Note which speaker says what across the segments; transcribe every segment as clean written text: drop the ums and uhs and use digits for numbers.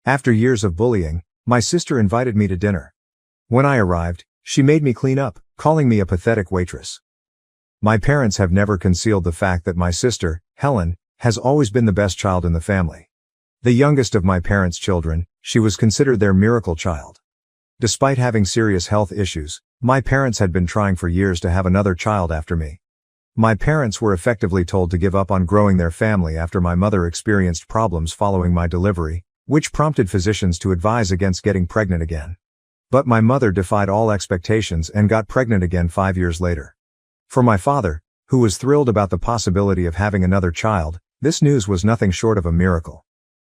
Speaker 1: After years of bullying, my sister invited me to dinner. When I arrived, she made me clean up, calling me a pathetic waitress. My parents have never concealed the fact that my sister, Helen, has always been the best child in the family. The youngest of my parents' children, she was considered their miracle child. Despite having serious health issues, my parents had been trying for years to have another child after me. My parents were effectively told to give up on growing their family after my mother experienced problems following my delivery, which prompted physicians to advise against getting pregnant again. But my mother defied all expectations and got pregnant again 5 years later. For my father, who was thrilled about the possibility of having another child, this news was nothing short of a miracle.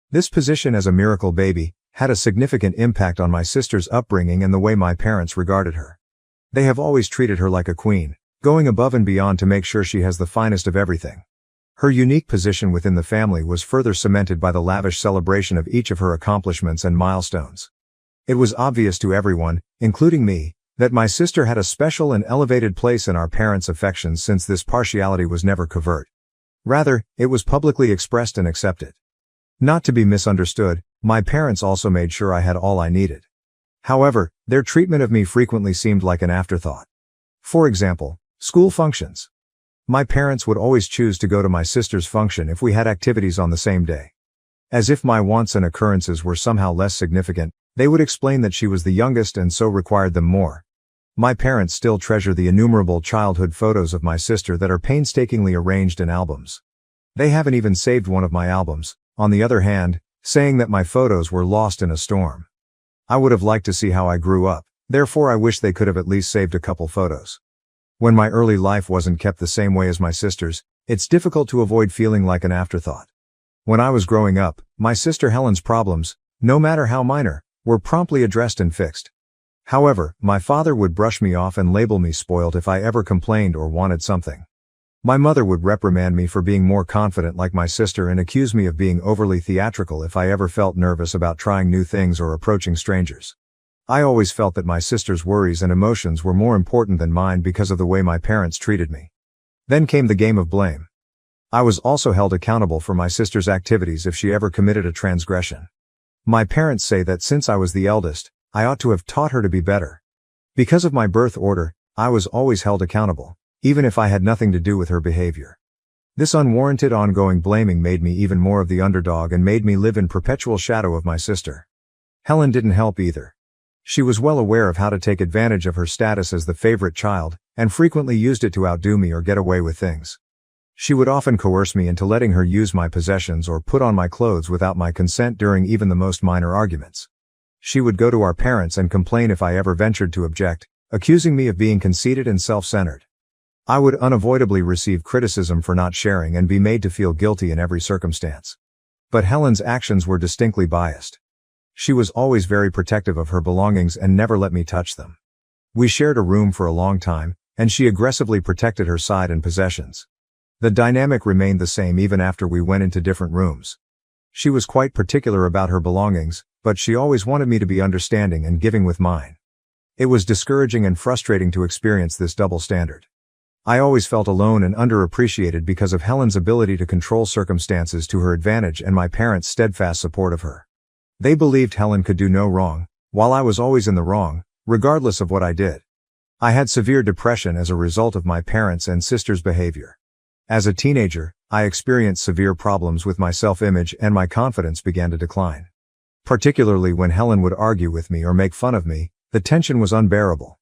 Speaker 1: This position as a miracle baby had a significant impact on my sister's upbringing and the way my parents regarded her. They have always treated her like a queen, going above and beyond to make sure she has the finest of everything. Her unique position within the family was further cemented by the lavish celebration of each of her accomplishments and milestones. It was obvious to everyone, including me, that my sister had a special and elevated place in our parents' affections, since this partiality was never covert. Rather, it was publicly expressed and accepted. Not to be misunderstood, my parents also made sure I had all I needed. However, their treatment of me frequently seemed like an afterthought. For example, school functions. My parents would always choose to go to my sister's function if we had activities on the same day. As if my wants and occurrences were somehow less significant, they would explain that she was the youngest and so required them more. My parents still treasure the innumerable childhood photos of my sister that are painstakingly arranged in albums. They haven't even saved one of my albums, on the other hand, saying that my photos were lost in a storm. I would have liked to see how I grew up, therefore I wish they could have at least saved a couple photos. When my early life wasn't kept the same way as my sister's, it's difficult to avoid feeling like an afterthought. When I was growing up, my sister Helen's problems, no matter how minor, were promptly addressed and fixed. However, my father would brush me off and label me spoiled if I ever complained or wanted something. My mother would reprimand me for being more confident like my sister and accuse me of being overly theatrical if I ever felt nervous about trying new things or approaching strangers. I always felt that my sister's worries and emotions were more important than mine because of the way my parents treated me. Then came the game of blame. I was also held accountable for my sister's activities if she ever committed a transgression. My parents say that since I was the eldest, I ought to have taught her to be better. Because of my birth order, I was always held accountable, even if I had nothing to do with her behavior. This unwarranted ongoing blaming made me even more of the underdog and made me live in perpetual shadow of my sister. Helen didn't help either. She was well aware of how to take advantage of her status as the favorite child, and frequently used it to outdo me or get away with things. She would often coerce me into letting her use my possessions or put on my clothes without my consent during even the most minor arguments. She would go to our parents and complain if I ever ventured to object, accusing me of being conceited and self-centered. I would unavoidably receive criticism for not sharing and be made to feel guilty in every circumstance. But Helen's actions were distinctly biased. She was always very protective of her belongings and never let me touch them. We shared a room for a long time, and she aggressively protected her side and possessions. The dynamic remained the same even after we went into different rooms. She was quite particular about her belongings, but she always wanted me to be understanding and giving with mine. It was discouraging and frustrating to experience this double standard. I always felt alone and underappreciated because of Helen's ability to control circumstances to her advantage and my parents' steadfast support of her. They believed Helen could do no wrong, while I was always in the wrong, regardless of what I did. I had severe depression as a result of my parents' and sister's behavior. As a teenager, I experienced severe problems with my self-image and my confidence began to decline. Particularly when Helen would argue with me or make fun of me, the tension was unbearable.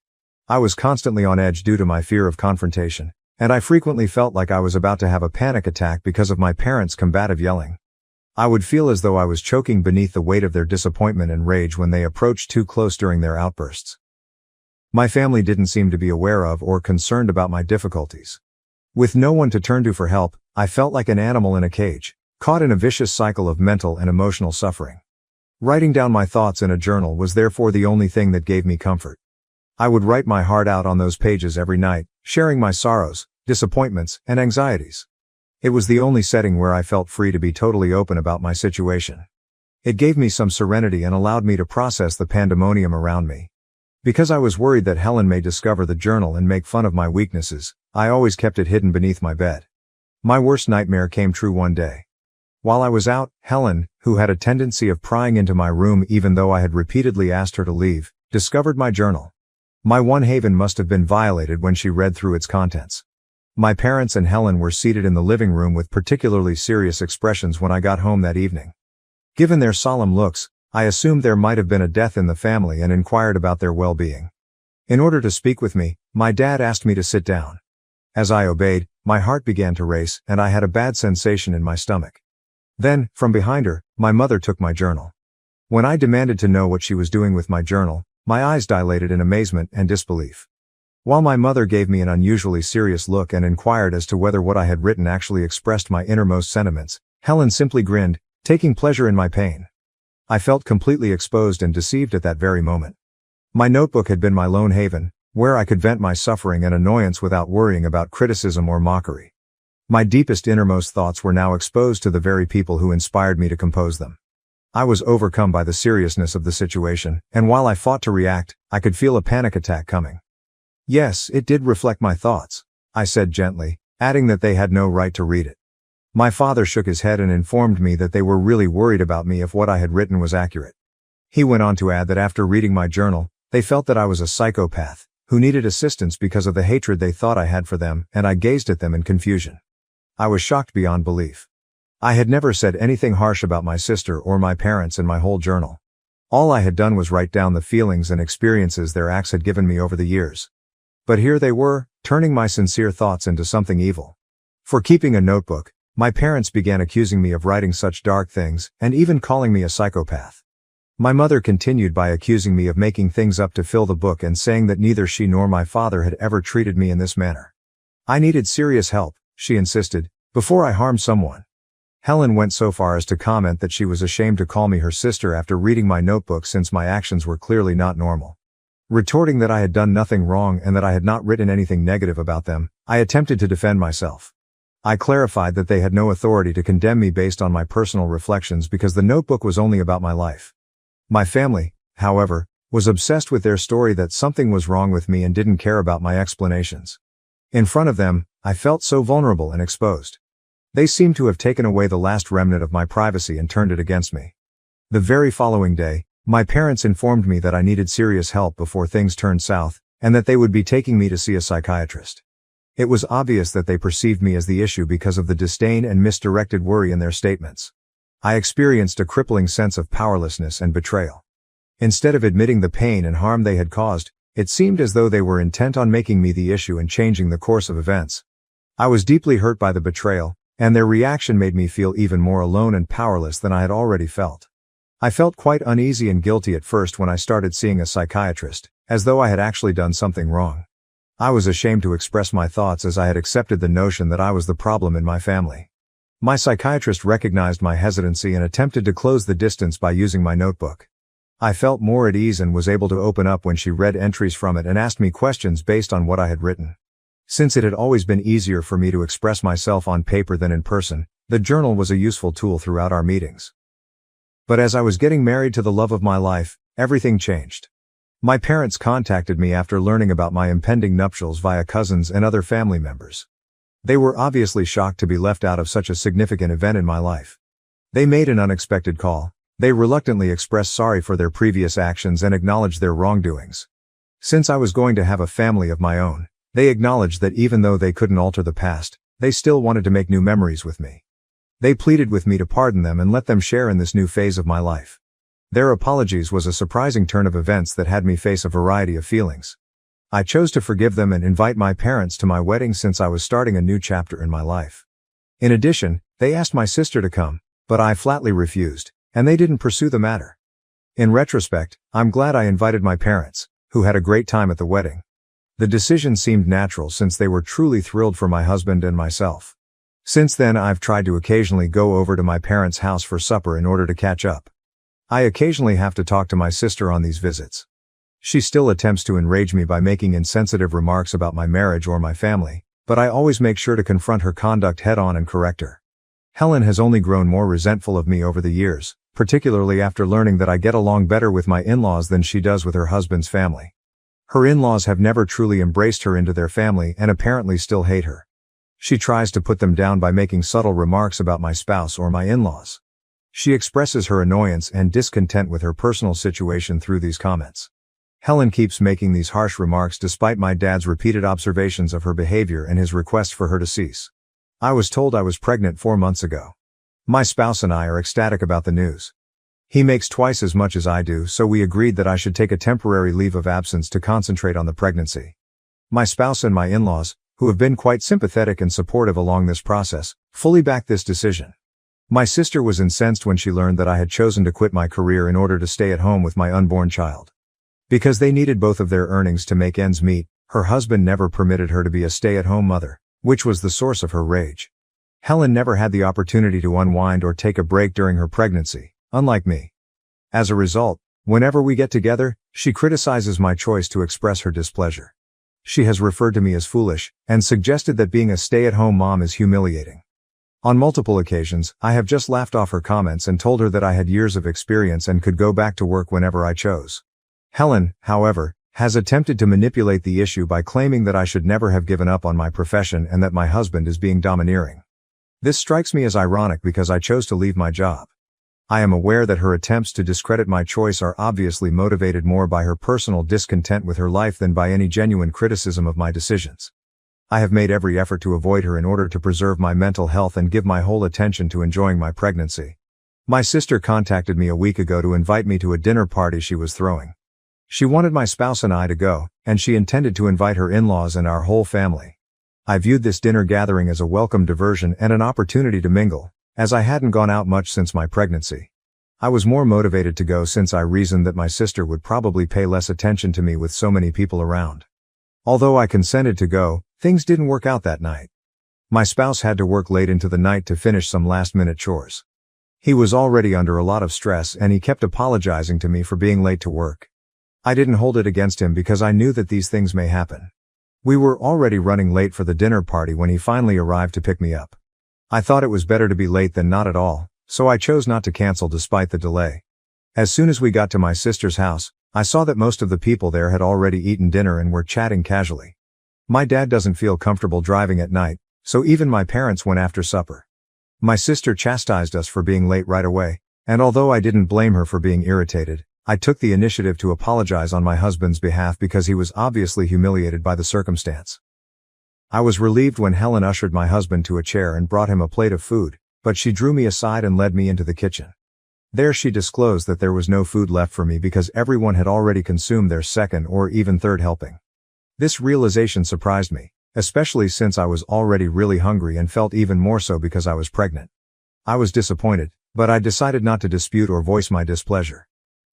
Speaker 1: I was constantly on edge due to my fear of confrontation, and I frequently felt like I was about to have a panic attack because of my parents' combative yelling. I would feel as though I was choking beneath the weight of their disappointment and rage when they approached too close during their outbursts. My family didn't seem to be aware of or concerned about my difficulties. With no one to turn to for help, I felt like an animal in a cage, caught in a vicious cycle of mental and emotional suffering. Writing down my thoughts in a journal was therefore the only thing that gave me comfort. I would write my heart out on those pages every night, sharing my sorrows, disappointments, and anxieties. It was the only setting where I felt free to be totally open about my situation. It gave me some serenity and allowed me to process the pandemonium around me. Because I was worried that Helen may discover the journal and make fun of my weaknesses, I always kept it hidden beneath my bed. My worst nightmare came true one day. While I was out, Helen, who had a tendency of prying into my room even though I had repeatedly asked her to leave, discovered my journal. My one haven must have been violated when she read through its contents. My parents and Helen were seated in the living room with particularly serious expressions when I got home that evening. Given their solemn looks, I assumed there might have been a death in the family and inquired about their well-being. In order to speak with me, my dad asked me to sit down. As I obeyed, my heart began to race and I had a bad sensation in my stomach. Then, from behind her, my mother took my journal. When I demanded to know what she was doing with my journal, my eyes dilated in amazement and disbelief. While my mother gave me an unusually serious look and inquired as to whether what I had written actually expressed my innermost sentiments, Helen simply grinned, taking pleasure in my pain. I felt completely exposed and deceived at that very moment. My notebook had been my lone haven, where I could vent my suffering and annoyance without worrying about criticism or mockery. My deepest innermost thoughts were now exposed to the very people who inspired me to compose them. I was overcome by the seriousness of the situation, and while I fought to react, I could feel a panic attack coming. Yes, it did reflect my thoughts, I said gently, adding that they had no right to read it. My father shook his head and informed me that they were really worried about me if what I had written was accurate. He went on to add that after reading my journal, they felt that I was a psychopath, who needed assistance because of the hatred they thought I had for them, and I gazed at them in confusion. I was shocked beyond belief. I had never said anything harsh about my sister or my parents in my whole journal. All I had done was write down the feelings and experiences their acts had given me over the years. But here they were, turning my sincere thoughts into something evil. For keeping a notebook, my parents began accusing me of writing such dark things, and even calling me a psychopath. My mother continued by accusing me of making things up to fill the book and saying that neither she nor my father had ever treated me in this manner. I needed serious help, she insisted, before I harmed someone. Helen went so far as to comment that she was ashamed to call me her sister after reading my notebook since my actions were clearly not normal. Retorting that I had done nothing wrong and that I had not written anything negative about them, I attempted to defend myself. I clarified that they had no authority to condemn me based on my personal reflections because the notebook was only about my life. My family, however, was obsessed with their story that something was wrong with me and didn't care about my explanations. In front of them, I felt so vulnerable and exposed. They seemed to have taken away the last remnant of my privacy and turned it against me. The very following day, my parents informed me that I needed serious help before things turned south, and that they would be taking me to see a psychiatrist. It was obvious that they perceived me as the issue because of the disdain and misdirected worry in their statements. I experienced a crippling sense of powerlessness and betrayal. Instead of admitting the pain and harm they had caused, it seemed as though they were intent on making me the issue and changing the course of events. I was deeply hurt by the betrayal, and their reaction made me feel even more alone and powerless than I had already felt. I felt quite uneasy and guilty at first when I started seeing a psychiatrist, as though I had actually done something wrong. I was ashamed to express my thoughts as I had accepted the notion that I was the problem in my family. My psychiatrist recognized my hesitancy and attempted to close the distance by using my notebook. I felt more at ease and was able to open up when she read entries from it and asked me questions based on what I had written. Since it had always been easier for me to express myself on paper than in person, the journal was a useful tool throughout our meetings. But as I was getting married to the love of my life, everything changed. My parents contacted me after learning about my impending nuptials via cousins and other family members. They were obviously shocked to be left out of such a significant event in my life. They made an unexpected call. They reluctantly expressed sorry for their previous actions and acknowledged their wrongdoings. Since I was going to have a family of my own, they acknowledged that even though they couldn't alter the past, they still wanted to make new memories with me. They pleaded with me to pardon them and let them share in this new phase of my life. Their apologies was a surprising turn of events that had me face a variety of feelings. I chose to forgive them and invite my parents to my wedding since I was starting a new chapter in my life. In addition, they asked my sister to come, but I flatly refused, and they didn't pursue the matter. In retrospect, I'm glad I invited my parents, who had a great time at the wedding. The decision seemed natural since they were truly thrilled for my husband and myself. Since then I've tried to occasionally go over to my parents' house for supper in order to catch up. I occasionally have to talk to my sister on these visits. She still attempts to enrage me by making insensitive remarks about my marriage or my family, but I always make sure to confront her conduct head-on and correct her. Helen has only grown more resentful of me over the years, particularly after learning that I get along better with my in-laws than she does with her husband's family. Her in-laws have never truly embraced her into their family and apparently still hate her. She tries to put them down by making subtle remarks about my spouse or my in-laws. She expresses her annoyance and discontent with her personal situation through these comments. Helen keeps making these harsh remarks despite my dad's repeated observations of her behavior and his request for her to cease. I was told I was pregnant 4 months ago. My spouse and I are ecstatic about the news. He makes twice as much as I do, so we agreed that I should take a temporary leave of absence to concentrate on the pregnancy. My spouse and my in-laws, who have been quite sympathetic and supportive along this process, fully back this decision. My sister was incensed when she learned that I had chosen to quit my career in order to stay at home with my unborn child. Because they needed both of their earnings to make ends meet, her husband never permitted her to be a stay-at-home mother, which was the source of her rage. Helen never had the opportunity to unwind or take a break during her pregnancy, unlike me. As a result, whenever we get together, she criticizes my choice to express her displeasure. She has referred to me as foolish, and suggested that being a stay-at-home mom is humiliating. On multiple occasions, I have just laughed off her comments and told her that I had years of experience and could go back to work whenever I chose. Helen, however, has attempted to manipulate the issue by claiming that I should never have given up on my profession and that my husband is being domineering. This strikes me as ironic because I chose to leave my job. I am aware that her attempts to discredit my choice are obviously motivated more by her personal discontent with her life than by any genuine criticism of my decisions. I have made every effort to avoid her in order to preserve my mental health and give my whole attention to enjoying my pregnancy. My sister contacted me a week ago to invite me to a dinner party she was throwing. She wanted my spouse and I to go, and she intended to invite her in-laws and our whole family. I viewed this dinner gathering as a welcome diversion and an opportunity to mingle, as I hadn't gone out much since my pregnancy. I was more motivated to go since I reasoned that my sister would probably pay less attention to me with so many people around. Although I consented to go, things didn't work out that night. My spouse had to work late into the night to finish some last-minute chores. He was already under a lot of stress and he kept apologizing to me for being late to work. I didn't hold it against him because I knew that these things may happen. We were already running late for the dinner party when he finally arrived to pick me up. I thought it was better to be late than not at all, so I chose not to cancel despite the delay. As soon as we got to my sister's house, I saw that most of the people there had already eaten dinner and were chatting casually. My dad doesn't feel comfortable driving at night, so even my parents went after supper. My sister chastised us for being late right away, and although I didn't blame her for being irritated, I took the initiative to apologize on my husband's behalf because he was obviously humiliated by the circumstance. I was relieved when Helen ushered my husband to a chair and brought him a plate of food, but she drew me aside and led me into the kitchen. There she disclosed that there was no food left for me because everyone had already consumed their second or even third helping. This realization surprised me, especially since I was already really hungry and felt even more so because I was pregnant. I was disappointed, but I decided not to dispute or voice my displeasure.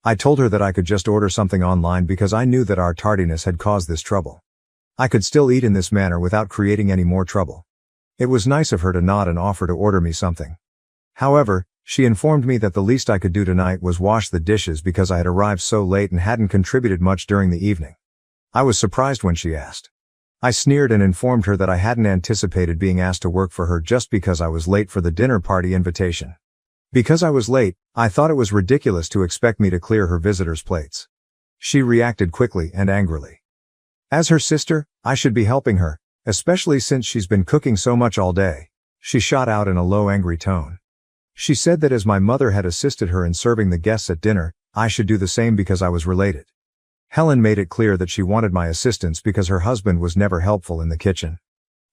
Speaker 1: I told her that I could just order something online because I knew that our tardiness had caused this trouble. I could still eat in this manner without creating any more trouble. It was nice of her to nod and offer to order me something. However, she informed me that the least I could do tonight was wash the dishes because I had arrived so late and hadn't contributed much during the evening. I was surprised when she asked. I sneered and informed her that I hadn't anticipated being asked to work for her just because I was late for the dinner party invitation. Because I was late, I thought it was ridiculous to expect me to clear her visitors' plates. She reacted quickly and angrily. As her sister, I should be helping her, especially since she's been cooking so much all day, she shot out in a low, angry tone. She said that as my mother had assisted her in serving the guests at dinner, I should do the same because I was related. Helen made it clear that she wanted my assistance because her husband was never helpful in the kitchen.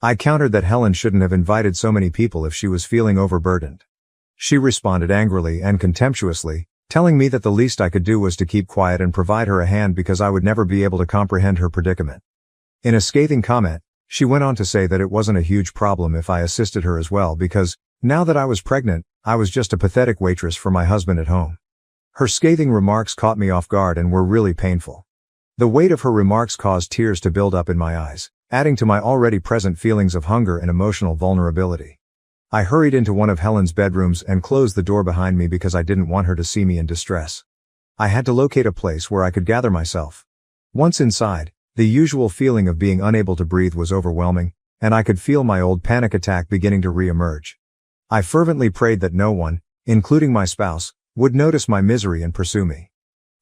Speaker 1: I countered that Helen shouldn't have invited so many people if she was feeling overburdened. She responded angrily and contemptuously, telling me that the least I could do was to keep quiet and provide her a hand because I would never be able to comprehend her predicament. In a scathing comment, she went on to say that it wasn't a huge problem if I assisted her as well because, now that I was pregnant, I was just a pathetic waitress for my husband at home. Her scathing remarks caught me off guard and were really painful. The weight of her remarks caused tears to build up in my eyes, adding to my already present feelings of hunger and emotional vulnerability. I hurried into one of Helen's bedrooms and closed the door behind me because I didn't want her to see me in distress. I had to locate a place where I could gather myself. Once inside, the usual feeling of being unable to breathe was overwhelming, and I could feel my old panic attack beginning to re-emerge. I fervently prayed that no one, including my spouse, would notice my misery and pursue me.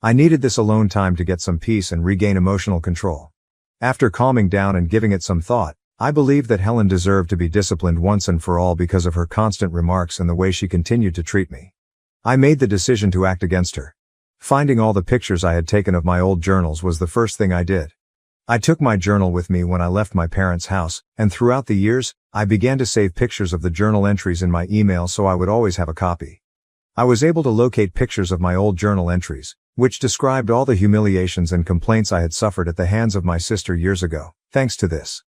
Speaker 1: I needed this alone time to get some peace and regain emotional control. After calming down and giving it some thought, I believed that Helen deserved to be disciplined once and for all because of her constant remarks and the way she continued to treat me. I made the decision to act against her. Finding all the pictures I had taken of my old journals was the first thing I did. I took my journal with me when I left my parents' house, and throughout the years, I began to save pictures of the journal entries in my email so I would always have a copy. I was able to locate pictures of my old journal entries, which described all the humiliations and complaints I had suffered at the hands of my sister years ago, thanks to this.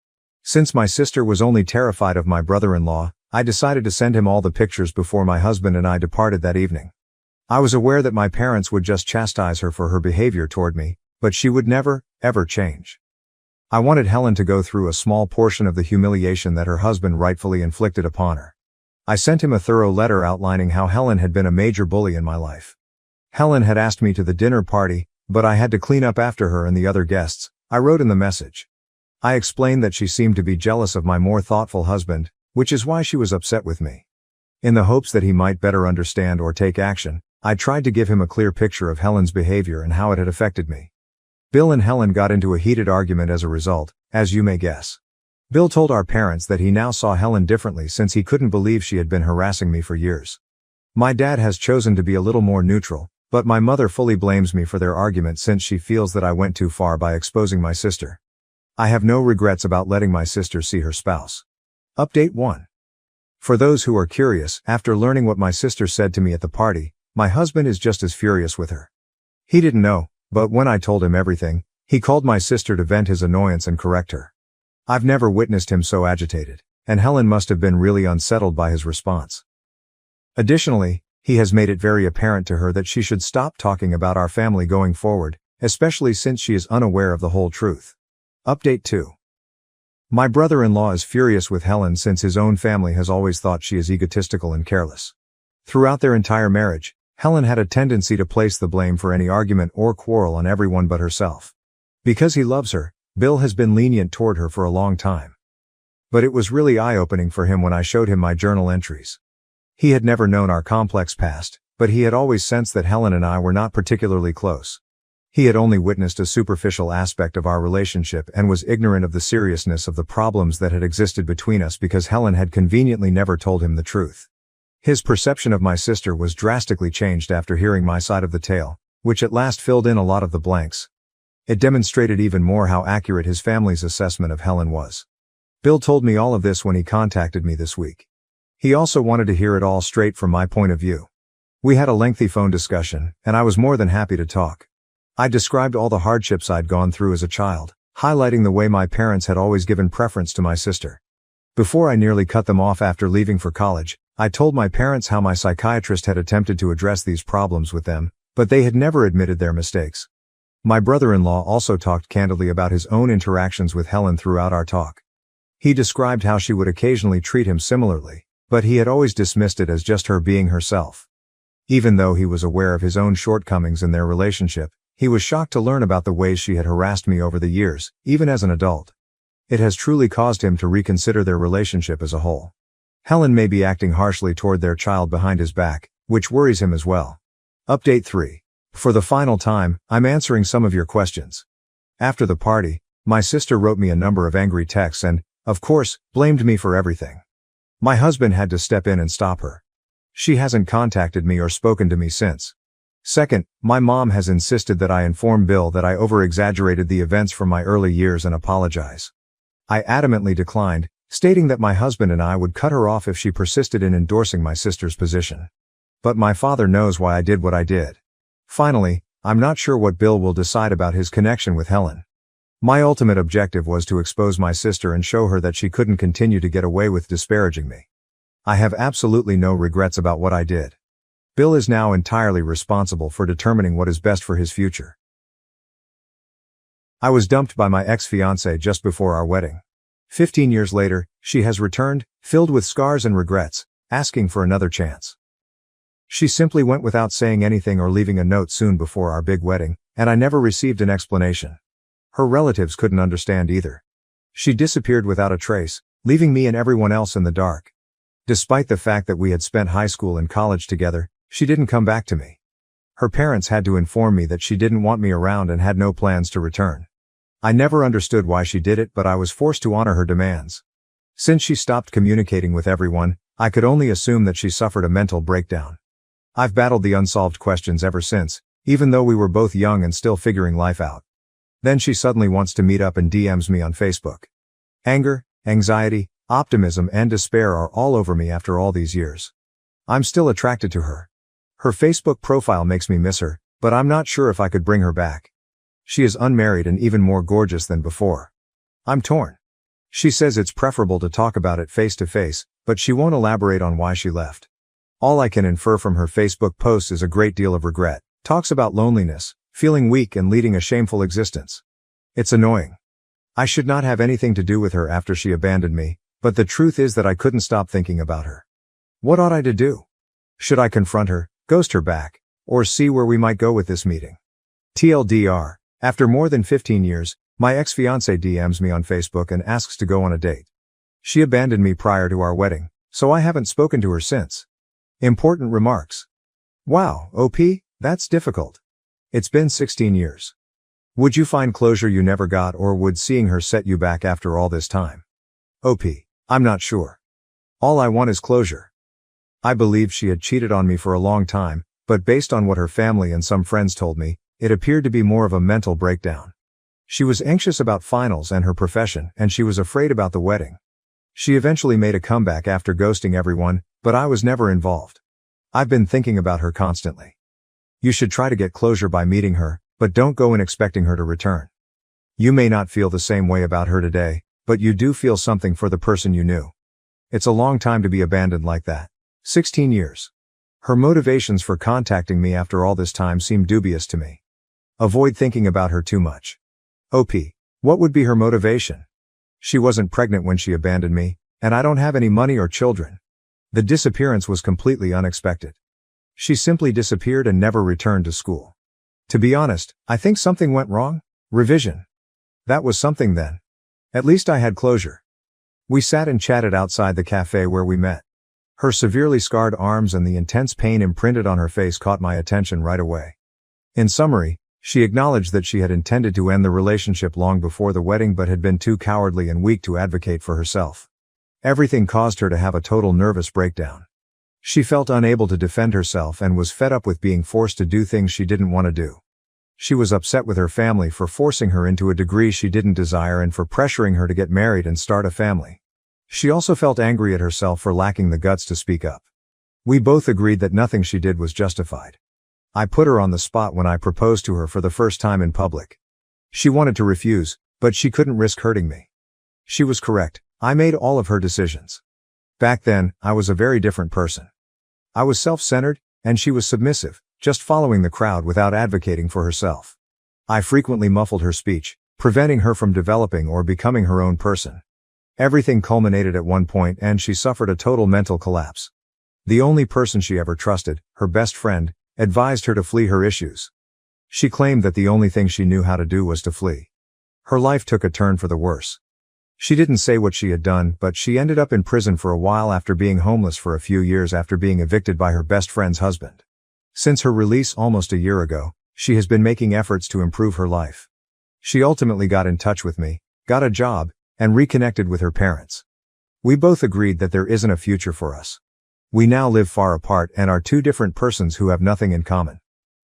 Speaker 1: Since my sister was only terrified of my brother-in-law, I decided to send him all the pictures before my husband and I departed that evening. I was aware that my parents would just chastise her for her behavior toward me, but she would never, ever change. I wanted Helen to go through a small portion of the humiliation that her husband rightfully inflicted upon her. I sent him a thorough letter outlining how Helen had been a major bully in my life. Helen had asked me to the dinner party, but I had to clean up after her and the other guests, I wrote in the message. I explained that she seemed to be jealous of my more thoughtful husband, which is why she was upset with me. In the hopes that he might better understand or take action, I tried to give him a clear picture of Helen's behavior and how it had affected me. Bill and Helen got into a heated argument as a result, as you may guess. Bill told our parents that he now saw Helen differently since he couldn't believe she had been harassing me for years. My dad has chosen to be a little more neutral, but my mother fully blames me for their argument since she feels that I went too far by exposing my sister. I have no regrets about letting my sister see her spouse. Update 1. For those who are curious, after learning what my sister said to me at the party, my husband is just as furious with her. He didn't know, but when I told him everything, he called my sister to vent his annoyance and correct her. I've never witnessed him so agitated, and Helen must have been really unsettled by his response. Additionally, he has made it very apparent to her that she should stop talking about our family going forward, especially since she is unaware of the whole truth. Update 2. My brother-in-law is furious with Helen since his own family has always thought she is egotistical and careless. Throughout their entire marriage, Helen had a tendency to place the blame for any argument or quarrel on everyone but herself. Because he loves her, Bill has been lenient toward her for a long time. But it was really eye-opening for him when I showed him my journal entries. He had never known our complex past, but he had always sensed that Helen and I were not particularly close. He had only witnessed a superficial aspect of our relationship and was ignorant of the seriousness of the problems that had existed between us because Helen had conveniently never told him the truth. His perception of my sister was drastically changed after hearing my side of the tale, which at last filled in a lot of the blanks. It demonstrated even more how accurate his family's assessment of Helen was. Bill told me all of this when he contacted me this week. He also wanted to hear it all straight from my point of view. We had a lengthy phone discussion, and I was more than happy to talk. I described all the hardships I'd gone through as a child, highlighting the way my parents had always given preference to my sister. Before I nearly cut them off after leaving for college, I told my parents how my psychiatrist had attempted to address these problems with them, but they had never admitted their mistakes. My brother-in-law also talked candidly about his own interactions with Helen throughout our talk. He described how she would occasionally treat him similarly, but he had always dismissed it as just her being herself. Even though he was aware of his own shortcomings in their relationship, he was shocked to learn about the ways she had harassed me over the years, even as an adult. It has truly caused him to reconsider their relationship as a whole. Helen may be acting harshly toward their child behind his back, which worries him as well. Update 3. For the final time, I'm answering some of your questions. After the party, my sister wrote me a number of angry texts and, of course, blamed me for everything. My husband had to step in and stop her. She hasn't contacted me or spoken to me since. Second, my mom has insisted that I inform Bill that I over-exaggerated the events from my early years and apologize. I adamantly declined, stating that my husband and I would cut her off if she persisted in endorsing my sister's position. But my father knows why I did what I did. Finally, I'm not sure what Bill will decide about his connection with Helen. My ultimate objective was to expose my sister and show her that she couldn't continue to get away with disparaging me. I have absolutely no regrets about what I did. Bill is now entirely responsible for determining what is best for his future. I was dumped by my ex-fiancée just before our wedding. 15 years later, she has returned, filled with scars and regrets, asking for another chance. She simply went without saying anything or leaving a note soon before our big wedding, and I never received an explanation. Her relatives couldn't understand either. She disappeared without a trace, leaving me and everyone else in the dark. Despite the fact that we had spent high school and college together, she didn't come back to me. Her parents had to inform me that she didn't want me around and had no plans to return. I never understood why she did it, but I was forced to honor her demands. Since she stopped communicating with everyone, I could only assume that she suffered a mental breakdown. I've battled the unsolved questions ever since, even though we were both young and still figuring life out. Then she suddenly wants to meet up and DMs me on Facebook. Anger, anxiety, optimism and despair are all over me after all these years. I'm still attracted to her. Her Facebook profile makes me miss her, but I'm not sure if I could bring her back. She is unmarried and even more gorgeous than before. I'm torn. She says it's preferable to talk about it face to face, but she won't elaborate on why she left. All I can infer from her Facebook posts is a great deal of regret, talks about loneliness, feeling weak and leading a shameful existence. It's annoying. I should not have anything to do with her after she abandoned me, but the truth is that I couldn't stop thinking about her. What ought I to do? Should I confront her, ghost her back, or see where we might go with this meeting? TLDR, after more than 15 years, my ex-fiancée DMs me on Facebook and asks to go on a date. She abandoned me prior to our wedding, so I haven't spoken to her since. Important remarks. Wow, OP, that's difficult. It's been 16 years. Would you find closure you never got, or would seeing her set you back after all this time? OP, I'm not sure. All I want is closure. I believed she had cheated on me for a long time, but based on what her family and some friends told me, it appeared to be more of a mental breakdown. She was anxious about finals and her profession, and she was afraid about the wedding. She eventually made a comeback after ghosting everyone, but I was never involved. I've been thinking about her constantly. You should try to get closure by meeting her, but don't go in expecting her to return. You may not feel the same way about her today, but you do feel something for the person you knew. It's a long time to be abandoned like that. 16 years. Her motivations for contacting me after all this time seem dubious to me. Avoid thinking about her too much. OP, what would be her motivation? She wasn't pregnant when she abandoned me, and I don't have any money or children. The disappearance was completely unexpected. She simply disappeared and never returned to school. To be honest, I think something went wrong. Revision. That was something then. At least I had closure. We sat and chatted outside the cafe where we met. Her severely scarred arms and the intense pain imprinted on her face caught my attention right away. In summary, she acknowledged that she had intended to end the relationship long before the wedding but had been too cowardly and weak to advocate for herself. Everything caused her to have a total nervous breakdown. She felt unable to defend herself and was fed up with being forced to do things she didn't want to do. She was upset with her family for forcing her into a degree she didn't desire and for pressuring her to get married and start a family. She also felt angry at herself for lacking the guts to speak up. We both agreed that nothing she did was justified. I put her on the spot when I proposed to her for the first time in public. She wanted to refuse, but she couldn't risk hurting me. She was correct. I made all of her decisions. Back then, I was a very different person. I was self-centered, and she was submissive, just following the crowd without advocating for herself. I frequently muffled her speech, preventing her from developing or becoming her own person. Everything culminated at one point and she suffered a total mental collapse. The only person she ever trusted, her best friend, advised her to flee her issues. She claimed that the only thing she knew how to do was to flee. Her life took a turn for the worse. She didn't say what she had done, but she ended up in prison for a while after being homeless for a few years after being evicted by her best friend's husband. Since her release almost a year ago, she has been making efforts to improve her life. She ultimately got in touch with me, got a job, and reconnected with her parents. We both agreed that there isn't a future for us. We now live far apart and are two different persons who have nothing in common.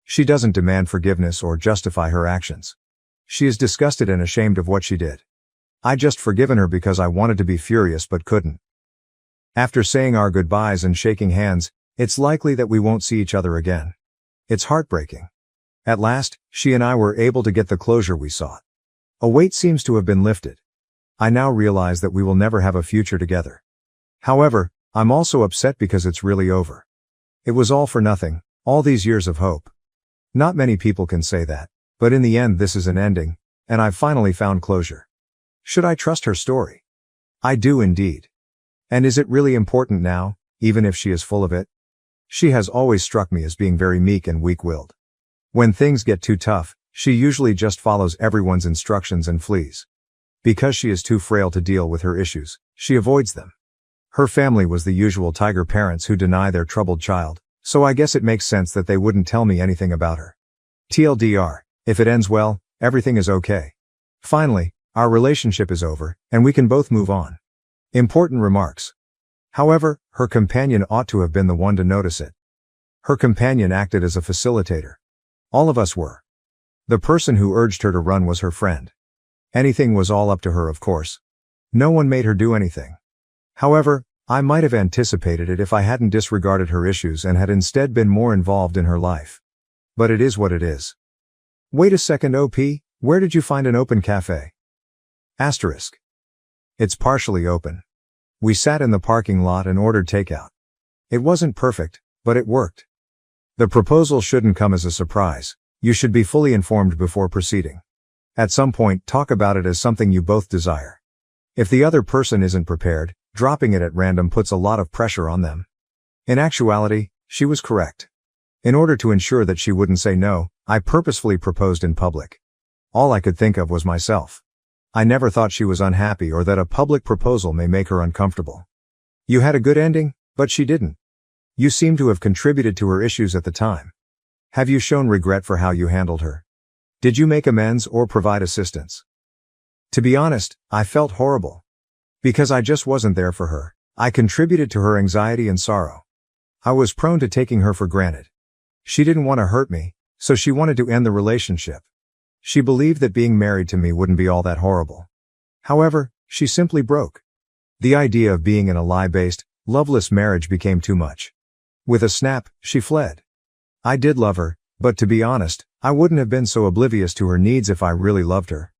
Speaker 1: She doesn't demand forgiveness or justify her actions. She is disgusted and ashamed of what she did. I just forgiven her because I wanted to be furious but couldn't. After saying our goodbyes and shaking hands, it's likely that we won't see each other again. It's heartbreaking. At last, she and I were able to get the closure we sought. A weight seems to have been lifted. I now realize that we will never have a future together. However, I'm also upset because it's really over. It was all for nothing, all these years of hope. Not many people can say that, but in the end this is an ending, and I've finally found closure. Should I trust her story? I do indeed. And is it really important now, even if she is full of it? She has always struck me as being very meek and weak-willed. When things get too tough, she usually just follows everyone's instructions and flees. Because she is too frail to deal with her issues, she avoids them. Her family was the usual tiger parents who deny their troubled child, so I guess it makes sense that they wouldn't tell me anything about her. TLDR, if it ends well, everything is okay. Finally, our relationship is over, and we can both move on. Important remarks. However, her companion ought to have been the one to notice it. Her companion acted as a facilitator. All of us were. The person who urged her to run was her friend. Anything was all up to her, of course. No one made her do anything. However, I might have anticipated it if I hadn't disregarded her issues and had instead been more involved in her life. But it is what it is. Wait a second, OP, where did you find an open cafe? Asterisk. It's partially open. We sat in the parking lot and ordered takeout. It wasn't perfect, but it worked. The proposal shouldn't come as a surprise. You should be fully informed before proceeding. At some point, talk about it as something you both desire. If the other person isn't prepared, dropping it at random puts a lot of pressure on them. In actuality, she was correct. In order to ensure that she wouldn't say no, I purposefully proposed in public. All I could think of was myself. I never thought she was unhappy or that a public proposal may make her uncomfortable. You had a good ending, but she didn't. You seem to have contributed to her issues at the time. Have you shown regret for how you handled her? Did you make amends or provide assistance? To be honest, I felt horrible. Because I just wasn't there for her, I contributed to her anxiety and sorrow. I was prone to taking her for granted. She didn't want to hurt me, so she wanted to end the relationship. She believed that being married to me wouldn't be all that horrible. However, she simply broke. The idea of being in a lie-based, loveless marriage became too much. With a snap, she fled. I did love her, but to be honest, I wouldn't have been so oblivious to her needs if I really loved her.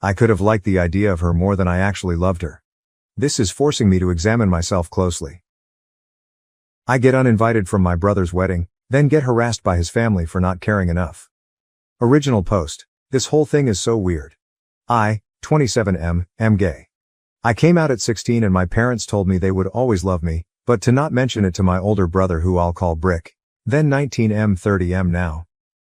Speaker 1: I could have liked the idea of her more than I actually loved her. This is forcing me to examine myself closely. I get uninvited from my brother's wedding, then get harassed by his family for not caring enough. Original post. This whole thing is so weird. I, 27M, am gay. I came out at 16 and my parents told me they would always love me, but to not mention it to my older brother who I'll call Brick. Then 19M 30M now.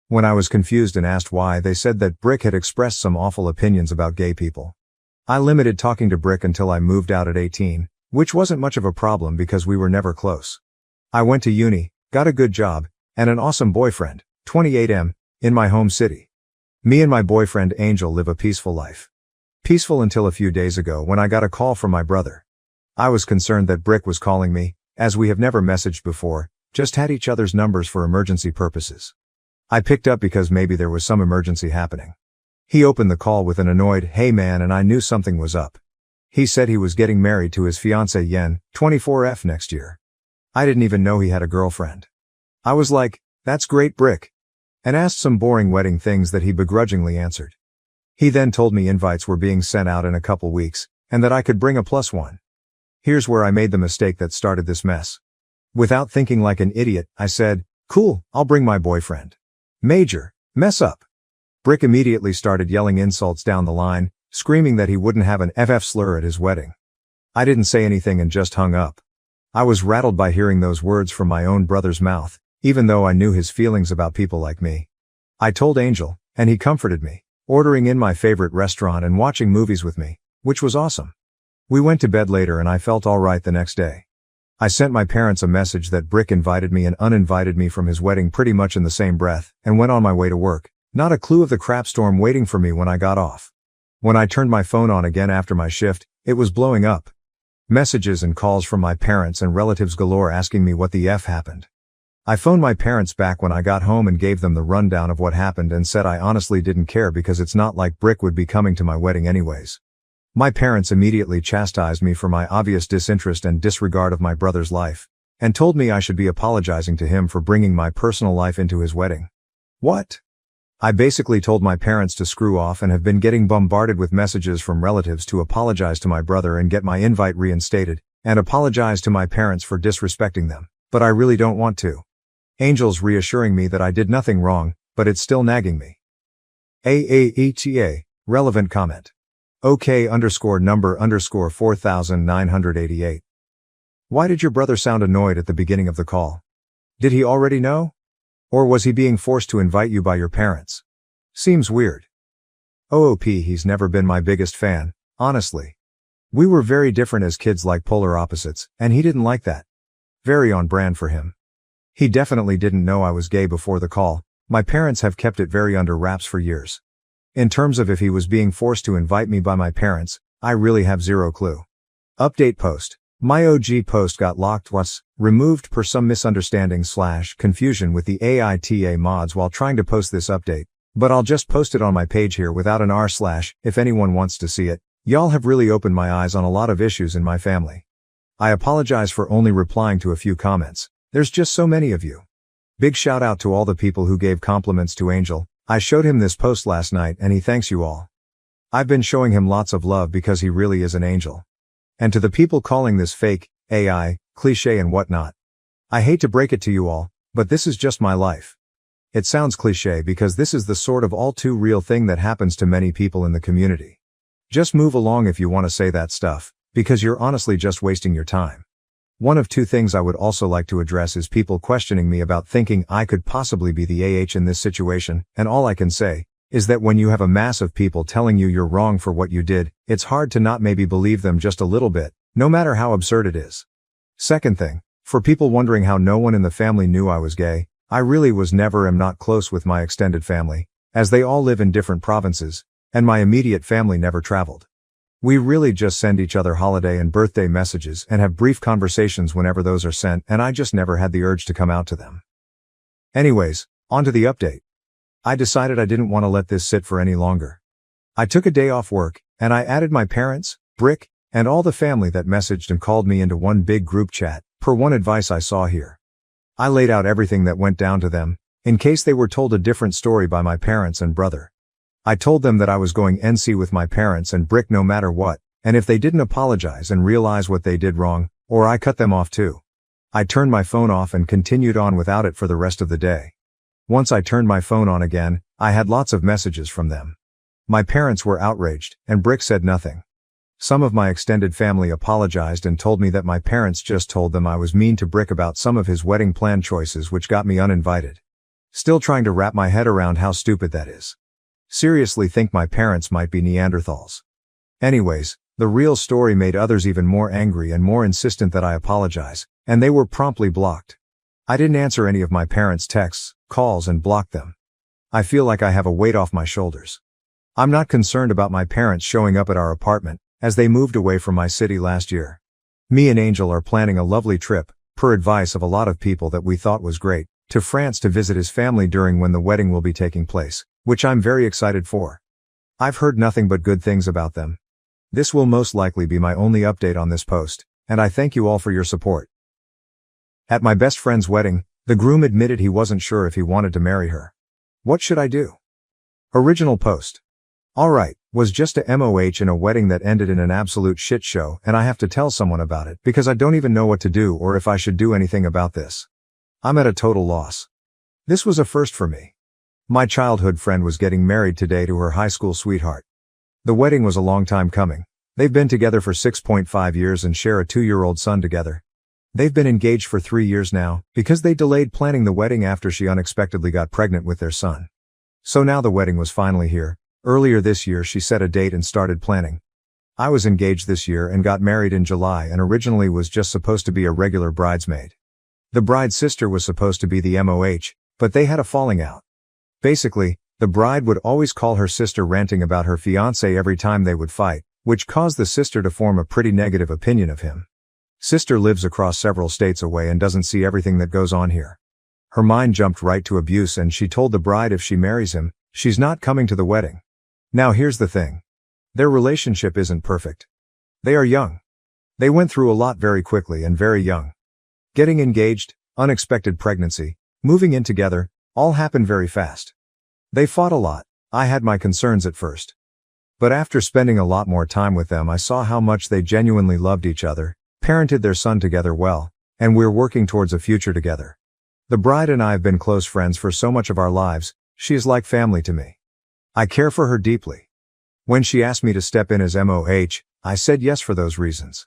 Speaker 1: When I was confused and asked why, they said that Brick had expressed some awful opinions about gay people. I limited talking to Brick until I moved out at 18, which wasn't much of a problem because we were never close. I went to uni, got a good job, and an awesome boyfriend, 28M, in my home city. Me and my boyfriend Angel live a peaceful life. Peaceful until a few days ago when I got a call from my brother. I was concerned that Brick was calling me, as we have never messaged before, just had each other's numbers for emergency purposes. I picked up because maybe there was some emergency happening. He opened the call with an annoyed, "Hey man," and I knew something was up. He said he was getting married to his fiancée Yen, 24F next year. I didn't even know he had a girlfriend. I was like, "That's great, Brick," and asked some boring wedding things that he begrudgingly answered. He then told me invites were being sent out in a couple weeks, and that I could bring a +1. Here's where I made the mistake that started this mess. Without thinking like an idiot, I said, "Cool, I'll bring my boyfriend." Major mess up. Brick immediately started yelling insults down the line, screaming that he wouldn't have an FF slur at his wedding. I didn't say anything and just hung up. I was rattled by hearing those words from my own brother's mouth, even though I knew his feelings about people like me. I told Angel, and he comforted me, ordering in my favorite restaurant and watching movies with me, which was awesome. We went to bed later and I felt alright the next day. I sent my parents a message that Brick invited me and uninvited me from his wedding pretty much in the same breath, and went on my way to work, not a clue of the crap storm waiting for me when I got off. When I turned my phone on again after my shift, it was blowing up. Messages and calls from my parents and relatives galore asking me what the F happened. I phoned my parents back when I got home and gave them the rundown of what happened and said I honestly didn't care because it's not like Brick would be coming to my wedding anyways. My parents immediately chastised me for my obvious disinterest and disregard of my brother's life, and told me I should be apologizing to him for bringing my personal life into his wedding. What? I basically told my parents to screw off and have been getting bombarded with messages from relatives to apologize to my brother and get my invite reinstated, and apologize to my parents for disrespecting them, but I really don't want to. Angel's reassuring me that I did nothing wrong, but it's still nagging me. AITA, relevant comment. OK_number_4988. Why did your brother sound annoyed at the beginning of the call? Did he already know? Or was he being forced to invite you by your parents? Seems weird. OOP, he's never been my biggest fan, honestly. We were very different as kids, like polar opposites, and he didn't like that. Very on brand for him. He definitely didn't know I was gay before the call. My parents have kept it very under wraps for years. In terms of if he was being forced to invite me by my parents, I really have zero clue. Update post. My OG post got locked was removed per some misunderstanding/confusion with the AITA mods while trying to post this update, but I'll just post it on my page here without an r/ if anyone wants to see it. Y'all have really opened my eyes on a lot of issues in my family. I apologize for only replying to a few comments. There's just so many of you. Big shout out to all the people who gave compliments to Angel. I showed him this post last night and he thanks you all. I've been showing him lots of love because he really is an angel. And to the people calling this fake, AI, cliche and whatnot. I hate to break it to you all, but this is just my life. It sounds cliche because this is the sort of all too real thing that happens to many people in the community. Just move along if you want to say that stuff, because you're honestly just wasting your time. One of two things I would also like to address is people questioning me about thinking I could possibly be the AH in this situation, and all I can say is that when you have a mass of people telling you you're wrong for what you did, it's hard to not maybe believe them just a little bit, no matter how absurd it is. Second thing, for people wondering how no one in the family knew I was gay, I really was never am not close with my extended family, as they all live in different provinces, and my immediate family never traveled. We really just send each other holiday and birthday messages and have brief conversations whenever those are sent, and I just never had the urge to come out to them. Anyways, on to the update. I decided I didn't want to let this sit for any longer. I took a day off work, and I added my parents, Brick, and all the family that messaged and called me into one big group chat, per one advice I saw here. I laid out everything that went down to them, in case they were told a different story by my parents and brother. I told them that I was going NC with my parents and Brick no matter what, and if they didn't apologize and realize what they did wrong, or I cut them off too. I turned my phone off and continued on without it for the rest of the day. Once I turned my phone on again, I had lots of messages from them. My parents were outraged, and Brick said nothing. Some of my extended family apologized and told me that my parents just told them I was mean to Brick about some of his wedding plan choices which got me uninvited. Still trying to wrap my head around how stupid that is. Seriously think my parents might be Neanderthals. Anyways, the real story made others even more angry and more insistent that I apologize, and they were promptly blocked. I didn't answer any of my parents' texts, calls and blocked them. I feel like I have a weight off my shoulders. I'm not concerned about my parents showing up at our apartment, as they moved away from my city last year. Me and Angel are planning a lovely trip, per advice of a lot of people that we thought was great, to France to visit his family during when the wedding will be taking place, which I'm very excited for. I've heard nothing but good things about them. This will most likely be my only update on this post, and I thank you all for your support. At my best friend's wedding, the groom admitted he wasn't sure if he wanted to marry her. What should I do? Original post. Alright, was just a MOH in a wedding that ended in an absolute shit show, and I have to tell someone about it because I don't even know what to do or if I should do anything about this. I'm at a total loss. This was a first for me. My childhood friend was getting married today to her high school sweetheart. The wedding was a long time coming. They've been together for 6.5 years and share a 2-year-old son together. They've been engaged for 3 years now, because they delayed planning the wedding after she unexpectedly got pregnant with their son. So now the wedding was finally here. Earlier this year she set a date and started planning. I was engaged this year and got married in July and originally was just supposed to be a regular bridesmaid. The bride's sister was supposed to be the MOH, but they had a falling out. Basically, the bride would always call her sister ranting about her fiancé every time they would fight, which caused the sister to form a pretty negative opinion of him. Sister lives across several states away and doesn't see everything that goes on here. Her mind jumped right to abuse and she told the bride if she marries him, she's not coming to the wedding. Now here's the thing. Their relationship isn't perfect. They are young. They went through a lot very quickly and very young. Getting engaged, unexpected pregnancy, moving in together, all happened very fast. They fought a lot. I had my concerns at first. But after spending a lot more time with them I saw how much they genuinely loved each other, parented their son together well, and we're working towards a future together. The bride and I have been close friends for so much of our lives, she is like family to me. I care for her deeply. When she asked me to step in as MOH, I said yes for those reasons.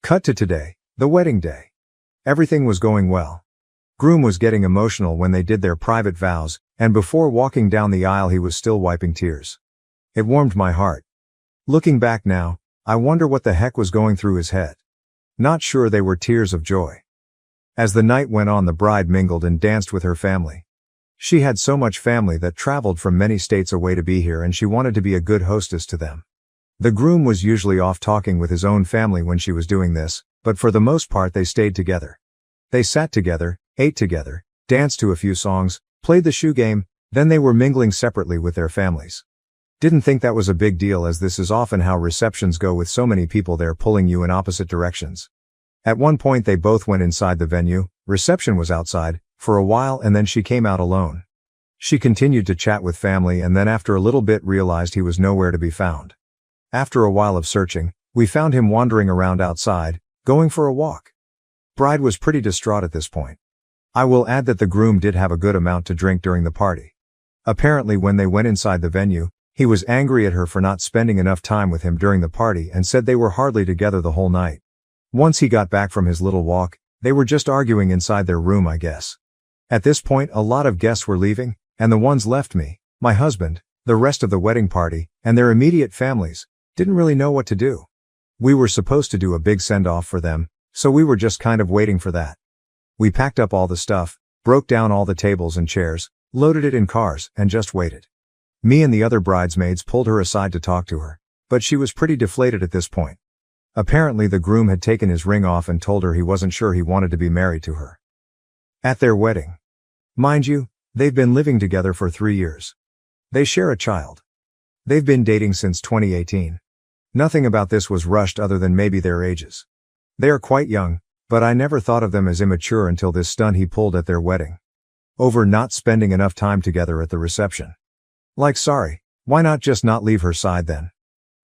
Speaker 1: Cut to today, the wedding day. Everything was going well. Groom was getting emotional when they did their private vows, and before walking down the aisle he was still wiping tears. It warmed my heart. Looking back now, I wonder what the heck was going through his head. Not sure they were tears of joy. As the night went on the bride mingled and danced with her family. She had so much family that traveled from many states away to be here, and she wanted to be a good hostess to them. The groom was usually off talking with his own family when she was doing this, but for the most part they stayed together. They sat together, ate together, danced to a few songs, played the shoe game, then they were mingling separately with their families. Didn't think that was a big deal, as this is often how receptions go, with so many people there pulling you in opposite directions. At one point they both went inside the venue, reception was outside, for a while, and then she came out alone. She continued to chat with family, and then after a little bit realized he was nowhere to be found. After a while of searching, we found him wandering around outside, going for a walk. Bride was pretty distraught at this point. I will add that the groom did have a good amount to drink during the party. Apparently when they went inside the venue, he was angry at her for not spending enough time with him during the party and said they were hardly together the whole night. Once he got back from his little walk, they were just arguing inside their room, I guess. At this point a lot of guests were leaving, and the ones left, me, my husband, the rest of the wedding party, and their immediate families, didn't really know what to do. We were supposed to do a big send-off for them, so we were just kind of waiting for that. We packed up all the stuff, broke down all the tables and chairs, loaded it in cars, and just waited. Me and the other bridesmaids pulled her aside to talk to her, but she was pretty deflated at this point. Apparently the groom had taken his ring off and told her he wasn't sure he wanted to be married to her. At their wedding. Mind you, they've been living together for 3 years. They share a child. They've been dating since 2018. Nothing about this was rushed other than maybe their ages. They are quite young, but I never thought of them as immature until this stunt he pulled at their wedding. Over not spending enough time together at the reception. Like, sorry, why not just not leave her side then?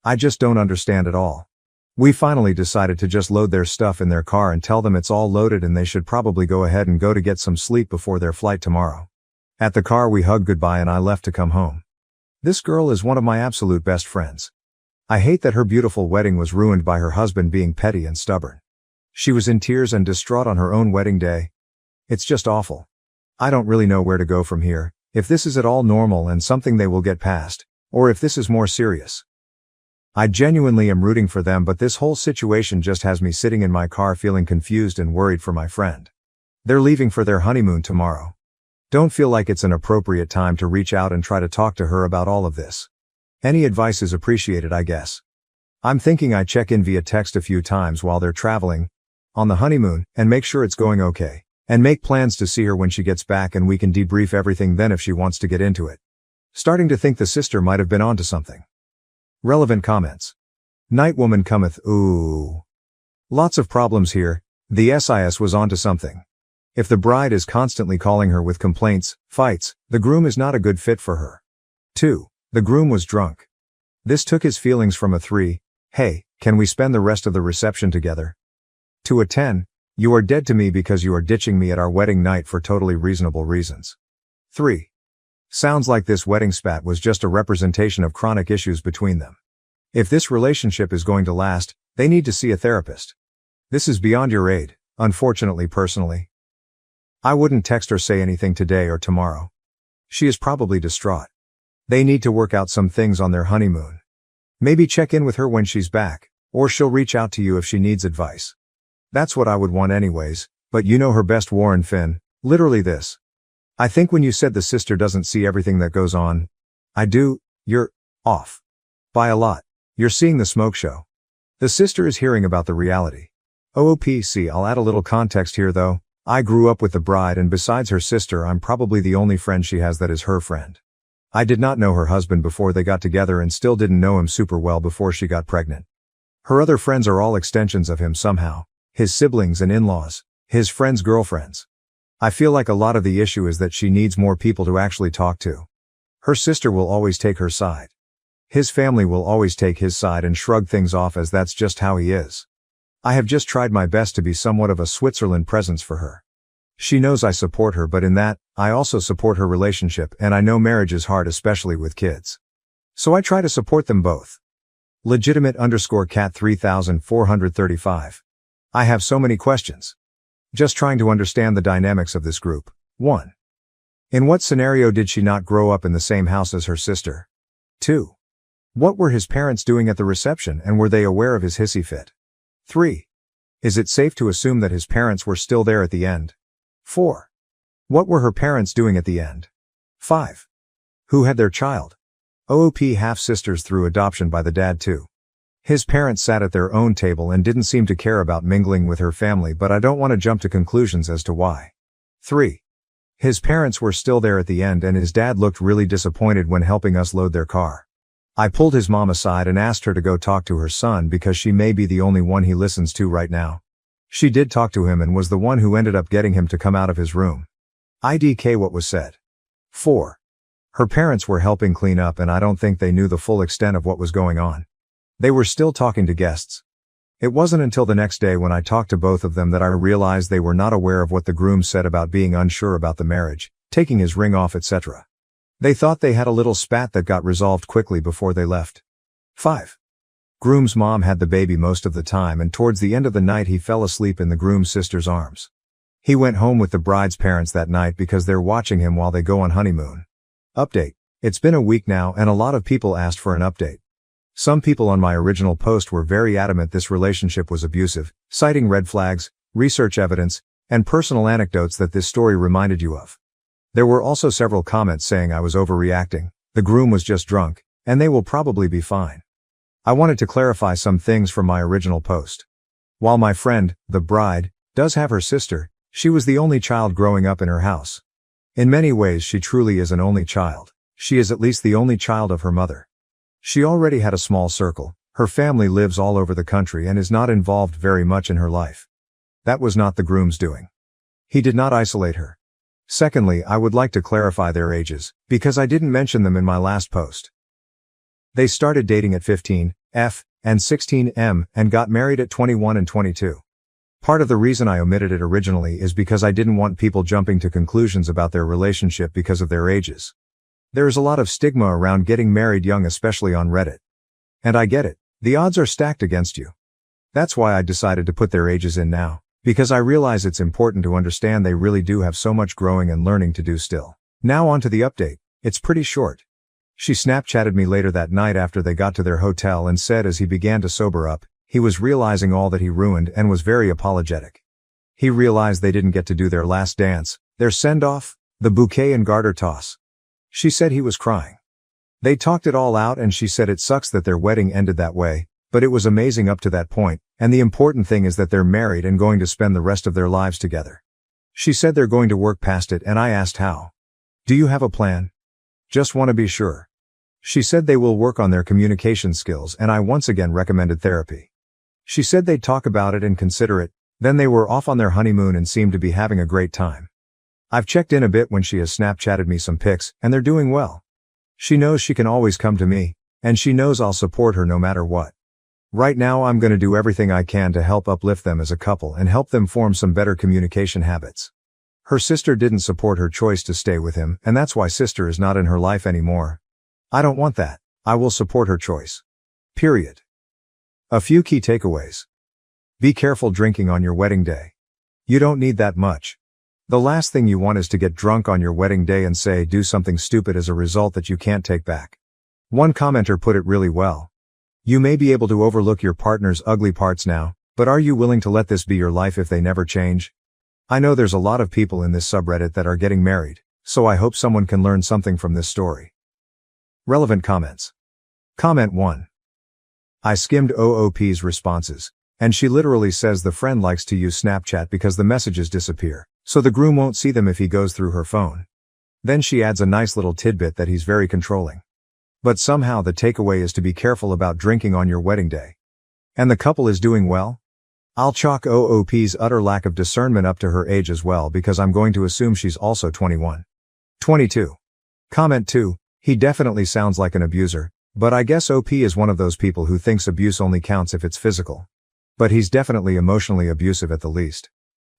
Speaker 1: I just don't understand at all. We finally decided to just load their stuff in their car and tell them it's all loaded and they should probably go ahead and go to get some sleep before their flight tomorrow. At the car we hugged goodbye and I left to come home. This girl is one of my absolute best friends. I hate that her beautiful wedding was ruined by her husband being petty and stubborn. She was in tears and distraught on her own wedding day. It's just awful. I don't really know where to go from here, if this is at all normal and something they will get past, or if this is more serious. I genuinely am rooting for them, but this whole situation just has me sitting in my car feeling confused and worried for my friend. They're leaving for their honeymoon tomorrow. Don't feel like it's an appropriate time to reach out and try to talk to her about all of this. Any advice is appreciated, I guess. I'm thinking I check in via text a few times while they're traveling on the honeymoon and make sure it's going okay, and make plans to see her when she gets back and we can debrief everything then if she wants to get into it. Starting to think the sister might have been onto something. Relevant comments. Night woman cometh, ooh. Lots of problems here. The SIS was onto something. If the bride is constantly calling her with complaints, fights, the groom is not a good fit for her. 2. The groom was drunk. This took his feelings from a 3, hey, can we spend the rest of the reception together? To a 10, you are dead to me because you are ditching me at our wedding night for totally reasonable reasons. 3. Sounds like this wedding spat was just a representation of chronic issues between them. If this relationship is going to last, they need to see a therapist. This is beyond your aid, unfortunately. Personally, I wouldn't text or say anything today or tomorrow. She is probably distraught. They need to work out some things on their honeymoon. Maybe check in with her when she's back, or she'll reach out to you if she needs advice. That's what I would want anyways, but you know her best, Warren Finn, literally this. I think when you said the sister doesn't see everything that goes on, I do, you're off. By a lot. You're seeing the smoke show. The sister is hearing about the reality. OOPC. I'll add a little context here though. I grew up with the bride, and besides her sister I'm probably the only friend she has that is her friend. I did not know her husband before they got together and still didn't know him super well before she got pregnant. Her other friends are all extensions of him somehow. His siblings and in-laws, his friends' girlfriends. I feel like a lot of the issue is that she needs more people to actually talk to. Her sister will always take her side. His family will always take his side and shrug things off as that's just how he is. I have just tried my best to be somewhat of a Switzerland presence for her. She knows I support her, but in that, I also support her relationship, and I know marriage is hard, especially with kids. So I try to support them both. Legitimate_cat 3435. I have so many questions. Just trying to understand the dynamics of this group. 1. In what scenario did she not grow up in the same house as her sister? 2. What were his parents doing at the reception, and were they aware of his hissy fit? 3. Is it safe to assume that his parents were still there at the end? 4. What were her parents doing at the end? 5. Who had their child? OOP half-sisters through adoption by the dad too. His parents sat at their own table and didn't seem to care about mingling with her family, but I don't want to jump to conclusions as to why. 3. His parents were still there at the end and his dad looked really disappointed when helping us load their car. I pulled his mom aside and asked her to go talk to her son because she may be the only one he listens to right now. She did talk to him and was the one who ended up getting him to come out of his room. IDK what was said. 4. Her parents were helping clean up and I don't think they knew the full extent of what was going on. They were still talking to guests. It wasn't until the next day when I talked to both of them that I realized they were not aware of what the groom said about being unsure about the marriage, taking his ring off, etc. They thought they had a little spat that got resolved quickly before they left. 5. Groom's mom had the baby most of the time and towards the end of the night he fell asleep in the groom's sister's arms. He went home with the bride's parents that night because they're watching him while they go on honeymoon. Update. It's been a week now and a lot of people asked for an update. Some people on my original post were very adamant this relationship was abusive, citing red flags, research evidence, and personal anecdotes that this story reminded you of. There were also several comments saying I was overreacting, the groom was just drunk, and they will probably be fine. I wanted to clarify some things from my original post. While my friend, the bride, does have her sister, she was the only child growing up in her house. In many ways she truly is an only child. She is at least the only child of her mother. She already had a small circle, her family lives all over the country and is not involved very much in her life. That was not the groom's doing. He did not isolate her. Secondly, I would like to clarify their ages, because I didn't mention them in my last post. They started dating at 15, F, and 16, M, and got married at 21 and 22. Part of the reason I omitted it originally is because I didn't want people jumping to conclusions about their relationship because of their ages. There is a lot of stigma around getting married young, especially on Reddit. And I get it. The odds are stacked against you. That's why I decided to put their ages in now, because I realize it's important to understand they really do have so much growing and learning to do still. Now on to the update. It's pretty short. She Snapchatted me later that night after they got to their hotel and said as he began to sober up, he was realizing all that he ruined and was very apologetic. He realized they didn't get to do their last dance, their send-off, the bouquet and garter toss. She said he was crying. They talked it all out and she said it sucks that their wedding ended that way, but it was amazing up to that point, and the important thing is that they're married and going to spend the rest of their lives together. She said they're going to work past it and I asked how. Do you have a plan? Just want to be sure. She said they will work on their communication skills and I once again recommended therapy. She said they'd talk about it and consider it, then they were off on their honeymoon and seemed to be having a great time. I've checked in a bit when she has Snapchatted me some pics, and they're doing well. She knows she can always come to me, and she knows I'll support her no matter what. Right now I'm going to do everything I can to help uplift them as a couple and help them form some better communication habits. Her sister didn't support her choice to stay with him, and that's why sister is not in her life anymore. I don't want that. I will support her choice. Period. A few key takeaways. Be careful drinking on your wedding day. You don't need that much. The last thing you want is to get drunk on your wedding day and do something stupid as a result that you can't take back. One commenter put it really well. You may be able to overlook your partner's ugly parts now, but are you willing to let this be your life if they never change? I know there's a lot of people in this subreddit that are getting married, so I hope someone can learn something from this story. Relevant comments. Comment 1. I skimmed OOP's responses, and she literally says the friend likes to use Snapchat because the messages disappear, so the groom won't see them if he goes through her phone. Then she adds a nice little tidbit that he's very controlling. But somehow the takeaway is to be careful about drinking on your wedding day. And the couple is doing well? I'll chalk OOP's utter lack of discernment up to her age as well because I'm going to assume she's also 21. 22. Comment 2. He definitely sounds like an abuser, but I guess OP is one of those people who thinks abuse only counts if it's physical. But he's definitely emotionally abusive at the least.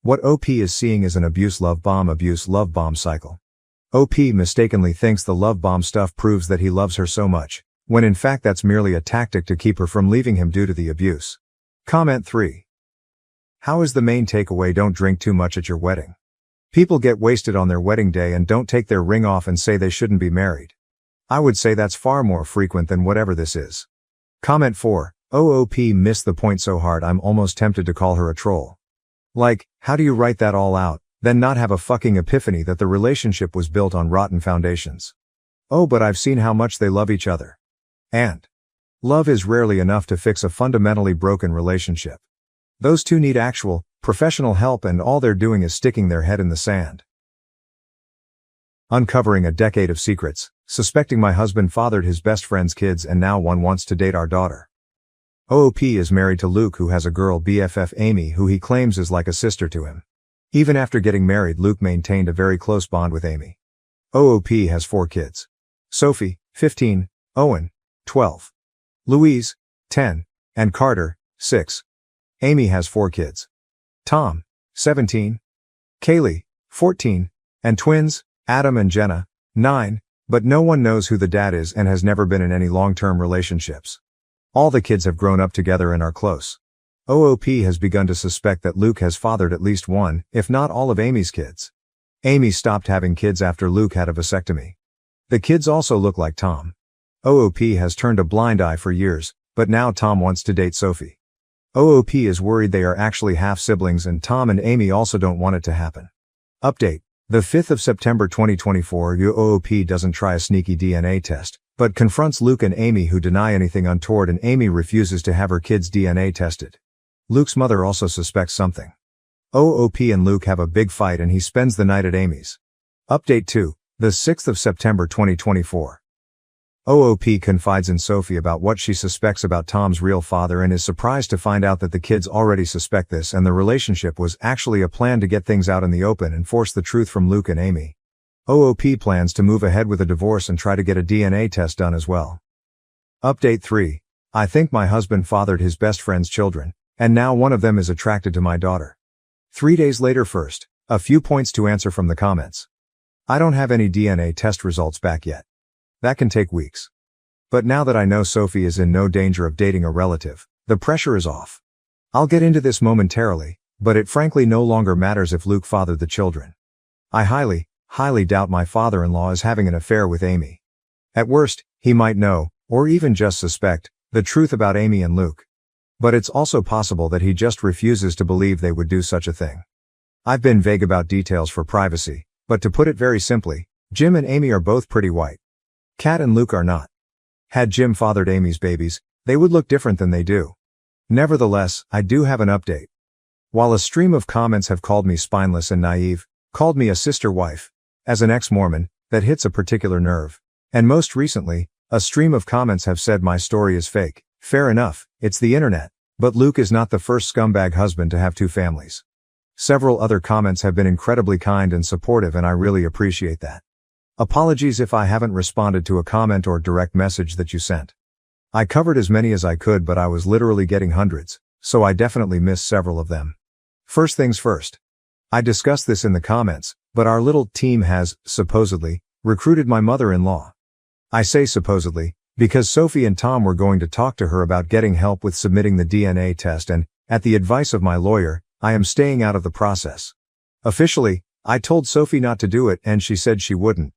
Speaker 1: What OP is seeing is an abuse-love bomb cycle. OP mistakenly thinks the love bomb stuff proves that he loves her so much, when in fact that's merely a tactic to keep her from leaving him due to the abuse. Comment 3. How is the main takeaway? Don't drink too much at your wedding. People get wasted on their wedding day and don't take their ring off and say they shouldn't be married. I would say that's far more frequent than whatever this is. Comment 4. OOP missed the point so hard I'm almost tempted to call her a troll. Like, how do you write that all out, then not have a fucking epiphany that the relationship was built on rotten foundations. Oh, but I've seen how much they love each other. And love is rarely enough to fix a fundamentally broken relationship. Those two need actual, professional help, and all they're doing is sticking their head in the sand. Uncovering a decade of secrets, suspecting my husband fathered his best friend's kids and now one wants to date our daughter. OOP is married to Luke, who has a girl BFF, Amy, who he claims is like a sister to him. Even after getting married, Luke maintained a very close bond with Amy. OOP has 4 kids. Sophie, 15, Owen, 12, Louise, 10, and Carter, 6. Amy has 4 kids. Tom, 17, Kaylee, 14, and twins, Adam and Jenna, 9, but no one knows who the dad is and has never been in any long-term relationships. All the kids have grown up together and are close. OOP has begun to suspect that Luke has fathered at least one, if not all of Amy's kids. Amy stopped having kids after Luke had a vasectomy. The kids also look like Tom. OOP has turned a blind eye for years, but now Tom wants to date Sophie. OOP is worried they are actually half-siblings, and Tom and Amy also don't want it to happen. Update. The 5th of September 2024, OOP doesn't try a sneaky DNA test, but confronts Luke and Amy, who deny anything untoward, and Amy refuses to have her kids' DNA tested. Luke's mother also suspects something. OOP and Luke have a big fight and he spends the night at Amy's. Update 2. The 6th of September 2024. OOP confides in Sophie about what she suspects about Tom's real father and is surprised to find out that the kids already suspect this and the relationship was actually a plan to get things out in the open and force the truth from Luke and Amy. OOP plans to move ahead with a divorce and try to get a DNA test done as well. Update 3. I think my husband fathered his best friend's children, and now one of them is attracted to my daughter. 3 days later. First, a few points to answer from the comments. I don't have any DNA test results back yet. That can take weeks. But now that I know Sophie is in no danger of dating a relative, the pressure is off. I'll get into this momentarily, but it frankly no longer matters if Luke fathered the children. I highly doubt my father-in-law is having an affair with Amy. At worst, he might know, or even just suspect, the truth about Amy and Luke. But it's also possible that he just refuses to believe they would do such a thing. I've been vague about details for privacy, but to put it very simply, Jim and Amy are both pretty white. Kat and Luke are not. Had Jim fathered Amy's babies, they would look different than they do. Nevertheless, I do have an update. While a stream of comments have called me spineless and naive, called me a sister wife, as an ex-Mormon, that hits a particular nerve. And most recently, a stream of comments have said my story is fake. Fair enough, it's the internet. But Luke is not the first scumbag husband to have 2 families. Several other comments have been incredibly kind and supportive, and I really appreciate that. Apologies if I haven't responded to a comment or direct message that you sent. I covered as many as I could, but I was literally getting hundreds, so I definitely missed several of them. First things first. I discussed this in the comments, but our little team has, supposedly, recruited my mother-in-law. I say supposedly, because Sophie and Tom were going to talk to her about getting help with submitting the DNA test, and, at the advice of my lawyer, I am staying out of the process. Officially, I told Sophie not to do it and she said she wouldn't.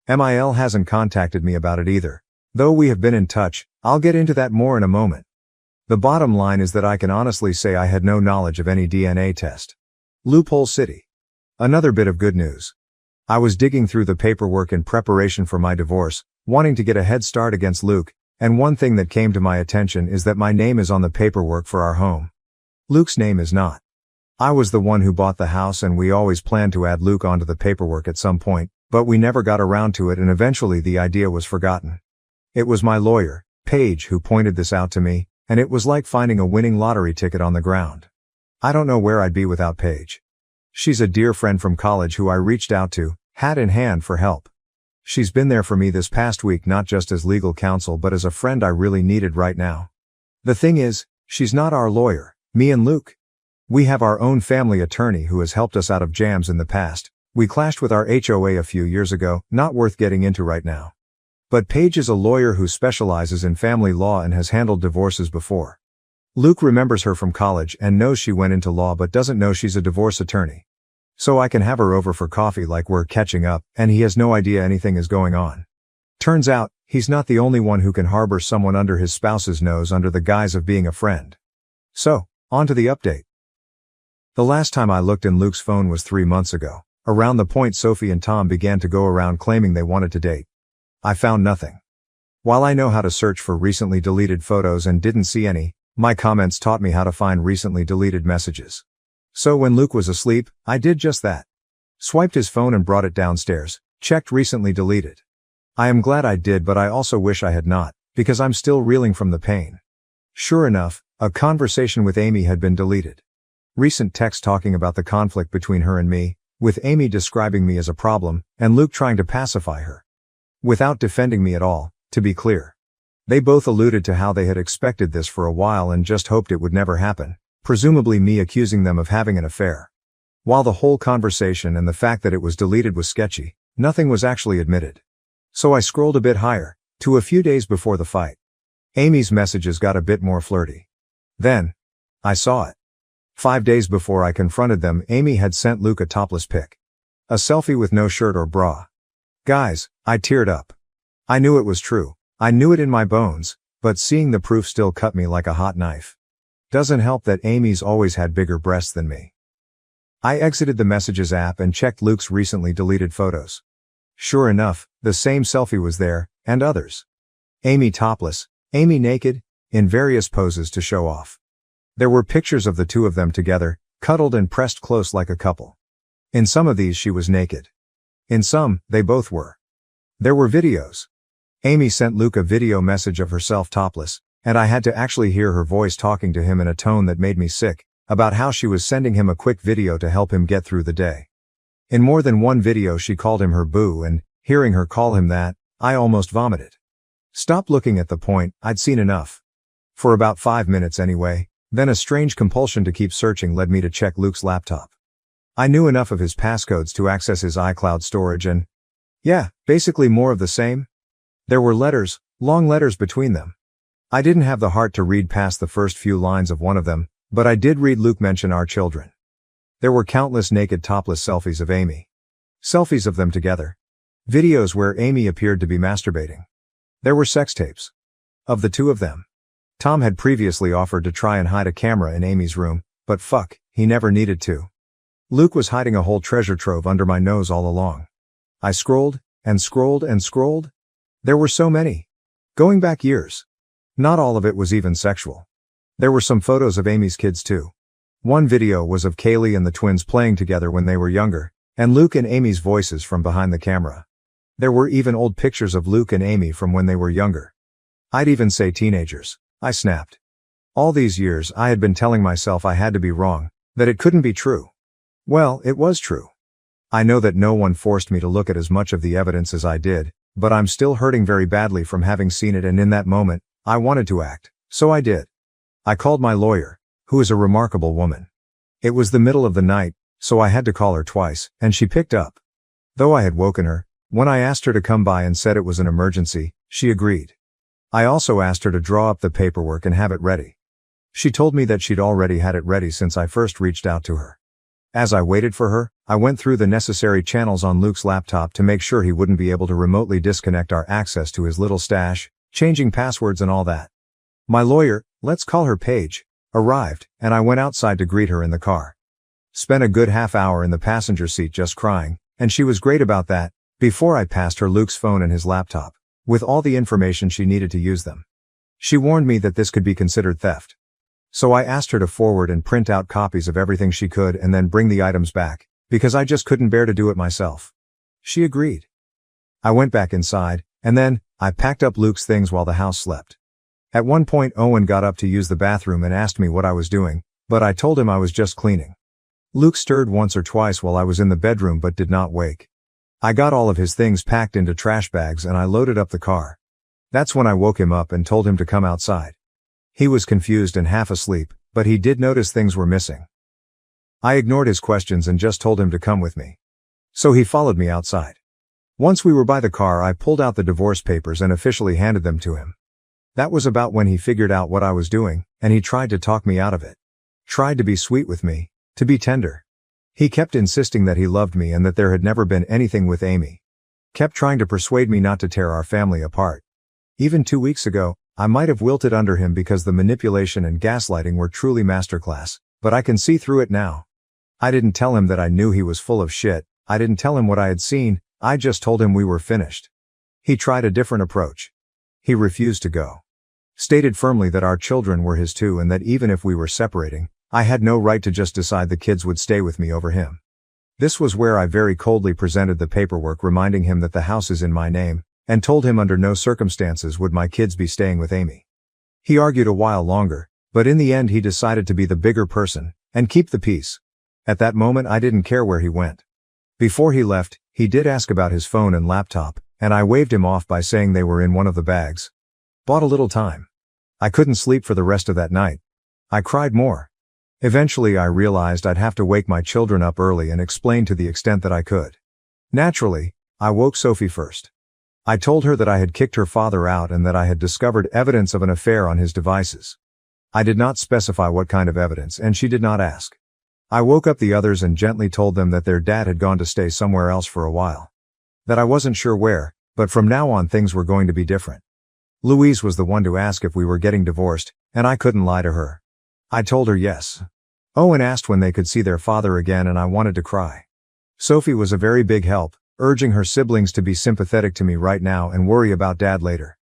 Speaker 1: MIL hasn't contacted me about it either. Though we have been in touch, I'll get into that more in a moment. The bottom line is that I can honestly say I had no knowledge of any DNA test. Loophole City. Another bit of good news. I was digging through the paperwork in preparation for my divorce, wanting to get a head start against Luke, and one thing that came to my attention is that my name is on the paperwork for our home. Luke's name is not. I was the one who bought the house and we always planned to add Luke onto the paperwork at some point, but we never got around to it and eventually the idea was forgotten. It was my lawyer, Paige, who pointed this out to me, and it was like finding a winning lottery ticket on the ground. I don't know where I'd be without Paige. She's a dear friend from college who I reached out to, hat in hand, for help. She's been there for me this past week, not just as legal counsel but as a friend I really needed right now. The thing is, she's not our lawyer, me and Luke. We have our own family attorney who has helped us out of jams in the past. We clashed with our HOA a few years ago, not worth getting into right now. But Paige is a lawyer who specializes in family law and has handled divorces before. Luke remembers her from college and knows she went into law but doesn't know she's a divorce attorney. So I can have her over for coffee like we're catching up, and he has no idea anything is going on. Turns out, he's not the only one who can harbor someone under his spouse's nose under the guise of being a friend. So, on to the update. The last time I looked in Luke's phone was 3 months ago, around the point Sophie and Tom began to go around claiming they wanted to date. I found nothing. While I know how to search for recently deleted photos and didn't see any, my comments taught me how to find recently deleted messages. So when Luke was asleep, I did just that. Swiped his phone and brought it downstairs, checked recently deleted. I am glad I did, but I also wish I had not, because I'm still reeling from the pain. Sure enough, a conversation with Amy had been deleted. Recent text talking about the conflict between her and me, with Amy describing me as a problem, and Luke trying to pacify her. Without defending me at all, to be clear. They both alluded to how they had expected this for a while and just hoped it would never happen, presumably me accusing them of having an affair. While the whole conversation and the fact that it was deleted was sketchy, nothing was actually admitted. So I scrolled a bit higher, to a few days before the fight. Amy's messages got a bit more flirty. Then, I saw it. 5 days before I confronted them, Amy had sent Luke a topless pic. A selfie with no shirt or bra. Guys, I teared up. I knew it was true. I knew it in my bones, but seeing the proof still cut me like a hot knife. Doesn't help that Amy's always had bigger breasts than me. I exited the Messages app and checked Luke's recently deleted photos. Sure enough, the same selfie was there, and others. Amy topless, Amy naked, in various poses to show off. There were pictures of the two of them together, cuddled and pressed close like a couple. In some of these she was naked. In some, they both were. There were videos. Amy sent Luke a video message of herself topless, and I had to actually hear her voice talking to him in a tone that made me sick, about how she was sending him a quick video to help him get through the day. In more than one video she called him her boo, and, hearing her call him that, I almost vomited. Stopped looking at the point, I'd seen enough. For about 5 minutes anyway, then a strange compulsion to keep searching led me to check Luke's laptop. I knew enough of his passcodes to access his iCloud storage and, yeah, basically more of the same. There were letters, long letters between them. I didn't have the heart to read past the first few lines of one of them, but I did read Luke mention our children. There were countless naked topless selfies of Amy. Selfies of them together. Videos where Amy appeared to be masturbating. There were sex tapes. Of the two of them. Tom had previously offered to try and hide a camera in Amy's room, but fuck, he never needed to. Luke was hiding a whole treasure trove under my nose all along. I scrolled, and scrolled, and scrolled. There were so many. Going back years. Not all of it was even sexual. There were some photos of Amy's kids too. One video was of Kaylee and the twins playing together when they were younger, and Luke and Amy's voices from behind the camera. There were even old pictures of Luke and Amy from when they were younger. I'd even say teenagers. I snapped. All these years I had been telling myself I had to be wrong, that it couldn't be true. Well, it was true. I know that no one forced me to look at as much of the evidence as I did, but I'm still hurting very badly from having seen it, and in that moment, I wanted to act, so I did. I called my lawyer, who is a remarkable woman. It was the middle of the night, so I had to call her twice, and she picked up. Though I had woken her, when I asked her to come by and said it was an emergency, she agreed. I also asked her to draw up the paperwork and have it ready. She told me that she'd already had it ready since I first reached out to her. As I waited for her, I went through the necessary channels on Luke's laptop to make sure he wouldn't be able to remotely disconnect our access to his little stash, changing passwords and all that. My lawyer, let's call her Paige, arrived, and I went outside to greet her in the car. Spent a good half hour in the passenger seat just crying, and she was great about that, before I passed her Luke's phone and his laptop, with all the information she needed to use them. She warned me that this could be considered theft. So I asked her to forward and print out copies of everything she could and then bring the items back, because I just couldn't bear to do it myself. She agreed. I went back inside, and then, I packed up Luke's things while the house slept. At one point Owen got up to use the bathroom and asked me what I was doing, but I told him I was just cleaning. Luke stirred once or twice while I was in the bedroom but did not wake. I got all of his things packed into trash bags and I loaded up the car. That's when I woke him up and told him to come outside. He was confused and half asleep, but he did notice things were missing. I ignored his questions and just told him to come with me. So he followed me outside. Once we were by the car, I pulled out the divorce papers and officially handed them to him. That was about when he figured out what I was doing, and he tried to talk me out of it. Tried to be sweet with me, to be tender. He kept insisting that he loved me and that there had never been anything with Amy. Kept trying to persuade me not to tear our family apart. Even 2 weeks ago, I might have wilted under him because the manipulation and gaslighting were truly masterclass, but I can see through it now. I didn't tell him that I knew he was full of shit, I didn't tell him what I had seen, I just told him we were finished. He tried a different approach. He refused to go. Stated firmly that our children were his too and that even if we were separating, I had no right to just decide the kids would stay with me over him. This was where I very coldly presented the paperwork reminding him that the house is in my name, and told him under no circumstances would my kids be staying with Amy. He argued a while longer, but in the end he decided to be the bigger person, and keep the peace. At that moment I didn't care where he went. Before he left, he did ask about his phone and laptop, and I waved him off by saying they were in one of the bags. Bought a little time. I couldn't sleep for the rest of that night. I cried more. Eventually I realized I'd have to wake my children up early and explain to the extent that I could. Naturally, I woke Sophie first. I told her that I had kicked her father out and that I had discovered evidence of an affair on his devices. I did not specify what kind of evidence, and she did not ask. I woke up the others and gently told them that their dad had gone to stay somewhere else for a while. That I wasn't sure where, but from now on things were going to be different. Louise was the one to ask if we were getting divorced, and I couldn't lie to her. I told her yes. Owen asked when they could see their father again and I wanted to cry. Sophie was a very big help, urging her siblings to be sympathetic to me right now and worry about Dad later.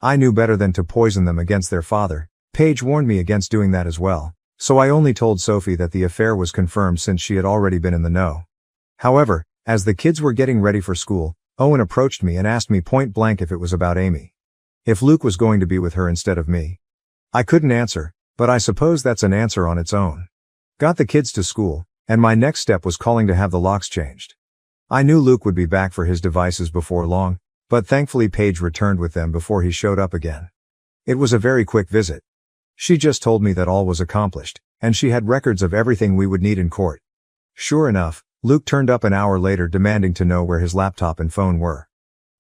Speaker 1: I knew better than to poison them against their father. Paige warned me against doing that as well, so I only told Sophie that the affair was confirmed since she had already been in the know. However, as the kids were getting ready for school, Owen approached me and asked me point blank if it was about Amy. If Luke was going to be with her instead of me. I couldn't answer, but I suppose that's an answer on its own. Got the kids to school, and my next step was calling to have the locks changed. I knew Luke would be back for his devices before long, but thankfully Paige returned with them before he showed up again. It was a very quick visit. She just told me that all was accomplished, and she had records of everything we would need in court. Sure enough, Luke turned up an hour later demanding to know where his laptop and phone were.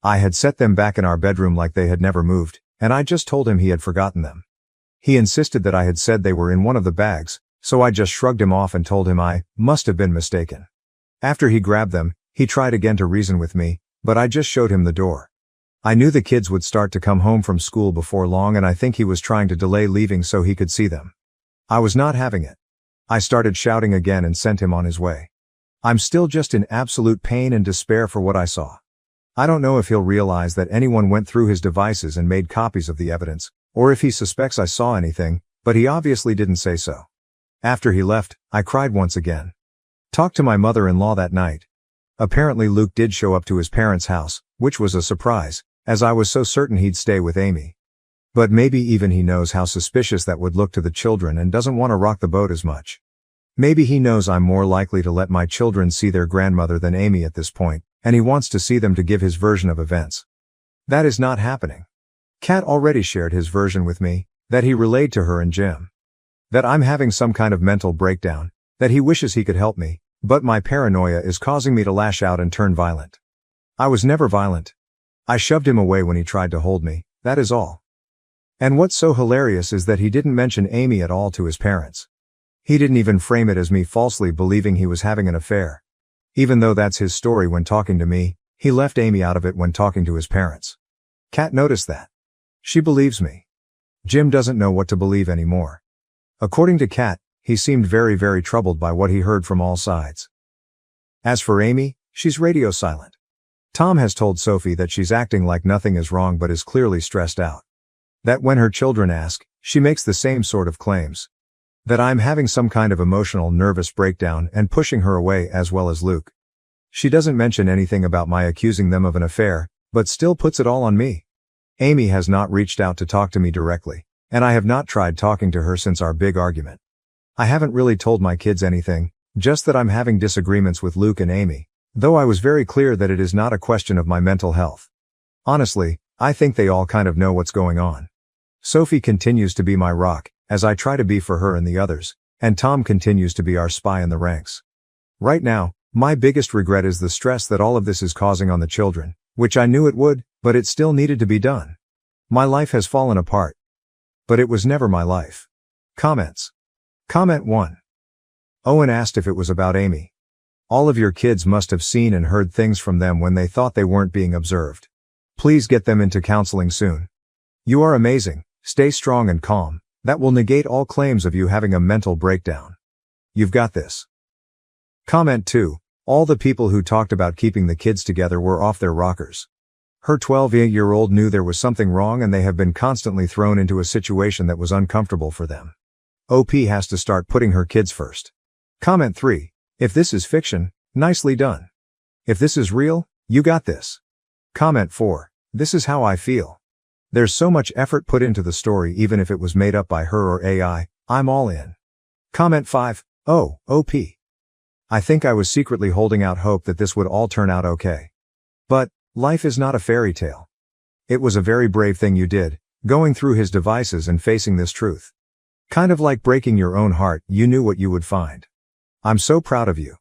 Speaker 1: I had set them back in our bedroom like they had never moved, and I just told him he had forgotten them. He insisted that I had said they were in one of the bags, so I just shrugged him off and told him I must have been mistaken. After he grabbed them, he tried again to reason with me, but I just showed him the door. I knew the kids would start to come home from school before long and I think he was trying to delay leaving so he could see them. I was not having it. I started shouting again and sent him on his way. I'm still just in absolute pain and despair for what I saw. I don't know if he'll realize that anyone went through his devices and made copies of the evidence, or if he suspects I saw anything, but he obviously didn't say so. After he left, I cried once again. Talked to my mother-in-law that night. Apparently Luke did show up to his parents' house, which was a surprise, as I was so certain he'd stay with Amy. But maybe even he knows how suspicious that would look to the children and doesn't want to rock the boat as much. Maybe he knows I'm more likely to let my children see their grandmother than Amy at this point, and he wants to see them to give his version of events. That is not happening. Kat already shared his version with me, that he relayed to her and Jim. That I'm having some kind of mental breakdown, that he wishes he could help me, but my paranoia is causing me to lash out and turn violent. I was never violent. I shoved him away when he tried to hold me, that is all. And what's so hilarious is that he didn't mention Amy at all to his parents. He didn't even frame it as me falsely believing he was having an affair. Even though that's his story when talking to me, he left Amy out of it when talking to his parents. Kat noticed that. She believes me. Jim doesn't know what to believe anymore. According to Kat, he seemed very troubled by what he heard from all sides. As for Amy, she's radio silent. Tom has told Sophie that she's acting like nothing is wrong but is clearly stressed out. That when her children ask, she makes the same sort of claims. That I'm having some kind of emotional nervous breakdown and pushing her away as well as Luke. She doesn't mention anything about my accusing them of an affair, but still puts it all on me. Amy has not reached out to talk to me directly, and I have not tried talking to her since our big argument. I haven't really told my kids anything, just that I'm having disagreements with Luke and Amy, though I was very clear that it is not a question of my mental health. Honestly, I think they all kind of know what's going on. Sophie continues to be my rock, as I try to be for her and the others, and Tom continues to be our spy in the ranks. Right now, my biggest regret is the stress that all of this is causing on the children, which I knew it would, but it still needed to be done. My life has fallen apart. But it was never my life. Comments. Comment 1. Owen asked if it was about Amy. All of your kids must have seen and heard things from them when they thought they weren't being observed. Please get them into counseling soon. You are amazing, stay strong and calm, that will negate all claims of you having a mental breakdown. You've got this. Comment 2. All the people who talked about keeping the kids together were off their rockers. Her 12-year-old knew there was something wrong and they have been constantly thrown into a situation that was uncomfortable for them. OP has to start putting her kids first. Comment 3. If this is fiction, nicely done. If this is real, you got this. Comment 4. This is how I feel. There's so much effort put into the story even if it was made up by her or AI, I'm all in. Comment 5. Oh, OP. I think I was secretly holding out hope that this would all turn out okay. But, life is not a fairy tale. It was a very brave thing you did, going through his devices and facing this truth. Kind of like breaking your own heart, you knew what you would find. I'm so proud of you.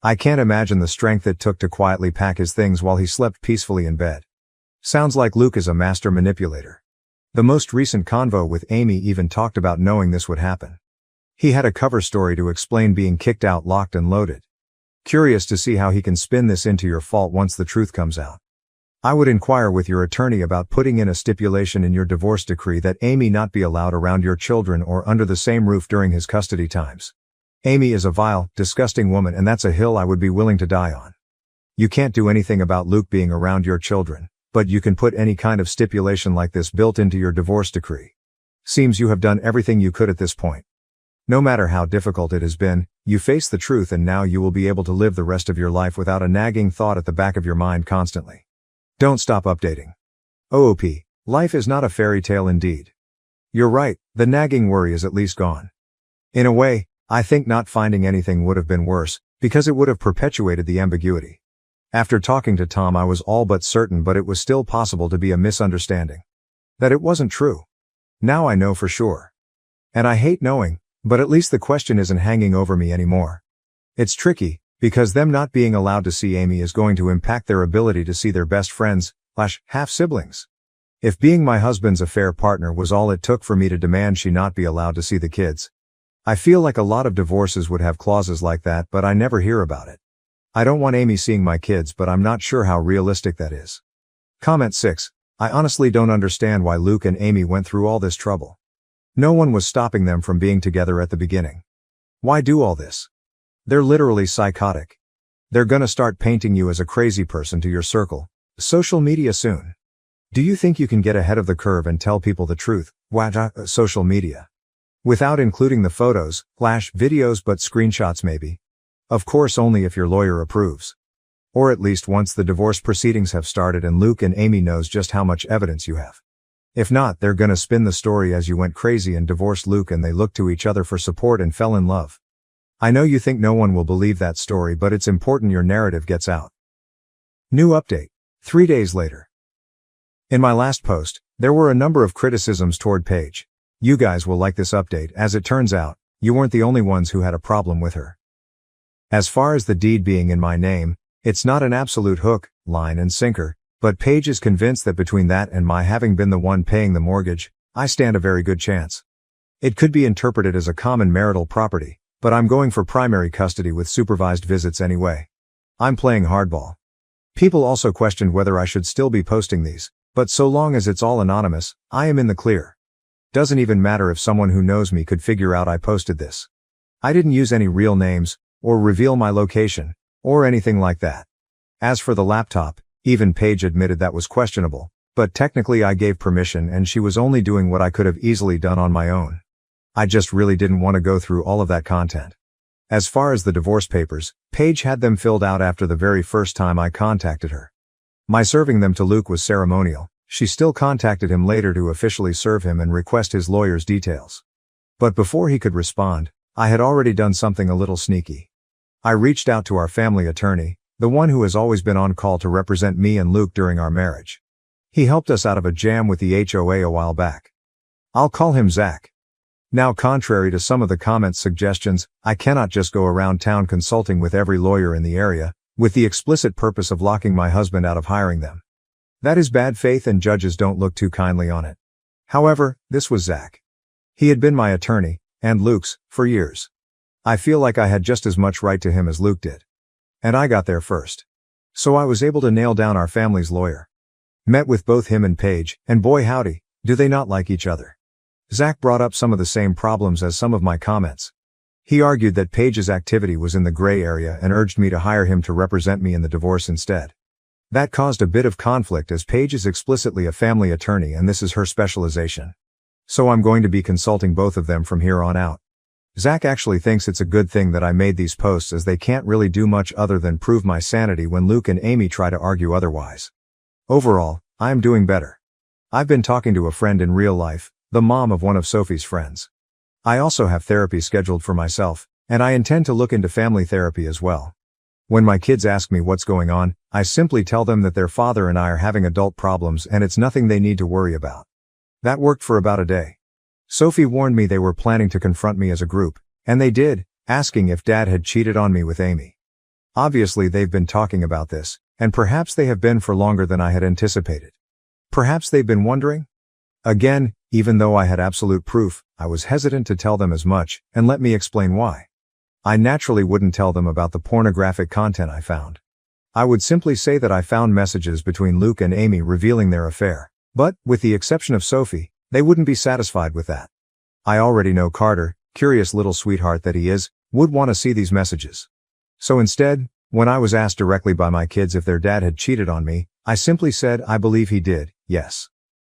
Speaker 1: I can't imagine the strength it took to quietly pack his things while he slept peacefully in bed. Sounds like Luke is a master manipulator. The most recent convo with Amy even talked about knowing this would happen. He had a cover story to explain being kicked out locked and loaded. Curious to see how he can spin this into your fault once the truth comes out. I would inquire with your attorney about putting in a stipulation in your divorce decree that Amy not be allowed around your children or under the same roof during his custody times. Amy is a vile, disgusting woman and that's a hill I would be willing to die on. You can't do anything about Luke being around your children, but you can put any kind of stipulation like this built into your divorce decree. Seems you have done everything you could at this point. No matter how difficult it has been, you face the truth and now you will be able to live the rest of your life without a nagging thought at the back of your mind constantly. Don't stop updating. OOP, life is not a fairy tale indeed. You're right, the nagging worry is at least gone. In a way, I think not finding anything would have been worse, because it would have perpetuated the ambiguity. After talking to Tom I was all but certain but it was still possible to be a misunderstanding. That it wasn't true. Now I know for sure. And I hate knowing, but at least the question isn't hanging over me anymore. It's tricky, because them not being allowed to see Amy is going to impact their ability to see their best friends, half-siblings. If being my husband's affair partner was all it took for me to demand she not be allowed to see the kids. I feel like a lot of divorces would have clauses like that but I never hear about it. I don't want Amy seeing my kids but I'm not sure how realistic that is. Comment 6. I honestly don't understand why Luke and Amy went through all this trouble. No one was stopping them from being together at the beginning. Why do all this? They're literally psychotic. They're gonna start painting you as a crazy person to your circle, social media soon. Do you think you can get ahead of the curve and tell people the truth, social media? Without including the photos, videos but screenshots maybe. Of course only if your lawyer approves. Or at least once the divorce proceedings have started and Luke and Amy knows just how much evidence you have. If not, they're gonna spin the story as you went crazy and divorced Luke and they looked to each other for support and fell in love. I know you think no one will believe that story but it's important your narrative gets out. New update. 3 days later. In my last post, there were a number of criticisms toward Paige. You guys will like this update as it turns out, you weren't the only ones who had a problem with her. As far as the deed being in my name, it's not an absolute hook, line and sinker, but Paige is convinced that between that and my having been the one paying the mortgage, I stand a very good chance. It could be interpreted as a common marital property, but I'm going for primary custody with supervised visits anyway. I'm playing hardball. People also questioned whether I should still be posting these, but so long as it's all anonymous, I am in the clear. Doesn't even matter if someone who knows me could figure out I posted this. I didn't use any real names, or reveal my location, or anything like that. As for the laptop, even Paige admitted that was questionable, but technically I gave permission and she was only doing what I could have easily done on my own. I just really didn't want to go through all of that content. As far as the divorce papers, Paige had them filled out after the very first time I contacted her. My serving them to Luke was ceremonial. She still contacted him later to officially serve him and request his lawyer's details. But before he could respond, I had already done something a little sneaky. I reached out to our family attorney, the one who has always been on call to represent me and Luke during our marriage. He helped us out of a jam with the HOA a while back. I'll call him Zach. Now, contrary to some of the comments' suggestions, I cannot just go around town consulting with every lawyer in the area, with the explicit purpose of locking my husband out of hiring them. That is bad faith and judges don't look too kindly on it. However, this was Zach. He had been my attorney, and Luke's, for years. I feel like I had just as much right to him as Luke did. And I got there first. So I was able to nail down our family's lawyer. Met with both him and Paige, and boy howdy, do they not like each other. Zach brought up some of the same problems as some of my comments. He argued that Paige's activity was in the gray area and urged me to hire him to represent me in the divorce instead. That caused a bit of conflict as Paige is explicitly a family attorney and this is her specialization. So I'm going to be consulting both of them from here on out. Zach actually thinks it's a good thing that I made these posts as they can't really do much other than prove my sanity when Luke and Amy try to argue otherwise. Overall, I am doing better. I've been talking to a friend in real life, the mom of one of Sophie's friends. I also have therapy scheduled for myself, and I intend to look into family therapy as well. When my kids ask me what's going on, I simply tell them that their father and I are having adult problems and it's nothing they need to worry about. That worked for about a day. Sophie warned me they were planning to confront me as a group, and they did, asking if Dad had cheated on me with Amy. Obviously they've been talking about this, and perhaps they have been for longer than I had anticipated. Perhaps they've been wondering? Again, even though I had absolute proof, I was hesitant to tell them as much, and let me explain why. I naturally wouldn't tell them about the pornographic content I found. I would simply say that I found messages between Luke and Amy revealing their affair, but, with the exception of Sophie, they wouldn't be satisfied with that. I already know Carter, curious little sweetheart that he is, would want to see these messages. So instead, when I was asked directly by my kids if their dad had cheated on me, I simply said I believe he did, yes.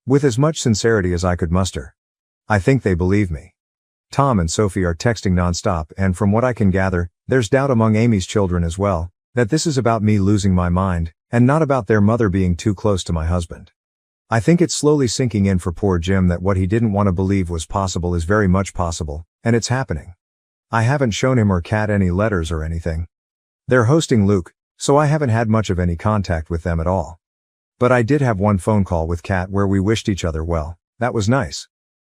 Speaker 1: With as much sincerity as I could muster. I think they believe me. Tom and Sophie are texting nonstop and from what I can gather, there's doubt among Amy's children as well, that this is about me losing my mind, and not about their mother being too close to my husband. I think it's slowly sinking in for poor Jim that what he didn't want to believe was possible is very much possible, and it's happening. I haven't shown him or Kat any letters or anything. They're hosting Luke, so I haven't had much of any contact with them at all. But I did have one phone call with Kat where we wished each other well. That was nice.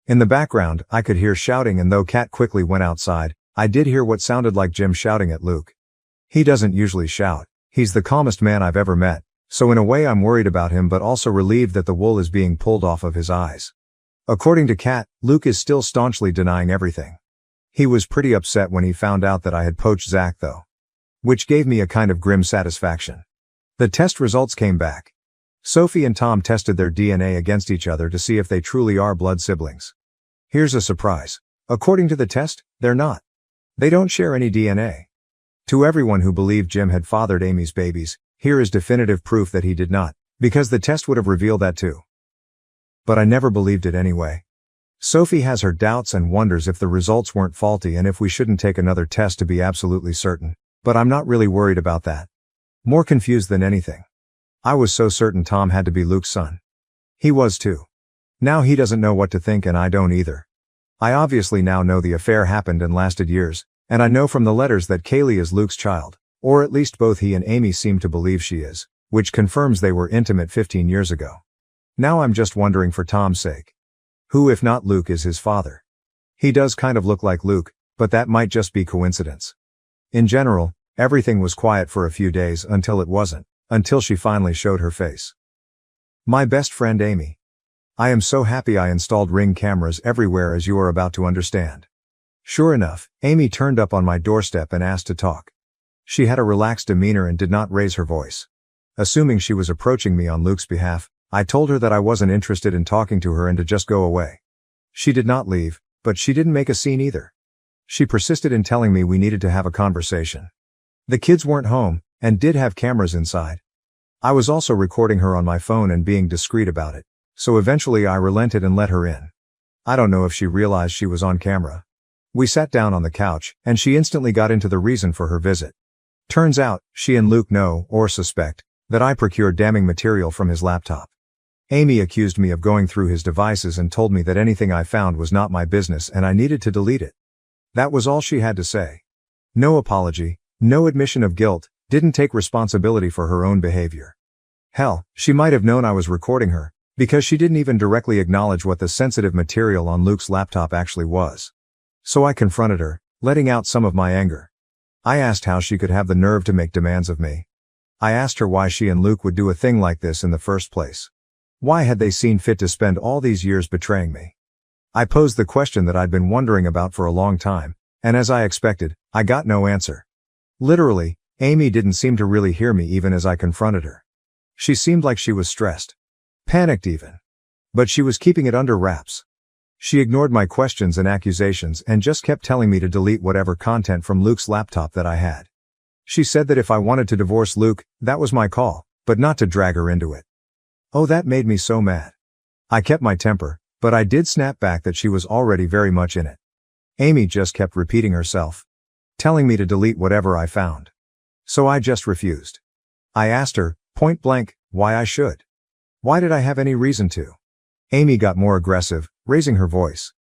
Speaker 1: In the background, I could hear shouting and though Kat quickly went outside, I did hear what sounded like Jim shouting at Luke. He doesn't usually shout. He's the calmest man I've ever met, so in a way I'm worried about him but also relieved that the wool is being pulled off of his eyes. According to Kat, Luke is still staunchly denying everything. He was pretty upset when he found out that I had poached Zach though. Which gave me a kind of grim satisfaction. The test results came back. Sophie and Tom tested their DNA against each other to see if they truly are blood siblings. Here's a surprise. According to the test, they're not. They don't share any DNA. To everyone who believed Jim had fathered Amy's babies, here is definitive proof that he did not, because the test would have revealed that too. But I never believed it anyway. Sophie has her doubts and wonders if the results weren't faulty and if we shouldn't take another test to be absolutely certain, but I'm not really worried about that. More confused than anything. I was so certain Tom had to be Luke's son. He was too. Now he doesn't know what to think and I don't either. I obviously now know the affair happened and lasted years, and I know from the letters that Kaylee is Luke's child, or at least both he and Amy seem to believe she is, which confirms they were intimate 15 years ago. Now I'm just wondering for Tom's sake. Who if not Luke is his father? He does kind of look like Luke, but that might just be coincidence. In general, everything was quiet for a few days until it wasn't. Until she finally showed her face. My best friend Amy. I am so happy I installed Ring cameras everywhere as you are about to understand. Sure enough, Amy turned up on my doorstep and asked to talk. She had a relaxed demeanor and did not raise her voice. Assuming she was approaching me on Luke's behalf, I told her that I wasn't interested in talking to her and to just go away. She did not leave, but she didn't make a scene either. She persisted in telling me we needed to have a conversation. The kids weren't home, and did have cameras inside. I was also recording her on my phone and being discreet about it, so eventually I relented and let her in. I don't know if she realized she was on camera. We sat down on the couch, and she instantly got into the reason for her visit. Turns out, she and Luke know, or suspect, that I procured damning material from his laptop. Amy accused me of going through his devices and told me that anything I found was not my business and I needed to delete it. That was all she had to say. No apology, no admission of guilt, didn't take responsibility for her own behavior. Hell, she might have known I was recording her, because she didn't even directly acknowledge what the sensitive material on Luke's laptop actually was. So I confronted her, letting out some of my anger. I asked how she could have the nerve to make demands of me. I asked her why she and Luke would do a thing like this in the first place. Why had they seen fit to spend all these years betraying me? I posed the question that I'd been wondering about for a long time, and as I expected, I got no answer. Literally, Amy didn't seem to really hear me even as I confronted her. She seemed like she was stressed. Panicked even. But she was keeping it under wraps. She ignored my questions and accusations and just kept telling me to delete whatever content from Luke's laptop that I had. She said that if I wanted to divorce Luke, that was my call, but not to drag her into it. Oh, that made me so mad. I kept my temper, but I did snap back that she was already very much in it. Amy just kept repeating herself, telling me to delete whatever I found. So I just refused. I asked her, point blank, why I should. Why did I have any reason to? Amy got more aggressive, raising her voice.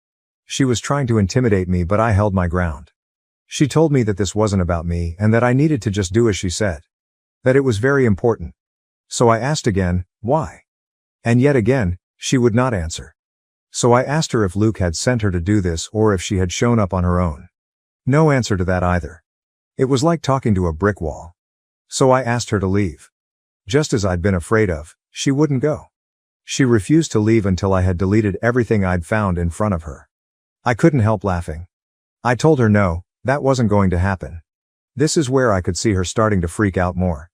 Speaker 1: She was trying to intimidate me, but I held my ground. She told me that this wasn't about me and that I needed to just do as she said. That it was very important. So I asked again, why? And yet again, she would not answer. So I asked her if Luke had sent her to do this or if she had shown up on her own. No answer to that either. It was like talking to a brick wall. So I asked her to leave. Just as I'd been afraid of, she wouldn't go. She refused to leave until I had deleted everything I'd found in front of her. I couldn't help laughing. I told her no, that wasn't going to happen. This is where I could see her starting to freak out more.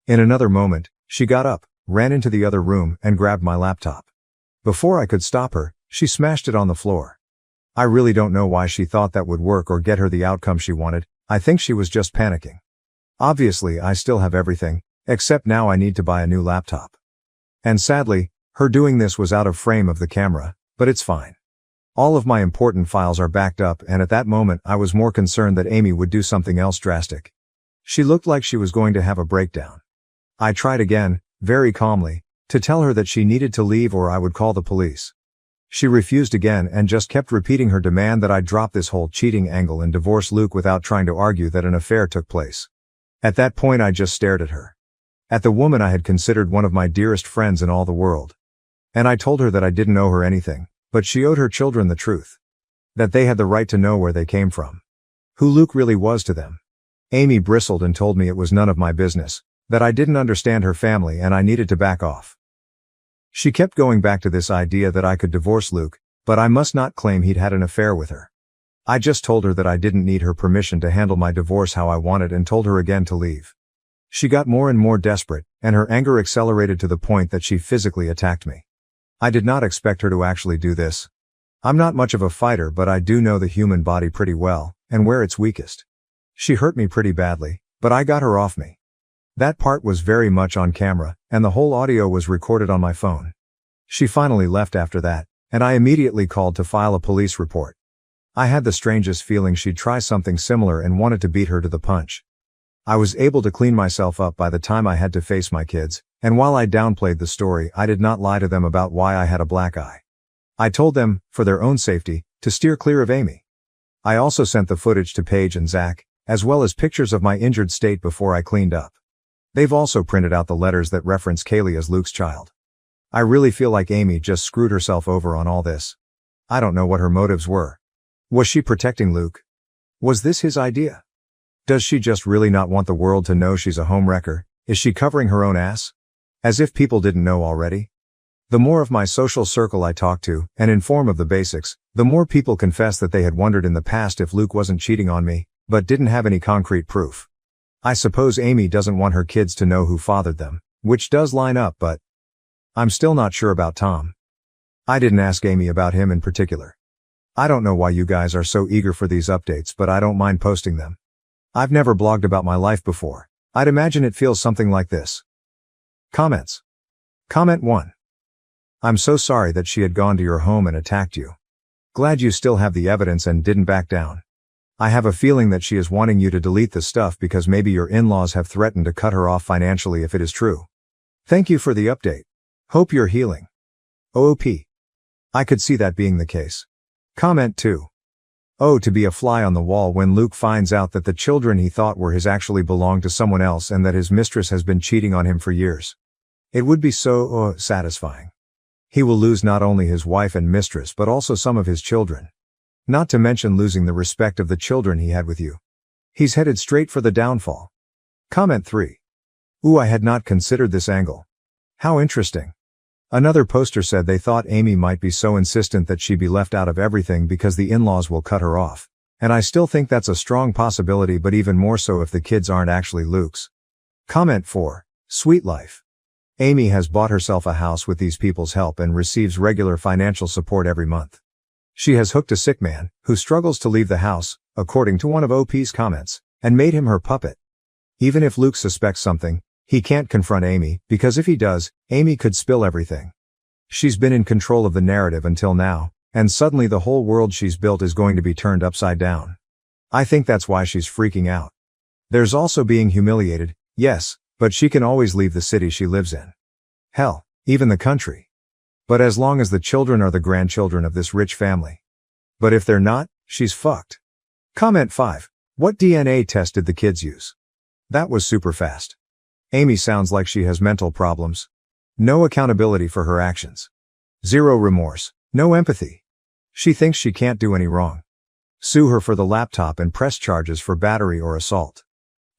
Speaker 1: In another moment, she got up, ran into the other room, and grabbed my laptop. Before I could stop her, she smashed it on the floor. I really don't know why she thought that would work or get her the outcome she wanted. I think she was just panicking. Obviously, I still have everything, except now I need to buy a new laptop. And sadly, her doing this was out of frame of the camera, but it's fine. All of my important files are backed up, and at that moment I was more concerned that Amy would do something else drastic. She looked like she was going to have a breakdown. I tried again, very calmly, to tell her that she needed to leave or I would call the police. She refused again and just kept repeating her demand that I drop this whole cheating angle and divorce Luke without trying to argue that an affair took place. At that point I just stared at her. At the woman I had considered one of my dearest friends in all the world. And I told her that I didn't owe her anything, but she owed her children the truth. That they had the right to know where they came from. Who Luke really was to them. Amy bristled and told me it was none of my business, that I didn't understand her family and I needed to back off. She kept going back to this idea that I could divorce Luke, but I must not claim he'd had an affair with her. I just told her that I didn't need her permission to handle my divorce how I wanted and told her again to leave. She got more and more desperate, and her anger accelerated to the point that she physically attacked me. I did not expect her to actually do this. I'm not much of a fighter, but I do know the human body pretty well, and where it's weakest. She hurt me pretty badly, but I got her off me. That part was very much on camera, and the whole audio was recorded on my phone. She finally left after that, and I immediately called to file a police report. I had the strangest feeling she'd try something similar and wanted to beat her to the punch. I was able to clean myself up by the time I had to face my kids, and while I downplayed the story, I did not lie to them about why I had a black eye. I told them, for their own safety, to steer clear of Amy. I also sent the footage to Paige and Zach, as well as pictures of my injured state before I cleaned up. They've also printed out the letters that reference Kaylee as Luke's child. I really feel like Amy just screwed herself over on all this. I don't know what her motives were. Was she protecting Luke? Was this his idea? Does she just really not want the world to know she's a homewrecker? Is she covering her own ass? As if people didn't know already. The more of my social circle I talked to, and inform of the basics, the more people confess that they had wondered in the past if Luke wasn't cheating on me, but didn't have any concrete proof. I suppose Amy doesn't want her kids to know who fathered them, which does line up, but I'm still not sure about Tom. I didn't ask Amy about him in particular. I don't know why you guys are so eager for these updates, but I don't mind posting them. I've never blogged about my life before. I'd imagine it feels something like this. Comments. Comment 1. I'm so sorry that she had gone to your home and attacked you. Glad you still have the evidence and didn't back down. I have a feeling that she is wanting you to delete the stuff because maybe your in-laws have threatened to cut her off financially if it is true. Thank you for the update. Hope you're healing. OOP. I could see that being the case. Comment 2. Oh, to be a fly on the wall when Luke finds out that the children he thought were his actually belong to someone else and that his mistress has been cheating on him for years. It would be so satisfying. He will lose not only his wife and mistress but also some of his children. Not to mention losing the respect of the children he had with you. He's headed straight for the downfall. Comment 3. Ooh, I had not considered this angle. How interesting. Another poster said they thought Amy might be so insistent that she be left out of everything because the in-laws will cut her off. And I still think that's a strong possibility, but even more so if the kids aren't actually Luke's. Comment 4. Sweet life. Amy has bought herself a house with these people's help and receives regular financial support every month. She has hooked a sick man, who struggles to leave the house, according to one of OP's comments, and made him her puppet. Even if Luke suspects something, he can't confront Amy, because if he does, Amy could spill everything. She's been in control of the narrative until now, and suddenly the whole world she's built is going to be turned upside down. I think that's why she's freaking out. There's also being humiliated, yes, but she can always leave the city she lives in. Hell, even the country. But as long as the children are the grandchildren of this rich family. But if they're not, she's fucked. Comment 5. What DNA test did the kids use? That was super fast. Amy sounds like she has mental problems. No accountability for her actions. Zero remorse. No empathy. She thinks she can't do any wrong. Sue her for the laptop and press charges for battery or assault.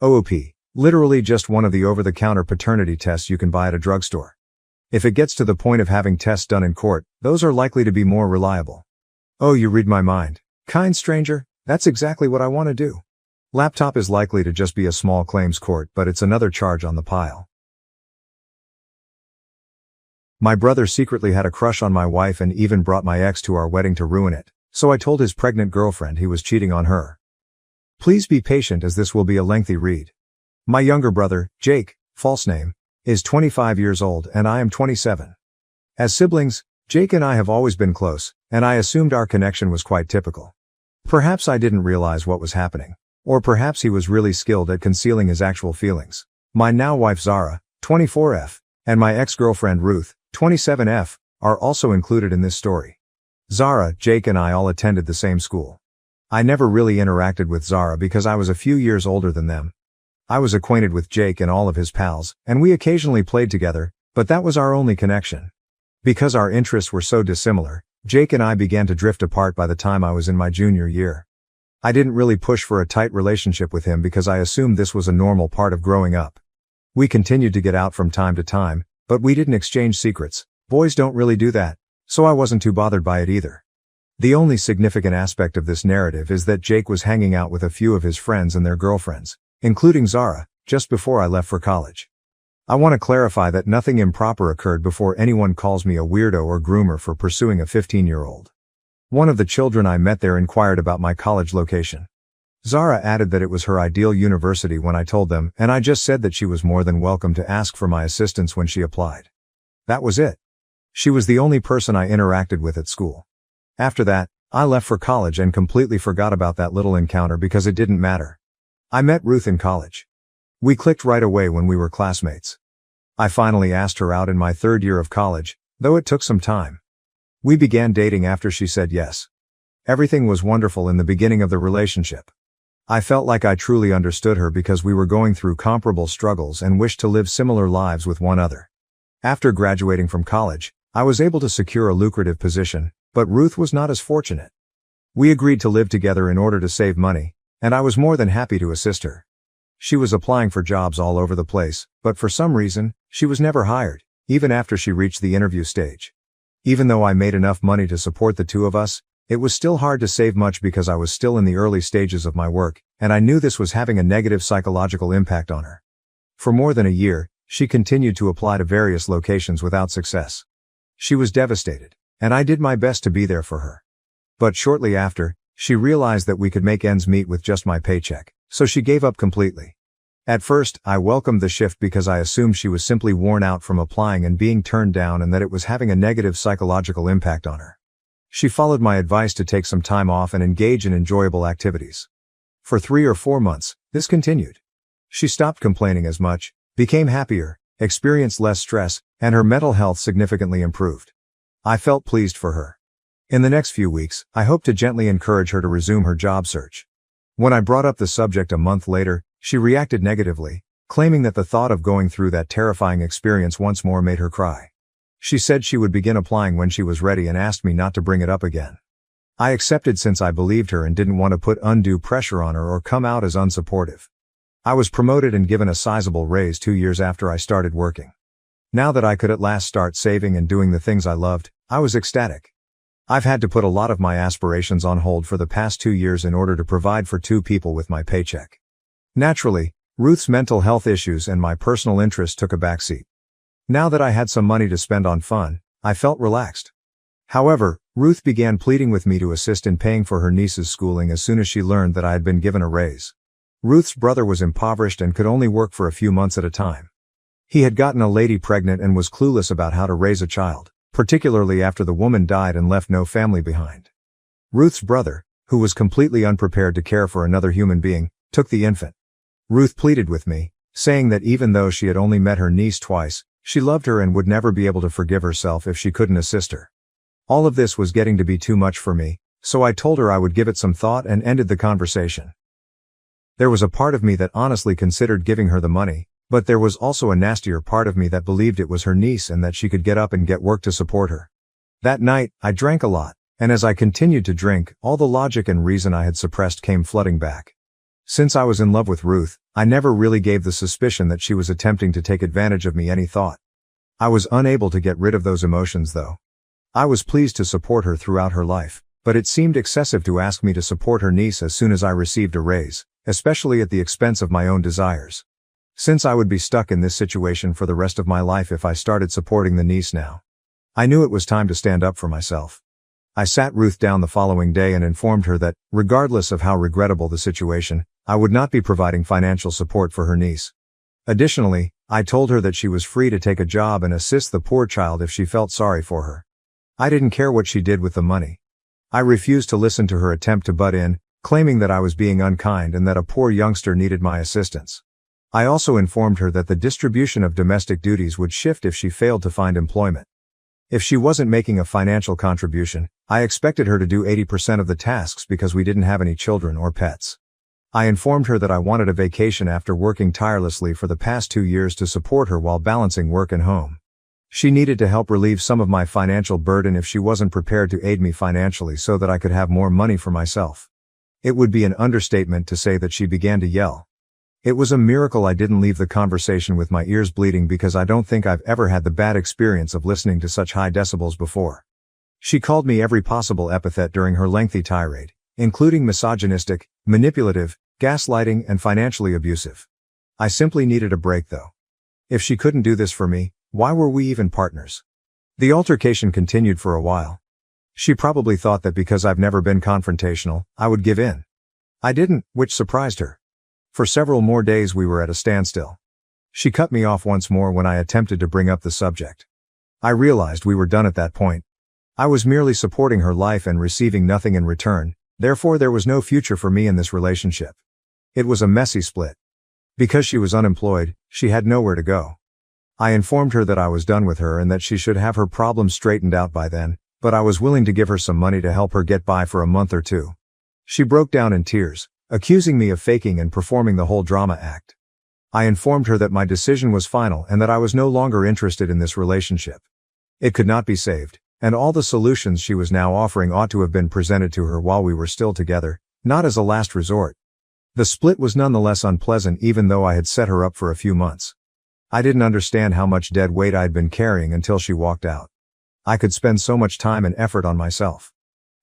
Speaker 1: OOP. Literally just one of the over-the-counter paternity tests you can buy at a drugstore. If it gets to the point of having tests done in court, those are likely to be more reliable. Oh, you read my mind. Kind stranger, that's exactly what I want to do. Laptop is likely to just be a small claims court, but it's another charge on the pile. My brother secretly had a crush on my wife and even brought my ex to our wedding to ruin it, so I told his pregnant girlfriend he was cheating on her. Please be patient as this will be a lengthy read. My younger brother, Jake, false name, is 25 years old and I am 27. As siblings, Jake and I have always been close, and I assumed our connection was quite typical. Perhaps I didn't realize what was happening. Or perhaps he was really skilled at concealing his actual feelings. My now wife Zara, 24F, and my ex-girlfriend Ruth, 27F, are also included in this story. Zara, Jake and I all attended the same school. I never really interacted with Zara because I was a few years older than them. I was acquainted with Jake and all of his pals, and we occasionally played together, but that was our only connection. Because our interests were so dissimilar, Jake and I began to drift apart by the time I was in my junior year. I didn't really push for a tight relationship with him because I assumed this was a normal part of growing up. We continued to get out from time to time, but we didn't exchange secrets. Boys don't really do that, so I wasn't too bothered by it either. The only significant aspect of this narrative is that Jake was hanging out with a few of his friends and their girlfriends, including Zara, just before I left for college. I want to clarify that nothing improper occurred before anyone calls me a weirdo or groomer for pursuing a 15-year-old. One of the children I met there inquired about my college location. Zara added that it was her ideal university when I told them, and I just said that she was more than welcome to ask for my assistance when she applied. That was it. She was the only person I interacted with at school. After that, I left for college and completely forgot about that little encounter because it didn't matter. I met Ruth in college. We clicked right away when we were classmates. I finally asked her out in my third year of college, though it took some time. We began dating after she said yes. Everything was wonderful in the beginning of the relationship. I felt like I truly understood her because we were going through comparable struggles and wished to live similar lives with one another. After graduating from college, I was able to secure a lucrative position, but Ruth was not as fortunate. We agreed to live together in order to save money, and I was more than happy to assist her. She was applying for jobs all over the place, but for some reason, she was never hired, even after she reached the interview stage. Even though I made enough money to support the two of us, it was still hard to save much because I was still in the early stages of my work, and I knew this was having a negative psychological impact on her. For more than a year, she continued to apply to various locations without success. She was devastated, and I did my best to be there for her. But shortly after, she realized that we could make ends meet with just my paycheck, so she gave up completely. At first, I welcomed the shift because I assumed she was simply worn out from applying and being turned down and that it was having a negative psychological impact on her. She followed my advice to take some time off and engage in enjoyable activities. For 3 or 4 months, this continued. She stopped complaining as much, became happier, experienced less stress, and her mental health significantly improved. I felt pleased for her. In the next few weeks, I hoped to gently encourage her to resume her job search. When I brought up the subject a month later, she reacted negatively, claiming that the thought of going through that terrifying experience once more made her cry. She said she would begin applying when she was ready and asked me not to bring it up again. I accepted since I believed her and didn't want to put undue pressure on her or come out as unsupportive. I was promoted and given a sizable raise 2 years after I started working. Now that I could at last start saving and doing the things I loved, I was ecstatic. I've had to put a lot of my aspirations on hold for the past 2 years in order to provide for 2 people with my paycheck. Naturally, Ruth's mental health issues and my personal interests took a backseat. Now that I had some money to spend on fun, I felt relaxed. However, Ruth began pleading with me to assist in paying for her niece's schooling as soon as she learned that I had been given a raise. Ruth's brother was impoverished and could only work for a few months at a time. He had gotten a lady pregnant and was clueless about how to raise a child, particularly after the woman died and left no family behind. Ruth's brother, who was completely unprepared to care for another human being, took the infant. Ruth pleaded with me, saying that even though she had only met her niece twice, she loved her and would never be able to forgive herself if she couldn't assist her. All of this was getting to be too much for me, so I told her I would give it some thought and ended the conversation. There was a part of me that honestly considered giving her the money, but there was also a nastier part of me that believed it was her niece and that she could get up and get work to support her. That night, I drank a lot, and as I continued to drink, all the logic and reason I had suppressed came flooding back. Since I was in love with Ruth, I never really gave the suspicion that she was attempting to take advantage of me any thought. I was unable to get rid of those emotions though. I was pleased to support her throughout her life, but it seemed excessive to ask me to support her niece as soon as I received a raise, especially at the expense of my own desires. Since I would be stuck in this situation for the rest of my life if I started supporting the niece now, I knew it was time to stand up for myself. I sat Ruth down the following day and informed her that, regardless of how regrettable the situation, I would not be providing financial support for her niece. Additionally, I told her that she was free to take a job and assist the poor child if she felt sorry for her. I didn't care what she did with the money. I refused to listen to her attempt to butt in, claiming that I was being unkind and that a poor youngster needed my assistance. I also informed her that the distribution of domestic duties would shift if she failed to find employment. If she wasn't making a financial contribution, I expected her to do 80% of the tasks because we didn't have any children or pets. I informed her that I wanted a vacation after working tirelessly for the past 2 years to support her while balancing work and home. She needed to help relieve some of my financial burden if she wasn't prepared to aid me financially so that I could have more money for myself. It would be an understatement to say that she began to yell. It was a miracle I didn't leave the conversation with my ears bleeding because I don't think I've ever had the bad experience of listening to such high decibels before. She called me every possible epithet during her lengthy tirade, including misogynistic, manipulative, gaslighting, and financially abusive. I simply needed a break though. If she couldn't do this for me, why were we even partners? The altercation continued for a while. She probably thought that because I've never been confrontational, I would give in. I didn't, which surprised her. For several more days we were at a standstill. She cut me off once more when I attempted to bring up the subject. I realized we were done at that point. I was merely supporting her life and receiving nothing in return, therefore there was no future for me in this relationship. It was a messy split. Because she was unemployed, she had nowhere to go. I informed her that I was done with her and that she should have her problems straightened out by then, but I was willing to give her some money to help her get by for a month or two. She broke down in tears, accusing me of faking and performing the whole drama act. I informed her that my decision was final and that I was no longer interested in this relationship. It could not be saved, and all the solutions she was now offering ought to have been presented to her while we were still together, not as a last resort. The split was nonetheless unpleasant even though I had set her up for a few months. I didn't understand how much dead weight I'd been carrying until she walked out. I could spend so much time and effort on myself.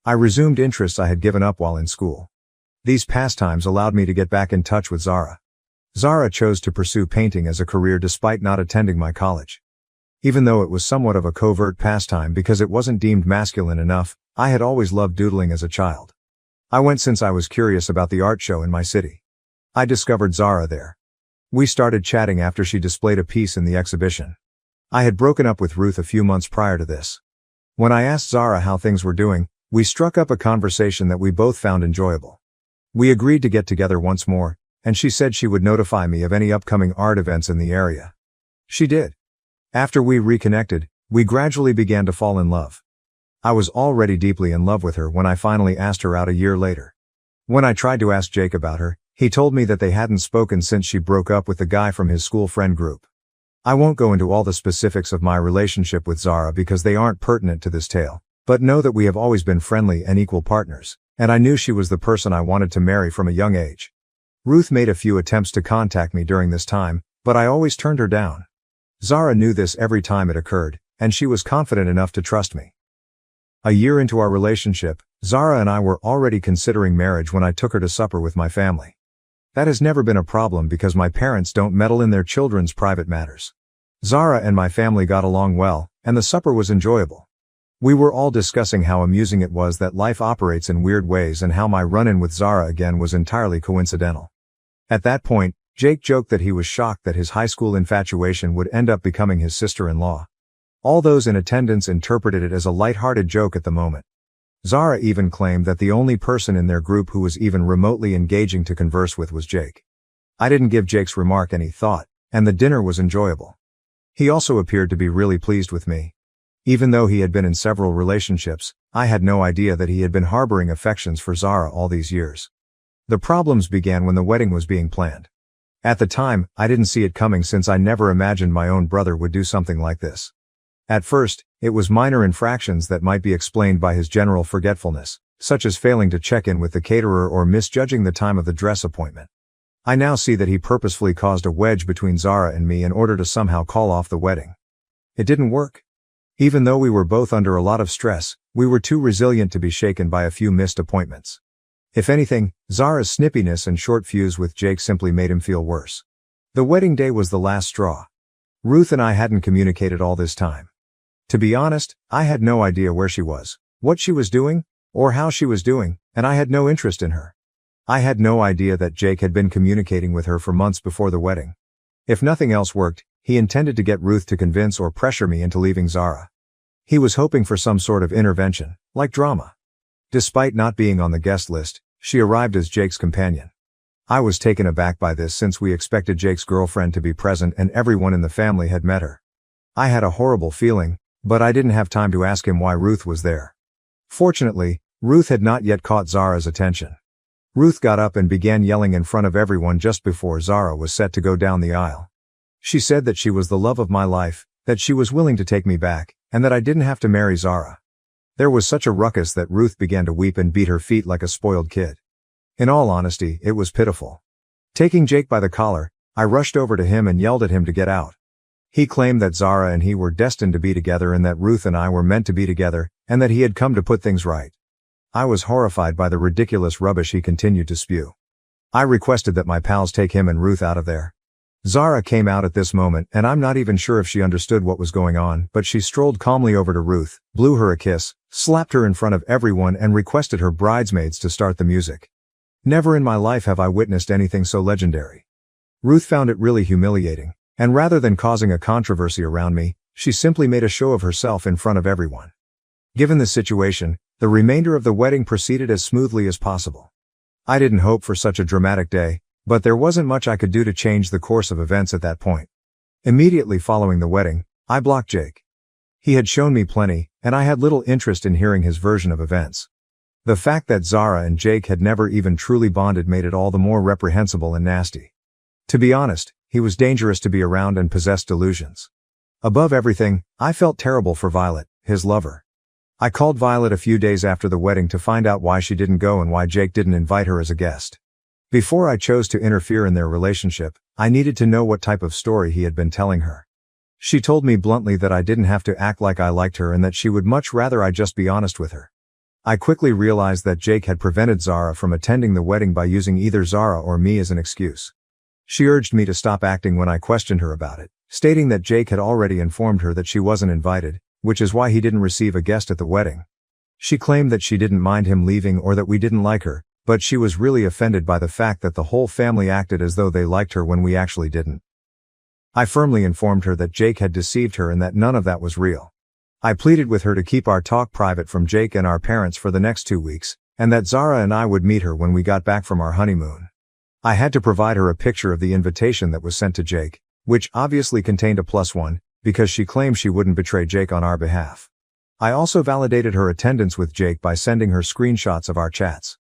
Speaker 1: I resumed interests I had given up while in school. These pastimes allowed me to get back in touch with Zara. Zara chose to pursue painting as a career despite not attending my college. Even though it was somewhat of a covert pastime because it wasn't deemed masculine enough, I had always loved doodling as a child. I went since I was curious about the art show in my city. I discovered Zara there. We started chatting after she displayed a piece in the exhibition. I had broken up with Ruth a few months prior to this. When I asked Zara how things were doing, we struck up a conversation that we both found enjoyable. We agreed to get together once more, and she said she would notify me of any upcoming art events in the area. She did. After we reconnected, we gradually began to fall in love. I was already deeply in love with her when I finally asked her out a year later. When I tried to ask Jake about her, he told me that they hadn't spoken since she broke up with the guy from his school friend group. I won't go into all the specifics of my relationship with Zara because they aren't pertinent to this tale, but know that we have always been friendly and equal partners, and I knew she was the person I wanted to marry from a young age. Ruth made a few attempts to contact me during this time, but I always turned her down. Zara knew this every time it occurred, and she was confident enough to trust me. A year into our relationship, Zara and I were already considering marriage when I took her to supper with my family. That has never been a problem because my parents don't meddle in their children's private matters. Zara and my family got along well, and the supper was enjoyable. We were all discussing how amusing it was that life operates in weird ways and how my run-in with Zara again was entirely coincidental. At that point, Jake joked that he was shocked that his high school infatuation would end up becoming his sister-in-law. All those in attendance interpreted it as a light-hearted joke at the moment. Zara even claimed that the only person in their group who was even remotely engaging to converse with was Jake. I didn't give Jake's remark any thought, and the dinner was enjoyable. He also appeared to be really pleased with me. Even though he had been in several relationships, I had no idea that he had been harboring affections for Zara all these years. The problems began when the wedding was being planned. At the time, I didn't see it coming since I never imagined my own brother would do something like this. At first, it was minor infractions that might be explained by his general forgetfulness, such as failing to check in with the caterer or misjudging the time of the dress appointment. I now see that he purposefully caused a wedge between Zara and me in order to somehow call off the wedding. It didn't work. Even though we were both under a lot of stress, we were too resilient to be shaken by a few missed appointments. If anything, Zara's snippiness and short fuse with Jake simply made him feel worse. The wedding day was the last straw. Ruth and I hadn't communicated all this time. To be honest, I had no idea where she was, what she was doing, or how she was doing, and I had no interest in her. I had no idea that Jake had been communicating with her for months before the wedding. If nothing else worked, he intended to get Ruth to convince or pressure me into leaving Zara. He was hoping for some sort of intervention, like drama. Despite not being on the guest list, she arrived as Jake's companion. I was taken aback by this since we expected Jake's girlfriend to be present and everyone in the family had met her. I had a horrible feeling, but I didn't have time to ask him why Ruth was there. Fortunately, Ruth had not yet caught Zara's attention. Ruth got up and began yelling in front of everyone just before Zara was set to go down the aisle. She said that she was the love of my life, that she was willing to take me back, and that I didn't have to marry Zara. There was such a ruckus that Ruth began to weep and beat her feet like a spoiled kid. In all honesty, it was pitiful. Taking Jake by the collar, I rushed over to him and yelled at him to get out. He claimed that Zara and he were destined to be together and that Ruth and I were meant to be together, and that he had come to put things right. I was horrified by the ridiculous rubbish he continued to spew. I requested that my pals take him and Ruth out of there. Zara came out at this moment, and I'm not even sure if she understood what was going on, but she strolled calmly over to Ruth, blew her a kiss, slapped her in front of everyone and requested her bridesmaids to start the music. Never in my life have I witnessed anything so legendary. Ruth found it really humiliating, and rather than causing a controversy around me, she simply made a show of herself in front of everyone. Given the situation, the remainder of the wedding proceeded as smoothly as possible. I didn't hope for such a dramatic day, but there wasn't much I could do to change the course of events at that point. Immediately following the wedding, I blocked Jake. He had shown me plenty, and I had little interest in hearing his version of events. The fact that Zara and Jake had never even truly bonded made it all the more reprehensible and nasty. To be honest, he was dangerous to be around and possessed delusions. Above everything, I felt terrible for Violet, his lover. I called Violet a few days after the wedding to find out why she didn't go and why Jake didn't invite her as a guest. Before I chose to interfere in their relationship, I needed to know what type of story he had been telling her. She told me bluntly that I didn't have to act like I liked her and that she would much rather I just be honest with her. I quickly realized that Jake had prevented Zara from attending the wedding by using either Zara or me as an excuse. She urged me to stop acting when I questioned her about it, stating that Jake had already informed her that she wasn't invited, which is why he didn't receive a guest at the wedding. She claimed that she didn't mind him leaving or that we didn't like her, but she was really offended by the fact that the whole family acted as though they liked her when we actually didn't. I firmly informed her that Jake had deceived her and that none of that was real. I pleaded with her to keep our talk private from Jake and our parents for the next 2 weeks, and that Zara and I would meet her when we got back from our honeymoon. I had to provide her a picture of the invitation that was sent to Jake, which obviously contained a +1, because she claimed she wouldn't betray Jake on our behalf. I also validated her attendance with Jake by sending her screenshots of our chats.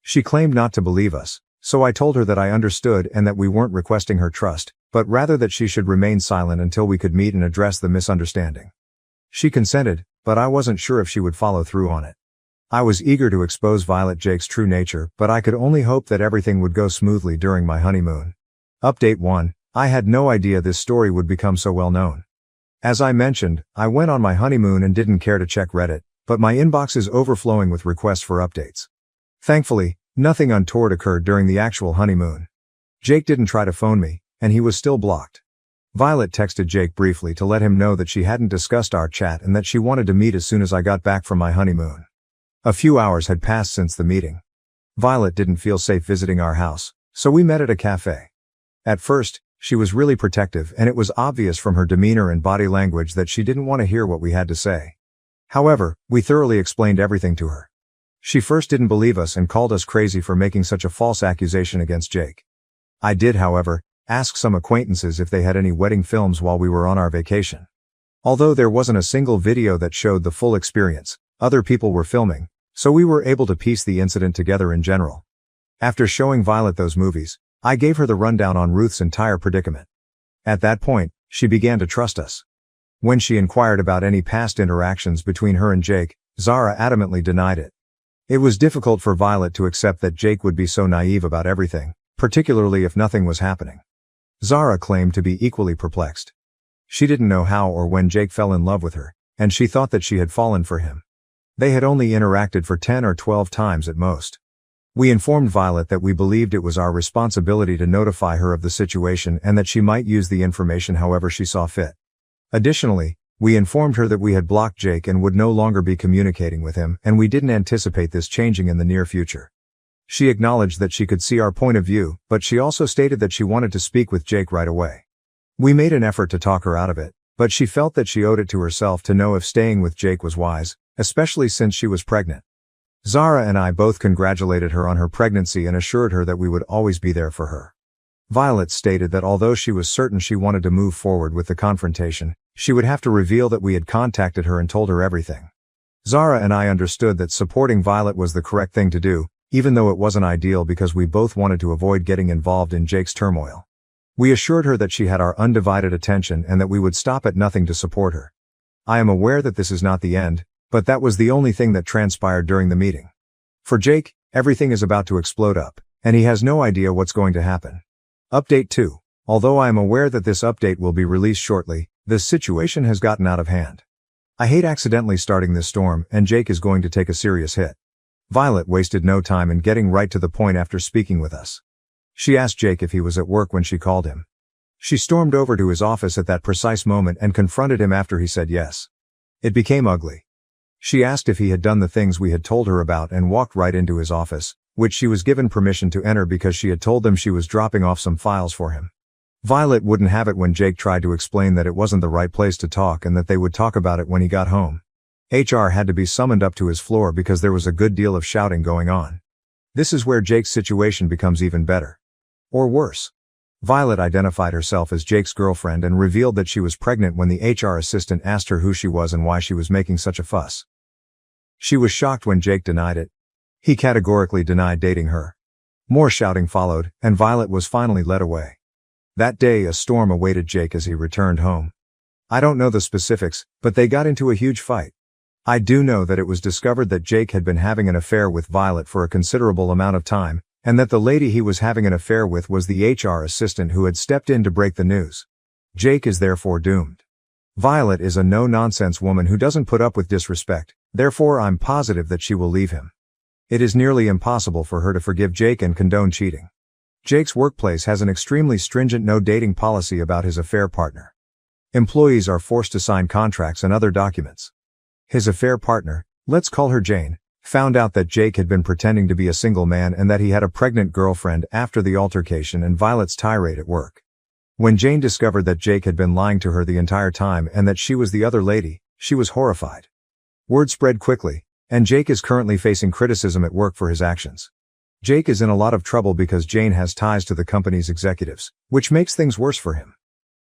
Speaker 1: She claimed not to believe us, so I told her that I understood and that we weren't requesting her trust, but rather that she should remain silent until we could meet and address the misunderstanding. She consented, but I wasn't sure if she would follow through on it. I was eager to expose Violet Jake's true nature, but I could only hope that everything would go smoothly during my honeymoon. Update 1. I had no idea this story would become so well known. As I mentioned, I went on my honeymoon and didn't care to check Reddit, but my inbox is overflowing with requests for updates. Thankfully, nothing untoward occurred during the actual honeymoon. Jake didn't try to phone me, and he was still blocked. Violet texted Jake briefly to let him know that she hadn't discussed our chat and that she wanted to meet as soon as I got back from my honeymoon. A few hours had passed since the meeting. Violet didn't feel safe visiting our house, so we met at a cafe. At first, she was really protective, and it was obvious from her demeanor and body language that she didn't want to hear what we had to say. However, we thoroughly explained everything to her. She first didn't believe us and called us crazy for making such a false accusation against Jake. I did, however, ask some acquaintances if they had any wedding films while we were on our vacation. Although there wasn't a single video that showed the full experience, other people were filming, so we were able to piece the incident together in general. After showing Violet those movies, I gave her the rundown on Ruth's entire predicament. At that point, she began to trust us. When she inquired about any past interactions between her and Jake, Zara adamantly denied it. It was difficult for Violet to accept that Jake would be so naive about everything, particularly if nothing was happening. Zara claimed to be equally perplexed. She didn't know how or when Jake fell in love with her, and she thought that she had fallen for him. They had only interacted for 10 or 12 times at most. We informed Violet that we believed it was our responsibility to notify her of the situation and that she might use the information however she saw fit. Additionally, we informed her that we had blocked Jake and would no longer be communicating with him, and we didn't anticipate this changing in the near future. She acknowledged that she could see our point of view, but she also stated that she wanted to speak with Jake right away. We made an effort to talk her out of it, but she felt that she owed it to herself to know if staying with Jake was wise, especially since she was pregnant. Zara and I both congratulated her on her pregnancy and assured her that we would always be there for her. Violet stated that although she was certain she wanted to move forward with the confrontation, she would have to reveal that we had contacted her and told her everything. Zara and I understood that supporting Violet was the correct thing to do, even though it wasn't ideal because we both wanted to avoid getting involved in Jake's turmoil. We assured her that she had our undivided attention and that we would stop at nothing to support her. I am aware that this is not the end, but that was the only thing that transpired during the meeting. For Jake, everything is about to explode up, and he has no idea what's going to happen. Update 2. Although I am aware that this update will be released shortly, this situation has gotten out of hand. I hate accidentally starting this storm, and Jake is going to take a serious hit. Violet wasted no time in getting right to the point after speaking with us. She asked Jake if he was at work when she called him. She stormed over to his office at that precise moment and confronted him after he said yes. It became ugly. She asked if he had done the things we had told her about and walked right into his office, which she was given permission to enter because she had told them she was dropping off some files for him. Violet wouldn't have it when Jake tried to explain that it wasn't the right place to talk and that they would talk about it when he got home. HR had to be summoned up to his floor because there was a good deal of shouting going on. This is where Jake's situation becomes even better. Or worse. Violet identified herself as Jake's girlfriend and revealed that she was pregnant when the HR assistant asked her who she was and why she was making such a fuss. She was shocked when Jake denied it. He categorically denied dating her. More shouting followed, and Violet was finally led away. That day a storm awaited Jake as he returned home. I don't know the specifics, but they got into a huge fight. I do know that it was discovered that Jake had been having an affair with Violet for a considerable amount of time, and that the lady he was having an affair with was the HR assistant who had stepped in to break the news. Jake is therefore doomed. Violet is a no-nonsense woman who doesn't put up with disrespect, therefore I'm positive that she will leave him. It is nearly impossible for her to forgive Jake and condone cheating. Jake's workplace has an extremely stringent no-dating policy about his affair partner. Employees are forced to sign contracts and other documents. His affair partner, let's call her Jane, found out that Jake had been pretending to be a single man and that he had a pregnant girlfriend after the altercation and Violet's tirade at work. When Jane discovered that Jake had been lying to her the entire time and that she was the other lady, she was horrified. Word spread quickly, and Jake is currently facing criticism at work for his actions. Jake is in a lot of trouble because Jane has ties to the company's executives, which makes things worse for him.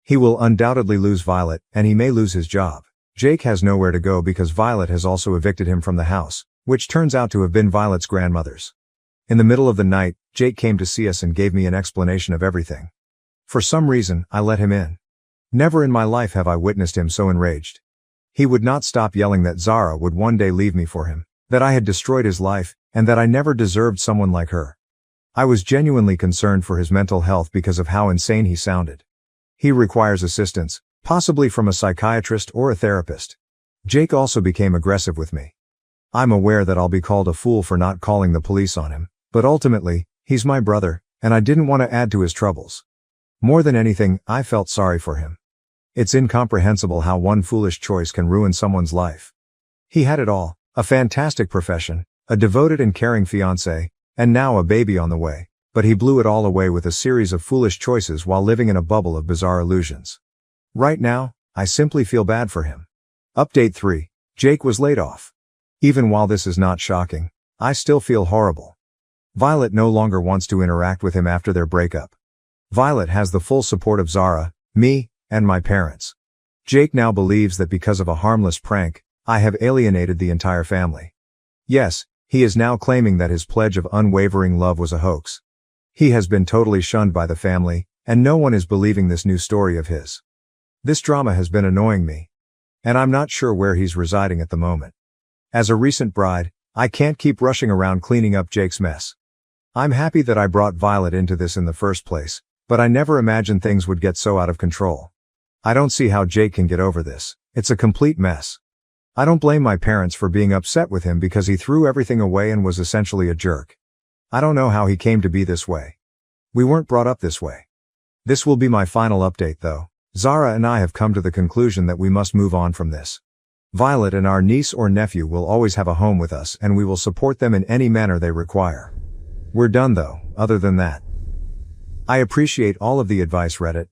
Speaker 1: He will undoubtedly lose Violet, and he may lose his job. Jake has nowhere to go because Violet has also evicted him from the house, which turns out to have been Violet's grandmother's. In the middle of the night, Jake came to see us and gave me an explanation of everything. For some reason, I let him in. Never in my life have I witnessed him so enraged. He would not stop yelling that Zara would one day leave me for him, that I had destroyed his life, and that I never deserved someone like her. I was genuinely concerned for his mental health because of how insane he sounded. He requires assistance, possibly from a psychiatrist or a therapist. Jake also became aggressive with me. I'm aware that I'll be called a fool for not calling the police on him, but ultimately, he's my brother, and I didn't want to add to his troubles. More than anything, I felt sorry for him. It's incomprehensible how one foolish choice can ruin someone's life. He had it all, a fantastic profession, a devoted and caring fiancé, and now a baby on the way, but he blew it all away with a series of foolish choices while living in a bubble of bizarre illusions. Right now, I simply feel bad for him. Update 3. Jake was laid off. Even while this is not shocking, I still feel horrible. Violet no longer wants to interact with him after their breakup. Violet has the full support of Zara, me, and my parents. Jake now believes that because of a harmless prank, I have alienated the entire family. Yes, he is now claiming that his pledge of unwavering love was a hoax. He has been totally shunned by the family, and no one is believing this new story of his. This drama has been annoying me. And I'm not sure where he's residing at the moment. As a recent bride, I can't keep rushing around cleaning up Jake's mess. I'm happy that I brought Violet into this in the first place, but I never imagined things would get so out of control. I don't see how Jake can get over this. It's a complete mess. I don't blame my parents for being upset with him because he threw everything away and was essentially a jerk. I don't know how he came to be this way. We weren't brought up this way. This will be my final update though. Zara and I have come to the conclusion that we must move on from this. Violet and our niece or nephew will always have a home with us and we will support them in any manner they require. We're done though, other than that. I appreciate all of the advice, Reddit.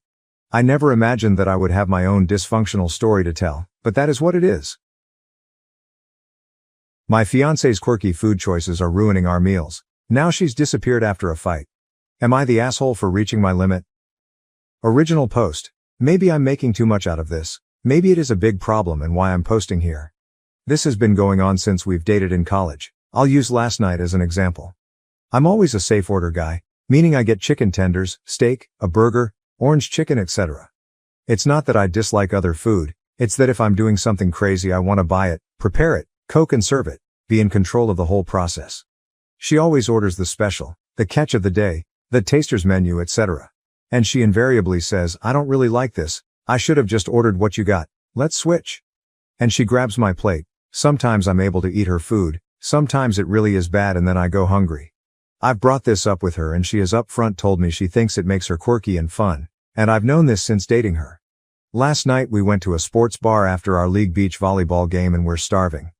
Speaker 1: I never imagined that I would have my own dysfunctional story to tell, but that is what it is. My fiancé's quirky food choices are ruining our meals. Now she's disappeared after a fight. Am I the asshole for reaching my limit? Original post. Maybe I'm making too much out of this. Maybe it is a big problem and why I'm posting here. This has been going on since we've dated in college. I'll use last night as an example. I'm always a safe order guy, meaning I get chicken tenders, steak, a burger, orange chicken, etc. It's not that I dislike other food, it's that if I'm doing something crazy I want to buy it, prepare it, cook and serve it, be in control of the whole process. She always orders the special, the catch of the day, the taster's menu, etc. And she invariably says, I don't really like this, I should have just ordered what you got, let's switch. And she grabs my plate. Sometimes I'm able to eat her food, sometimes it really is bad and then I go hungry. I've brought this up with her and she has upfront told me she thinks it makes her quirky and fun, and I've known this since dating her. Last night we went to a sports bar after our league beach volleyball game and we're starving.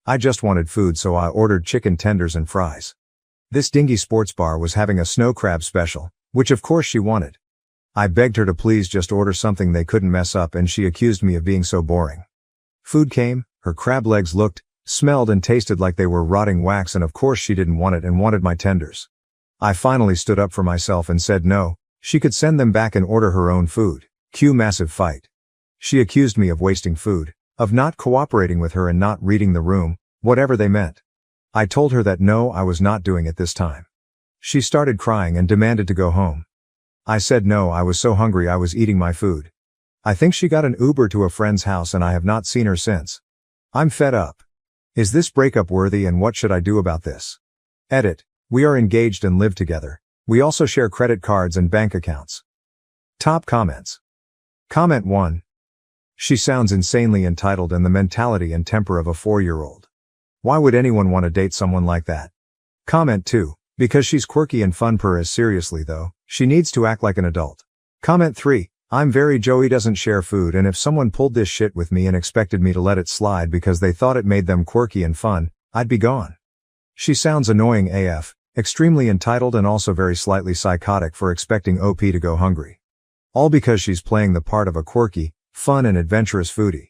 Speaker 1: I just wanted food so I ordered chicken tenders and fries. This dingy sports bar was having a snow crab special, which of course she wanted. I begged her to please just order something they couldn't mess up and she accused me of being so boring. Food came, her crab legs looked, smelled and tasted like they were rotting wax and of course she didn't want it and wanted my tenders. I finally stood up for myself and said no, she could send them back and order her own food. Cue massive fight. She accused me of wasting food, of not cooperating with her and not reading the room, whatever they meant. I told her that no, I was not doing it this time. She started crying and demanded to go home. I said no, I was so hungry I was eating my food. I think she got an Uber to a friend's house and I have not seen her since. I'm fed up. Is this breakup worthy and what should I do about this? Edit. We are engaged and live together. We also share credit cards and bank accounts. Top comments. Comment 1. She sounds insanely entitled and the mentality and temper of a 4-year-old. Why would anyone want to date someone like that? Comment 2. Because she's quirky and fun per as seriously though, she needs to act like an adult. Comment 3. I'm very Joey doesn't share food and if someone pulled this shit with me and expected me to let it slide because they thought it made them quirky and fun, I'd be gone. She sounds annoying AF, extremely entitled and also very slightly psychotic for expecting OP to go hungry. All because she's playing the part of a quirky, fun and adventurous foodie.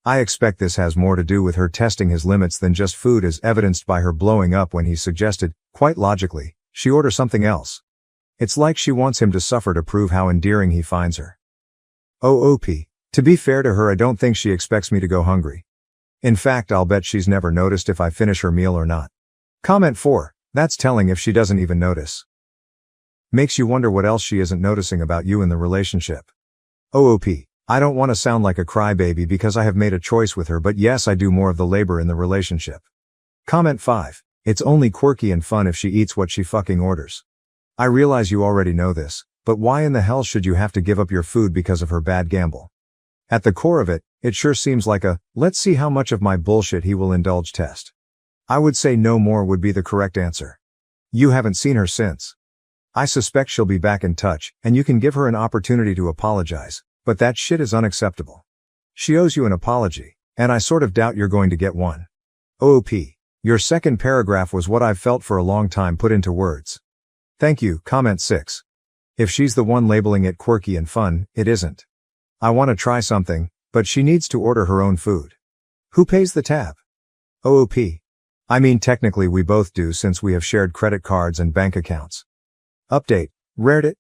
Speaker 1: I expect this has more to do with her testing his limits than just food as evidenced by her blowing up when he suggested, quite logically, she order something else. It's like she wants him to suffer to prove how endearing he finds her. OOP. To be fair to her, I don't think she expects me to go hungry. In fact, I'll bet she's never noticed if I finish her meal or not. Comment 4. That's telling if she doesn't even notice. Makes you wonder what else she isn't noticing about you in the relationship. OOP. I don't want to sound like a crybaby because I have made a choice with her, but yes, I do more of the labor in the relationship. Comment 5. It's only quirky and fun if she eats what she fucking orders. I realize you already know this, but why in the hell should you have to give up your food because of her bad gamble? At the core of it, it sure seems like a, let's see how much of my bullshit he will indulge test. I would say no more would be the correct answer. You haven't seen her since. I suspect she'll be back in touch, and you can give her an opportunity to apologize, But that shit is unacceptable. She owes you an apology, and I sort of doubt you're going to get one. OOP. Your second paragraph was what I've felt for a long time put into words. Thank you. Comment 6. If she's the one labeling it quirky and fun, it isn't. I want to try something, but she needs to order her own food. Who pays the tab? OOP. I mean, technically we both do since we have shared credit cards and bank accounts. Update. Reddit.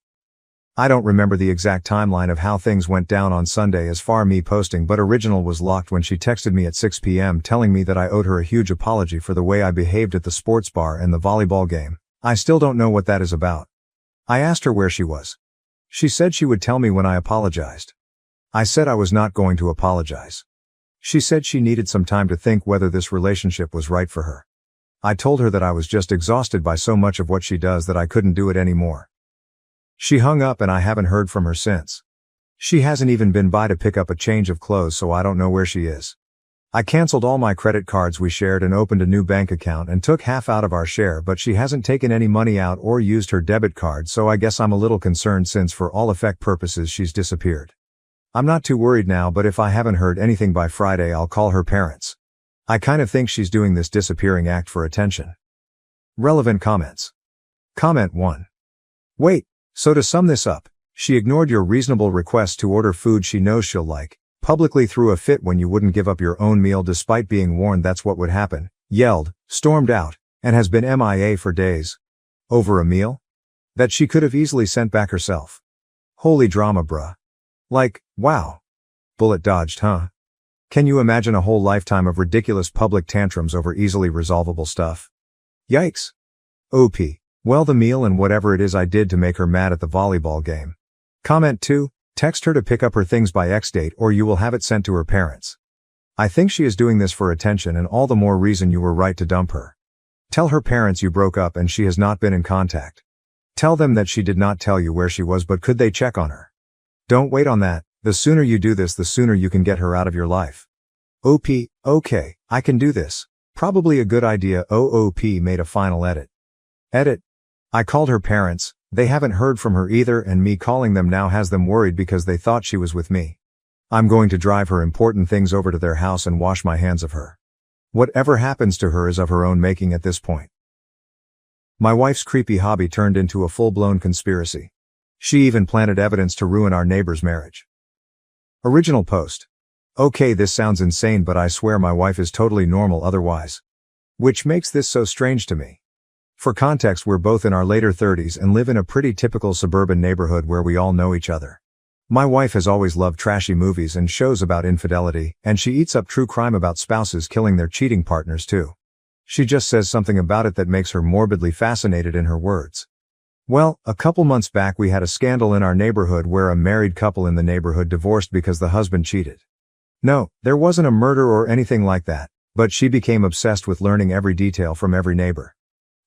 Speaker 1: I don't remember the exact timeline of how things went down on Sunday as far me posting, but original was locked when she texted me at 6 p.m. telling me that I owed her a huge apology for the way I behaved at the sports bar and the volleyball game. I still don't know what that is about. I asked her where she was. She said she would tell me when I apologized. I said I was not going to apologize. She said she needed some time to think whether this relationship was right for her. I told her that I was just exhausted by so much of what she does that I couldn't do it anymore. She hung up and I haven't heard from her since. She hasn't even been by to pick up a change of clothes, so I don't know where she is. I canceled all my credit cards we shared and opened a new bank account and took half out of our share, but she hasn't taken any money out or used her debit card, so I guess I'm a little concerned since for all effect purposes she's disappeared. I'm not too worried now, but if I haven't heard anything by Friday I'll call her parents. I kind of think she's doing this disappearing act for attention. Relevant comments. Comment 1. Wait. So to sum this up, she ignored your reasonable request to order food she knows she'll like, publicly threw a fit when you wouldn't give up your own meal despite being warned that's what would happen, yelled, stormed out, and has been MIA for days. Over a meal? That she could have easily sent back herself. Holy drama, bruh. Like, wow. Bullet dodged, huh? Can you imagine a whole lifetime of ridiculous public tantrums over easily resolvable stuff? Yikes. OP. Well, the meal and whatever it is I did to make her mad at the volleyball game. Comment 2. Text her to pick up her things by X date or you will have it sent to her parents. I think she is doing this for attention and all the more reason you were right to dump her. Tell her parents you broke up and she has not been in contact. Tell them that she did not tell you where she was, but could they check on her? Don't wait on that. The sooner you do this, the sooner you can get her out of your life. OP. Okay, I can do this. Probably a good idea. OOP made a final edit. Edit. I called her parents, they haven't heard from her either, and me calling them now has them worried because they thought she was with me. I'm going to drive her important things over to their house and wash my hands of her. Whatever happens to her is of her own making at this point. My wife's creepy hobby turned into a full-blown conspiracy. She even planted evidence to ruin our neighbor's marriage. Original post. Okay, this sounds insane, but I swear my wife is totally normal otherwise. Which makes this so strange to me. For context, we're both in our later 30s and live in a pretty typical suburban neighborhood where we all know each other. My wife has always loved trashy movies and shows about infidelity, and she eats up true crime about spouses killing their cheating partners too. She just says something about it that makes her morbidly fascinated in her words. Well, a couple months back we had a scandal in our neighborhood where a married couple in the neighborhood divorced because the husband cheated. No, there wasn't a murder or anything like that, but she became obsessed with learning every detail from every neighbor.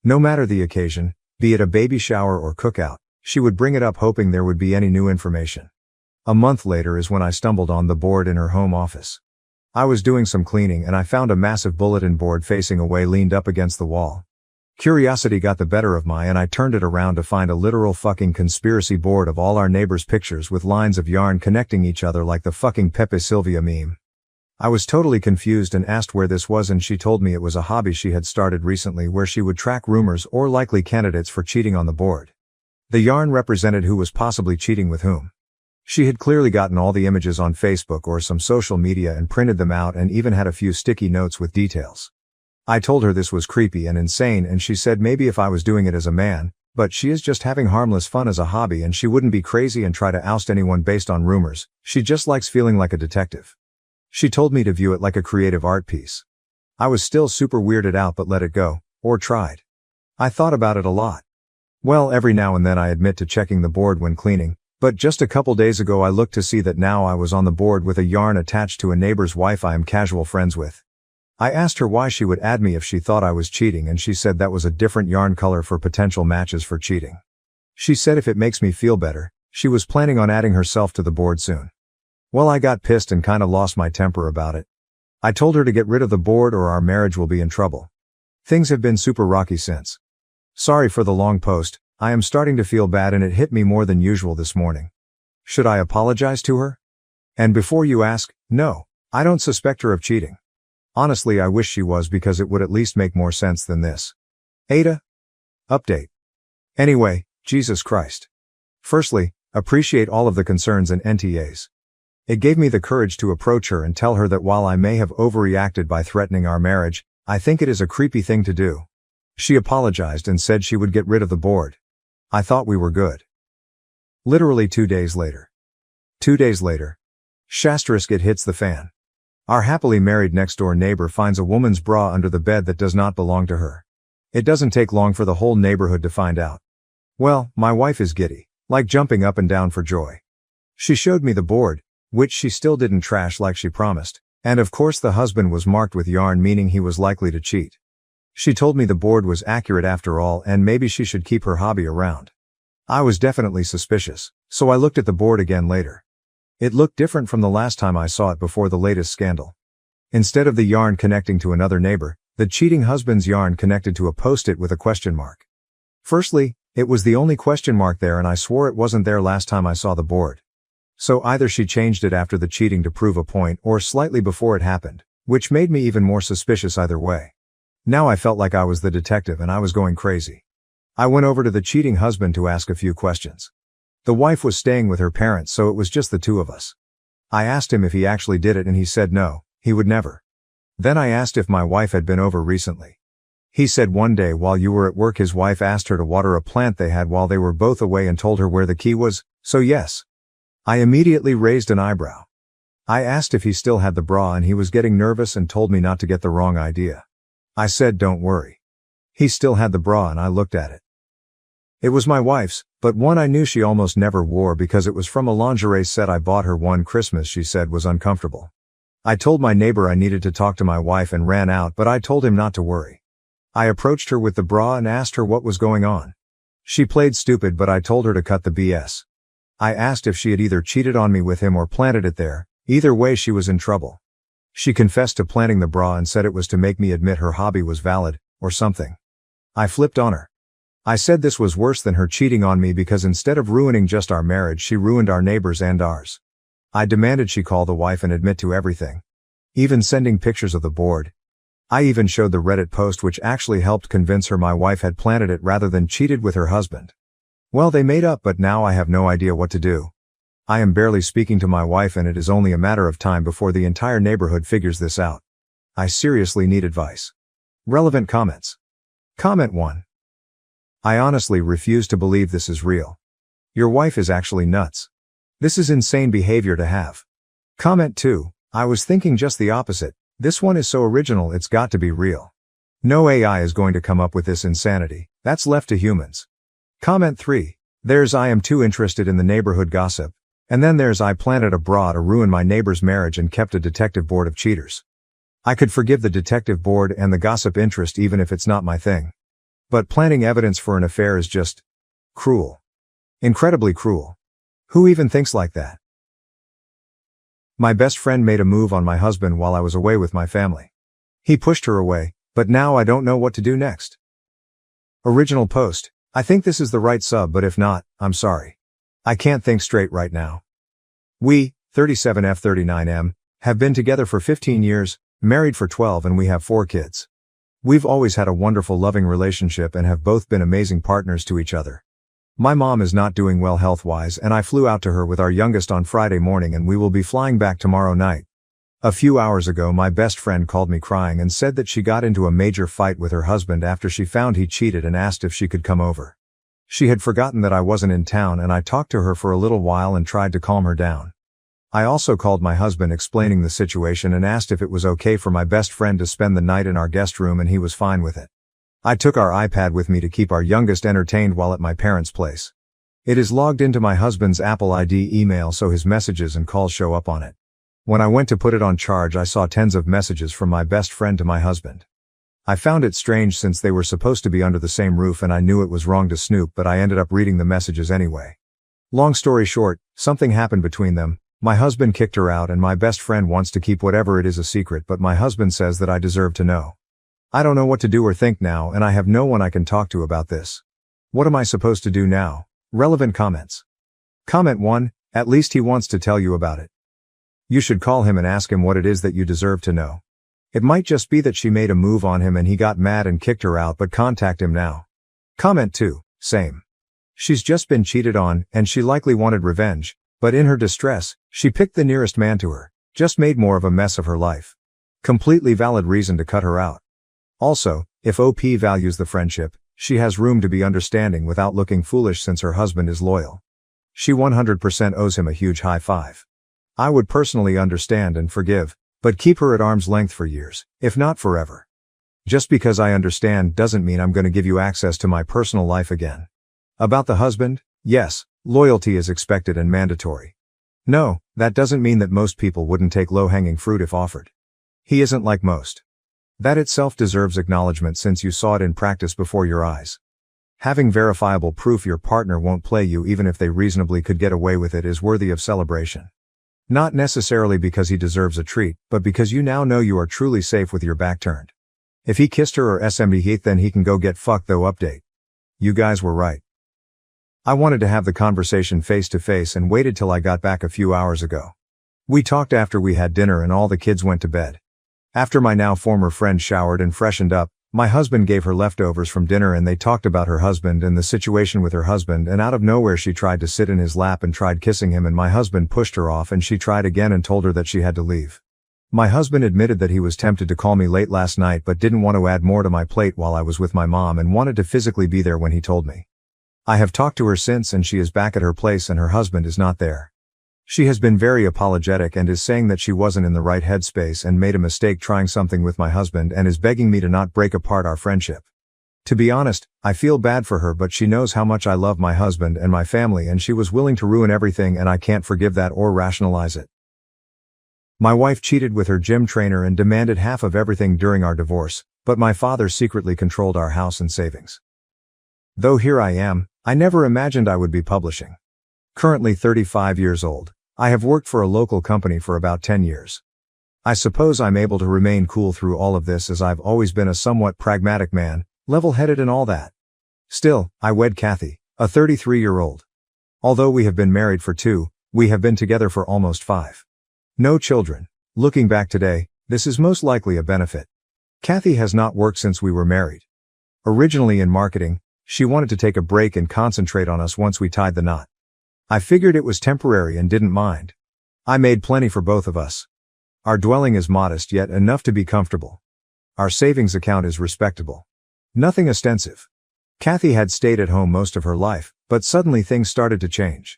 Speaker 1: No matter the occasion, be it a baby shower or cookout, she would bring it up hoping there would be any new information. A month later is when I stumbled on the board in her home office. I was doing some cleaning and I found a massive bulletin board facing away leaned up against the wall. Curiosity got the better of me and I turned it around to find a literal fucking conspiracy board of all our neighbors' pictures with lines of yarn connecting each other like the fucking Pepe Sylvia meme. I was totally confused and asked where this was, and she told me it was a hobby she had started recently where she would track rumors or likely candidates for cheating on the board. The yarn represented who was possibly cheating with whom. She had clearly gotten all the images on Facebook or some social media and printed them out and even had a few sticky notes with details. I told her this was creepy and insane, and she said maybe if I was doing it as a man, but she is just having harmless fun as a hobby and she wouldn't be crazy and try to oust anyone based on rumors. She just likes feeling like a detective. She told me to view it like a creative art piece. I was still super weirded out but let it go, or tried. I thought about it a lot. Well, every now and then I admit to checking the board when cleaning, but just a couple days ago I looked to see that now I was on the board with a yarn attached to a neighbor's wife I am casual friends with. I asked her why she would add me if she thought I was cheating, and she said that was a different yarn color for potential matches for cheating. She said if it makes me feel better, she was planning on adding herself to the board soon. Well, I got pissed and kinda lost my temper about it. I told her to get rid of the board or our marriage will be in trouble. Things have been super rocky since. Sorry for the long post, I am starting to feel bad and it hit me more than usual this morning. Should I apologize to her? And before you ask, no, I don't suspect her of cheating. Honestly, I wish she was because it would at least make more sense than this. AITA? Update. Anyway, Jesus Christ. Firstly, appreciate all of the concerns and NTAs. It gave me the courage to approach her and tell her that while I may have overreacted by threatening our marriage, I think it is a creepy thing to do. She apologized and said she would get rid of the board. I thought we were good. Literally 2 days later. 2 days later. It hits the fan. Our happily married next-door neighbor finds a woman's bra under the bed that does not belong to her. It doesn't take long for the whole neighborhood to find out. Well, my wife is giddy, like jumping up and down for joy. She showed me the board, which she still didn't trash like she promised, and of course the husband was marked with yarn, meaning he was likely to cheat. She told me the board was accurate after all and maybe she should keep her hobby around. I was definitely suspicious, so I looked at the board again later. It looked different from the last time I saw it before the latest scandal. Instead of the yarn connecting to another neighbor, the cheating husband's yarn connected to a post-it with a question mark. Firstly, it was the only question mark there and I swore it wasn't there last time I saw the board. So either she changed it after the cheating to prove a point or slightly before it happened, which made me even more suspicious either way. Now I felt like I was the detective and I was going crazy. I went over to the cheating husband to ask a few questions. The wife was staying with her parents, so it was just the two of us. I asked him if he actually did it and he said no, he would never. Then I asked if my wife had been over recently. He said one day while you were at work his wife asked her to water a plant they had while they were both away and told her where the key was, so yes. I immediately raised an eyebrow. I asked if he still had the bra and he was getting nervous and told me not to get the wrong idea. I said don't worry. He still had the bra and I looked at it. It was my wife's, but one I knew she almost never wore because it was from a lingerie set I bought her one Christmas she said was uncomfortable. I told my neighbor I needed to talk to my wife and ran out, but I told him not to worry. I approached her with the bra and asked her what was going on. She played stupid, but I told her to cut the BS. I asked if she had either cheated on me with him or planted it there. Either way she was in trouble. She confessed to planting the bra and said it was to make me admit her hobby was valid, or something. I flipped on her. I said this was worse than her cheating on me because instead of ruining just our marriage she ruined our neighbors and ours. I demanded she call the wife and admit to everything. Even sending pictures of the board. I even showed the Reddit post which actually helped convince her my wife had planted it rather than cheated with her husband. Well, they made up, but now I have no idea what to do. I am barely speaking to my wife and it is only a matter of time before the entire neighborhood figures this out. I seriously need advice. Relevant comments. Comment 1. I honestly refuse to believe this is real. Your wife is actually nuts. This is insane behavior to have. Comment 2. I was thinking just the opposite. This one is so original it's got to be real. No AI is going to come up with this insanity. That's left to humans. Comment 3. There's I am too interested in the neighborhood gossip. And then there's I planted a bra to ruin my neighbor's marriage and kept a detective board of cheaters. I could forgive the detective board and the gossip interest even if it's not my thing. But planting evidence for an affair is just cruel. Incredibly cruel. Who even thinks like that? My best friend made a move on my husband while I was away with my family. He pushed her away, but now I don't know what to do next. Original post. I think this is the right sub, but if not, I'm sorry. I can't think straight right now. We, 37F39M, have been together for 15 years, married for 12 and we have 4 kids. We've always had a wonderful loving relationship and have both been amazing partners to each other. My mom is not doing well health-wise and I flew out to her with our youngest on Friday morning and we will be flying back tomorrow night. A few hours ago my best friend called me crying and said that she got into a major fight with her husband after she found he cheated and asked if she could come over. She had forgotten that I wasn't in town and I talked to her for a little while and tried to calm her down. I also called my husband explaining the situation and asked if it was okay for my best friend to spend the night in our guest room and he was fine with it. I took our iPad with me to keep our youngest entertained while at my parents' place. It is logged into my husband's Apple ID email so his messages and calls show up on it. When I went to put it on charge I saw tens of messages from my best friend to my husband. I found it strange since they were supposed to be under the same roof and I knew it was wrong to snoop, but I ended up reading the messages anyway. Long story short, something happened between them. My husband kicked her out and my best friend wants to keep whatever it is a secret, but my husband says that I deserve to know. I don't know what to do or think now and I have no one I can talk to about this. What am I supposed to do now? Relevant comments. Comment 1. At least he wants to tell you about it. You should call him and ask him what it is that you deserve to know. It might just be that she made a move on him and he got mad and kicked her out, but contact him now. Comment 2. Same. She's just been cheated on, and she likely wanted revenge, but in her distress, she picked the nearest man to her, just made more of a mess of her life. Completely valid reason to cut her out. Also, if OP values the friendship, she has room to be understanding without looking foolish since her husband is loyal. She 100% owes him a huge high five. I would personally understand and forgive, but keep her at arm's length for years, if not forever. Just because I understand doesn't mean I'm going to give you access to my personal life again. About the husband, yes, loyalty is expected and mandatory. No, that doesn't mean that most people wouldn't take low-hanging fruit if offered. He isn't like most. That itself deserves acknowledgement since you saw it in practice before your eyes. Having verifiable proof your partner won't play you even if they reasonably could get away with it is worthy of celebration. Not necessarily because he deserves a treat, but because you now know you are truly safe with your back turned. If he kissed her or SM'd Heath, then he can go get fucked though. Update. You guys were right. I wanted to have the conversation face to face and waited till I got back a few hours ago. We talked after we had dinner and all the kids went to bed. After my now former friend showered and freshened up, my husband gave her leftovers from dinner and they talked about her husband and the situation with her husband, and out of nowhere she tried to sit in his lap and tried kissing him, and my husband pushed her off and she tried again and told her that she had to leave. My husband admitted that he was tempted to call me late last night but didn't want to add more to my plate while I was with my mom and wanted to physically be there when he told me. I have talked to her since and she is back at her place and her husband is not there. She has been very apologetic and is saying that she wasn't in the right headspace and made a mistake trying something with my husband and is begging me to not break apart our friendship. To be honest, I feel bad for her, but she knows how much I love my husband and my family and she was willing to ruin everything, and I can't forgive that or rationalize it. My wife cheated with her gym trainer and demanded half of everything during our divorce, but my father secretly controlled our house and savings. Though here I am, I never imagined I would be publishing. Currently 35 years old. I have worked for a local company for about 10 years. I suppose I'm able to remain cool through all of this as I've always been a somewhat pragmatic man, level-headed and all that. Still, I wed Kathy, a 33-year-old. Although we have been married for 2, we have been together for almost 5. No children. Looking back today, this is most likely a benefit. Kathy has not worked since we were married. Originally in marketing, she wanted to take a break and concentrate on us once we tied the knot. I figured it was temporary and didn't mind. I made plenty for both of us. Our dwelling is modest yet enough to be comfortable. Our savings account is respectable. Nothing ostensive. Kathy had stayed at home most of her life, but suddenly things started to change.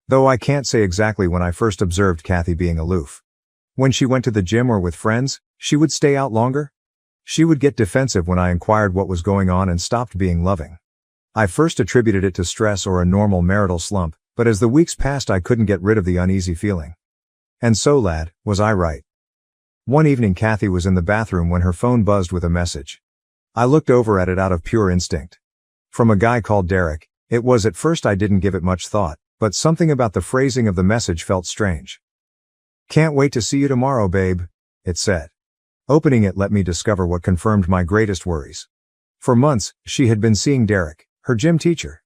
Speaker 1: Though I can't say exactly when I first observed Kathy being aloof. When she went to the gym or with friends, she would stay out longer. She would get defensive when I inquired what was going on and stopped being loving. I first attributed it to stress or a normal marital slump, but as the weeks passed I couldn't get rid of the uneasy feeling. And so, lad, was I right. One evening Kathy was in the bathroom when her phone buzzed with a message. I looked over at it out of pure instinct. From a guy called Derek. It was. At first I didn't give it much thought, but something about the phrasing of the message felt strange. "Can't wait to see you tomorrow, babe," it said. Opening it let me discover what confirmed my greatest worries. For months, she had been seeing Derek, her gym teacher.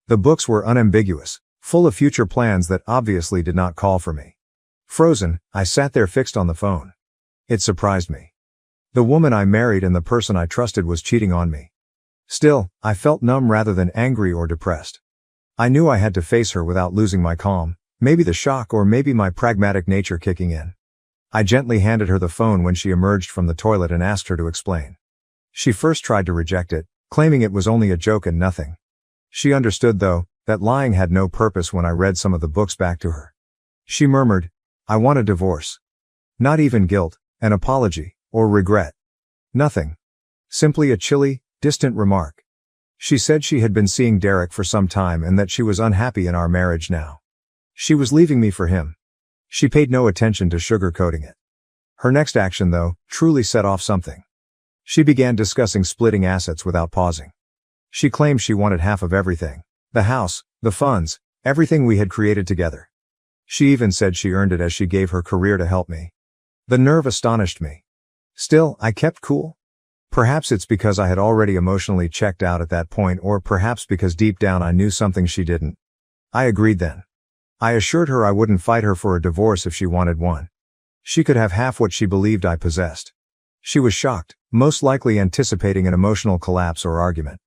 Speaker 1: The books were unambiguous, full of future plans that obviously did not call for me. Frozen, I sat there fixed on the phone. It surprised me. The woman I married and the person I trusted was cheating on me. Still, I felt numb rather than angry or depressed. I knew I had to face her without losing my calm, maybe the shock or maybe my pragmatic nature kicking in. I gently handed her the phone when she emerged from the toilet and asked her to explain. She first tried to reject it, claiming it was only a joke and nothing. She understood, though, that lying had no purpose when I read some of the books back to her. She murmured, "I want a divorce." Not even guilt, an apology, or regret. Nothing. Simply a chilly, distant remark. She said she had been seeing Derek for some time and that she was unhappy in our marriage now. She was leaving me for him. She paid no attention to sugarcoating it. Her next action, though, truly set off something. She began discussing splitting assets without pausing. She claimed she wanted half of everything. The house, the funds, everything we had created together. She even said she earned it as she gave her career to help me. The nerve astonished me. Still, I kept cool. Perhaps it's because I had already emotionally checked out at that point, or perhaps because deep down I knew something she didn't. I agreed then. I assured her I wouldn't fight her for a divorce if she wanted one, She could have half what she believed I possessed. She was shocked, most likely anticipating an emotional collapse or argument.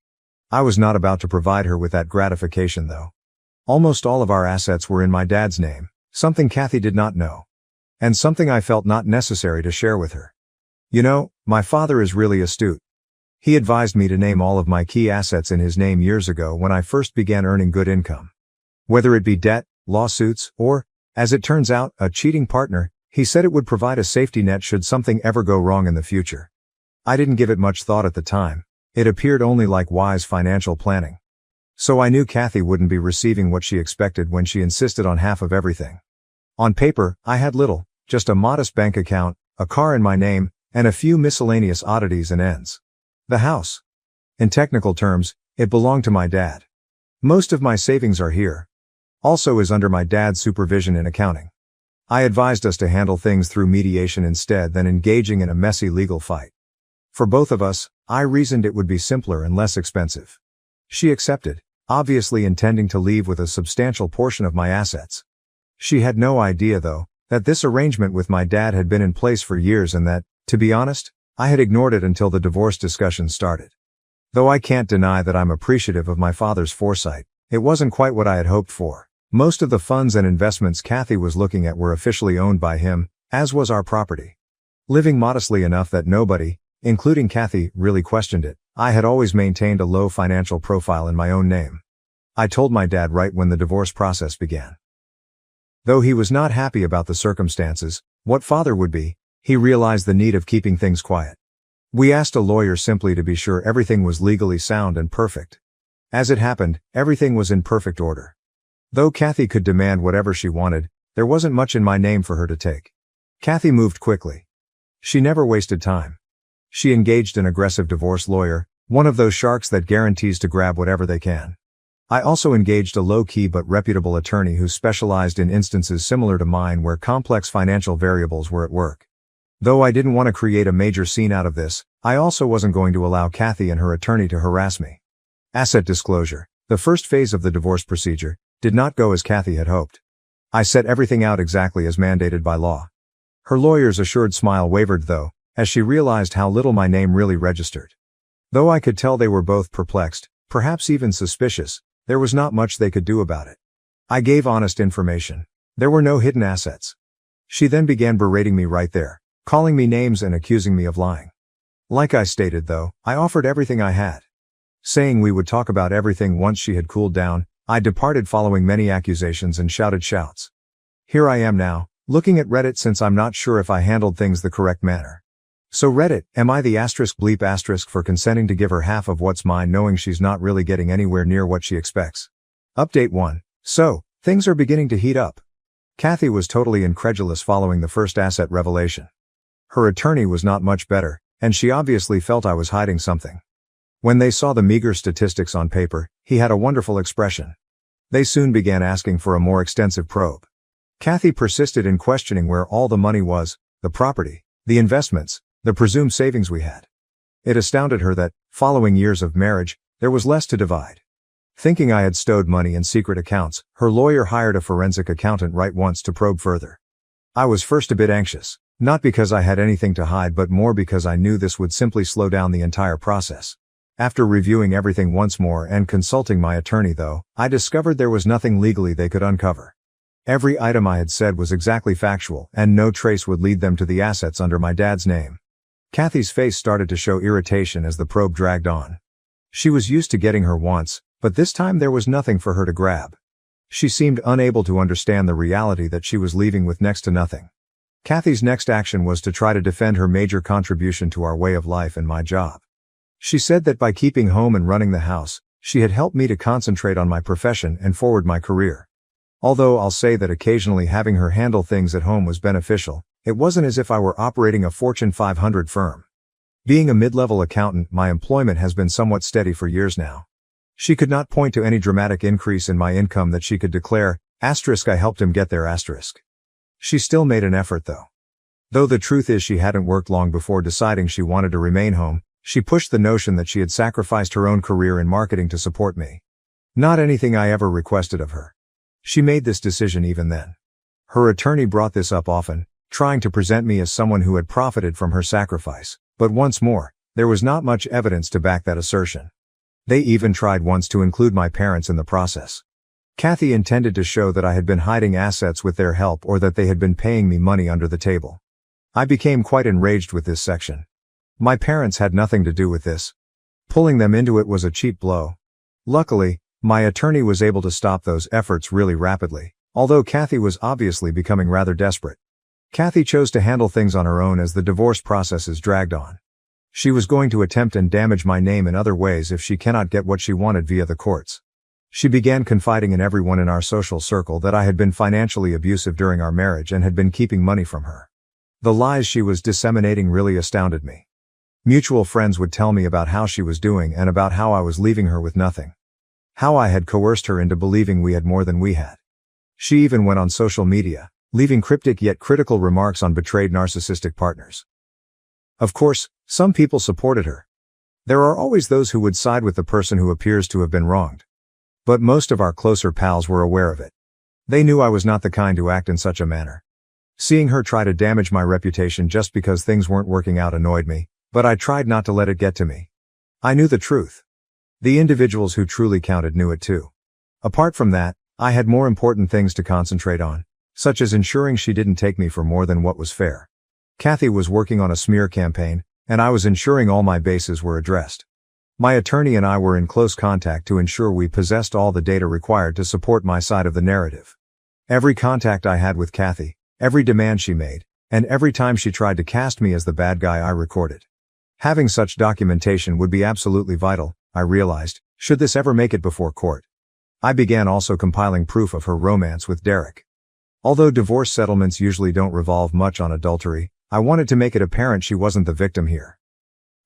Speaker 1: I was not about to provide her with that gratification though. Almost all of our assets were in my dad's name, something Kathy did not know. And something I felt not necessary to share with her. You know, my father is really astute. He advised me to name all of my key assets in his name years ago when I first began earning good income. Whether it be debt, lawsuits, or, as it turns out, a cheating partner, he said it would provide a safety net should something ever go wrong in the future. I didn't give it much thought at the time. It appeared only like wise financial planning. So I knew Kathy wouldn't be receiving what she expected when she insisted on half of everything. On paper, I had little, just a modest bank account, a car in my name, and a few miscellaneous oddities and ends. The house. In technical terms, it belonged to my dad. Most of my savings are here. Also is under my dad's supervision in accounting. I advised us to handle things through mediation instead than engaging in a messy legal fight. For both of us, I reasoned it would be simpler and less expensive. She accepted, obviously intending to leave with a substantial portion of my assets. She had no idea, though, that this arrangement with my dad had been in place for years and that, to be honest, I had ignored it until the divorce discussions started. Though I can't deny that I'm appreciative of my father's foresight, it wasn't quite what I had hoped for. Most of the funds and investments Kathy was looking at were officially owned by him, as was our property. Living modestly enough that nobody, including Kathy, really questioned it, I had always maintained a low financial profile in my own name. I told my dad right when the divorce process began. Though he was not happy about the circumstances, what father would be, he realized the need of keeping things quiet. We asked a lawyer simply to be sure everything was legally sound and perfect. As it happened, everything was in perfect order. Though Kathy could demand whatever she wanted, there wasn't much in my name for her to take. Kathy moved quickly. She never wasted time. She engaged an aggressive divorce lawyer, one of those sharks that guarantees to grab whatever they can. I also engaged a low-key but reputable attorney who specialized in instances similar to mine where complex financial variables were at work. Though I didn't want to create a major scene out of this, I also wasn't going to allow Kathy and her attorney to harass me. Asset disclosure, the first phase of the divorce procedure, did not go as Kathy had hoped. I set everything out exactly as mandated by law. Her lawyer's assured smile wavered though, as she realized how little my name really registered. Though I could tell they were both perplexed, perhaps even suspicious, there was not much they could do about it. I gave honest information. There were no hidden assets. She then began berating me right there, calling me names and accusing me of lying. Like I stated though, I offered everything I had. Saying we would talk about everything once she had cooled down, I departed following many accusations and shouted shouts. Here I am now, looking at Reddit since I'm not sure if I handled things the correct manner. So Reddit, am I the *bleep* for consenting to give her half of what's mine knowing she's not really getting anywhere near what she expects? Update 1. So, things are beginning to heat up. Kathy was totally incredulous following the first asset revelation. Her attorney was not much better, and she obviously felt I was hiding something. When they saw the meager statistics on paper, he had a wonderful expression. They soon began asking for a more extensive probe. Kathy persisted in questioning where all the money was, the property, the investments, the presumed savings we had. It astounded her that, following years of marriage, there was less to divide. Thinking I had stowed money in secret accounts, her lawyer hired a forensic accountant right once to probe further. I was first a bit anxious, not because I had anything to hide but more because I knew this would simply slow down the entire process. After reviewing everything once more and consulting my attorney though, I discovered there was nothing legally they could uncover. Every item I had said was exactly factual and no trace would lead them to the assets under my dad's name. Kathy's face started to show irritation as the probe dragged on. She was used to getting her wants, but this time there was nothing for her to grab. She seemed unable to understand the reality that she was leaving with next to nothing. Kathy's next action was to try to defend her major contribution to our way of life and my job. She said that by keeping home and running the house, she had helped me to concentrate on my profession and forward my career. Although I'll say that occasionally having her handle things at home was beneficial, it wasn't as if I were operating a Fortune 500 firm. Being a mid-level accountant, my employment has been somewhat steady for years now. She could not point to any dramatic increase in my income that she could declare, *I helped him get there*. She still made an effort though. Though the truth is she hadn't worked long before deciding she wanted to remain home, she pushed the notion that she had sacrificed her own career in marketing to support me. Not anything I ever requested of her. She made this decision even then. Her attorney brought this up often, trying to present me as someone who had profited from her sacrifice. But once more, there was not much evidence to back that assertion. They even tried once to include my parents in the process. Kathy intended to show that I had been hiding assets with their help or that they had been paying me money under the table. I became quite enraged with this section. My parents had nothing to do with this. Pulling them into it was a cheap blow. Luckily, my attorney was able to stop those efforts really rapidly, although Kathy was obviously becoming rather desperate. Kathy chose to handle things on her own as the divorce processes dragged on. She was going to attempt and damage my name in other ways if she cannot get what she wanted via the courts. She began confiding in everyone in our social circle that I had been financially abusive during our marriage and had been keeping money from her. The lies she was disseminating really astounded me. Mutual friends would tell me about how she was doing and about how I was leaving her with nothing. How I had coerced her into believing we had more than we had. She even went on social media, leaving cryptic yet critical remarks on betrayed narcissistic partners. Of course, some people supported her. There are always those who would side with the person who appears to have been wronged. But most of our closer pals were aware of it. They knew I was not the kind to act in such a manner. Seeing her try to damage my reputation just because things weren't working out annoyed me, but I tried not to let it get to me. I knew the truth. The individuals who truly counted knew it too. Apart from that, I had more important things to concentrate on, such as ensuring she didn't take me for more than what was fair. Kathy was working on a smear campaign, and I was ensuring all my bases were addressed. My attorney and I were in close contact to ensure we possessed all the data required to support my side of the narrative. Every contact I had with Kathy, every demand she made, and every time she tried to cast me as the bad guy I recorded. Having such documentation would be absolutely vital, I realized, should this ever make it before court. I began also compiling proof of her romance with Derek. Although divorce settlements usually don't revolve much on adultery, I wanted to make it apparent she wasn't the victim here.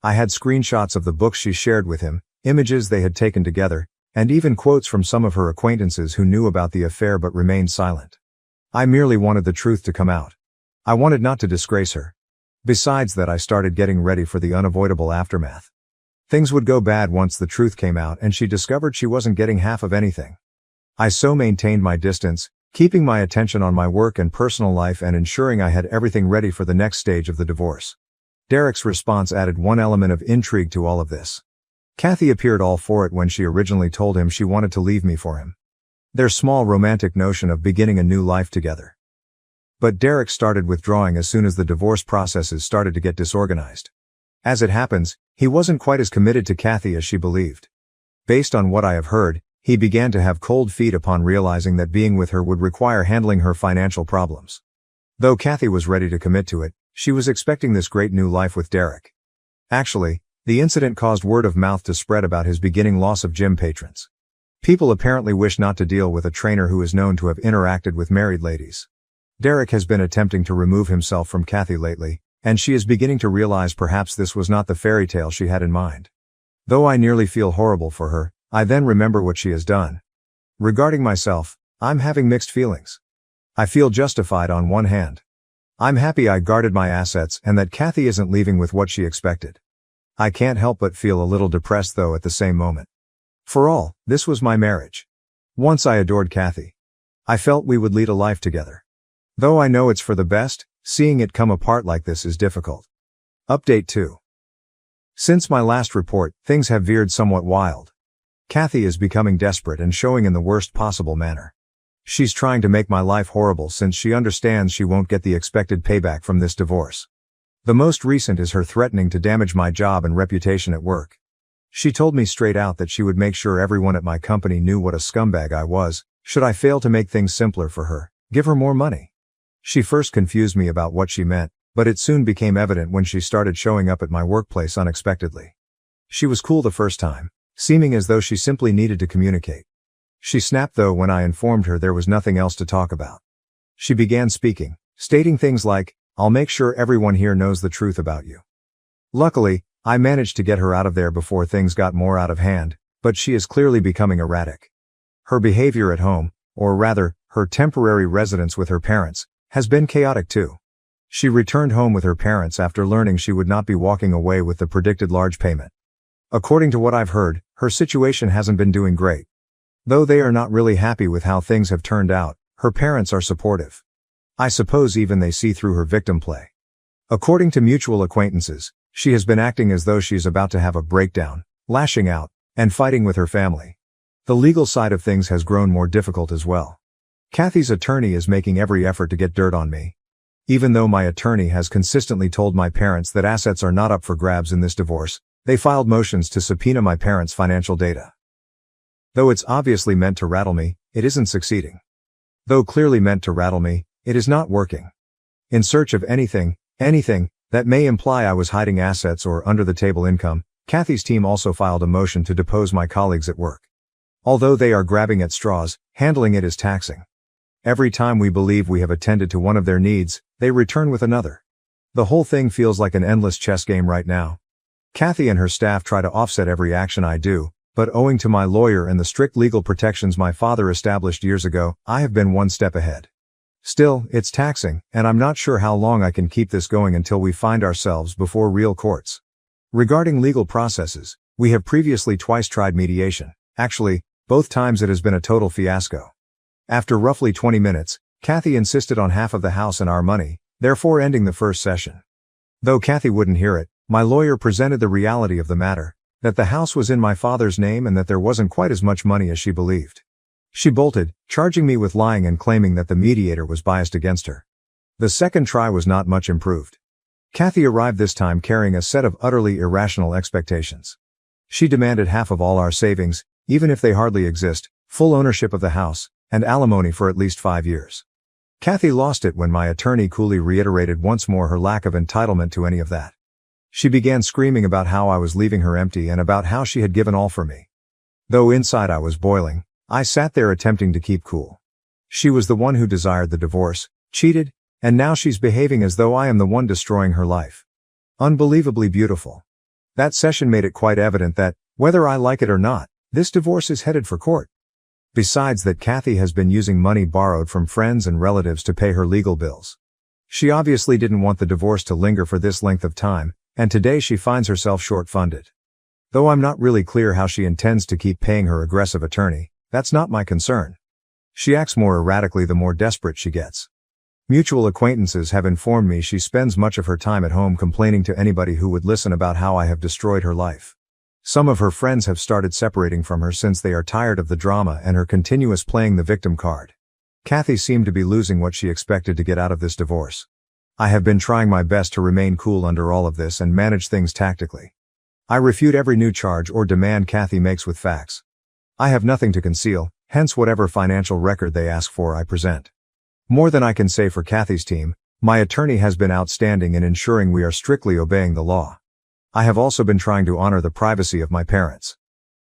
Speaker 1: I had screenshots of the books she shared with him, images they had taken together, and even quotes from some of her acquaintances who knew about the affair but remained silent. I merely wanted the truth to come out. I wanted not to disgrace her. Besides that, I started getting ready for the unavoidable aftermath. Things would go bad once the truth came out and she discovered she wasn't getting half of anything. I so maintained my distance, keeping my attention on my work and personal life and ensuring I had everything ready for the next stage of the divorce. Derek's response added one element of intrigue to all of this. Kathy appeared all for it when she originally told him she wanted to leave me for him. Their small romantic notion of beginning a new life together. But Derek started withdrawing as soon as the divorce processes started to get disorganized. As it happens, he wasn't quite as committed to Kathy as she believed. Based on what I have heard, he began to have cold feet upon realizing that being with her would require handling her financial problems. Though Kathy was ready to commit to it, she was expecting this great new life with Derek. Actually, the incident caused word of mouth to spread about his beginning loss of gym patrons. People apparently wish not to deal with a trainer who is known to have interacted with married ladies. Derek has been attempting to remove himself from Kathy lately, and she is beginning to realize perhaps this was not the fairy tale she had in mind. Though I nearly feel horrible for her, I then remember what she has done. Regarding myself, I'm having mixed feelings. I feel justified on one hand. I'm happy I guarded my assets and that Kathy isn't leaving with what she expected. I can't help but feel a little depressed though at the same moment. For all, this was my marriage. Once I adored Kathy. I felt we would lead a life together. Though I know it's for the best, seeing it come apart like this is difficult. Update 2. Since my last report, things have veered somewhat wild. Kathy is becoming desperate and showing in the worst possible manner. She's trying to make my life horrible since she understands she won't get the expected payback from this divorce. The most recent is her threatening to damage my job and reputation at work. She told me straight out that she would make sure everyone at my company knew what a scumbag I was, should I fail to make things simpler for her, give her more money. She first confused me about what she meant, but it soon became evident when she started showing up at my workplace unexpectedly. She was cool the first time, seeming as though she simply needed to communicate. She snapped though when I informed her there was nothing else to talk about. She began speaking, stating things like, "I'll make sure everyone here knows the truth about you." Luckily, I managed to get her out of there before things got more out of hand, but she is clearly becoming erratic. Her behavior at home, or rather, her temporary residence with her parents, has been chaotic too. She returned home with her parents after learning she would not be walking away with the predicted large payment. According to what I've heard, her situation hasn't been doing great. Though they are not really happy with how things have turned out, her parents are supportive. I suppose even they see through her victim play. According to mutual acquaintances, she has been acting as though she is about to have a breakdown, lashing out, and fighting with her family. The legal side of things has grown more difficult as well. Kathy's attorney is making every effort to get dirt on me. Even though my attorney has consistently told my parents that assets are not up for grabs in this divorce, they filed motions to subpoena my parents' financial data. Though it's obviously meant to rattle me, it isn't succeeding. Though clearly meant to rattle me, it is not working. In search of anything that may imply I was hiding assets or under-the-table income, Kathy's team also filed a motion to depose my colleagues at work. Although they are grabbing at straws, handling it is taxing. Every time we believe we have attended to one of their needs, they return with another. The whole thing feels like an endless chess game right now. Kathy and her staff try to offset every action I do, but owing to my lawyer and the strict legal protections my father established years ago, I have been one step ahead. Still, it's taxing, and I'm not sure how long I can keep this going until we find ourselves before real courts. Regarding legal processes, we have previously twice tried mediation. Actually, both times it has been a total fiasco. After roughly 20 minutes, Kathy insisted on half of the house and our money, therefore ending the first session. Though Kathy wouldn't hear it, my lawyer presented the reality of the matter, that the house was in my father's name and that there wasn't quite as much money as she believed. She bolted, charging me with lying and claiming that the mediator was biased against her. The second try was not much improved. Kathy arrived this time carrying a set of utterly irrational expectations. She demanded half of all our savings, even if they hardly exist, full ownership of the house, and alimony for at least 5 years. Kathy lost it when my attorney coolly reiterated once more her lack of entitlement to any of that. She began screaming about how I was leaving her empty and about how she had given all for me. Though inside I was boiling, I sat there attempting to keep cool. She was the one who desired the divorce, cheated, and now she's behaving as though I am the one destroying her life. Unbelievably beautiful. That session made it quite evident that, whether I like it or not, this divorce is headed for court. Besides that, Kathy has been using money borrowed from friends and relatives to pay her legal bills. She obviously didn't want the divorce to linger for this length of time, and today she finds herself short-funded. Though I'm not really clear how she intends to keep paying her aggressive attorney, that's not my concern. She acts more erratically the more desperate she gets. Mutual acquaintances have informed me she spends much of her time at home complaining to anybody who would listen about how I have destroyed her life. Some of her friends have started separating from her since they are tired of the drama and her continuous playing the victim card. Kathy seemed to be losing what she expected to get out of this divorce. I have been trying my best to remain cool under all of this and manage things tactically. I refute every new charge or demand Kathy makes with facts. I have nothing to conceal, hence whatever financial record they ask for I present. More than I can say for Kathy's team, my attorney has been outstanding in ensuring we are strictly obeying the law. I have also been trying to honor the privacy of my parents.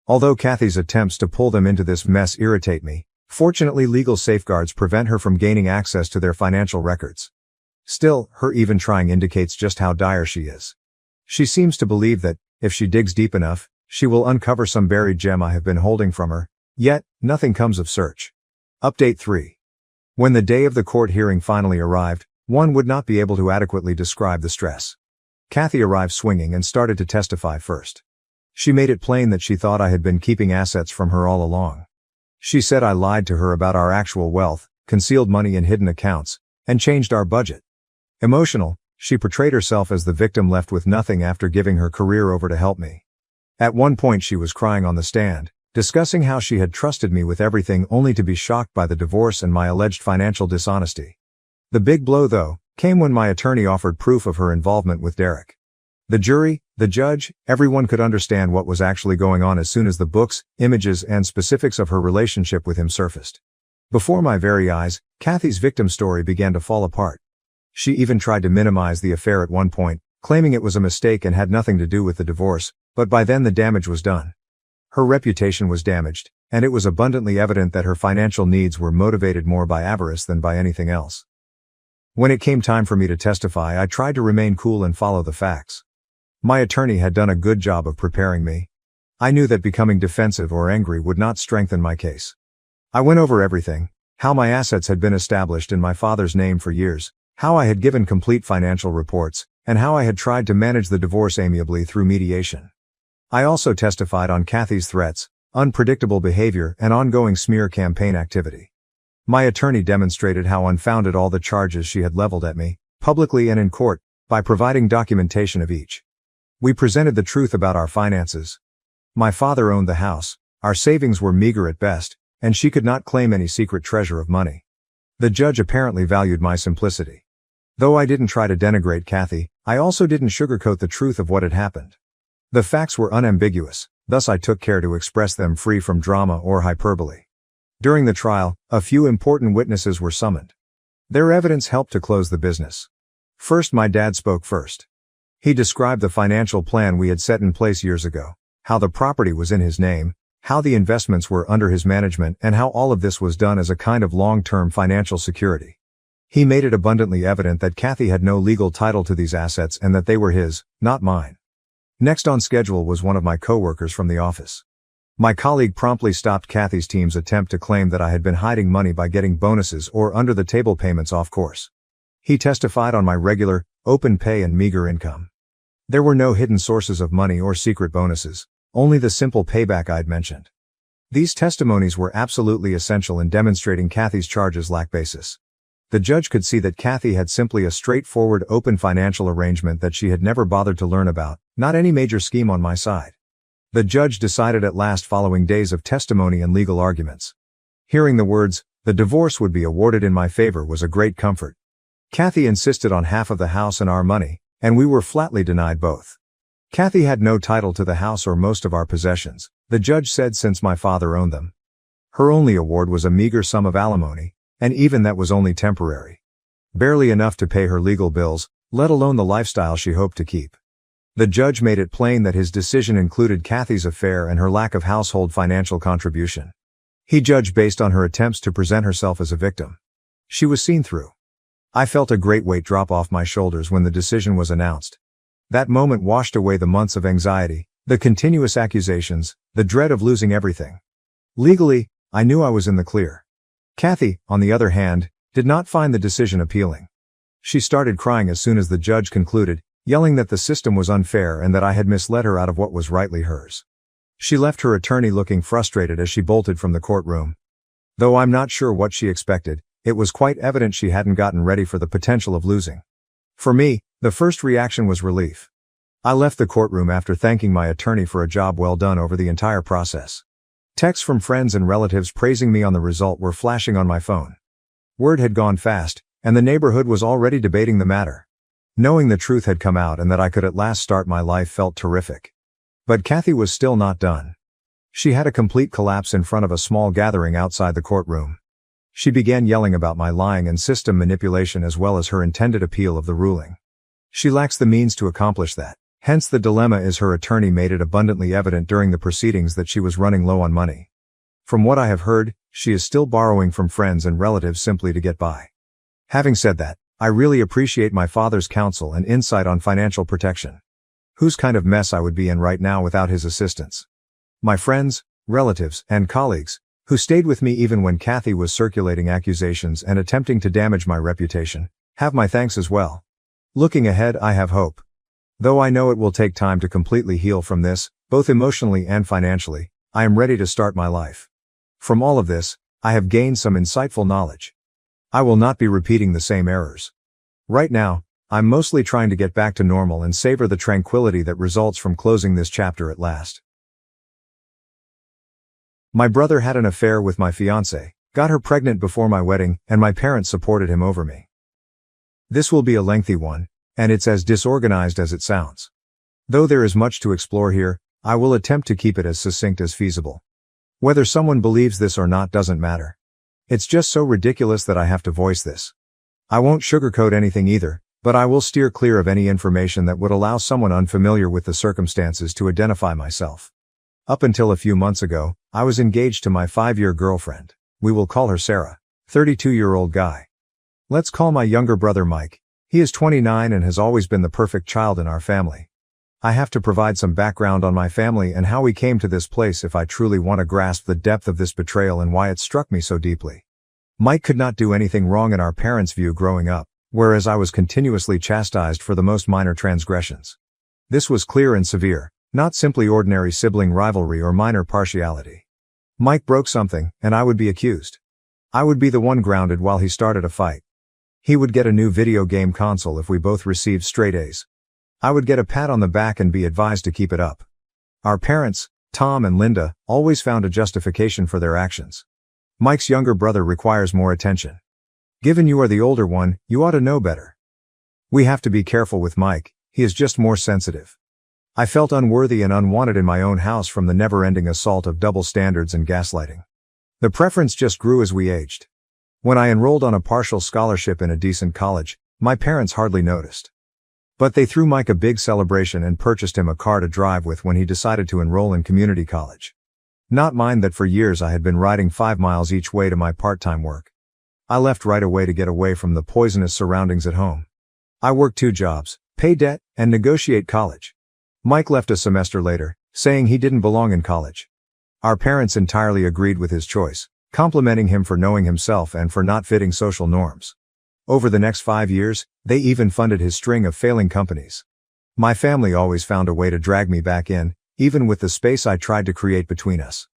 Speaker 1: Although Kathy's attempts to pull them into this mess irritate me, fortunately legal safeguards prevent her from gaining access to their financial records. Still, her even trying indicates just how dire she is. She seems to believe that, if she digs deep enough, she will uncover some buried gem I have been holding from her, yet, nothing comes of search. Update 3. When the day of the court hearing finally arrived, one would not be able to adequately describe the stress. Kathy arrived swinging and started to testify first. She made it plain that she thought I had been keeping assets from her all along. She said I lied to her about our actual wealth, concealed money in hidden accounts, and changed our budget. Emotional, she portrayed herself as the victim left with nothing after giving her career over to help me. At one point she was crying on the stand, discussing how she had trusted me with everything only to be shocked by the divorce and my alleged financial dishonesty. The big blow, though, came when my attorney offered proof of her involvement with Derek. The jury, the judge, everyone could understand what was actually going on as soon as the books, images, and specifics of her relationship with him surfaced. Before my very eyes, Kathy's victim story began to fall apart. She even tried to minimize the affair at one point, claiming it was a mistake and had nothing to do with the divorce, but by then the damage was done. Her reputation was damaged, and it was abundantly evident that her financial needs were motivated more by avarice than by anything else. When it came time for me to testify, I tried to remain cool and follow the facts. My attorney had done a good job of preparing me. I knew that becoming defensive or angry would not strengthen my case. I went over everything: how my assets had been established in my father's name for years, how I had given complete financial reports, and how I had tried to manage the divorce amiably through mediation. I also testified on Kathy's threats, unpredictable behavior, and ongoing smear campaign activity. My attorney demonstrated how unfounded all the charges she had leveled at me, publicly and in court, by providing documentation of each. We presented the truth about our finances. My father owned the house, our savings were meager at best, and she could not claim any secret treasure of money. The judge apparently valued my simplicity. Though I didn't try to denigrate Kathy, I also didn't sugarcoat the truth of what had happened. The facts were unambiguous, thus I took care to express them free from drama or hyperbole. During the trial, a few important witnesses were summoned. Their evidence helped to close the business. First, my dad spoke first. He described the financial plan we had set in place years ago, how the property was in his name, how the investments were under his management, and how all of this was done as a kind of long-term financial security. He made it abundantly evident that Kathy had no legal title to these assets and that they were his, not mine. Next on schedule was one of my coworkers from the office. My colleague promptly stopped Kathy's team's attempt to claim that I had been hiding money by getting bonuses or under-the-table payments off course. He testified on my regular, open pay and meager income. There were no hidden sources of money or secret bonuses, only the simple payback I'd mentioned. These testimonies were absolutely essential in demonstrating Kathy's charges lacked basis. The judge could see that Kathy had simply a straightforward open financial arrangement that she had never bothered to learn about, not any major scheme on my side. The judge decided at last following days of testimony and legal arguments. Hearing the words, "The divorce would be awarded in my favor," was a great comfort. Kathy insisted on half of the house and our money, and we were flatly denied both. Kathy had no title to the house or most of our possessions, the judge said, since my father owned them. Her only award was a meager sum of alimony, and even that was only temporary. Barely enough to pay her legal bills, let alone the lifestyle she hoped to keep. The judge made it plain that his decision included Kathy's affair and her lack of household financial contribution. He judged based on her attempts to present herself as a victim. She was seen through. I felt a great weight drop off my shoulders when the decision was announced. That moment washed away the months of anxiety, the continuous accusations, the dread of losing everything. Legally, I knew I was in the clear. Kathy, on the other hand, did not find the decision appealing. She started crying as soon as the judge concluded, yelling that the system was unfair and that I had misled her out of what was rightly hers. She left her attorney looking frustrated as she bolted from the courtroom. Though I'm not sure what she expected, it was quite evident she hadn't gotten ready for the potential of losing. For me, the first reaction was relief. I left the courtroom after thanking my attorney for a job well done over the entire process. Texts from friends and relatives praising me on the result were flashing on my phone. Word had gone fast, and the neighborhood was already debating the matter. Knowing the truth had come out and that I could at last start my life felt terrific. But Kathy was still not done. She had a complete collapse in front of a small gathering outside the courtroom. She began yelling about my lying and system manipulation as well as her intended appeal of the ruling. She lacks the means to accomplish that. Hence the dilemma is her attorney made it abundantly evident during the proceedings that she was running low on money. From what I have heard, she is still borrowing from friends and relatives simply to get by. Having said that, I really appreciate my father's counsel and insight on financial protection. Whose kind of mess I would be in right now without his assistance. My friends, relatives, and colleagues, who stayed with me even when Kathy was circulating accusations and attempting to damage my reputation, have my thanks as well. Looking ahead, I have hope. Though I know it will take time to completely heal from this, both emotionally and financially, I am ready to start my life. From all of this, I have gained some insightful knowledge. I will not be repeating the same errors. Right now, I'm mostly trying to get back to normal and savor the tranquility that results from closing this chapter at last. My brother had an affair with my fiancée, got her pregnant before my wedding, and my parents supported him over me. This will be a lengthy one, and it's as disorganized as it sounds. Though there is much to explore here, I will attempt to keep it as succinct as feasible. Whether someone believes this or not doesn't matter. It's just so ridiculous that I have to voice this. I won't sugarcoat anything either, but I will steer clear of any information that would allow someone unfamiliar with the circumstances to identify myself. Up until a few months ago, I was engaged to my 5-year girlfriend. We will call her Sarah. 32-year-old guy. Let's call my younger brother Mike. He is 29 and has always been the perfect child in our family. I have to provide some background on my family and how we came to this place if I truly want to grasp the depth of this betrayal and why it struck me so deeply. Mike could not do anything wrong in our parents' view growing up, whereas I was continuously chastised for the most minor transgressions. This was clear and severe, not simply ordinary sibling rivalry or minor partiality. Mike broke something, and I would be accused. I would be the one grounded while he started a fight. He would get a new video game console if we both received straight A's. I would get a pat on the back and be advised to keep it up. Our parents, Tom and Linda, always found a justification for their actions. Mike's younger brother requires more attention. Given you are the older one, you ought to know better. We have to be careful with Mike, he is just more sensitive. I felt unworthy and unwanted in my own house from the never-ending assault of double standards and gaslighting. The preference just grew as we aged. When I enrolled on a partial scholarship in a decent college, my parents hardly noticed. But they threw Mike a big celebration and purchased him a car to drive with when he decided to enroll in community college. Not mind that for years I had been riding 5 miles each way to my part-time work. I left right away to get away from the poisonous surroundings at home. I worked 2 jobs, pay debt, and negotiate college. Mike left a semester later, saying he didn't belong in college. Our parents entirely agreed with his choice, complimenting him for knowing himself and for not fitting social norms. Over the next 5 years, they even funded his string of failing companies. My family always found a way to drag me back in, even with the space I tried to create between us.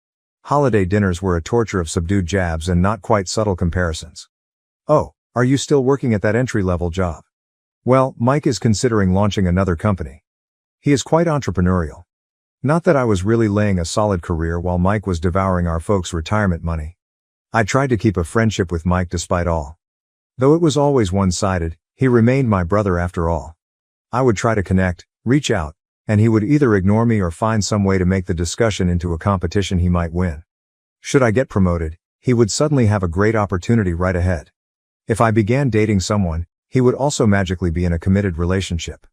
Speaker 1: Holiday dinners were a torture of subdued jabs and not quite subtle comparisons. "Oh, are you still working at that entry-level job? Well, Mike is considering launching another company. He is quite entrepreneurial." Not that I was really laying a solid career while Mike was devouring our folks' retirement money. I tried to keep a friendship with Mike despite all. Though it was always one-sided, he remained my brother after all. I would try to connect, reach out, and he would either ignore me or find some way to make the discussion into a competition he might win. Should I get promoted, he would suddenly have a great opportunity right ahead. If I began dating someone, he would also magically be in a committed relationship.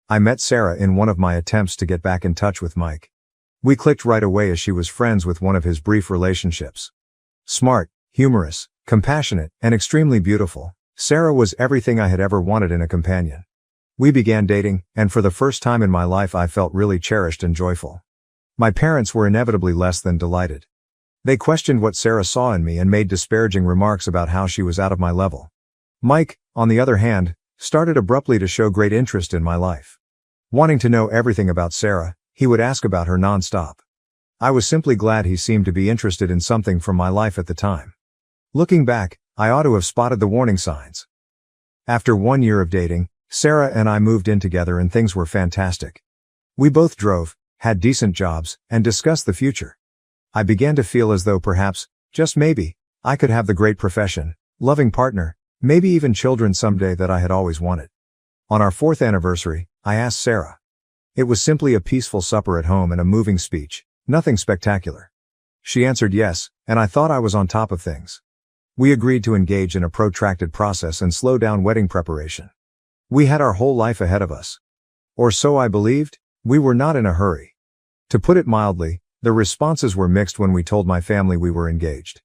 Speaker 1: I met Sarah in one of my attempts to get back in touch with Mike. We clicked right away as she was friends with one of his brief relationships. Smart, humorous, compassionate, and extremely beautiful, Sarah was everything I had ever wanted in a companion. We began dating, and for the first time in my life I felt really cherished and joyful. My parents were inevitably less than delighted. They questioned what Sarah saw in me and made disparaging remarks about how she was out of my level. Mike, on the other hand, started abruptly to show great interest in my life. Wanting to know everything about Sarah, he would ask about her non-stop. I was simply glad he seemed to be interested in something from my life at the time. Looking back, I ought to have spotted the warning signs. After 1 year of dating, Sarah and I moved in together and things were fantastic. We both drove, had decent jobs, and discussed the future. I began to feel as though perhaps, just maybe, I could have the great profession, loving partner, maybe even children someday that I had always wanted. On our 4th anniversary, I asked Sarah. It was simply a peaceful supper at home and a moving speech, nothing spectacular. She answered yes, and I thought I was on top of things. We agreed to engage in a protracted process and slow down wedding preparation. We had our whole life ahead of us. Or so I believed. We were not in a hurry. To put it mildly, the responses were mixed when we told my family we were engaged.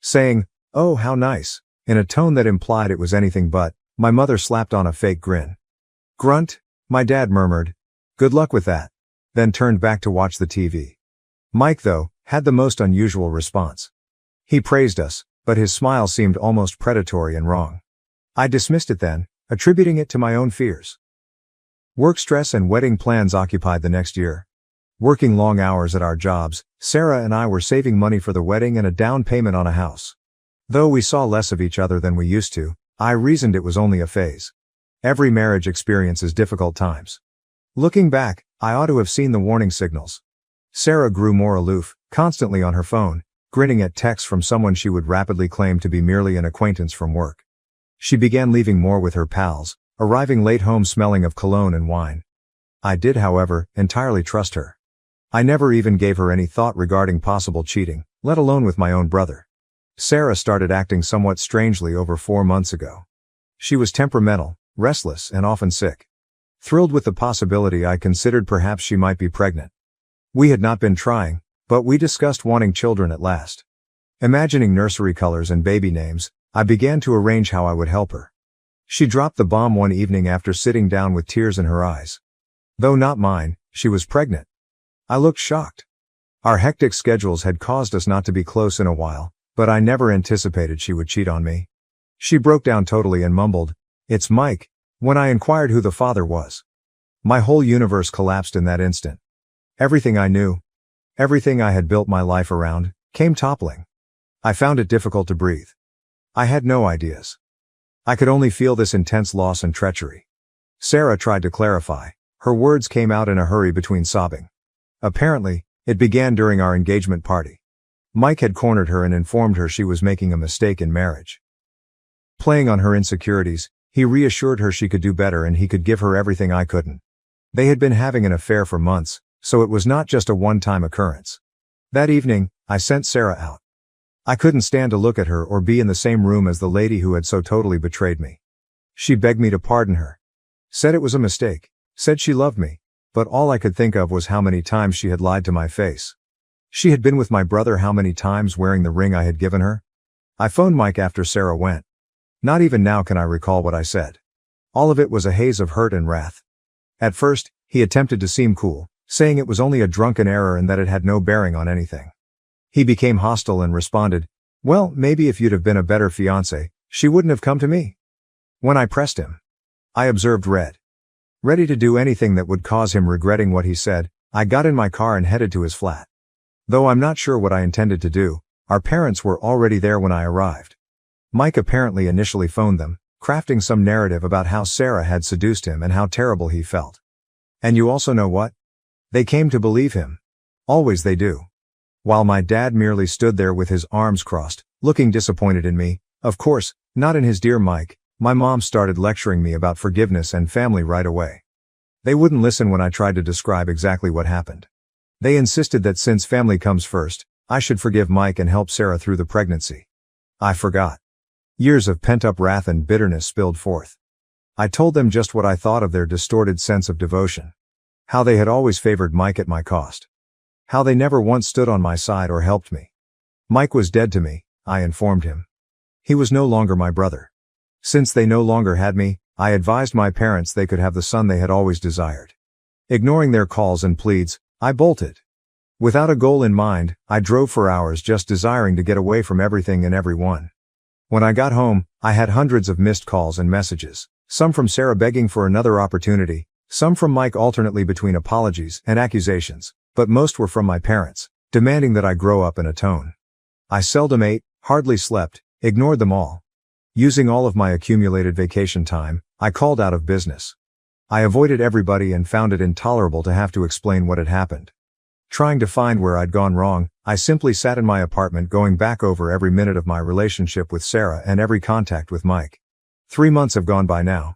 Speaker 1: Saying, "Oh, how nice," in a tone that implied it was anything but, my mother slapped on a fake grin. "Grunt," my dad murmured. "Good luck with that," then turned back to watch the TV. Mike, though, had the most unusual response. He praised us, but his smile seemed almost predatory and wrong. I dismissed it then, attributing it to my own fears. Work stress and wedding plans occupied the next year. Working long hours at our jobs, Sarah and I were saving money for the wedding and a down payment on a house. Though we saw less of each other than we used to, I reasoned it was only a phase. Every marriage experiences difficult times. Looking back, I ought to have seen the warning signals. Sarah grew more aloof, constantly on her phone, grinning at texts from someone she would rapidly claim to be merely an acquaintance from work. She began leaving more with her pals, arriving late home smelling of cologne and wine. I did, however, entirely trust her. I never even gave her any thought regarding possible cheating, let alone with my own brother. Sarah started acting somewhat strangely over 4 months ago. She was temperamental, restless, and often sick. Thrilled with the possibility, I considered perhaps she might be pregnant. We had not been trying, but we discussed wanting children at last. Imagining nursery colors and baby names, I began to arrange how I would help her. She dropped the bomb one evening after sitting down with tears in her eyes. Though not mine, she was pregnant. I looked shocked. Our hectic schedules had caused us not to be close in a while, but I never anticipated she would cheat on me. She broke down totally and mumbled, "It's Mike," when I inquired who the father was. My whole universe collapsed in that instant. Everything I knew, everything I had built my life around, came toppling. I found it difficult to breathe. I had no ideas. I could only feel this intense loss and treachery. Sarah tried to clarify. Her words came out in a hurry between sobbing. Apparently, it began during our engagement party. Mike had cornered her and informed her she was making a mistake in marriage. Playing on her insecurities, he reassured her she could do better and he could give her everything I couldn't. They had been having an affair for months, so it was not just a one-time occurrence. That evening, I sent Sarah out. I couldn't stand to look at her or be in the same room as the lady who had so totally betrayed me. She begged me to pardon her. Said it was a mistake. Said she loved me. But all I could think of was how many times she had lied to my face. She had been with my brother how many times wearing the ring I had given her? I phoned Mike after Sarah went. Not even now can I recall what I said. All of it was a haze of hurt and wrath. At first, he attempted to seem cool, saying it was only a drunken error and that it had no bearing on anything. He became hostile and responded, "Well, maybe if you'd have been a better fiancé, she wouldn't have come to me." When I pressed him, I observed red. Ready to do anything that would cause him regretting what he said, I got in my car and headed to his flat. Though I'm not sure what I intended to do, our parents were already there when I arrived. Mike apparently initially phoned them, crafting some narrative about how Sarah had seduced him and how terrible he felt. And you also know what? They came to believe him. Always they do. While my dad merely stood there with his arms crossed, looking disappointed in me, of course, not in his dear Mike, my mom started lecturing me about forgiveness and family right away. They wouldn't listen when I tried to describe exactly what happened. They insisted that since family comes first, I should forgive Mike and help Sarah through the pregnancy. I forgot. Years of pent-up wrath and bitterness spilled forth. I told them just what I thought of their distorted sense of devotion. How they had always favored Mike at my cost. How they never once stood on my side or helped me. Mike was dead to me, I informed him. He was no longer my brother. Since they no longer had me, I advised my parents they could have the son they had always desired. Ignoring their calls and pleads, I bolted. Without a goal in mind, I drove for hours just desiring to get away from everything and everyone. When I got home, I had hundreds of missed calls and messages, some from Sarah begging for another opportunity, some from Mike alternately between apologies and accusations, but most were from my parents, demanding that I grow up and atone. I seldom ate, hardly slept, ignored them all. Using all of my accumulated vacation time, I called out of business. I avoided everybody and found it intolerable to have to explain what had happened. Trying to find where I'd gone wrong, I simply sat in my apartment going back over every minute of my relationship with Sarah and every contact with Mike. 3 months have gone by now.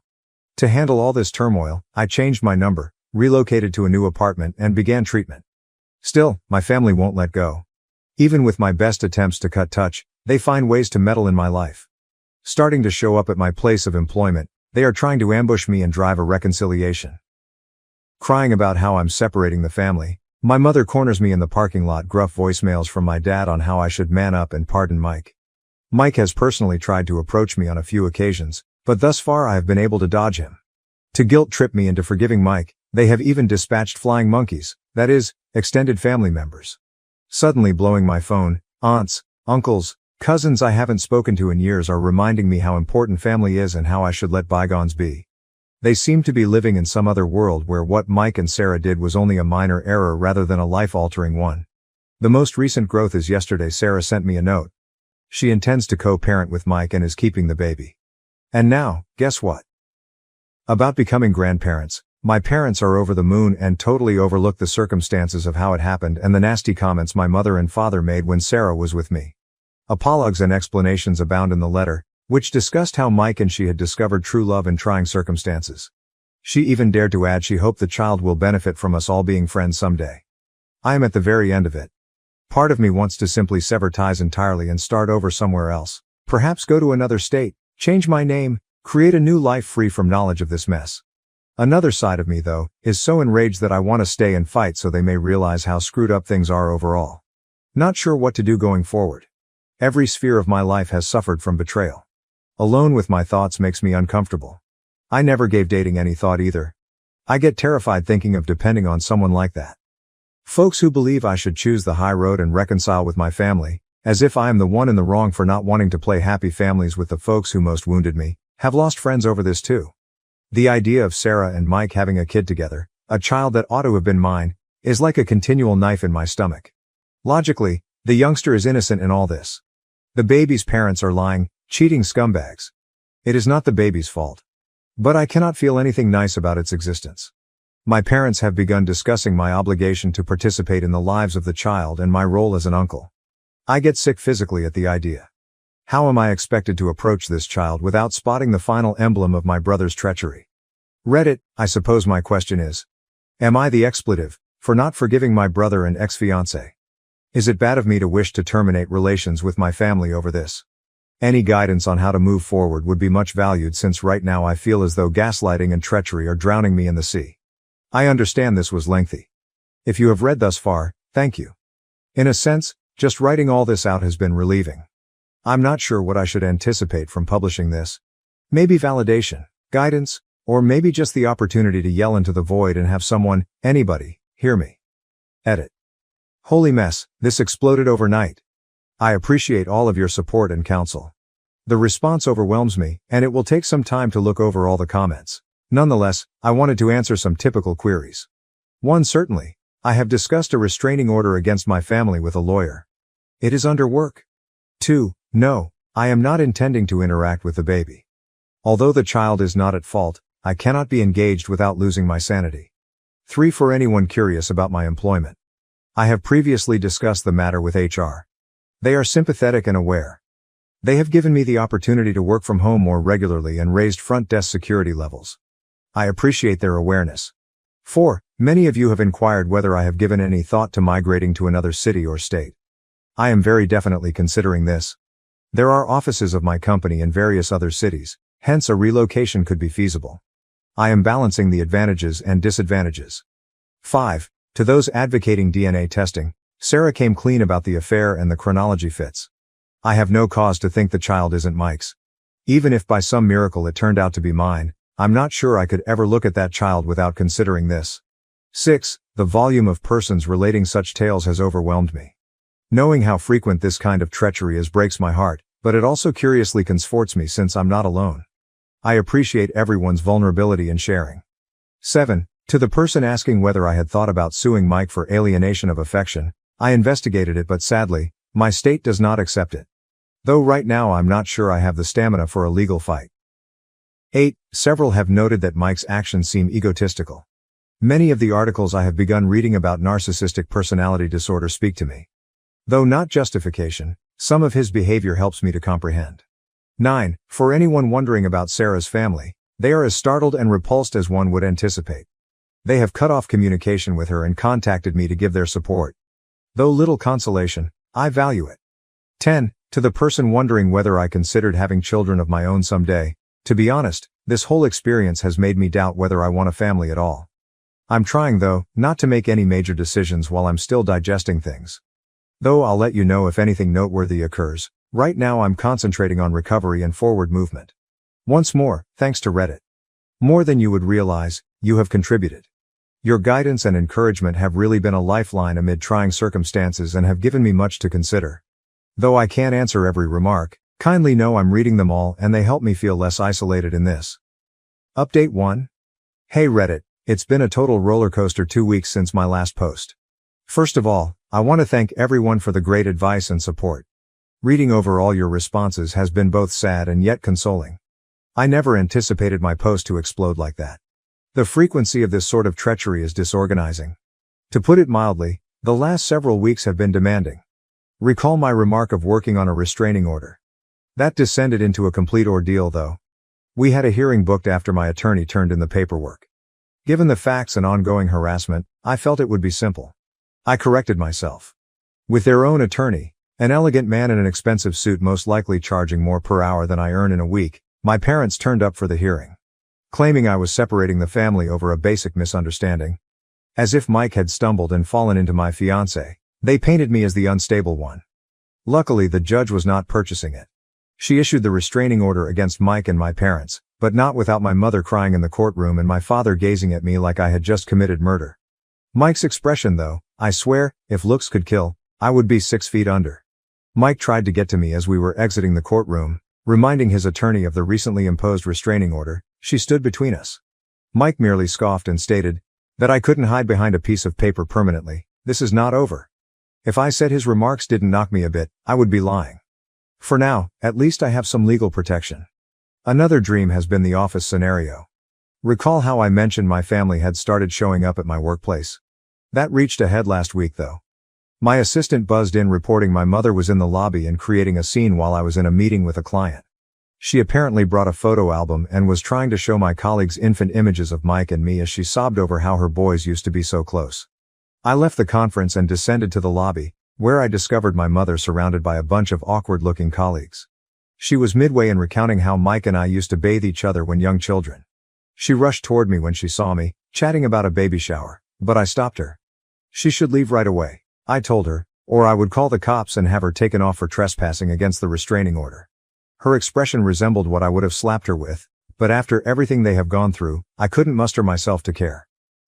Speaker 1: To handle all this turmoil, I changed my number, relocated to a new apartment and began treatment. Still, my family won't let go. Even with my best attempts to cut touch, they find ways to meddle in my life. Starting to show up at my place of employment, they are trying to ambush me and drive a reconciliation. Crying about how I'm separating the family, my mother corners me in the parking lot. Gruff voicemails from my dad on how I should man up and pardon Mike. Mike has personally tried to approach me on a few occasions, but thus far I have been able to dodge him. To guilt trip me into forgiving Mike, they have even dispatched flying monkeys, that is, extended family members. Suddenly blowing my phone, aunts, uncles, cousins I haven't spoken to in years are reminding me how important family is and how I should let bygones be. They seem to be living in some other world where what Mike and Sarah did was only a minor error rather than a life-altering one. The most recent growth is yesterday Sarah sent me a note. She intends to co-parent with Mike and is keeping the baby. And now, guess what? About becoming grandparents, my parents are over the moon and totally overlooked the circumstances of how it happened and the nasty comments my mother and father made when Sarah was with me. Apologues and explanations abound in the letter, which discussed how Mike and she had discovered true love in trying circumstances. She even dared to add she hoped the child will benefit from us all being friends someday. I am at the very end of it. Part of me wants to simply sever ties entirely and start over somewhere else, perhaps go to another state, change my name, create a new life free from knowledge of this mess. Another side of me, though, is so enraged that I want to stay and fight so they may realize how screwed up things are overall. Not sure what to do going forward. Every sphere of my life has suffered from betrayal. Alone with my thoughts makes me uncomfortable. I never gave dating any thought either. I get terrified thinking of depending on someone like that. Folks who believe I should choose the high road and reconcile with my family, as if I am the one in the wrong for not wanting to play happy families with the folks who most wounded me, have lost friends over this too. The idea of Sarah and Mike having a kid together, a child that ought to have been mine, is like a continual knife in my stomach. Logically, the youngster is innocent in all this. The baby's parents are lying, Cheating scumbags. It is not the baby's fault. But I cannot feel anything nice about its existence. My parents have begun discussing my obligation to participate in the lives of the child and my role as an uncle. I get sick physically at the idea. How am I expected to approach this child without spotting the final emblem of my brother's treachery? Reddit, I suppose my question is, am I the expletive for not forgiving my brother and ex-fiancé? Is it bad of me to wish to terminate relations with my family over this? Any guidance on how to move forward would be much valued, since right now I feel as though gaslighting and treachery are drowning me in the sea. I understand this was lengthy. If you have read thus far, thank you. In a sense, just writing all this out has been relieving. I'm not sure what I should anticipate from publishing this. Maybe validation, guidance, or maybe just the opportunity to yell into the void and have someone, anybody, hear me. Edit. Holy mess, this exploded overnight. I appreciate all of your support and counsel. The response overwhelms me, and it will take some time to look over all the comments. Nonetheless, I wanted to answer some typical queries. 1. Certainly, I have discussed a restraining order against my family with a lawyer. It is under work. 2. No, I am not intending to interact with the baby. Although the child is not at fault, I cannot be engaged without losing my sanity. 3. For anyone curious about my employment, I have previously discussed the matter with HR. They are sympathetic and aware. They have given me the opportunity to work from home more regularly and raised front desk security levels. I appreciate their awareness. 4. Many of you have inquired whether I have given any thought to migrating to another city or state. I am very definitely considering this. There are offices of my company in various other cities, hence a relocation could be feasible. I am balancing the advantages and disadvantages. 5. To those advocating DNA testing, Sarah came clean about the affair and the chronology fits. I have no cause to think the child isn't Mike's. Even if by some miracle it turned out to be mine, I'm not sure I could ever look at that child without considering this. 6. The volume of persons relating such tales has overwhelmed me. Knowing how frequent this kind of treachery is breaks my heart, but it also curiously comforts me since I'm not alone. I appreciate everyone's vulnerability and sharing. 7. To the person asking whether I had thought about suing Mike for alienation of affection, I investigated it, but sadly, my state does not accept it. Though right now I'm not sure I have the stamina for a legal fight. 8. Several have noted that Mike's actions seem egotistical. Many of the articles I have begun reading about narcissistic personality disorder speak to me. Though not justification, some of his behavior helps me to comprehend. 9. For anyone wondering about Sarah's family, they are as startled and repulsed as one would anticipate. They have cut off communication with her and contacted me to give their support. Though little consolation, I value it. 10. To the person wondering whether I considered having children of my own someday, to be honest, this whole experience has made me doubt whether I want a family at all. I'm trying, though, not to make any major decisions while I'm still digesting things. Though I'll let you know if anything noteworthy occurs. Right now I'm concentrating on recovery and forward movement. Once more, thanks to Reddit. More than you would realize, you have contributed. Your guidance and encouragement have really been a lifeline amid trying circumstances and have given me much to consider. Though I can't answer every remark, kindly know I'm reading them all and they help me feel less isolated in this. Update 1. Hey Reddit, it's been a total rollercoaster 2 weeks since my last post. First of all, I want to thank everyone for the great advice and support. Reading over all your responses has been both sad and yet consoling. I never anticipated my post to explode like that. The frequency of this sort of treachery is disorganizing. To put it mildly, the last several weeks have been demanding. Recall my remark of working on a restraining order. That descended into a complete ordeal though. We had a hearing booked after my attorney turned in the paperwork. Given the facts and ongoing harassment, I felt it would be simple. I corrected myself. With their own attorney, an elegant man in an expensive suit most likely charging more per hour than I earn in a week, my parents turned up for the hearing. Claiming I was separating the family over a basic misunderstanding. As if Mike had stumbled and fallen into my fiancé, they painted me as the unstable one. Luckily the judge was not purchasing it. She issued the restraining order against Mike and my parents, but not without my mother crying in the courtroom and my father gazing at me like I had just committed murder. Mike's expression though, I swear, if looks could kill, I would be 6 feet under. Mike tried to get to me as we were exiting the courtroom, reminding his attorney of the recently imposed restraining order. She stood between us. Mike merely scoffed and stated that I couldn't hide behind a piece of paper permanently. This is not over. If I said his remarks didn't knock me a bit, I would be lying. For now, at least I have some legal protection. Another dream has been the office scenario. Recall how I mentioned my family had started showing up at my workplace? That reached a head last week though. My assistant buzzed in reporting my mother was in the lobby and creating a scene while I was in a meeting with a client. She apparently brought a photo album and was trying to show my colleagues infant images of Mike and me as she sobbed over how her boys used to be so close. I left the conference and descended to the lobby, where I discovered my mother surrounded by a bunch of awkward-looking colleagues. She was midway in recounting how Mike and I used to bathe each other when young children. She rushed toward me when she saw me, chatting about a baby shower, but I stopped her. She should leave right away, I told her, or I would call the cops and have her taken off for trespassing against the restraining order. Her expression resembled what I would have slapped her with, but after everything they have gone through, I couldn't muster myself to care.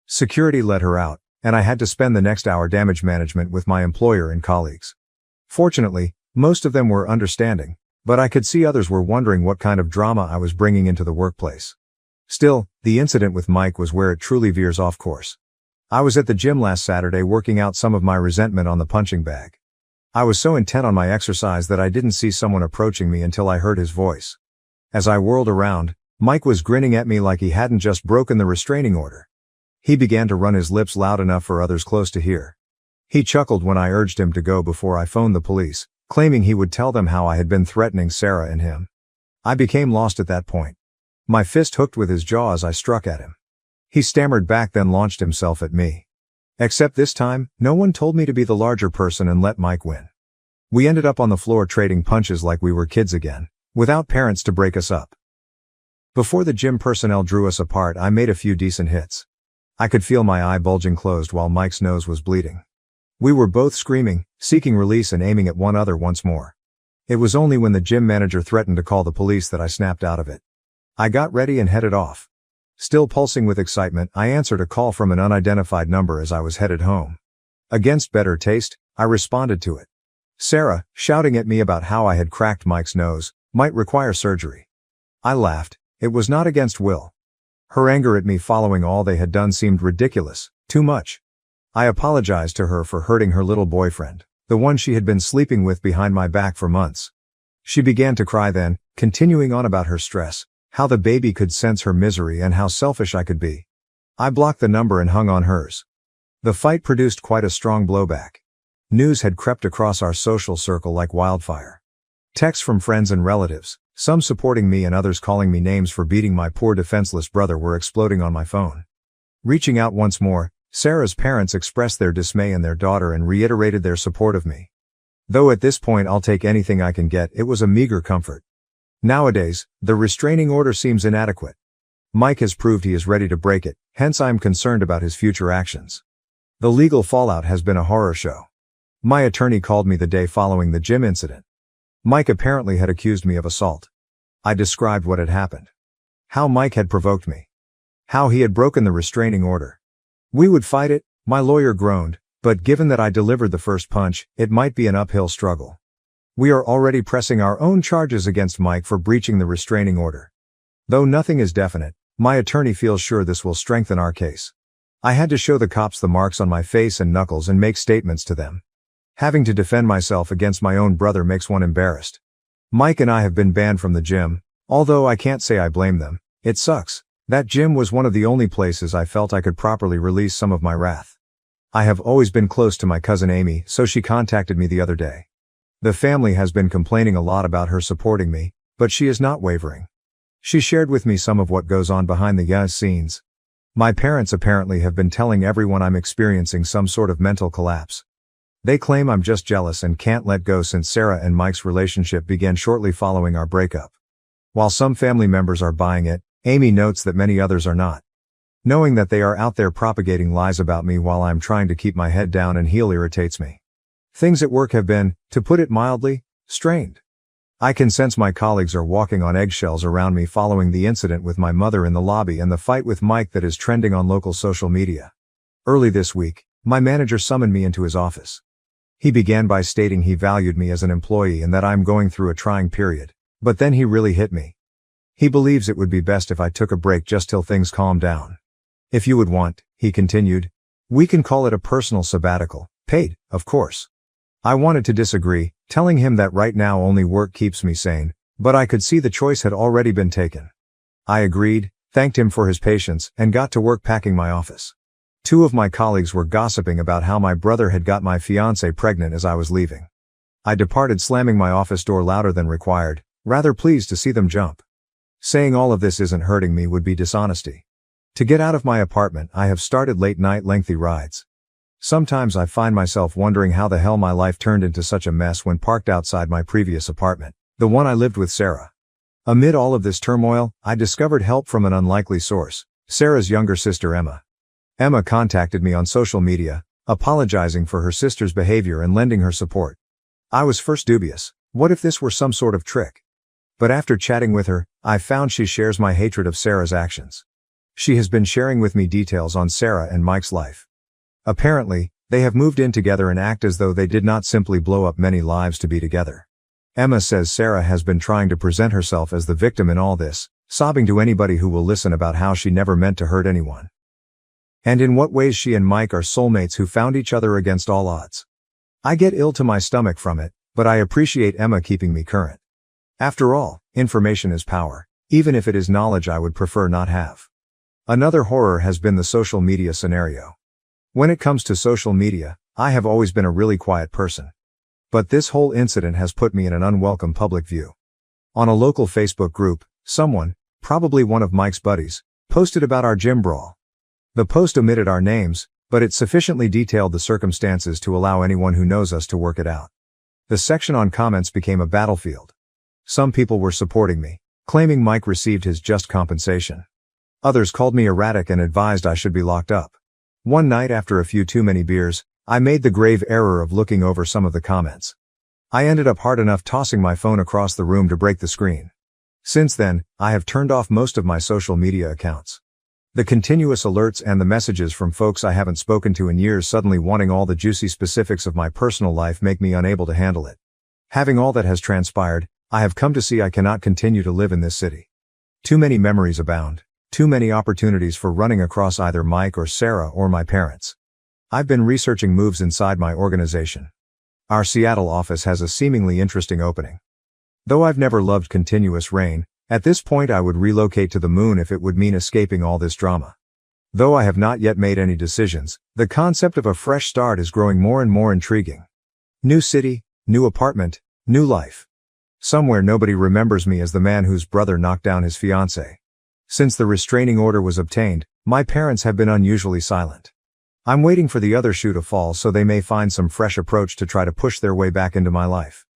Speaker 1: Security let her out, and I had to spend the next hour damage management with my employer and colleagues. Fortunately, most of them were understanding, but I could see others were wondering what kind of drama I was bringing into the workplace. Still, the incident with Mike was where it truly veers off course. I was at the gym last Saturday working out some of my resentment on the punching bag. I was so intent on my exercise that I didn't see someone approaching me until I heard his voice. As I whirled around, Mike was grinning at me like he hadn't just broken the restraining order. He began to run his lips loud enough for others close to hear. He chuckled when I urged him to go before I phoned the police, claiming he would tell them how I had been threatening Sarah and him. I became lost at that point. My fist hooked with his jaw as I struck at him. He stammered back, then launched himself at me. Except this time, no one told me to be the larger person and let Mike win. We ended up on the floor trading punches like we were kids again, without parents to break us up. Before the gym personnel drew us apart, I made a few decent hits. I could feel my eye bulging closed while Mike's nose was bleeding. We were both screaming, seeking release and aiming at one another once more. It was only when the gym manager threatened to call the police that I snapped out of it. I got ready and headed off. Still pulsing with excitement, I answered a call from an unidentified number as I was headed home. Against better taste, I responded to it. Sarah, shouting at me about how I had cracked Mike's nose, might require surgery. I laughed. It was not against will. Her anger at me following all they had done seemed ridiculous, too much. I apologized to her for hurting her little boyfriend, the one she had been sleeping with behind my back for months. She began to cry then, continuing on about her stress, how the baby could sense her misery and how selfish I could be. I blocked the number and hung on hers. The fight produced quite a strong blowback. News had crept across our social circle like wildfire. Texts from friends and relatives, some supporting me and others calling me names for beating my poor defenseless brother, were exploding on my phone. Reaching out once more, Sarah's parents expressed their dismay in their daughter and reiterated their support of me. Though at this point I'll take anything I can get, it was a meager comfort. Nowadays, the restraining order seems inadequate. Mike has proved he is ready to break it, hence I am concerned about his future actions. The legal fallout has been a horror show. My attorney called me the day following the gym incident. Mike apparently had accused me of assault. I described what had happened. How Mike had provoked me. How he had broken the restraining order. We would fight it, my lawyer groaned, but given that I delivered the first punch, it might be an uphill struggle. We are already pressing our own charges against Mike for breaching the restraining order. Though nothing is definite, my attorney feels sure this will strengthen our case. I had to show the cops the marks on my face and knuckles and make statements to them. Having to defend myself against my own brother makes one embarrassed. Mike and I have been banned from the gym, although I can't say I blame them. It sucks. That gym was one of the only places I felt I could properly release some of my wrath. I have always been close to my cousin Amy, so she contacted me the other day. The family has been complaining a lot about her supporting me, but she is not wavering. She shared with me some of what goes on behind the scenes. My parents apparently have been telling everyone I'm experiencing some sort of mental collapse. They claim I'm just jealous and can't let go since Sarah and Mike's relationship began shortly following our breakup. While some family members are buying it, Amy notes that many others are not. Knowing that they are out there propagating lies about me while I'm trying to keep my head down and heal irritates me. Things at work have been, to put it mildly, strained. I can sense my colleagues are walking on eggshells around me following the incident with my mother in the lobby and the fight with Mike that is trending on local social media. Early this week, my manager summoned me into his office. He began by stating he valued me as an employee and that I'm going through a trying period, but then he really hit me. He believes it would be best if I took a break just till things calm down. If you would want, he continued, we can call it a personal sabbatical, paid, of course. I wanted to disagree, telling him that right now only work keeps me sane, but I could see the choice had already been taken. I agreed, thanked him for his patience, and got to work packing my office. 2 of my colleagues were gossiping about how my brother had got my fiancée pregnant as I was leaving. I departed slamming my office door louder than required, rather pleased to see them jump. Saying all of this isn't hurting me would be dishonesty. To get out of my apartment, I have started late-night lengthy rides. Sometimes I find myself wondering how the hell my life turned into such a mess when parked outside my previous apartment, the one I lived with Sarah. Amid all of this turmoil, I discovered help from an unlikely source, Sarah's younger sister Emma. Emma contacted me on social media, apologizing for her sister's behavior and lending her support. I was first dubious. What if this were some sort of trick? But after chatting with her, I found she shares my hatred of Sarah's actions. She has been sharing with me details on Sarah and Mike's life. Apparently, they have moved in together and act as though they did not simply blow up many lives to be together. Emma says Sarah has been trying to present herself as the victim in all this, sobbing to anybody who will listen about how she never meant to hurt anyone. And in what ways she and Mike are soulmates who found each other against all odds. I get ill to my stomach from it, but I appreciate Emma keeping me current. After all, information is power, even if it is knowledge I would prefer not have. Another horror has been the social media scenario. When it comes to social media, I have always been a really quiet person. But this whole incident has put me in an unwelcome public view. On a local Facebook group, someone, probably one of Mike's buddies, posted about our gym brawl. The post omitted our names, but it sufficiently detailed the circumstances to allow anyone who knows us to work it out. The section on comments became a battlefield. Some people were supporting me, claiming Mike received his just compensation. Others called me erratic and advised I should be locked up. One night after a few too many beers, I made the grave error of looking over some of the comments. I ended up hard enough tossing my phone across the room to break the screen. Since then, I have turned off most of my social media accounts. The continuous alerts and the messages from folks I haven't spoken to in years suddenly wanting all the juicy specifics of my personal life make me unable to handle it. Having all that has transpired, I have come to see I cannot continue to live in this city. Too many memories abound. Too many opportunities for running across either Mike or Sarah or my parents. I've been researching moves inside my organization. Our Seattle office has a seemingly interesting opening. Though I've never loved continuous rain, at this point I would relocate to the moon if it would mean escaping all this drama. Though I have not yet made any decisions, the concept of a fresh start is growing more and more intriguing. New city, new apartment, new life. Somewhere nobody remembers me as the man whose brother knocked down his fiancée. Since the restraining order was obtained, my parents have been unusually silent. I'm waiting for the other shoe to fall so they may find some fresh approach to try to push their way back into my life.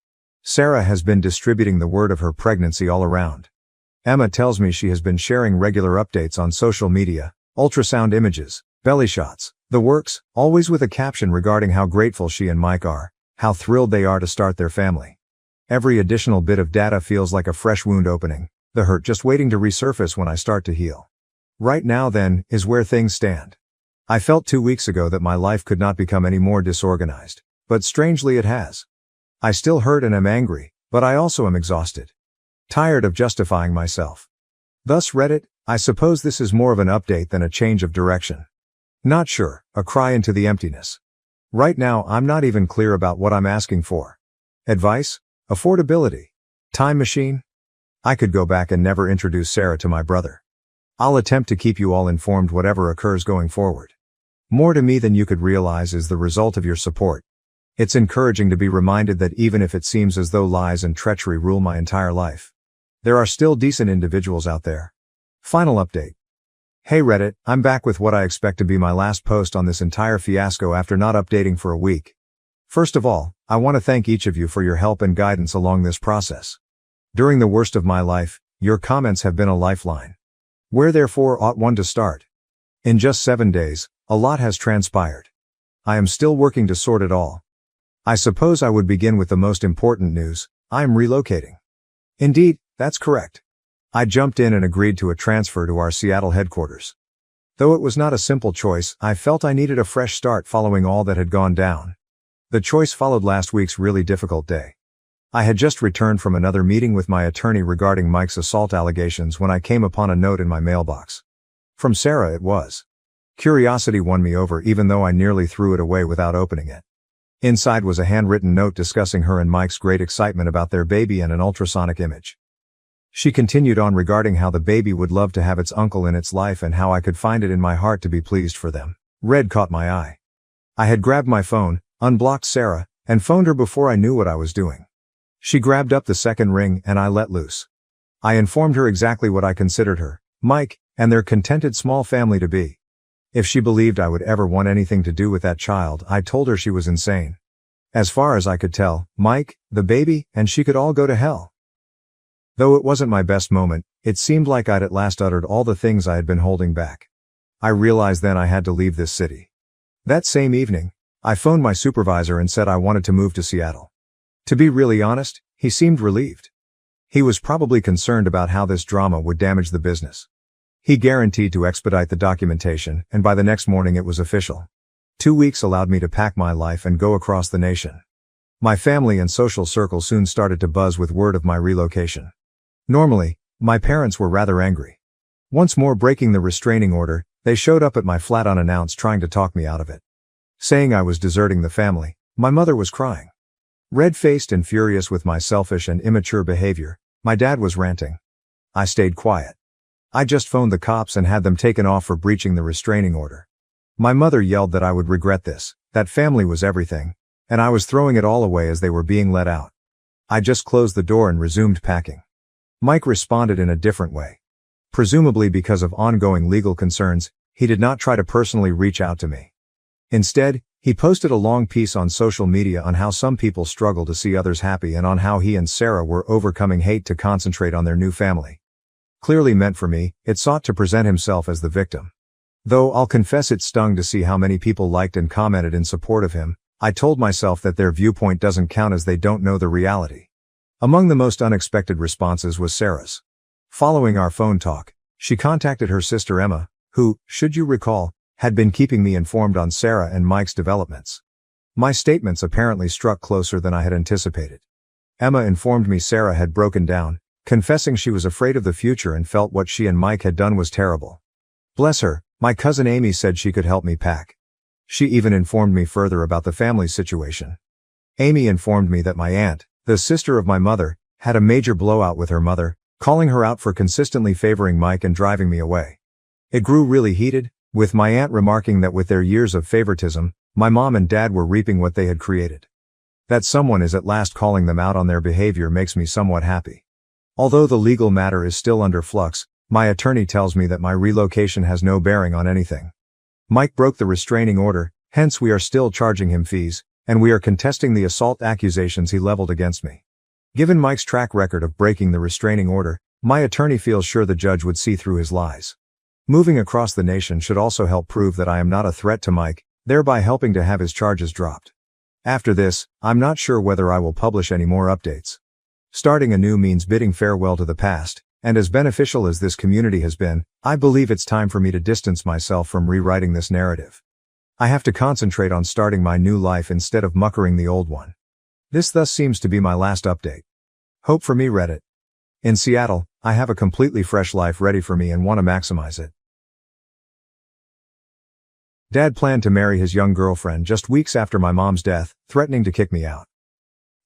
Speaker 1: Sarah has been distributing the word of her pregnancy all around. Emma tells me she has been sharing regular updates on social media, ultrasound images, belly shots, the works, always with a caption regarding how grateful she and Mike are, how thrilled they are to start their family. Every additional bit of data feels like a fresh wound opening, the hurt just waiting to resurface when I start to heal. Right now then, is where things stand. I felt 2 weeks ago that my life could not become any more disorganized, but strangely it has. I still hurt and am angry, but I also am exhausted. Tired of justifying myself. Thus Reddit, I suppose this is more of an update than a change of direction. Not sure, a cry into the emptiness. Right now I'm not even clear about what I'm asking for. Advice? Affordability? Time machine? I could go back and never introduce Sarah to my brother. I'll attempt to keep you all informed whatever occurs going forward. More to me than you could realize is the result of your support. It's encouraging to be reminded that even if it seems as though lies and treachery rule my entire life, there are still decent individuals out there. Final update. Hey Reddit, I'm back with what I expect to be my last post on this entire fiasco after not updating for a week. First of all, I want to thank each of you for your help and guidance along this process. During the worst of my life, your comments have been a lifeline. Where therefore ought one to start? In just 7 days, a lot has transpired. I am still working to sort it all. I suppose I would begin with the most important news. I am relocating. Indeed, that's correct. I jumped in and agreed to a transfer to our Seattle headquarters. Though it was not a simple choice, I felt I needed a fresh start following all that had gone down. The choice followed last week's really difficult day. I had just returned from another meeting with my attorney regarding Mike's assault allegations when I came upon a note in my mailbox. From Sarah it was. Curiosity won me over even though I nearly threw it away without opening it. Inside was a handwritten note discussing her and Mike's great excitement about their baby and an ultrasonic image. She continued on regarding how the baby would love to have its uncle in its life and how I could find it in my heart to be pleased for them. Red caught my eye. I had grabbed my phone, unblocked Sarah, and phoned her before I knew what I was doing. She grabbed up the second ring and I let loose. I informed her exactly what I considered her, Mike, and their contented small family to be. If she believed I would ever want anything to do with that child, I told her she was insane. As far as I could tell, Mike, the baby, and she could all go to hell. Though it wasn't my best moment, it seemed like I'd at last uttered all the things I had been holding back. I realized then I had to leave this city. That same evening, I phoned my supervisor and said I wanted to move to Seattle. To be really honest, he seemed relieved. He was probably concerned about how this drama would damage the business. He guaranteed to expedite the documentation, and by the next morning it was official. 2 weeks allowed me to pack my life and go across the nation. My family and social circle soon started to buzz with word of my relocation. Normally, my parents were rather angry. Once more breaking the restraining order, they showed up at my flat unannounced trying to talk me out of it. Saying I was deserting the family, my mother was crying. Red-faced and furious with my selfish and immature behavior, my dad was ranting. I stayed quiet. I just phoned the cops and had them taken off for breaching the restraining order. My mother yelled that I would regret this, that family was everything, and I was throwing it all away as they were being let out. I just closed the door and resumed packing. Mike responded in a different way. Presumably because of ongoing legal concerns, he did not try to personally reach out to me. Instead, he posted a long piece on social media on how some people struggle to see others happy and on how he and Sarah were overcoming hate to concentrate on their new family. Clearly meant for me, it sought to present himself as the victim. Though I'll confess it stung to see how many people liked and commented in support of him, I told myself that their viewpoint doesn't count as they don't know the reality. Among the most unexpected responses was Sarah's. Following our phone talk, she contacted her sister Emma, who, should you recall, had been keeping me informed on Sarah and Mike's developments. My statements apparently struck closer than I had anticipated. Emma informed me Sarah had broken down, confessing she was afraid of the future and felt what she and Mike had done was terrible. Bless her, my cousin Amy said she could help me pack. She even informed me further about the family's situation. Amy informed me that my aunt, the sister of my mother, had a major blowout with her mother, calling her out for consistently favoring Mike and driving me away. It grew really heated, with my aunt remarking that with their years of favoritism, my mom and dad were reaping what they had created. That someone is at last calling them out on their behavior makes me somewhat happy. Although the legal matter is still under flux, my attorney tells me that my relocation has no bearing on anything. Mike broke the restraining order, hence we are still charging him fees, and we are contesting the assault accusations he leveled against me. Given Mike's track record of breaking the restraining order, my attorney feels sure the judge would see through his lies. Moving across the nation should also help prove that I am not a threat to Mike, thereby helping to have his charges dropped. After this, I'm not sure whether I will publish any more updates. Starting anew means bidding farewell to the past, and as beneficial as this community has been, I believe it's time for me to distance myself from rewriting this narrative. I have to concentrate on starting my new life instead of muckering the old one. This thus seems to be my last update. Hope for me, Reddit. In Seattle, I have a completely fresh life ready for me and want to maximize it. Dad planned to marry his young girlfriend just weeks after my mom's death, threatening to kick me out.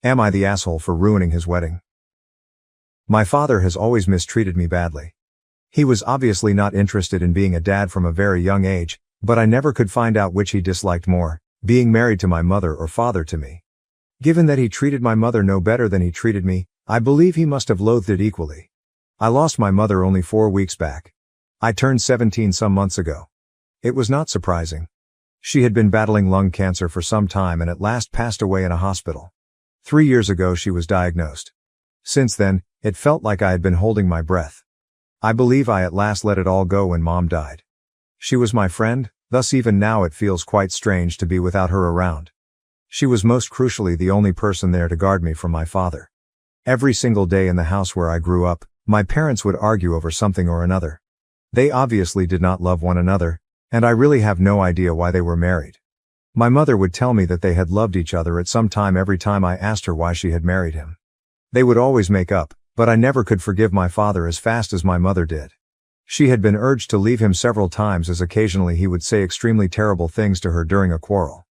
Speaker 1: Am I the asshole for ruining his wedding? My father has always mistreated me badly. He was obviously not interested in being a dad from a very young age, but I never could find out which he disliked more, being married to my mother or father to me. Given that he treated my mother no better than he treated me, I believe he must have loathed it equally. I lost my mother only 4 weeks back. I turned 17 some months ago. It was not surprising. She had been battling lung cancer for some time and at last passed away in a hospital. 3 years ago she was diagnosed. Since then, it felt like I had been holding my breath. I believe I at last let it all go when Mom died. She was my friend, thus even now it feels quite strange to be without her around. She was most crucially the only person there to guard me from my father. Every single day in the house where I grew up, my parents would argue over something or another. They obviously did not love one another, and I really have no idea why they were married. My mother would tell me that they had loved each other at some time every time I asked her why she had married him. They would always make up, but I never could forgive my father as fast as my mother did. She had been urged to leave him several times as occasionally he would say extremely terrible things to her during a quarrel.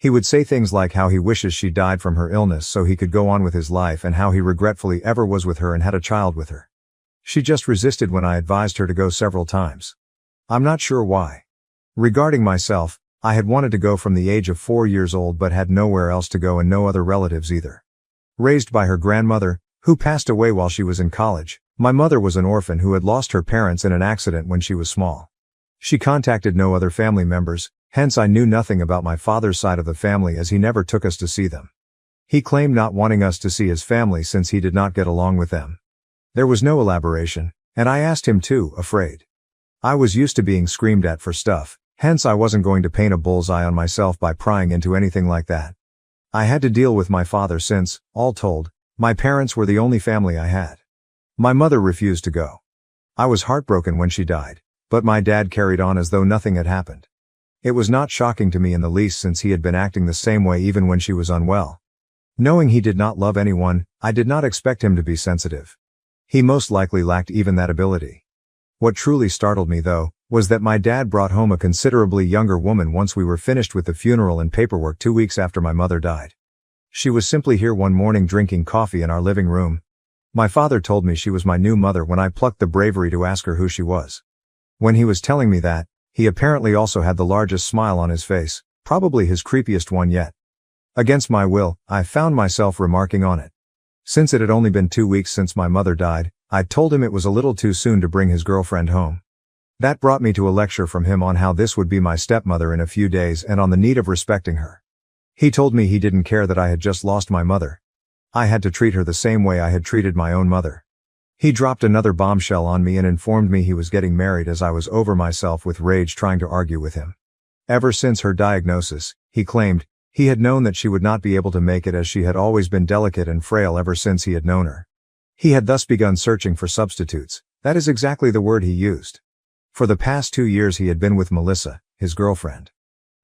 Speaker 1: He would say things like how he wishes she died from her illness so he could go on with his life and how he regretfully ever was with her and had a child with her. She just resisted when I advised her to go several times. I'm not sure why. Regarding myself, I had wanted to go from the age of 4 years old but had nowhere else to go and no other relatives either. Raised by her grandmother, who passed away while she was in college, my mother was an orphan who had lost her parents in an accident when she was small. She contacted no other family members, hence I knew nothing about my father's side of the family as he never took us to see them. He claimed not wanting us to see his family since he did not get along with them. There was no elaboration, and I asked him too, afraid. I was used to being screamed at for stuff, hence I wasn't going to paint a bullseye on myself by prying into anything like that. I had to deal with my father since, all told, my parents were the only family I had. My mother refused to go. I was heartbroken when she died, but my dad carried on as though nothing had happened. It was not shocking to me in the least since he had been acting the same way even when she was unwell. Knowing he did not love anyone, I did not expect him to be sensitive. He most likely lacked even that ability. What truly startled me though, was that my dad brought home a considerably younger woman once we were finished with the funeral and paperwork 2 weeks after my mother died. She was simply here one morning drinking coffee in our living room. My father told me she was my new mother when I plucked the bravery to ask her who she was. When he was telling me that, he apparently also had the largest smile on his face, probably his creepiest one yet. Against my will, I found myself remarking on it. Since it had only been 2 weeks since my mother died, I told him it was a little too soon to bring his girlfriend home. That brought me to a lecture from him on how this would be my stepmother in a few days and on the need of respecting her. He told me he didn't care that I had just lost my mother. I had to treat her the same way I had treated my own mother. He dropped another bombshell on me and informed me he was getting married as I was over myself with rage trying to argue with him. Ever since her diagnosis, he claimed, he had known that she would not be able to make it as she had always been delicate and frail ever since he had known her. He had thus begun searching for substitutes. That is exactly the word he used. For the past 2 years he had been with Melissa, his girlfriend.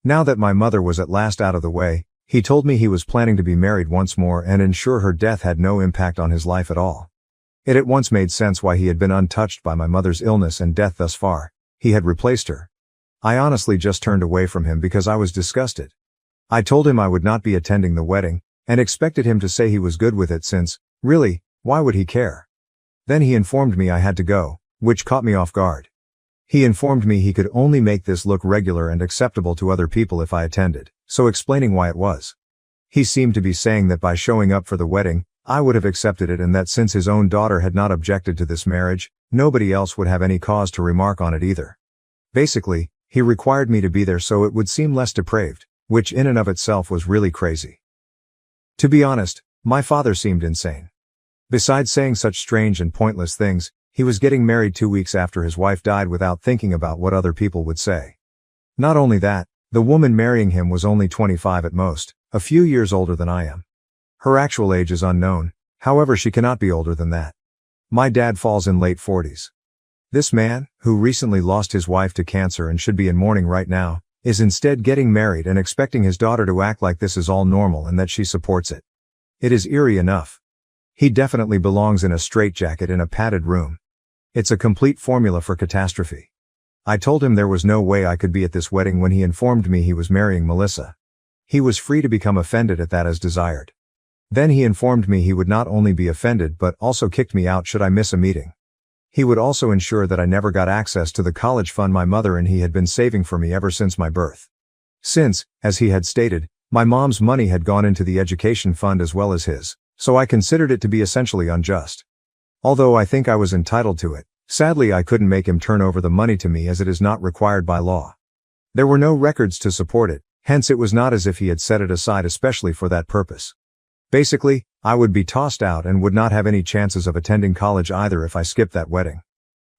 Speaker 1: Now that my mother was at last out of the way, he told me he was planning to be married once more and ensure her death had no impact on his life at all. It at once made sense why he had been untouched by my mother's illness and death thus far. He had replaced her. I honestly just turned away from him because I was disgusted. I told him I would not be attending the wedding, and expected him to say he was good with it since, really, why would he care? Then he informed me I had to go, which caught me off guard. He informed me he could only make this look regular and acceptable to other people if I attended, so explaining why it was. He seemed to be saying that by showing up for the wedding, I would have accepted it and that since his own daughter had not objected to this marriage, nobody else would have any cause to remark on it either. Basically, he required me to be there so it would seem less depraved, which in and of itself was really crazy. To be honest, my father seemed insane. Besides saying such strange and pointless things, he was getting married 2 weeks after his wife died without thinking about what other people would say. Not only that, the woman marrying him was only 25 at most, a few years older than I am. Her actual age is unknown, however she cannot be older than that. My dad falls in late 40s. This man, who recently lost his wife to cancer and should be in mourning right now, is instead getting married and expecting his daughter to act like this is all normal and that she supports it. It is eerie enough. He definitely belongs in a straitjacket in a padded room. It's a complete formula for catastrophe. I told him there was no way I could be at this wedding when he informed me he was marrying Melissa. He was free to become offended at that as desired. Then he informed me he would not only be offended but also kicked me out should I miss a meeting. He would also ensure that I never got access to the college fund my mother and he had been saving for me ever since my birth. Since, as he had stated, my mom's money had gone into the education fund as well as his, so I considered it to be essentially unjust. Although I think I was entitled to it, sadly I couldn't make him turn over the money to me as it is not required by law. There were no records to support it, hence it was not as if he had set it aside especially for that purpose. Basically, I would be tossed out and would not have any chances of attending college either if I skipped that wedding.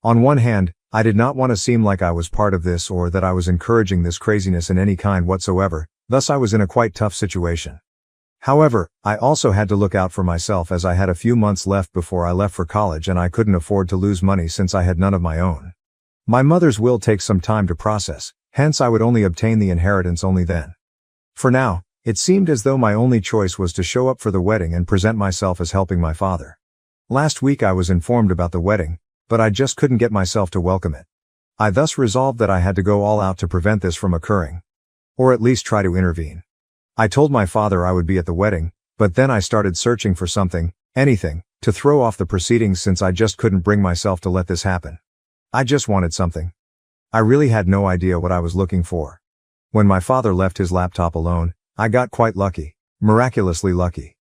Speaker 1: On one hand, I did not want to seem like I was part of this or that I was encouraging this craziness in any kind whatsoever, thus I was in a quite tough situation. However, I also had to look out for myself as I had a few months left before I left for college and I couldn't afford to lose money since I had none of my own. My mother's will takes some time to process, hence I would only obtain the inheritance only then. For now, it seemed as though my only choice was to show up for the wedding and present myself as helping my father. Last week I was informed about the wedding, but I just couldn't get myself to welcome it. I thus resolved that I had to go all out to prevent this from occurring. Or at least try to intervene. I told my father I would be at the wedding, but then I started searching for something, anything, to throw off the proceedings since I just couldn't bring myself to let this happen. I just wanted something. I really had no idea what I was looking for. When my father left his laptop alone, I got quite lucky, miraculously lucky.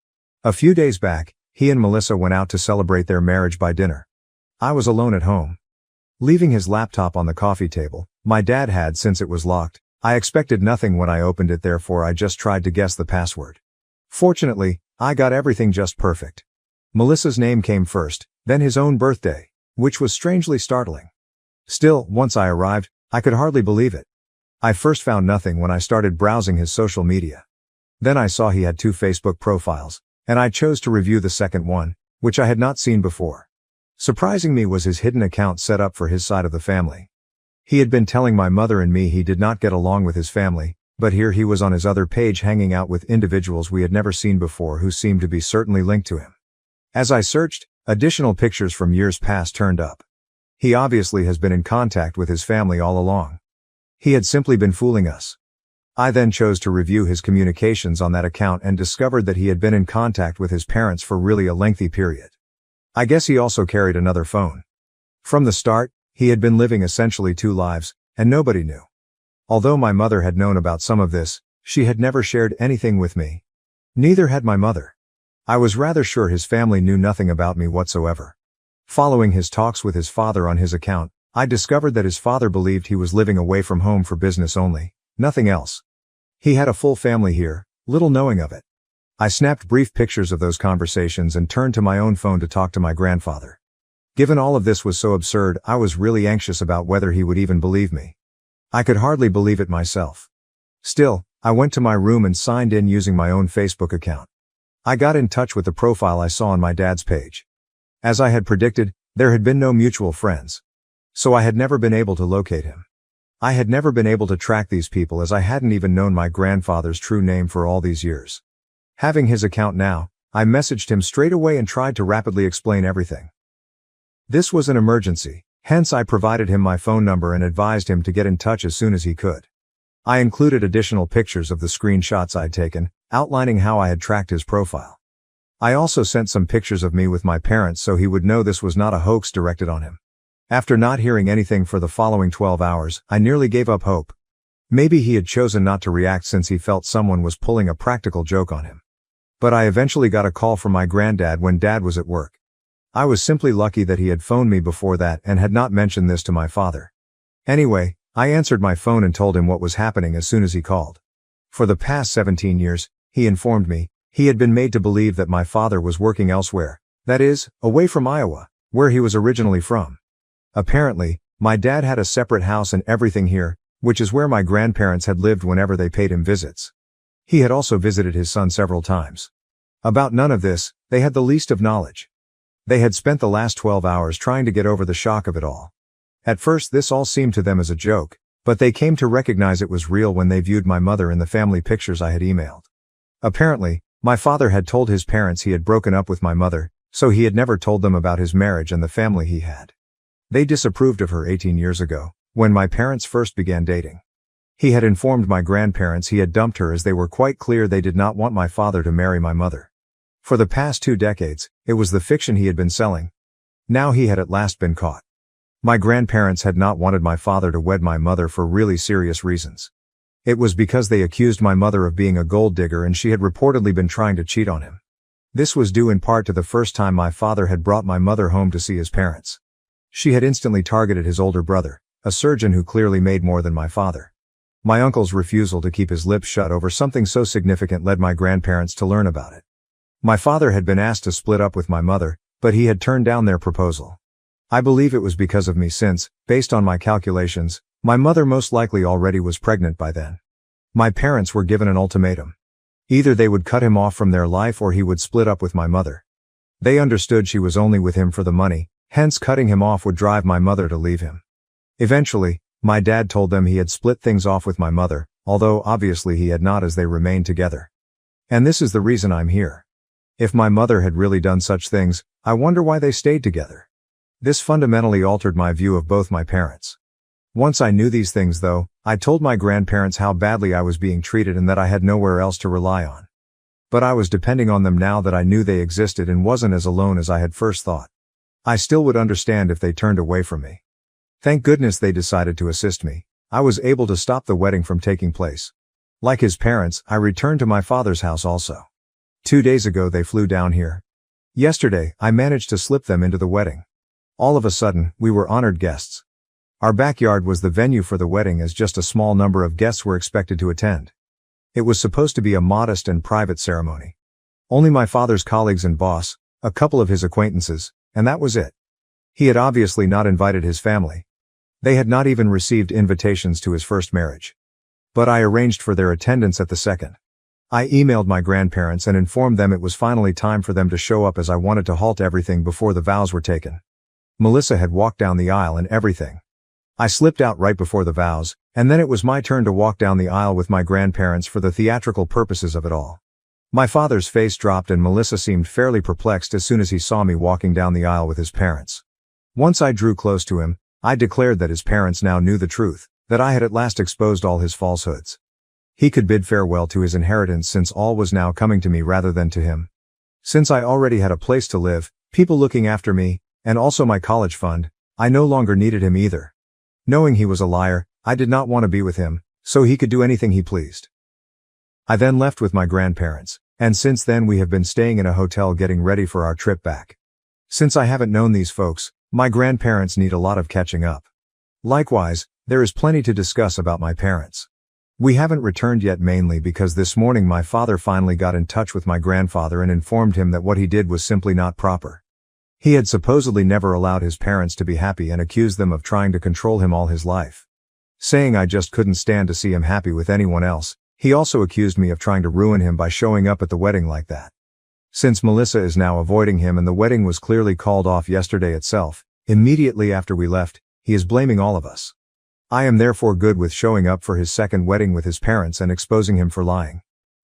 Speaker 1: A few days back, he and Melissa went out to celebrate their marriage by dinner. I was alone at home. Leaving his laptop on the coffee table, my dad had since it was locked. I expected nothing when I opened it, therefore I just tried to guess the password. Fortunately, I got everything just perfect. Melissa's name came first, then his own birthday, which was strangely startling. Still, once I arrived, I could hardly believe it. I first found nothing when I started browsing his social media. Then I saw he had 2 Facebook profiles, and I chose to review the second one, which I had not seen before. Surprising me was his hidden account set up for his side of the family. He had been telling my mother and me he did not get along with his family, but here he was on his other page hanging out with individuals we had never seen before who seemed to be certainly linked to him. As I searched, additional pictures from years past turned up. He obviously has been in contact with his family all along. He had simply been fooling us. I then chose to review his communications on that account and discovered that he had been in contact with his parents for really a lengthy period. I guess he also carried another phone. From the start, he had been living essentially 2 lives, and nobody knew. Although my mother had known about some of this, she had never shared anything with me. Neither had my mother. I was rather sure his family knew nothing about me whatsoever. Following his talks with his father on his account, I discovered that his father believed he was living away from home for business only, nothing else. He had a full family here, little knowing of it. I snapped brief pictures of those conversations and turned to my own phone to talk to my grandfather. Given all of this was so absurd, I was really anxious about whether he would even believe me. I could hardly believe it myself. Still, I went to my room and signed in using my own Facebook account. I got in touch with the profile I saw on my dad's page. As I had predicted, there had been no mutual friends. So I had never been able to locate him. I had never been able to track these people as I hadn't even known my grandfather's true name for all these years. Having his account now, I messaged him straight away and tried to rapidly explain everything. This was an emergency, hence I provided him my phone number and advised him to get in touch as soon as he could. I included additional pictures of the screenshots I'd taken, outlining how I had tracked his profile. I also sent some pictures of me with my parents so he would know this was not a hoax directed on him. After not hearing anything for the following 12 hours, I nearly gave up hope. Maybe he had chosen not to react since he felt someone was pulling a practical joke on him. But I eventually got a call from my granddad when Dad was at work. I was simply lucky that he had phoned me before that and had not mentioned this to my father. Anyway, I answered my phone and told him what was happening as soon as he called. For the past 17 years, he informed me, he had been made to believe that my father was working elsewhere, that is, away from Iowa, where he was originally from. Apparently, my dad had a separate house and everything here, which is where my grandparents had lived whenever they paid him visits. He had also visited his son several times. About none of this, they had the least of knowledge. They had spent the last 12 hours trying to get over the shock of it all. At first this all seemed to them as a joke, but they came to recognize it was real when they viewed my mother in the family pictures I had emailed. Apparently, my father had told his parents he had broken up with my mother, so he had never told them about his marriage and the family he had. They disapproved of her 18 years ago, when my parents first began dating. He had informed my grandparents he had dumped her as they were quite clear they did not want my father to marry my mother. For the past 2 decades, it was the fiction he had been selling. Now he had at last been caught. My grandparents had not wanted my father to wed my mother for really serious reasons. It was because they accused my mother of being a gold digger and she had reportedly been trying to cheat on him. This was due in part to the first time my father had brought my mother home to see his parents. She had instantly targeted his older brother, a surgeon who clearly made more than my father. My uncle's refusal to keep his lips shut over something so significant led my grandparents to learn about it. My father had been asked to split up with my mother, but he had turned down their proposal. I believe it was because of me since, based on my calculations, my mother most likely already was pregnant by then. My parents were given an ultimatum. Either they would cut him off from their life or he would split up with my mother. They understood she was only with him for the money, hence cutting him off would drive my mother to leave him. Eventually, my dad told them he had split things off with my mother, although obviously he had not as they remained together. And this is the reason I'm here. If my mother had really done such things, I wonder why they stayed together. This fundamentally altered my view of both my parents. Once I knew these things though, I told my grandparents how badly I was being treated and that I had nowhere else to rely on. But I was depending on them now that I knew they existed and wasn't as alone as I had first thought. I still would understand if they turned away from me. Thank goodness they decided to assist me. I was able to stop the wedding from taking place. Like his parents, I returned to my father's house also. 2 days ago they flew down here. Yesterday, I managed to slip them into the wedding. All of a sudden, we were honored guests. Our backyard was the venue for the wedding as just a small number of guests were expected to attend. It was supposed to be a modest and private ceremony. Only my father's colleagues and boss, a couple of his acquaintances, and that was it. He had obviously not invited his family. They had not even received invitations to his first marriage. But I arranged for their attendance at the second. I emailed my grandparents and informed them it was finally time for them to show up as I wanted to halt everything before the vows were taken. Melissa had walked down the aisle and everything. I slipped out right before the vows, and then it was my turn to walk down the aisle with my grandparents for the theatrical purposes of it all. My father's face dropped and Melissa seemed fairly perplexed as soon as he saw me walking down the aisle with his parents. Once I drew close to him, I declared that his parents now knew the truth, that I had at last exposed all his falsehoods. He could bid farewell to his inheritance since all was now coming to me rather than to him. Since I already had a place to live, people looking after me, and also my college fund, I no longer needed him either. Knowing he was a liar, I did not want to be with him, so he could do anything he pleased. I then left with my grandparents, and since then we have been staying in a hotel getting ready for our trip back. Since I haven't known these folks, my grandparents need a lot of catching up. Likewise, there is plenty to discuss about my parents. We haven't returned yet mainly because this morning my father finally got in touch with my grandfather and informed him that what he did was simply not proper. He had supposedly never allowed his parents to be happy and accused them of trying to control him all his life. Saying I just couldn't stand to see him happy with anyone else, he also accused me of trying to ruin him by showing up at the wedding like that. Since Melissa is now avoiding him and the wedding was clearly called off yesterday itself, immediately after we left, he is blaming all of us. I am therefore good with showing up for his second wedding with his parents and exposing him for lying.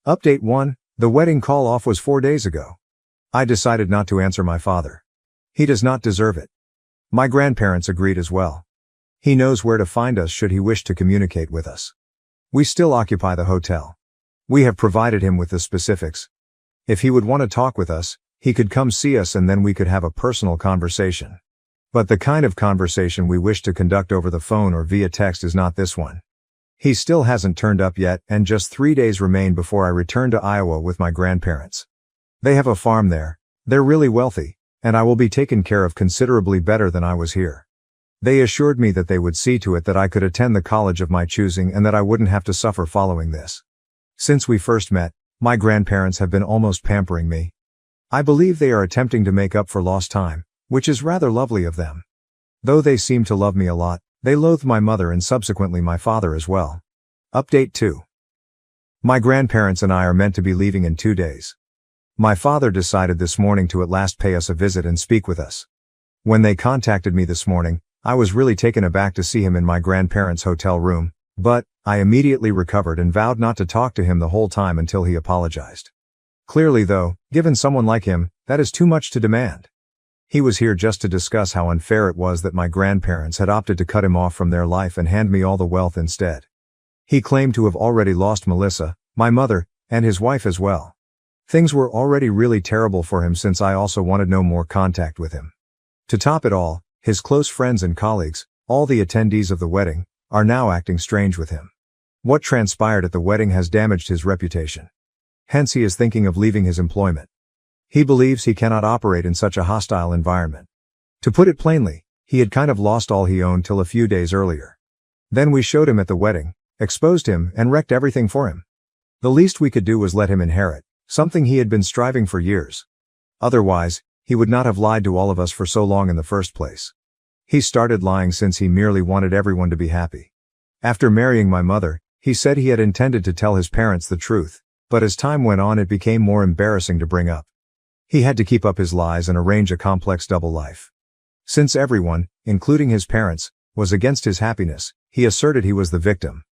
Speaker 1: Update 1, the wedding call off was 4 days ago. I decided not to answer my father. He does not deserve it. My grandparents agreed as well. He knows where to find us should he wish to communicate with us. We still occupy the hotel. We have provided him with the specifics. If he would want to talk with us, he could come see us and then we could have a personal conversation. But the kind of conversation we wish to conduct over the phone or via text is not this one. He still hasn't turned up yet and just 3 days remain before I return to Iowa with my grandparents. They have a farm there. They're really wealthy, and I will be taken care of considerably better than I was here. They assured me that they would see to it that I could attend the college of my choosing and that I wouldn't have to suffer following this. Since we first met, my grandparents have been almost pampering me. I believe they are attempting to make up for lost time, which is rather lovely of them. Though they seem to love me a lot, they loathe my mother and subsequently my father as well. Update 2. My grandparents and I are meant to be leaving in 2 days. My father decided this morning to at last pay us a visit and speak with us. When they contacted me this morning, I was really taken aback to see him in my grandparents' hotel room, but I immediately recovered and vowed not to talk to him the whole time until he apologized. Clearly though, given someone like him, that is too much to demand. He was here just to discuss how unfair it was that my grandparents had opted to cut him off from their life and hand me all the wealth instead. He claimed to have already lost Melissa, my mother, and his wife as well. Things were already really terrible for him since I also wanted no more contact with him. To top it all, his close friends and colleagues, all the attendees of the wedding, are now acting strange with him. What transpired at the wedding has damaged his reputation. Hence he is thinking of leaving his employment. He believes he cannot operate in such a hostile environment. To put it plainly, he had kind of lost all he owned till a few days earlier. Then we showed him at the wedding, exposed him, and wrecked everything for him. The least we could do was let him inherit, something he had been striving for years. Otherwise, he would not have lied to all of us for so long in the first place. He started lying since he merely wanted everyone to be happy. After marrying my mother, he said he had intended to tell his parents the truth, but as time went on it became more embarrassing to bring up. He had to keep up his lies and arrange a complex double life. Since everyone, including his parents, was against his happiness, he asserted he was the victim.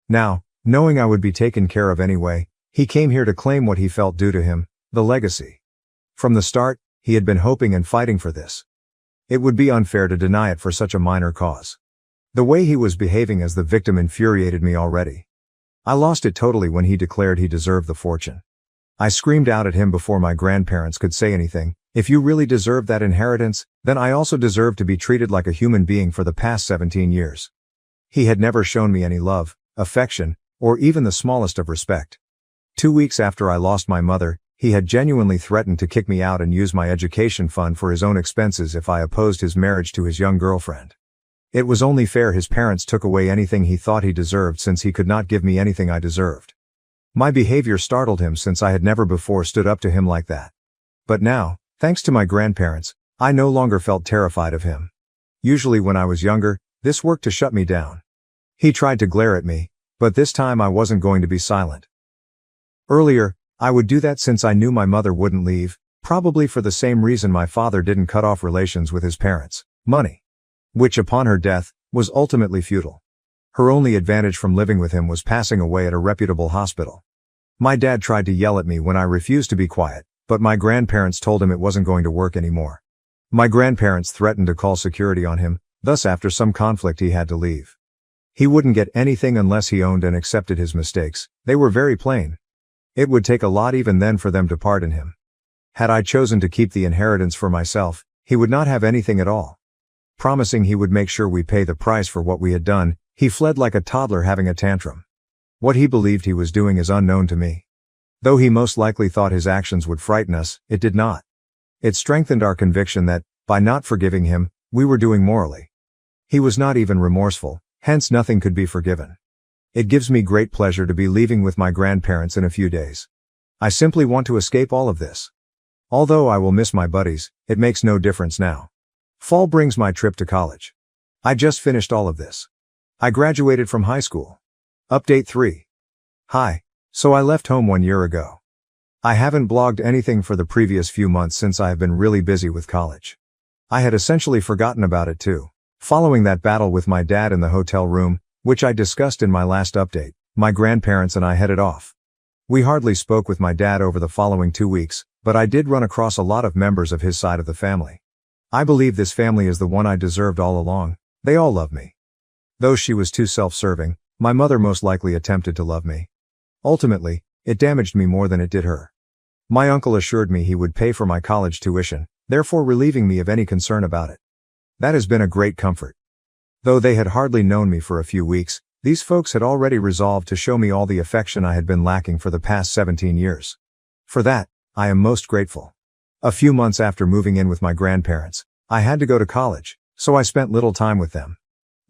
Speaker 1: Now, knowing I would be taken care of anyway, he came here to claim what he felt due to him, the legacy. From the start, he had been hoping and fighting for this. It would be unfair to deny it for such a minor cause. The way he was behaving as the victim infuriated me already. I lost it totally when he declared he deserved the fortune. I screamed out at him before my grandparents could say anything, "If you really deserve that inheritance, then I also deserve to be treated like a human being for the past 17 years. He had never shown me any love, affection, or even the smallest of respect. 2 weeks after I lost my mother, he had genuinely threatened to kick me out and use my education fund for his own expenses if I opposed his marriage to his young girlfriend. It was only fair his parents took away anything he thought he deserved since he could not give me anything I deserved. My behavior startled him since I had never before stood up to him like that. But now, thanks to my grandparents, I no longer felt terrified of him. Usually when I was younger, this worked to shut me down. He tried to glare at me, but this time I wasn't going to be silent. Earlier, I would do that since I knew my mother wouldn't leave, probably for the same reason my father didn't cut off relations with his parents: money. Which upon her death, was ultimately futile. Her only advantage from living with him was passing away at a reputable hospital. My dad tried to yell at me when I refused to be quiet, but my grandparents told him it wasn't going to work anymore. My grandparents threatened to call security on him, thus after some conflict he had to leave. He wouldn't get anything unless he owned and accepted his mistakes. They were very plain. It would take a lot even then for them to pardon him. Had I chosen to keep the inheritance for myself, he would not have anything at all. Promising he would make sure we pay the price for what we had done, he fled like a toddler having a tantrum. What he believed he was doing is unknown to me. Though he most likely thought his actions would frighten us, it did not. It strengthened our conviction that, by not forgiving him, we were doing morally. He was not even remorseful, hence nothing could be forgiven. It gives me great pleasure to be leaving with my grandparents in a few days. I simply want to escape all of this. Although I will miss my buddies, it makes no difference now. Fall brings my trip to college. I just finished all of this. I graduated from high school. Update 3. Hi. So I left home 1 year ago. I haven't blogged anything for the previous few months since I have been really busy with college. I had essentially forgotten about it too. Following that battle with my dad in the hotel room, which I discussed in my last update, my grandparents and I headed off. We hardly spoke with my dad over the following 2 weeks, but I did run across a lot of members of his side of the family. I believe this family is the one I deserved all along. They all love me. Though she was too self-serving, my mother most likely attempted to love me. Ultimately, it damaged me more than it did her. My uncle assured me he would pay for my college tuition, therefore relieving me of any concern about it. That has been a great comfort. Though they had hardly known me for a few weeks, these folks had already resolved to show me all the affection I had been lacking for the past 17 years. For that, I am most grateful. A few months after moving in with my grandparents, I had to go to college, so I spent little time with them.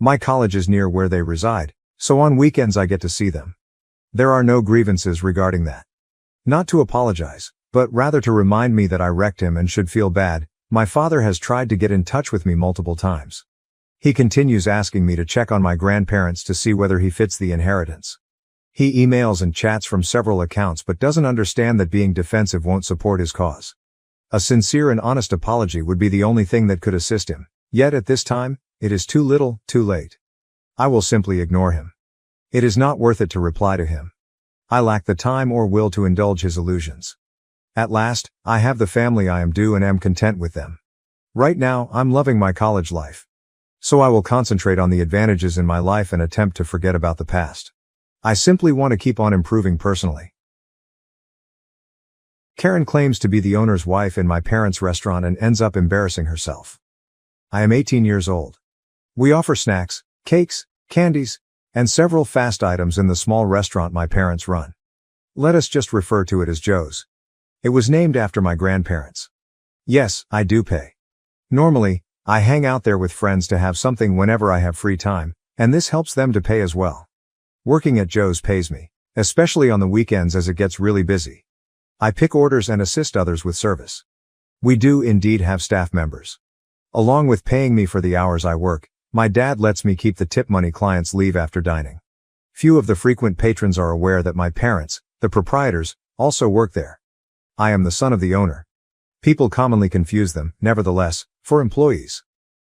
Speaker 1: My college is near where they reside, so on weekends I get to see them. There are no grievances regarding that. Not to apologize, but rather to remind me that I wrecked him and should feel bad. My father has tried to get in touch with me multiple times. He continues asking me to check on my grandparents to see whether he fits the inheritance. He emails and chats from several accounts but doesn't understand that being defensive won't support his cause. A sincere and honest apology would be the only thing that could assist him. Yet at this time, it is too little, too late. I will simply ignore him. It is not worth it to reply to him. I lack the time or will to indulge his illusions. At last, I have the family I am due and am content with them. Right now, I'm loving my college life. So I will concentrate on the advantages in my life and attempt to forget about the past. I simply want to keep on improving personally. Karen claims to be the owner's wife in my parents' restaurant and ends up embarrassing herself. I am 18 years old. We offer snacks, cakes, candies, and several fast items in the small restaurant my parents run. Let us just refer to it as Joe's. It was named after my grandparents. Yes, I do pay. Normally, I hang out there with friends to have something whenever I have free time, and this helps them to pay as well. Working at Joe's pays me, especially on the weekends as it gets really busy. I pick orders and assist others with service. We do indeed have staff members. Along with paying me for the hours I work, my dad lets me keep the tip money clients leave after dining. Few of the frequent patrons are aware that my parents, the proprietors, also work there. I am the son of the owner. People commonly confuse them, nevertheless, for employees.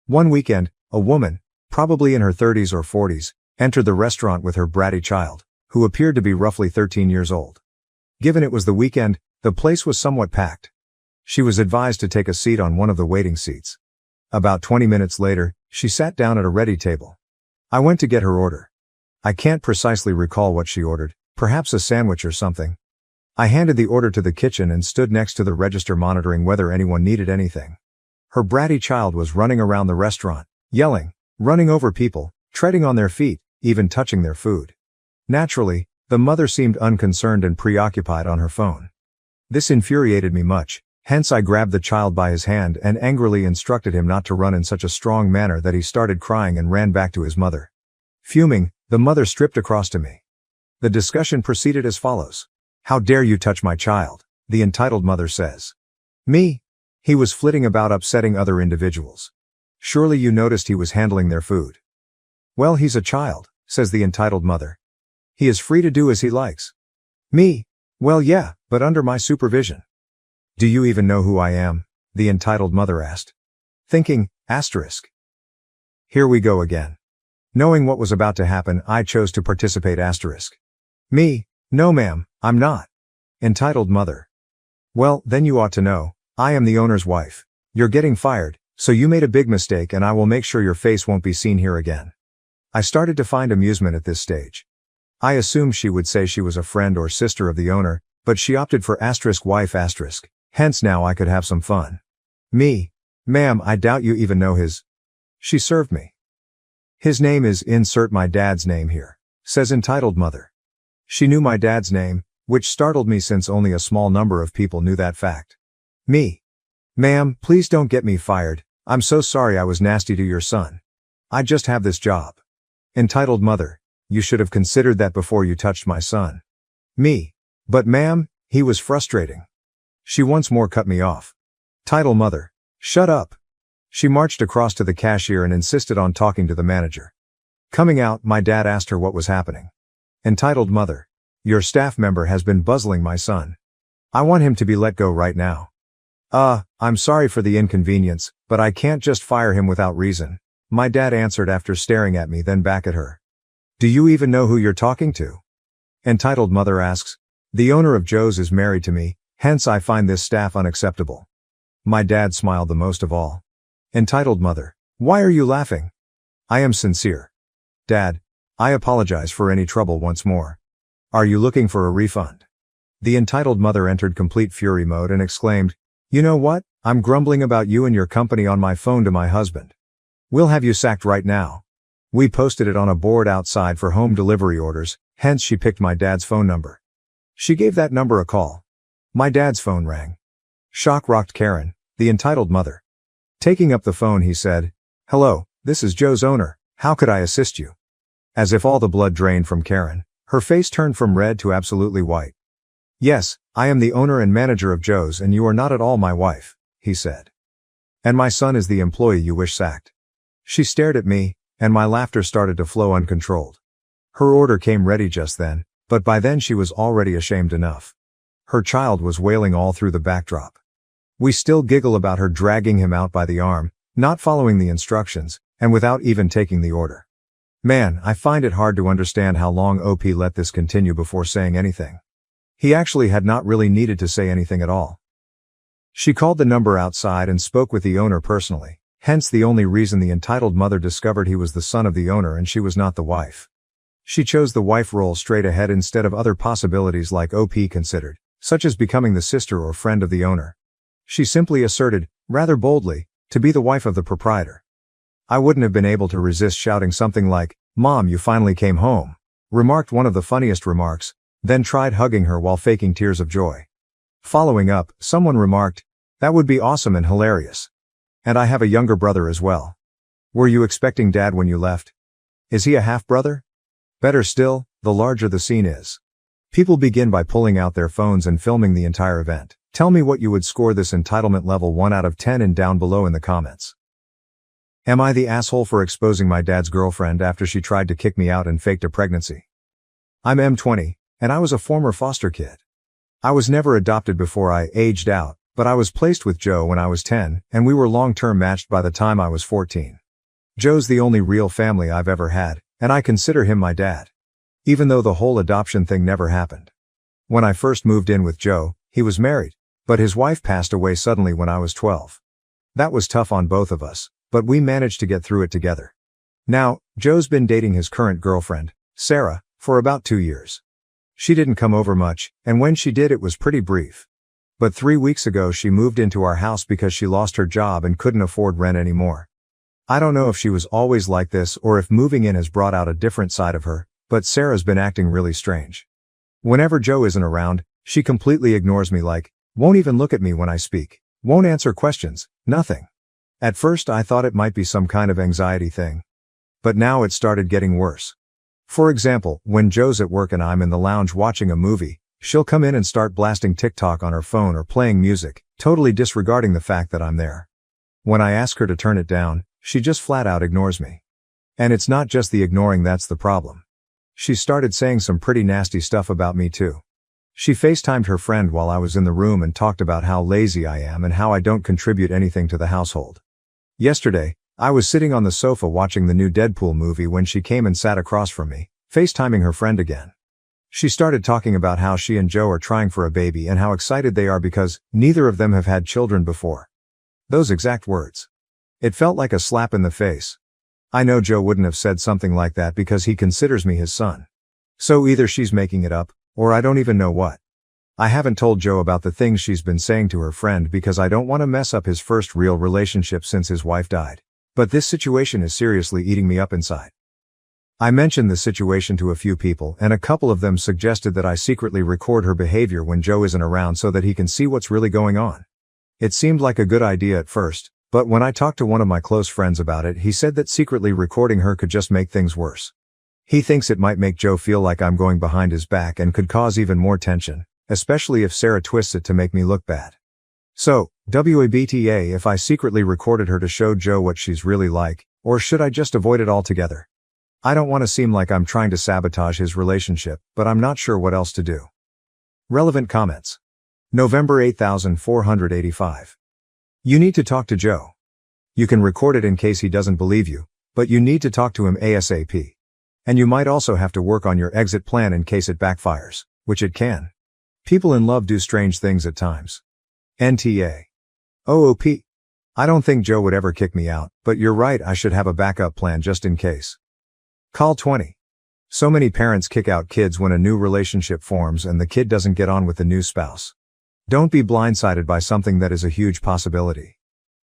Speaker 1: One weekend, a woman, probably in her 30s or 40s, entered the restaurant with her bratty child, who appeared to be roughly 13 years old. Given it was the weekend, the place was somewhat packed. She was advised to take a seat on one of the waiting seats. About 20 minutes later, she sat down at a ready table. I went to get her order. I can't precisely recall what she ordered, perhaps a sandwich or something. I handed the order to the kitchen and stood next to the register monitoring whether anyone needed anything. Her bratty child was running around the restaurant, yelling, running over people, treading on their feet, even touching their food. Naturally, the mother seemed unconcerned and preoccupied on her phone. This infuriated me much, hence I grabbed the child by his hand and angrily instructed him not to run in such a strong manner that he started crying and ran back to his mother. Fuming, the mother stripped across to me. The discussion proceeded as follows. "How dare you touch my child?" the entitled mother says. "Me? He was flitting about upsetting other individuals. Surely you noticed he was handling their food." "Well, he's a child," says the entitled mother. "He is free to do as he likes." "Me? Well, yeah, but under my supervision." "Do you even know who I am?" the entitled mother asked. Thinking, asterisk. Here we go again. Knowing what was about to happen, I chose to participate, asterisk. "Me? No ma'am, I'm not." Entitled mother. "Well, then you ought to know. I am the owner's wife. You're getting fired, so you made a big mistake and I will make sure your face won't be seen here again." I started to find amusement at this stage. I assumed she would say she was a friend or sister of the owner, but she opted for asterisk wife asterisk, hence now I could have some fun. "Me? Ma'am, I doubt you even know his." She served me. "His name is insert my dad's name here," says entitled mother. She knew my dad's name, which startled me since only a small number of people knew that fact. "Me? Ma'am, please don't get me fired. I'm so sorry I was nasty to your son. I just have this job." Entitled mother. "You should have considered that before you touched my son." "Me? But ma'am, he was frustrating." She once more cut me off. Title mother. "Shut up." She marched across to the cashier and insisted on talking to the manager. Coming out, my dad asked her what was happening. Entitled mother. "Your staff member has been buzzing my son. I want him to be let go right now." I'm sorry for the inconvenience, but I can't just fire him without reason," my dad answered after staring at me then back at her. "Do you even know who you're talking to?" Entitled mother asks. "The owner of Joe's is married to me, hence I find this staff unacceptable." My dad smiled the most of all. Entitled mother. "Why are you laughing?" "I am sincere." Dad. "I apologize for any trouble once more. Are you looking for a refund?" The entitled mother entered complete fury mode and exclaimed, "You know what? I'm grumbling about you and your company on my phone to my husband. We'll have you sacked right now." We posted it on a board outside for home delivery orders, hence she picked my dad's phone number. She gave that number a call. My dad's phone rang. Shock rocked Karen, the entitled mother. Taking up the phone he said, "Hello, this is Joe's owner, how could I assist you?" As if all the blood drained from Karen, her face turned from red to absolutely white. "Yes, I am the owner and manager of Joe's and you are not at all my wife," he said. "And my son is the employee you wish sacked." She stared at me, and my laughter started to flow uncontrolled. Her order came ready just then, but by then she was already ashamed enough. Her child was wailing all through the backdrop. We still giggle about her dragging him out by the arm, not following the instructions, and without even taking the order. Man, I find it hard to understand how long OP let this continue before saying anything. He actually had not really needed to say anything at all. She called the number outside and spoke with the owner personally, hence the only reason the entitled mother discovered he was the son of the owner and she was not the wife. She chose the wife role straight ahead instead of other possibilities like OP considered, such as becoming the sister or friend of the owner. She simply asserted, rather boldly, to be the wife of the proprietor. I wouldn't have been able to resist shouting something like, "Mom, you finally came home," remarked one of the funniest remarks, then tried hugging her while faking tears of joy. Following up, someone remarked, "That would be awesome and hilarious. And I have a younger brother as well. Were you expecting Dad when you left? Is he a half-brother?" Better still, the larger the scene is. People begin by pulling out their phones and filming the entire event. Tell me what you would score this entitlement level 1 out of 10 and down below in the comments. Am I the asshole for exposing my dad's girlfriend after she tried to kick me out and faked a pregnancy? I'm M20, and I was a former foster kid. I was never adopted before I aged out, but I was placed with Joe when I was 10, and we were long-term matched by the time I was 14. Joe's the only real family I've ever had, and I consider him my dad. Even though the whole adoption thing never happened. When I first moved in with Joe, he was married, but his wife passed away suddenly when I was 12. That was tough on both of us, but we managed to get through it together. Now, Joe's been dating his current girlfriend, Sarah, for about 2 years. She didn't come over much, and when she did it was pretty brief. But 3 weeks ago she moved into our house because she lost her job and couldn't afford rent anymore. I don't know if she was always like this or if moving in has brought out a different side of her, but Sarah's been acting really strange. Whenever Joe isn't around, she completely ignores me, like, won't even look at me when I speak, won't answer questions, nothing. At first I thought it might be some kind of anxiety thing. But now it started getting worse. For example, when Joe's at work and I'm in the lounge watching a movie, she'll come in and start blasting TikTok on her phone or playing music, totally disregarding the fact that I'm there. When I ask her to turn it down, she just flat out ignores me. And it's not just the ignoring that's the problem. She started saying some pretty nasty stuff about me too. She FaceTimed her friend while I was in the room and talked about how lazy I am and how I don't contribute anything to the household. Yesterday, I was sitting on the sofa watching the new Deadpool movie when she came and sat across from me, FaceTiming her friend again. She started talking about how she and Joe are trying for a baby and how excited they are because neither of them have had children before. Those exact words. It felt like a slap in the face. I know Joe wouldn't have said something like that because he considers me his son. So either she's making it up, or I don't even know what. I haven't told Joe about the things she's been saying to her friend because I don't want to mess up his first real relationship since his wife died. But this situation is seriously eating me up inside. I mentioned the situation to a few people and a couple of them suggested that I secretly record her behavior when Joe isn't around so that he can see what's really going on. It seemed like a good idea at first, but when I talked to one of my close friends about it, he said that secretly recording her could just make things worse. He thinks it might make Joe feel like I'm going behind his back and could cause even more tension, especially if Sarah twists it to make me look bad. So, WABTA if I secretly recorded her to show Joe what she's really like, or should I just avoid it altogether? I don't want to seem like I'm trying to sabotage his relationship, but I'm not sure what else to do. Relevant comments. November 8485. You need to talk to Joe. You can record it in case he doesn't believe you, but you need to talk to him ASAP. And you might also have to work on your exit plan in case it backfires, which it can. People in love do strange things at times. NTA. OOP. I don't think Joe would ever kick me out, but you're right, I should have a backup plan just in case. Call 20. So many parents kick out kids when a new relationship forms and the kid doesn't get on with the new spouse. Don't be blindsided by something that is a huge possibility.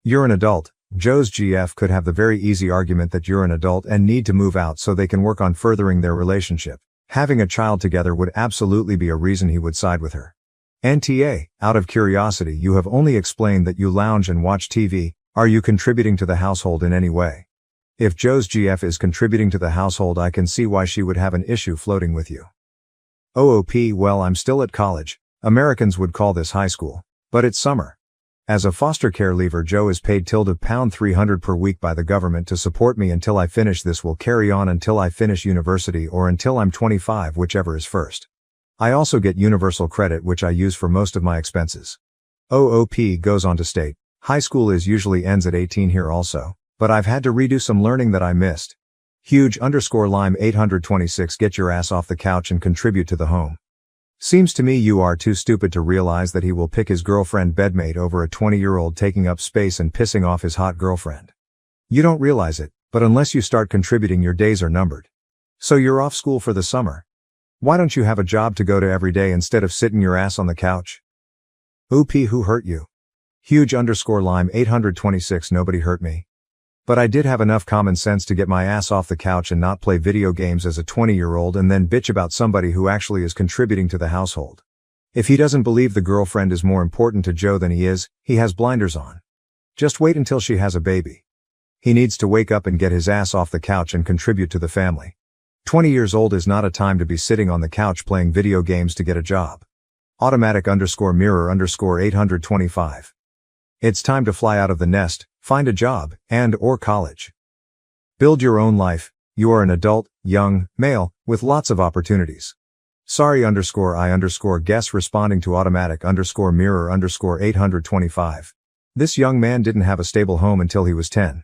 Speaker 1: You're an adult. Joe's GF could have the very easy argument that you're an adult and need to move out so they can work on furthering their relationship. Having a child together would absolutely be a reason he would side with her. NTA, out of curiosity, you have only explained that you lounge and watch TV. Are you contributing to the household in any way? If Joe's GF is contributing to the household, I can see why she would have an issue floating with you. OOP, well, I'm still at college. Americans would call this high school. But it's summer. As a foster care leaver, Joe is paid £300 per week by the government to support me until I finish. This will carry on until I finish university or until I'm 25, whichever is first. I also get universal credit, which I use for most of my expenses. OOP goes on to state, high school usually ends at 18 here also, but I've had to redo some learning that I missed. Huge_Lime 826 get your ass off the couch and contribute to the home. Seems to me you are too stupid to realize that he will pick his girlfriend bedmate over a 20-year-old taking up space and pissing off his hot girlfriend. You don't realize it, but unless you start contributing, your days are numbered. So you're off school for the summer. Why don't you have a job to go to every day instead of sitting your ass on the couch? OP, who hurt you? Huge_Lime 826 nobody hurt me. But I did have enough common sense to get my ass off the couch and not play video games as a 20-year-old and then bitch about somebody who actually is contributing to the household. If he doesn't believe the girlfriend is more important to Joe than he is, he has blinders on. Just wait until she has a baby. He needs to wake up and get his ass off the couch and contribute to the family. 20 years old is not a time to be sitting on the couch playing video games to get a job. Automatic_mirror_825. It's time to fly out of the nest, find a job, and/or college. Build your own life. You are an adult, young, male, with lots of opportunities. Sorry_I_guess responding to automatic_mirror_825. This young man didn't have a stable home until he was 10.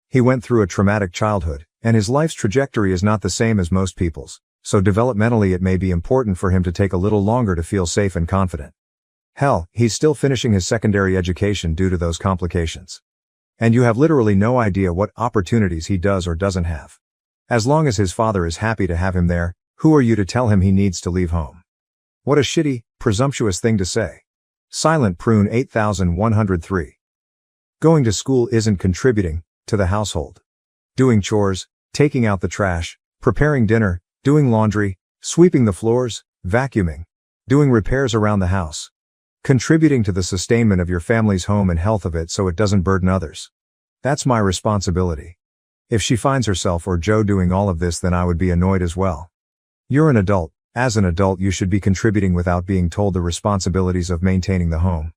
Speaker 1: He went through a traumatic childhood, and his life's trajectory is not the same as most people's, so developmentally it may be important for him to take a little longer to feel safe and confident. Hell, he's still finishing his secondary education due to those complications. And you have literally no idea what opportunities he does or doesn't have. As long as his father is happy to have him there, who are you to tell him he needs to leave home? What a shitty, presumptuous thing to say. Silent Prune 8103. Going to school isn't contributing to the household. Doing chores, taking out the trash, preparing dinner, doing laundry, sweeping the floors, vacuuming, doing repairs around the house. Contributing to the sustainment of your family's home and health of it so it doesn't burden others. That's my responsibility. If she finds herself or Joe doing all of this, then I would be annoyed as well. You're an adult. As an adult, you should be contributing without being told the responsibilities of maintaining the home.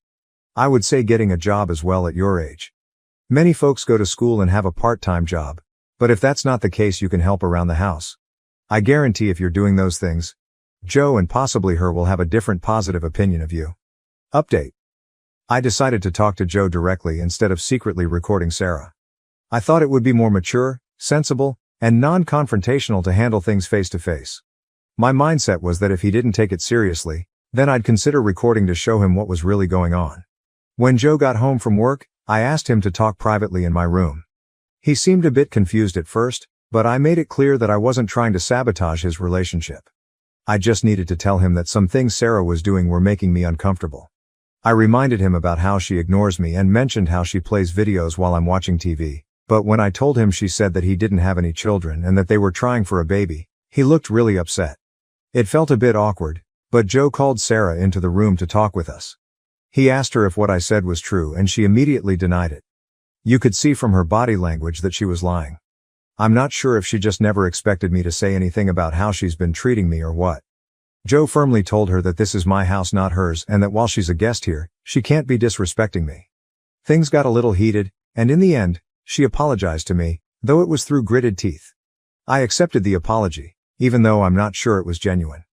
Speaker 1: I would say getting a job as well at your age. Many folks go to school and have a part-time job, but if that's not the case, you can help around the house. I guarantee if you're doing those things, Joe and possibly her will have a different positive opinion of you. Update. I decided to talk to Joe directly instead of secretly recording Sarah. I thought it would be more mature, sensible, and non-confrontational to handle things face to face. My mindset was that if he didn't take it seriously, then I'd consider recording to show him what was really going on. When Joe got home from work, I asked him to talk privately in my room. He seemed a bit confused at first, but I made it clear that I wasn't trying to sabotage his relationship. I just needed to tell him that some things Sarah was doing were making me uncomfortable. I reminded him about how she ignores me and mentioned how she plays videos while I'm watching TV, but when I told him, she said that he didn't have any children and that they were trying for a baby, he looked really upset. It felt a bit awkward, but Joe called Sarah into the room to talk with us. He asked her if what I said was true and she immediately denied it. You could see from her body language that she was lying. I'm not sure if she just never expected me to say anything about how she's been treating me or what. Joe firmly told her that this is my house, not hers, and that while she's a guest here, she can't be disrespecting me. Things got a little heated, and in the end, she apologized to me, though it was through gritted teeth. I accepted the apology, even though I'm not sure it was genuine.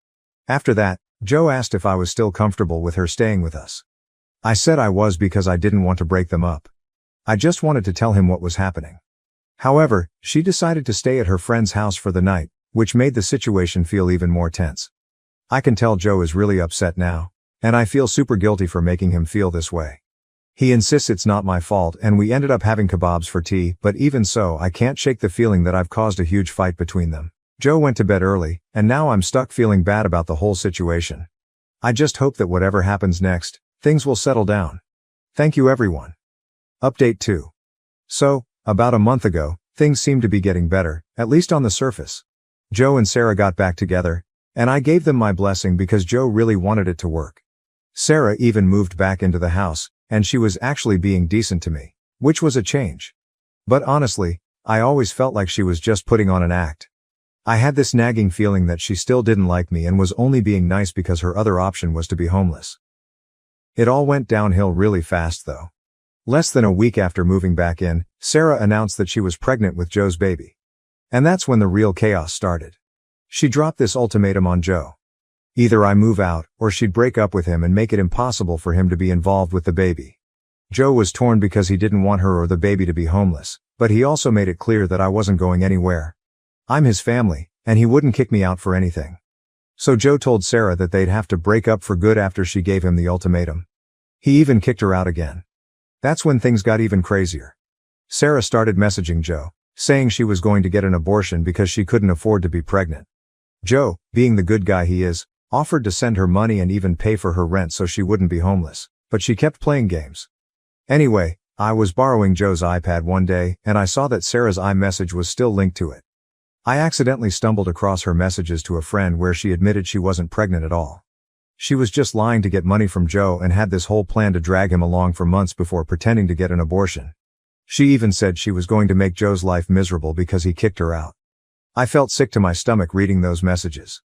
Speaker 1: After that, Joe asked if I was still comfortable with her staying with us. I said I was because I didn't want to break them up. I just wanted to tell him what was happening. However, she decided to stay at her friend's house for the night, which made the situation feel even more tense. I can tell Joe is really upset now, and I feel super guilty for making him feel this way. He insists it's not my fault and we ended up having kebabs for tea, but even so, I can't shake the feeling that I've caused a huge fight between them. Joe went to bed early, and now I'm stuck feeling bad about the whole situation. I just hope that whatever happens next, things will settle down. Thank you everyone. Update 2. So, about a month ago, things seemed to be getting better, at least on the surface. Joe and Sarah got back together, and I gave them my blessing because Joe really wanted it to work. Sarah even moved back into the house, and she was actually being decent to me, which was a change. But honestly, I always felt like she was just putting on an act. I had this nagging feeling that she still didn't like me and was only being nice because her other option was to be homeless. It all went downhill really fast though. Less than a week after moving back in, Sarah announced that she was pregnant with Joe's baby. And that's when the real chaos started. She dropped this ultimatum on Joe. Either I move out, or she'd break up with him and make it impossible for him to be involved with the baby. Joe was torn because he didn't want her or the baby to be homeless, but he also made it clear that I wasn't going anywhere. I'm his family, and he wouldn't kick me out for anything. So Joe told Sarah that they'd have to break up for good after she gave him the ultimatum. He even kicked her out again. That's when things got even crazier. Sarah started messaging Joe, saying she was going to get an abortion because she couldn't afford to be pregnant. Joe, being the good guy he is, offered to send her money and even pay for her rent so she wouldn't be homeless, but she kept playing games. Anyway, I was borrowing Joe's iPad one day, and I saw that Sarah's iMessage was still linked to it. I accidentally stumbled across her messages to a friend where she admitted she wasn't pregnant at all. She was just lying to get money from Joe and had this whole plan to drag him along for months before pretending to get an abortion. She even said she was going to make Joe's life miserable because he kicked her out. I felt sick to my stomach reading those messages.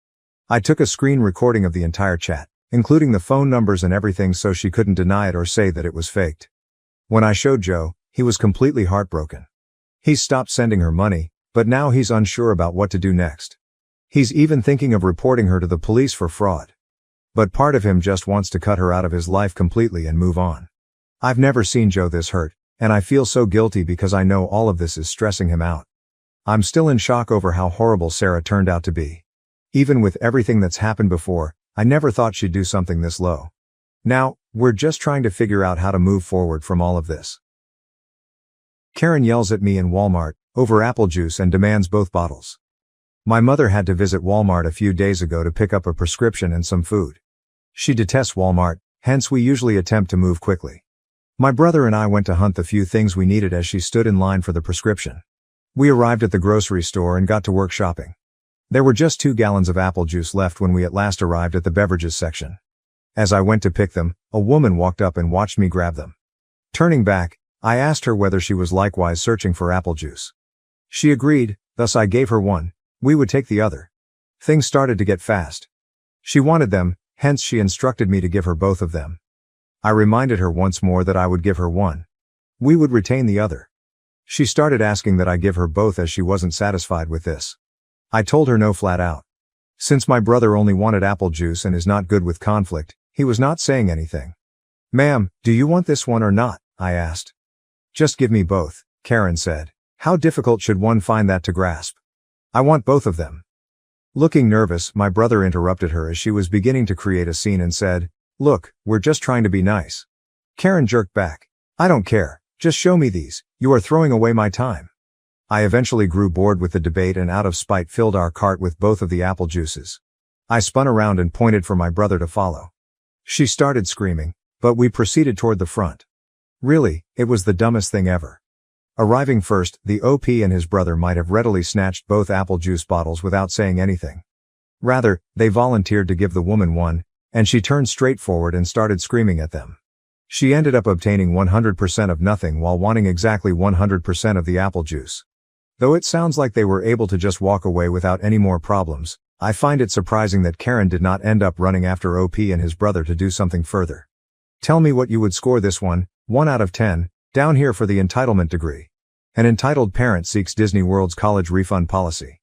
Speaker 1: I took a screen recording of the entire chat, including the phone numbers and everything so she couldn't deny it or say that it was faked. When I showed Joe, he was completely heartbroken. He's stopped sending her money, but now he's unsure about what to do next. He's even thinking of reporting her to the police for fraud. But part of him just wants to cut her out of his life completely and move on. I've never seen Joe this hurt, and I feel so guilty because I know all of this is stressing him out. I'm still in shock over how horrible Sarah turned out to be. Even with everything that's happened before, I never thought she'd do something this low. Now, we're just trying to figure out how to move forward from all of this. Karen yells at me in Walmart over apple juice and demands both bottles. My mother had to visit Walmart a few days ago to pick up a prescription and some food. She detests Walmart, hence we usually attempt to move quickly. My brother and I went to hunt the few things we needed as she stood in line for the prescription. We arrived at the grocery store and got to work shopping. There were just 2 gallons of apple juice left when we at last arrived at the beverages section. As I went to pick them, a woman walked up and watched me grab them. Turning back, I asked her whether she was likewise searching for apple juice. She agreed, thus I gave her one. We would take the other. Things started to get fast. She wanted them, hence she instructed me to give her both of them. I reminded her once more that I would give her one. We would retain the other. She started asking that I give her both as she wasn't satisfied with this. I told her no flat out. Since my brother only wanted apple juice and is not good with conflict, he was not saying anything. "Ma'am, do you want this one or not?" I asked. "Just give me both," Karen said. "How difficult should one find that to grasp? I want both of them." Looking nervous, my brother interrupted her as she was beginning to create a scene and said, "Look, we're just trying to be nice." Karen jerked back. "I don't care, just show me these, you are throwing away my time." I eventually grew bored with the debate and out of spite filled our cart with both of the apple juices. I spun around and pointed for my brother to follow. She started screaming, but we proceeded toward the front. Really, it was the dumbest thing ever. Arriving first, the OP and his brother might have readily snatched both apple juice bottles without saying anything. Rather, they volunteered to give the woman one, and she turned straight forward and started screaming at them. She ended up obtaining 100% of nothing while wanting exactly 100% of the apple juice. Though it sounds like they were able to just walk away without any more problems, I find it surprising that Karen did not end up running after OP and his brother to do something further. Tell me what you would score this one, 1 out of 10, down here for the entitlement degree. An entitled parent seeks Disney World's college refund policy.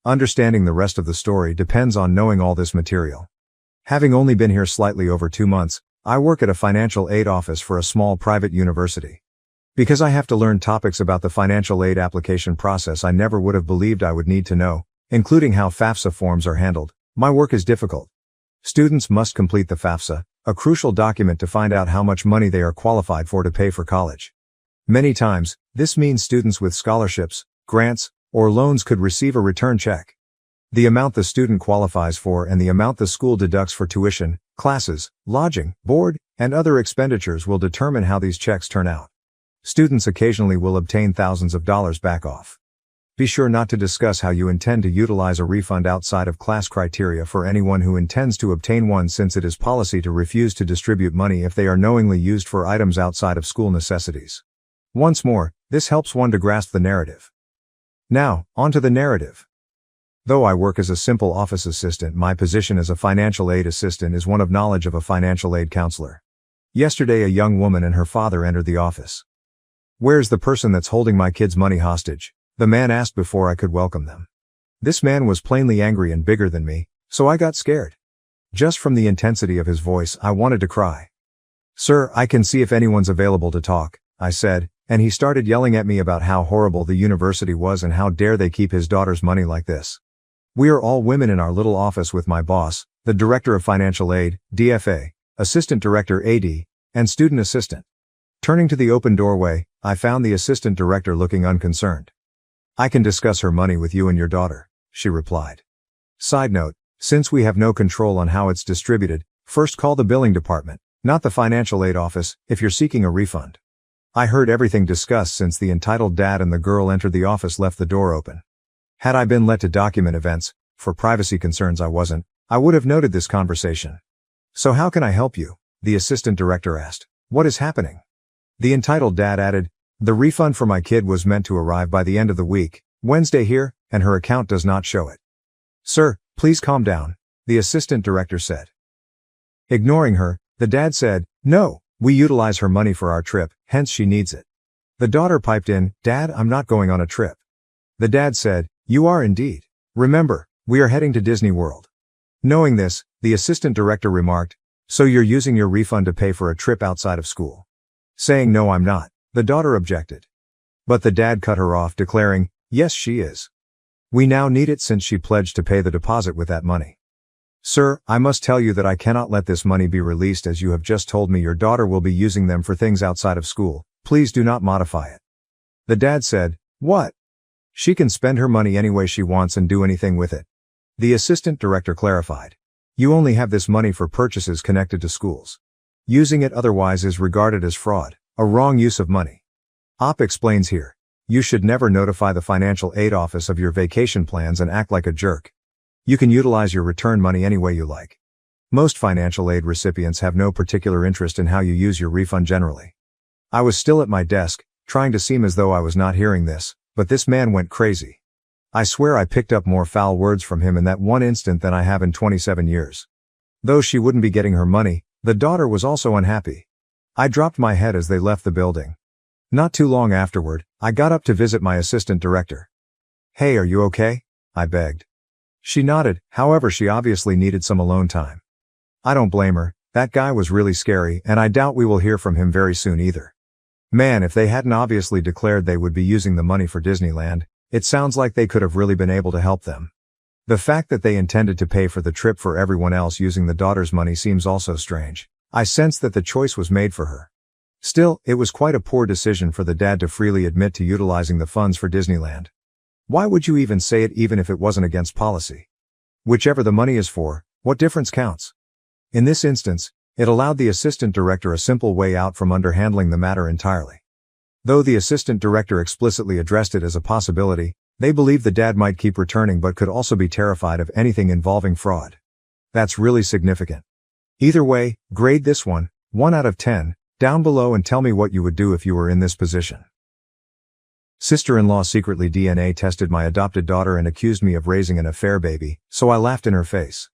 Speaker 1: Understanding the rest of the story depends on knowing all this material. Having only been here slightly over 2 months, I work at a financial aid office for a small private university. Because I have to learn topics about the financial aid application process I never would have believed I would need to know, including how FAFSA forms are handled, my work is difficult. Students must complete the FAFSA, a crucial document to find out how much money they are qualified for to pay for college. Many times, this means students with scholarships, grants, or loans could receive a return check. The amount the student qualifies for and the amount the school deducts for tuition, classes, lodging, board, and other expenditures will determine how these checks turn out. Students occasionally will obtain thousands of dollars back off. Be sure not to discuss how you intend to utilize a refund outside of class criteria for anyone who intends to obtain one, since it is policy to refuse to distribute money if they are knowingly used for items outside of school necessities. Once more, this helps one to grasp the narrative. Now, on to the narrative. Though I work as a simple office assistant, my position as a financial aid assistant is one of knowledge of a financial aid counselor. Yesterday, a young woman and her father entered the office. "Where's the person that's holding my kid's money hostage?" the man asked before I could welcome them. This man was plainly angry and bigger than me, so I got scared. Just from the intensity of his voice, I wanted to cry. "Sir, I can see if anyone's available to talk," I said, and he started yelling at me about how horrible the university was and how dare they keep his daughter's money like this. We are all women in our little office with my boss, the Director of Financial Aid, DFA, Assistant Director AD, and Student Assistant. Turning to the open doorway, I found the Assistant Director looking unconcerned. "I can discuss her money with you and your daughter," she replied. Side note, since we have no control on how it's distributed, first call the billing department, not the financial aid office, if you're seeking a refund. I heard everything discussed since the entitled dad and the girl entered the office left the door open. Had I been let to document events, for privacy concerns I wasn't, I would have noted this conversation. "So how can I help you?" the assistant director asked. "What is happening?" The entitled dad added, "The refund for my kid was meant to arrive by the end of the week, Wednesday here, and her account does not show it." "Sir, please calm down," the assistant director said. Ignoring her, the dad said, "No, we utilize her money for our trip, hence she needs it." The daughter piped in, "Dad, I'm not going on a trip." The dad said, "You are indeed. Remember, we are heading to Disney World." Knowing this, the assistant director remarked, "So you're using your refund to pay for a trip outside of school?" Saying, "No, I'm not," the daughter objected. But the dad cut her off, declaring, "Yes, she is. We now need it since she pledged to pay the deposit with that money." "Sir, I must tell you that I cannot let this money be released as you have just told me your daughter will be using them for things outside of school. Please do not modify it." The dad said, "What? She can spend her money any way she wants and do anything with it." The assistant director clarified. "You only have this money for purchases connected to schools. Using it otherwise is regarded as fraud, a wrong use of money." OP explains here. You should never notify the financial aid office of your vacation plans and act like a jerk. You can utilize your return money any way you like. Most financial aid recipients have no particular interest in how you use your refund generally. I was still at my desk, trying to seem as though I was not hearing this, but this man went crazy. I swear I picked up more foul words from him in that one instant than I have in 27 years. Though she wouldn't be getting her money, the daughter was also unhappy. I dropped my head as they left the building. Not too long afterward, I got up to visit my assistant director. "Hey, are you okay?" I begged. She nodded, however she obviously needed some alone time. I don't blame her, that guy was really scary and I doubt we will hear from him very soon either. Man, if they hadn't obviously declared they would be using the money for Disneyland, it sounds like they could have really been able to help them. The fact that they intended to pay for the trip for everyone else using the daughter's money seems also strange. I sensed that the choice was made for her. Still, it was quite a poor decision for the dad to freely admit to utilizing the funds for Disneyland. Why would you even say it even if it wasn't against policy? Whichever the money is for, what difference counts? In this instance, it allowed the assistant director a simple way out from underhandling the matter entirely. Though the assistant director explicitly addressed it as a possibility, they believed the dad might keep returning but could also be terrified of anything involving fraud. That's really significant. Either way, grade this one, 1 out of 10, down below and tell me what you would do if you were in this position. Sister-in-law secretly DNA tested my adopted daughter and accused me of raising an affair baby, so I laughed in her face.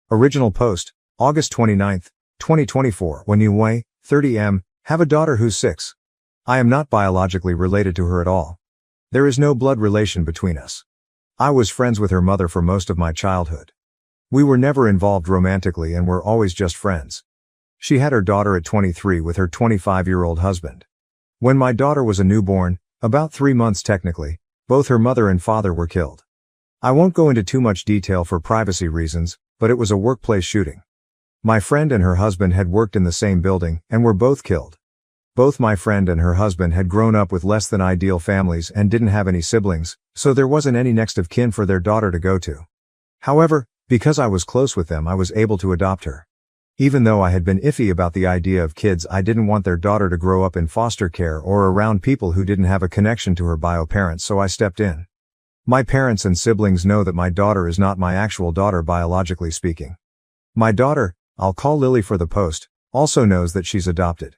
Speaker 1: Original post, August 29, 2024. When you weigh 30 m, have a daughter who's 6. I am not biologically related to her at all. There is no blood relation between us. I was friends with her mother for most of my childhood. We were never involved romantically and were always just friends. She had her daughter at 23 with her 25-year-old husband. When my daughter was a newborn, about 3 months technically, both her mother and father were killed. I won't go into too much detail for privacy reasons, but it was a workplace shooting. My friend and her husband had worked in the same building and were both killed. Both my friend and her husband had grown up with less than ideal families and didn't have any siblings, so there wasn't any next of kin for their daughter to go to. However, because I was close with them, I was able to adopt her. Even though I had been iffy about the idea of kids, I didn't want their daughter to grow up in foster care or around people who didn't have a connection to her bio parents, so I stepped in. My parents and siblings know that my daughter is not my actual daughter biologically speaking. My daughter, I'll call Lily for the post, also knows that she's adopted.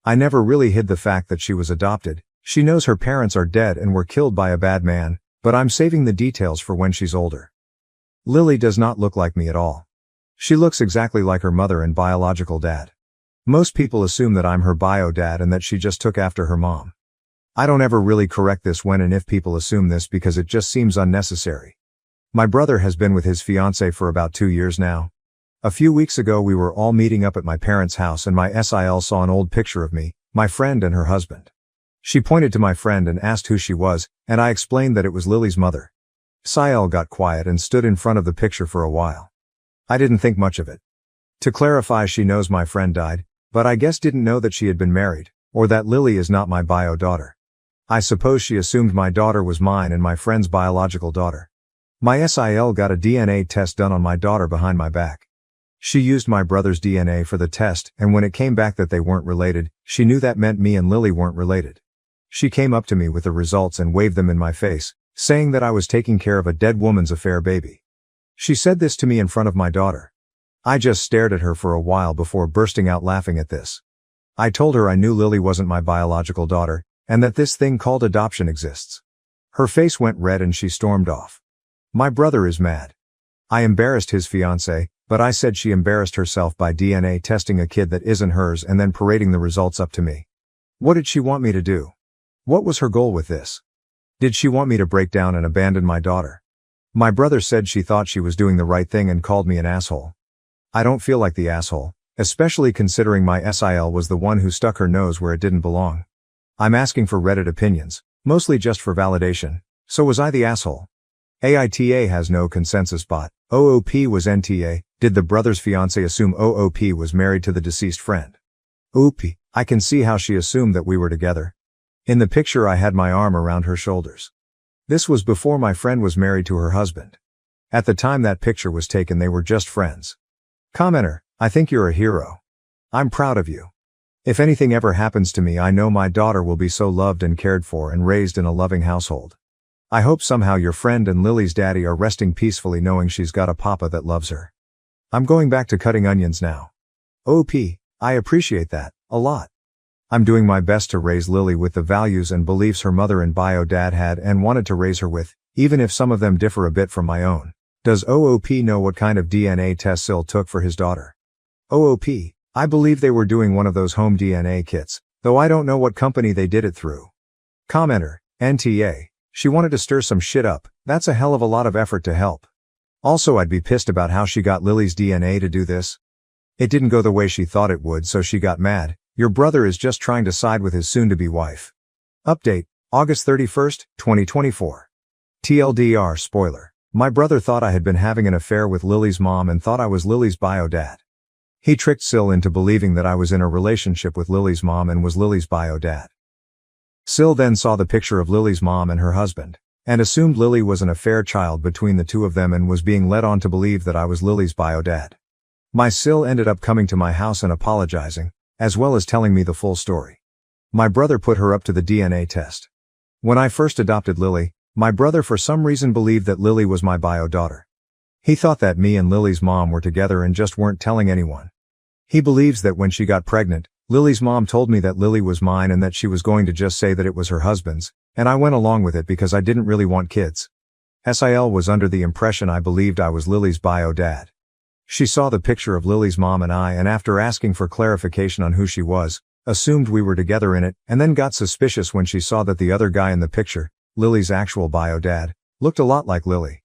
Speaker 1: I never really hid the fact that she was adopted. She knows her parents are dead and were killed by a bad man, but I'm saving the details for when she's older. Lily does not look like me at all. She looks exactly like her mother and biological dad. Most people assume that I'm her bio dad and that she just took after her mom. I don't ever really correct this when and if people assume this because it just seems unnecessary. My brother has been with his fiancée for about 2 years now. A few weeks ago we were all meeting up at my parents' house and my SIL saw an old picture of me, my friend and her husband. She pointed to my friend and asked who she was, and I explained that it was Lily's mother. SIL got quiet and stood in front of the picture for a while. I didn't think much of it. To clarify, she knows my friend died, but I guess didn't know that she had been married, or that Lily is not my bio daughter. I suppose she assumed my daughter was mine and my friend's biological daughter. My SIL got a DNA test done on my daughter behind my back. She used my brother's DNA for the test, and when it came back that they weren't related, she knew that meant me and Lily weren't related. She came up to me with the results and waved them in my face, saying that I was taking care of a dead woman's affair baby. She said this to me in front of my daughter. I just stared at her for a while before bursting out laughing at this. I told her I knew Lily wasn't my biological daughter, and that this thing called adoption exists. Her face went red and she stormed off. My brother is mad. I embarrassed his fiancée, but I said she embarrassed herself by DNA testing a kid that isn't hers and then parading the results up to me. What did she want me to do? What was her goal with this? Did she want me to break down and abandon my daughter? My brother said she thought she was doing the right thing and called me an asshole. I don't feel like the asshole, especially considering my SIL was the one who stuck her nose where it didn't belong. I'm asking for Reddit opinions, mostly just for validation. So was I the asshole? AITA has no consensus bot. OOP was NTA. Did the brother's fiancé assume OOP was married to the deceased friend? OOP, I can see how she assumed that we were together. In the picture I had my arm around her shoulders. This was before my friend was married to her husband. At the time that picture was taken they were just friends. Commenter, I think you're a hero. I'm proud of you. If anything ever happens to me I know my daughter will be so loved and cared for and raised in a loving household. I hope somehow your friend and Lily's daddy are resting peacefully knowing she's got a papa that loves her. I'm going back to cutting onions now. OP, I appreciate that, a lot. I'm doing my best to raise Lily with the values and beliefs her mother and bio dad had and wanted to raise her with, even if some of them differ a bit from my own. Does OOP know what kind of DNA test Sil took for his daughter? OOP, I believe they were doing one of those home DNA kits, though I don't know what company they did it through. Commenter, NTA, she wanted to stir some shit up, that's a hell of a lot of effort to help. Also I'd be pissed about how she got Lily's DNA to do this. It didn't go the way she thought it would so she got mad. Your brother is just trying to side with his soon-to-be wife. Update, August 31st, 2024. TLDR spoiler. My brother thought I had been having an affair with Lily's mom and thought I was Lily's bio dad. He tricked Sil into believing that I was in a relationship with Lily's mom and was Lily's bio dad. Sil then saw the picture of Lily's mom and her husband, and assumed Lily was an affair child between the two of them and was being led on to believe that I was Lily's bio dad. My Sil ended up coming to my house and apologizing, as well as telling me the full story. My brother put her up to the DNA test. When I first adopted Lily, my brother for some reason believed that Lily was my bio daughter. He thought that me and Lily's mom were together and just weren't telling anyone. He believes that when she got pregnant, Lily's mom told me that Lily was mine and that she was going to just say that it was her husband's, and I went along with it because I didn't really want kids. Sil was under the impression I believed I was Lily's bio dad. She saw the picture of Lily's mom and I, and after asking for clarification on who she was, assumed we were together in it, and then got suspicious when she saw that the other guy in the picture, Lily's actual bio dad, looked a lot like Lily.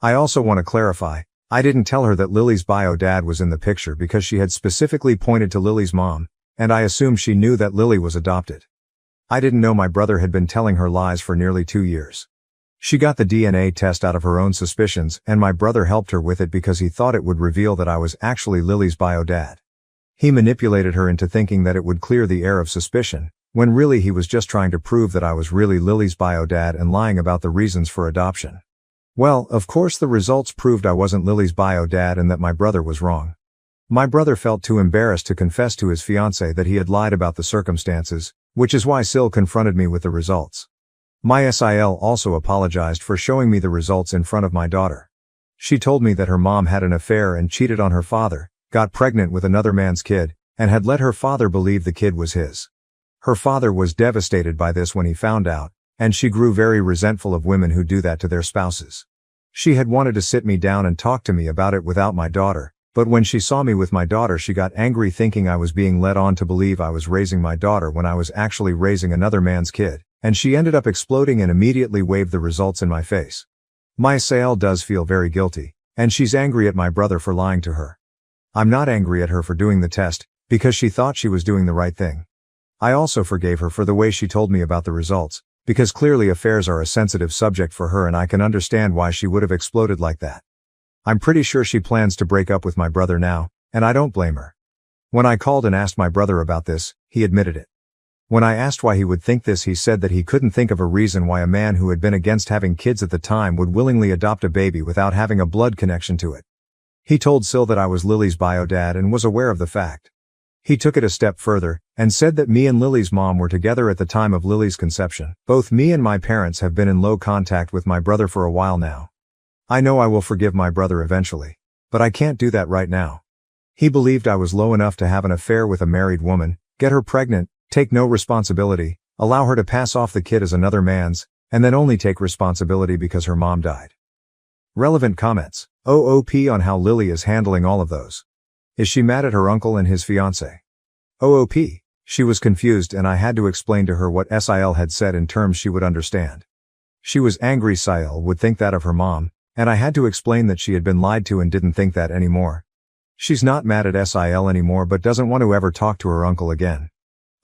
Speaker 1: I also want to clarify, I didn't tell her that Lily's bio dad was in the picture because she had specifically pointed to Lily's mom, and I assumed she knew that Lily was adopted. I didn't know my brother had been telling her lies for nearly 2 years. She got the DNA test out of her own suspicions, and my brother helped her with it because he thought it would reveal that I was actually Lily's bio dad. He manipulated her into thinking that it would clear the air of suspicion, when really he was just trying to prove that I was really Lily's bio dad and lying about the reasons for adoption. Well, of course the results proved I wasn't Lily's bio dad and that my brother was wrong. My brother felt too embarrassed to confess to his fiancée that he had lied about the circumstances, which is why Sil confronted me with the results. My Sil also apologized for showing me the results in front of my daughter. She told me that her mom had an affair and cheated on her father, got pregnant with another man's kid, and had let her father believe the kid was his. Her father was devastated by this when he found out, and she grew very resentful of women who do that to their spouses. She had wanted to sit me down and talk to me about it without my daughter, but when she saw me with my daughter she got angry thinking I was being led on to believe I was raising my daughter when I was actually raising another man's kid, and she ended up exploding and immediately waved the results in my face. My Sil does feel very guilty, and she's angry at my brother for lying to her. I'm not angry at her for doing the test, because she thought she was doing the right thing. I also forgave her for the way she told me about the results, because clearly affairs are a sensitive subject for her and I can understand why she would have exploded like that. I'm pretty sure she plans to break up with my brother now, and I don't blame her. When I called and asked my brother about this, he admitted it. When I asked why he would think this, he said that he couldn't think of a reason why a man who had been against having kids at the time would willingly adopt a baby without having a blood connection to it. He told Sil that I was Lily's bio dad and was aware of the fact. He took it a step further, and said that me and Lily's mom were together at the time of Lily's conception. Both me and my parents have been in low contact with my brother for a while now. I know I will forgive my brother eventually, but I can't do that right now. He believed I was low enough to have an affair with a married woman, get her pregnant, take no responsibility, allow her to pass off the kid as another man's, and then only take responsibility because her mom died. Relevant comments. OOP on how Lily is handling all of those. Is she mad at her uncle and his fiancé? OOP. She was confused and I had to explain to her what Sil had said in terms she would understand. She was angry Sil would think that of her mom, and I had to explain that she had been lied to and didn't think that anymore. She's not mad at Sil anymore but doesn't want to ever talk to her uncle again.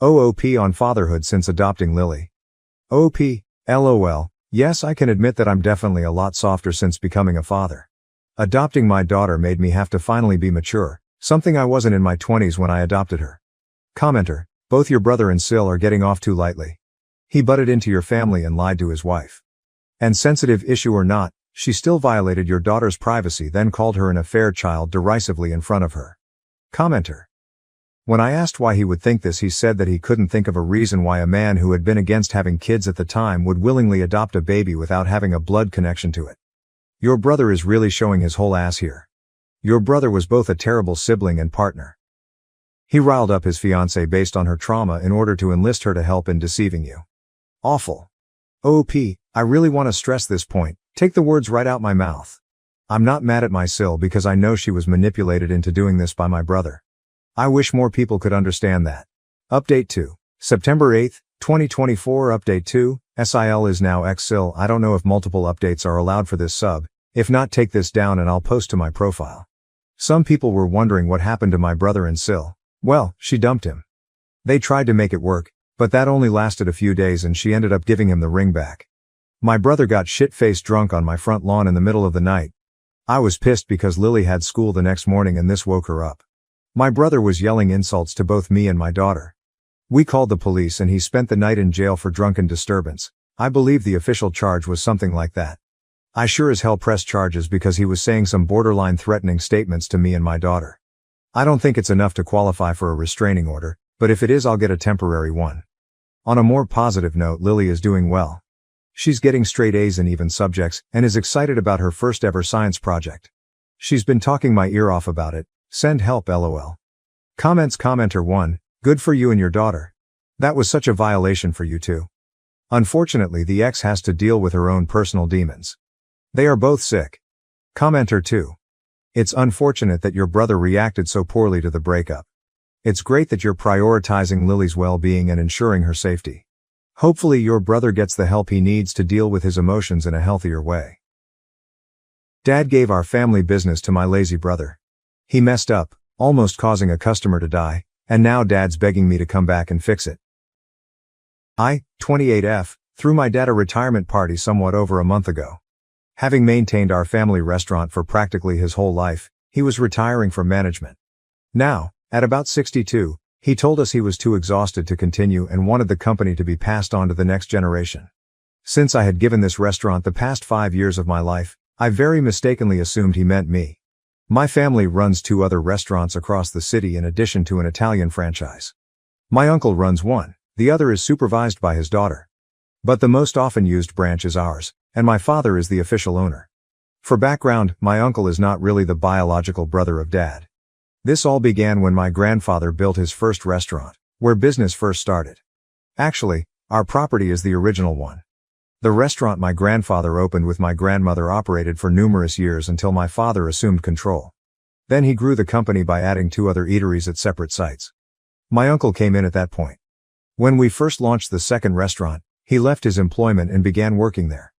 Speaker 1: OOP on fatherhood since adopting Lily. OP, LOL, yes I can admit that I'm definitely a lot softer since becoming a father. Adopting my daughter made me have to finally be mature, something I wasn't in my 20s when I adopted her. Commenter, both your brother and Sil are getting off too lightly. He butted into your family and lied to his wife. And sensitive issue or not, she still violated your daughter's privacy, then called her an affair child derisively in front of her. Commenter. When I asked why he would think this, he said that he couldn't think of a reason why a man who had been against having kids at the time would willingly adopt a baby without having a blood connection to it. Your brother is really showing his whole ass here. Your brother was both a terrible sibling and partner. He riled up his fiancée based on her trauma in order to enlist her to help in deceiving you. Awful. OP, I really want to stress this point, take the words right out my mouth. I'm not mad at my sil because I know she was manipulated into doing this by my brother. I wish more people could understand that. Update 2. September 8, 2024. Update 2. SIL is now XSIL. I don't know if multiple updates are allowed for this sub. If not, take this down and I'll post to my profile. Some people were wondering what happened to my brother and Sil. Well, she dumped him. They tried to make it work, but that only lasted a few days and she ended up giving him the ring back. My brother got shit-faced drunk on my front lawn in the middle of the night. I was pissed because Lily had school the next morning and this woke her up. My brother was yelling insults to both me and my daughter. We called the police and he spent the night in jail for drunken disturbance. I believe the official charge was something like that. I sure as hell pressed charges because he was saying some borderline threatening statements to me and my daughter. I don't think it's enough to qualify for a restraining order, but if it is, I'll get a temporary one. On a more positive note, Lily is doing well. She's getting straight A's in even subjects and is excited about her first ever science project. She's been talking my ear off about it. Send help LOL. Comments. Commenter 1, good for you and your daughter. That was such a violation for you too. Unfortunately, the ex has to deal with her own personal demons. They are both sick. Commenter 2. It's unfortunate that your brother reacted so poorly to the breakup. It's great that you're prioritizing Lily's well-being and ensuring her safety. Hopefully your brother gets the help he needs to deal with his emotions in a healthier way. Dad gave our family business to my lazy brother. He messed up, almost causing a customer to die, and now Dad's begging me to come back and fix it. I, 28F, threw my dad a retirement party somewhat over a month ago. Having maintained our family restaurant for practically his whole life, he was retiring from management. Now, at about 62, he told us he was too exhausted to continue and wanted the company to be passed on to the next generation. Since I had given this restaurant the past 5 years of my life, I very mistakenly assumed he meant me. My family runs 2 other restaurants across the city in addition to an Italian franchise. My uncle runs one, the other is supervised by his daughter. But the most often used branch is ours, and my father is the official owner. For background, my uncle is not really the biological brother of Dad. This all began when my grandfather built his first restaurant, where business first started. Actually, our property is the original one. The restaurant my grandfather opened with my grandmother operated for numerous years until my father assumed control. Then he grew the company by adding 2 other eateries at separate sites. My uncle came in at that point. When we first launched the second restaurant, he left his employment and began working there.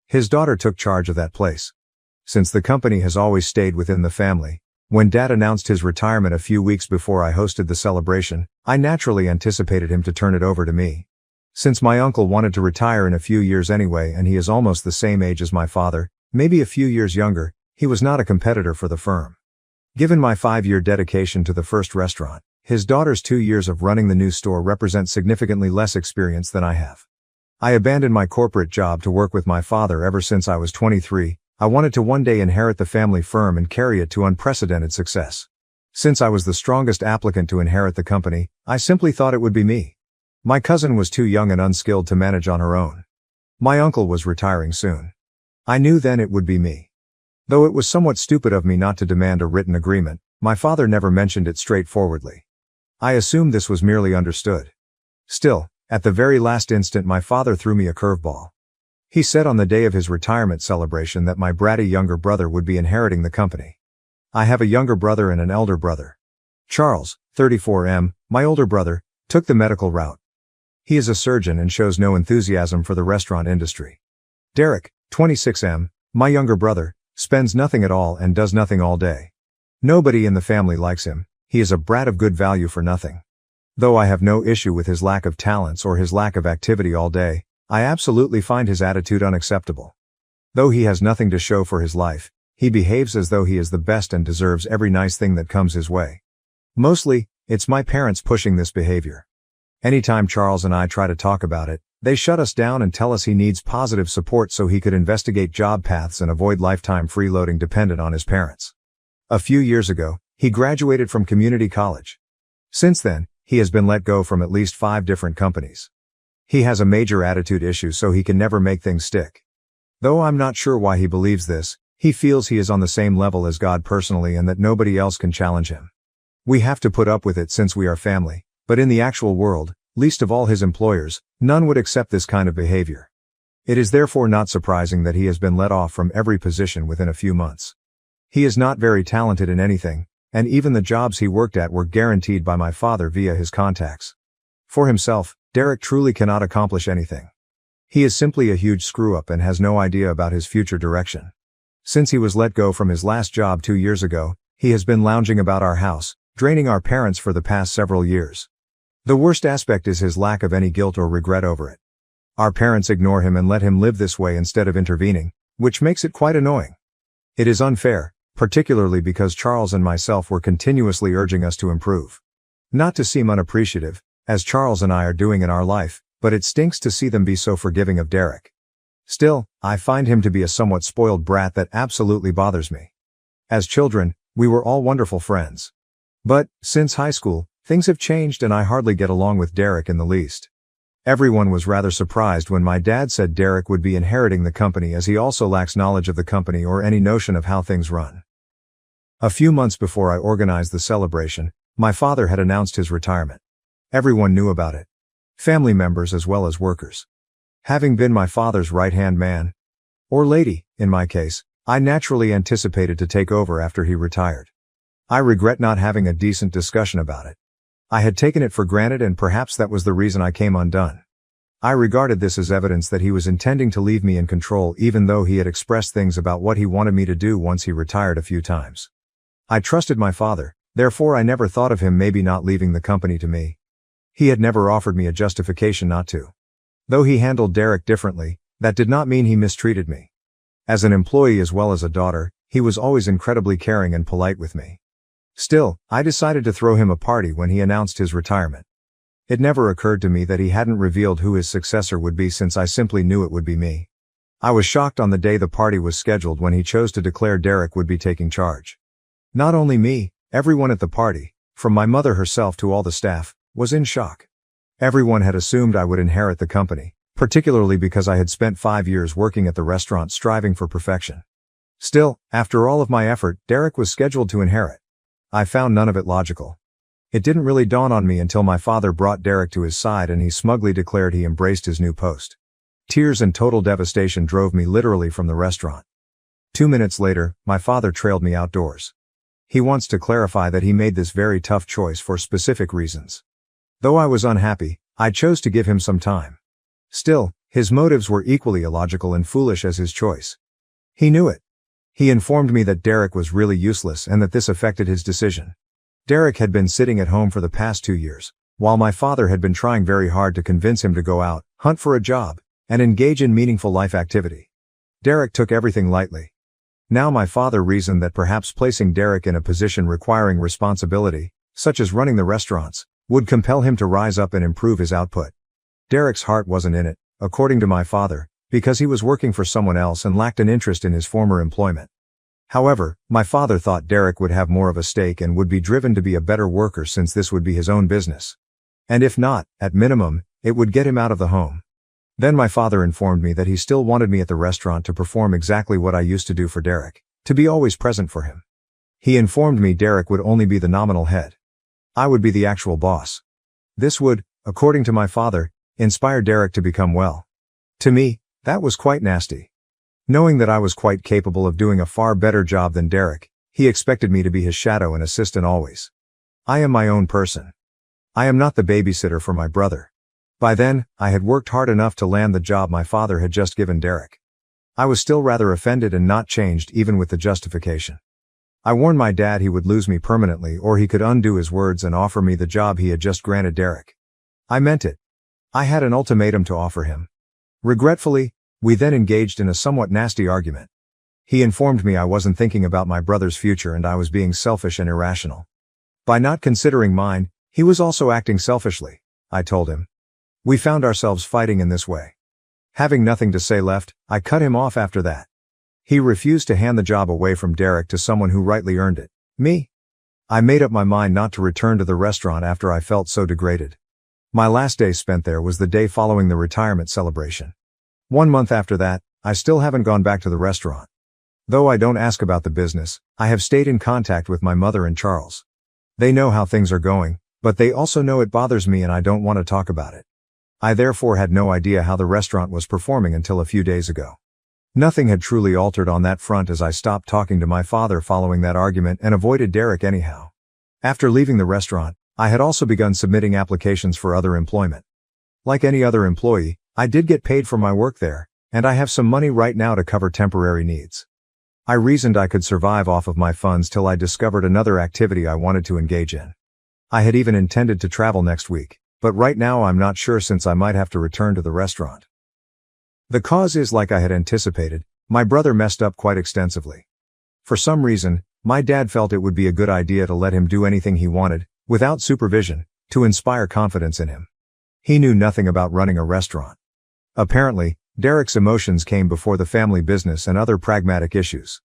Speaker 1: His daughter took charge of that place. Since the company has always stayed within the family, when Dad announced his retirement a few weeks before I hosted the celebration, I naturally anticipated him to turn it over to me. Since my uncle wanted to retire in a few years anyway and he is almost the same age as my father, maybe a few years younger, he was not a competitor for the firm. Given my 5-year dedication to the first restaurant, his daughter's 2 years of running the new store represent significantly less experience than I have. I abandoned my corporate job to work with my father ever since I was 23. I wanted to one day inherit the family firm and carry it to unprecedented success. Since I was the strongest applicant to inherit the company, I simply thought it would be me. My cousin was too young and unskilled to manage on her own. My uncle was retiring soon. I knew then it would be me. Though it was somewhat stupid of me not to demand a written agreement, my father never mentioned it straightforwardly. I assumed this was merely understood. Still, at the very last instant my father threw me a curveball. He said on the day of his retirement celebration that my bratty younger brother would be inheriting the company. I have a younger brother and an elder brother. Charles, 34M, my older brother, took the medical route. He is a surgeon and shows no enthusiasm for the restaurant industry. Derek, 26M, my younger brother, spends nothing at all and does nothing all day. Nobody in the family likes him. He is a brat of good value for nothing. Though I have no issue with his lack of talents or his lack of activity all day, I absolutely find his attitude unacceptable. Though he has nothing to show for his life, he behaves as though he is the best and deserves every nice thing that comes his way. Mostly, it's my parents pushing this behavior. Anytime Charles and I try to talk about it, they shut us down and tell us he needs positive support so he could investigate job paths and avoid lifetime freeloading dependent on his parents. A few years ago, he graduated from community college. Since then, he has been let go from at least 5 different companies. He has a major attitude issue, so he can never make things stick. Though I'm not sure why he believes this, he feels he is on the same level as God personally and that nobody else can challenge him. We have to put up with it since we are family, but in the actual world, least of all his employers, none would accept this kind of behavior. It is therefore not surprising that he has been let off from every position within a few months. He is not very talented in anything, and even the jobs he worked at were guaranteed by my father via his contacts. For himself, Derek truly cannot accomplish anything. He is simply a huge screw-up and has no idea about his future direction. Since he was let go from his last job 2 years ago, he has been lounging about our house, draining our parents for the past several years. The worst aspect is his lack of any guilt or regret over it. Our parents ignore him and let him live this way instead of intervening, which makes it quite annoying. It is unfair, particularly because Charles and myself were continuously urging us to improve. Not to seem unappreciative, as Charles and I are doing in our life, but it stinks to see them be so forgiving of Derek. Still, I find him to be a somewhat spoiled brat that absolutely bothers me. As children, we were all wonderful friends. But, since high school, things have changed and I hardly get along with Derek in the least. Everyone was rather surprised when my dad said Derek would be inheriting the company, as he also lacks knowledge of the company or any notion of how things run. A few months before I organized the celebration, my father had announced his retirement. Everyone knew about it. Family members as well as workers. Having been my father's right-hand man, or lady, in my case, I naturally anticipated to take over after he retired. I regret not having a decent discussion about it. I had taken it for granted, and perhaps that was the reason I came undone. I regarded this as evidence that he was intending to leave me in control, even though he had expressed things about what he wanted me to do once he retired a few times. I trusted my father, therefore I never thought of him maybe not leaving the company to me. He had never offered me a justification not to. Though he handled Derek differently, that did not mean he mistreated me. As an employee as well as a daughter, he was always incredibly caring and polite with me. Still, I decided to throw him a party when he announced his retirement. It never occurred to me that he hadn't revealed who his successor would be, since I simply knew it would be me. I was shocked on the day the party was scheduled when he chose to declare Derek would be taking charge. Not only me, everyone at the party, from my mother herself to all the staff, was in shock. Everyone had assumed I would inherit the company, particularly because I had spent 5 years working at the restaurant striving for perfection. Still, after all of my effort, Derek was scheduled to inherit. I found none of it logical. It didn't really dawn on me until my father brought Derek to his side and he smugly declared he embraced his new post. Tears and total devastation drove me literally from the restaurant. 2 minutes later, my father trailed me outdoors. He wants to clarify that he made this very tough choice for specific reasons. Though I was unhappy, I chose to give him some time. Still, his motives were equally illogical and foolish as his choice. He knew it. He informed me that Derek was really useless and that this affected his decision. Derek had been sitting at home for the past 2 years, while my father had been trying very hard to convince him to go out, hunt for a job, and engage in meaningful life activity. Derek took everything lightly. Now my father reasoned that perhaps placing Derek in a position requiring responsibility, such as running the restaurants, would compel him to rise up and improve his output. Derek's heart wasn't in it, according to my father, because he was working for someone else and lacked an interest in his former employment. However, my father thought Derek would have more of a stake and would be driven to be a better worker, since this would be his own business. And if not, at minimum, it would get him out of the home. Then my father informed me that he still wanted me at the restaurant to perform exactly what I used to do for Derek, to be always present for him. He informed me Derek would only be the nominal head. I would be the actual boss. This would, according to my father, inspire Derek to become well. To me, that was quite nasty. Knowing that I was quite capable of doing a far better job than Derek, he expected me to be his shadow and assistant always. I am my own person. I am not the babysitter for my brother. By then, I had worked hard enough to land the job my father had just given Derek. I was still rather offended and not changed even with the justification. I warned my dad he would lose me permanently, or he could undo his words and offer me the job he had just granted Derek. I meant it. I had an ultimatum to offer him. Regretfully, we then engaged in a somewhat nasty argument. He informed me I wasn't thinking about my brother's future and I was being selfish and irrational. By not considering mine, he was also acting selfishly. I told him. We found ourselves fighting in this way. Having nothing to say left, I cut him off after that. He refused to hand the job away from Derek to someone who rightly earned it. Me? I made up my mind not to return to the restaurant after I felt so degraded. My last day spent there was the day following the retirement celebration. 1 month after that, I still haven't gone back to the restaurant. Though I don't ask about the business, I have stayed in contact with my mother and Charles. They know how things are going, but they also know it bothers me and I don't want to talk about it. I therefore had no idea how the restaurant was performing until a few days ago. Nothing had truly altered on that front as I stopped talking to my father following that argument and avoided Derek anyhow. After leaving the restaurant, I had also begun submitting applications for other employment. Like any other employee, I did get paid for my work there, and I have some money right now to cover temporary needs. I reasoned I could survive off of my funds till I discovered another activity I wanted to engage in. I had even intended to travel next week, but right now I'm not sure since I might have to return to the restaurant. The cause is, like I had anticipated, my brother messed up quite extensively. For some reason, my dad felt it would be a good idea to let him do anything he wanted, without supervision, to inspire confidence in him. He knew nothing about running a restaurant. Apparently, Derek's emotions came before the family business and other pragmatic issues.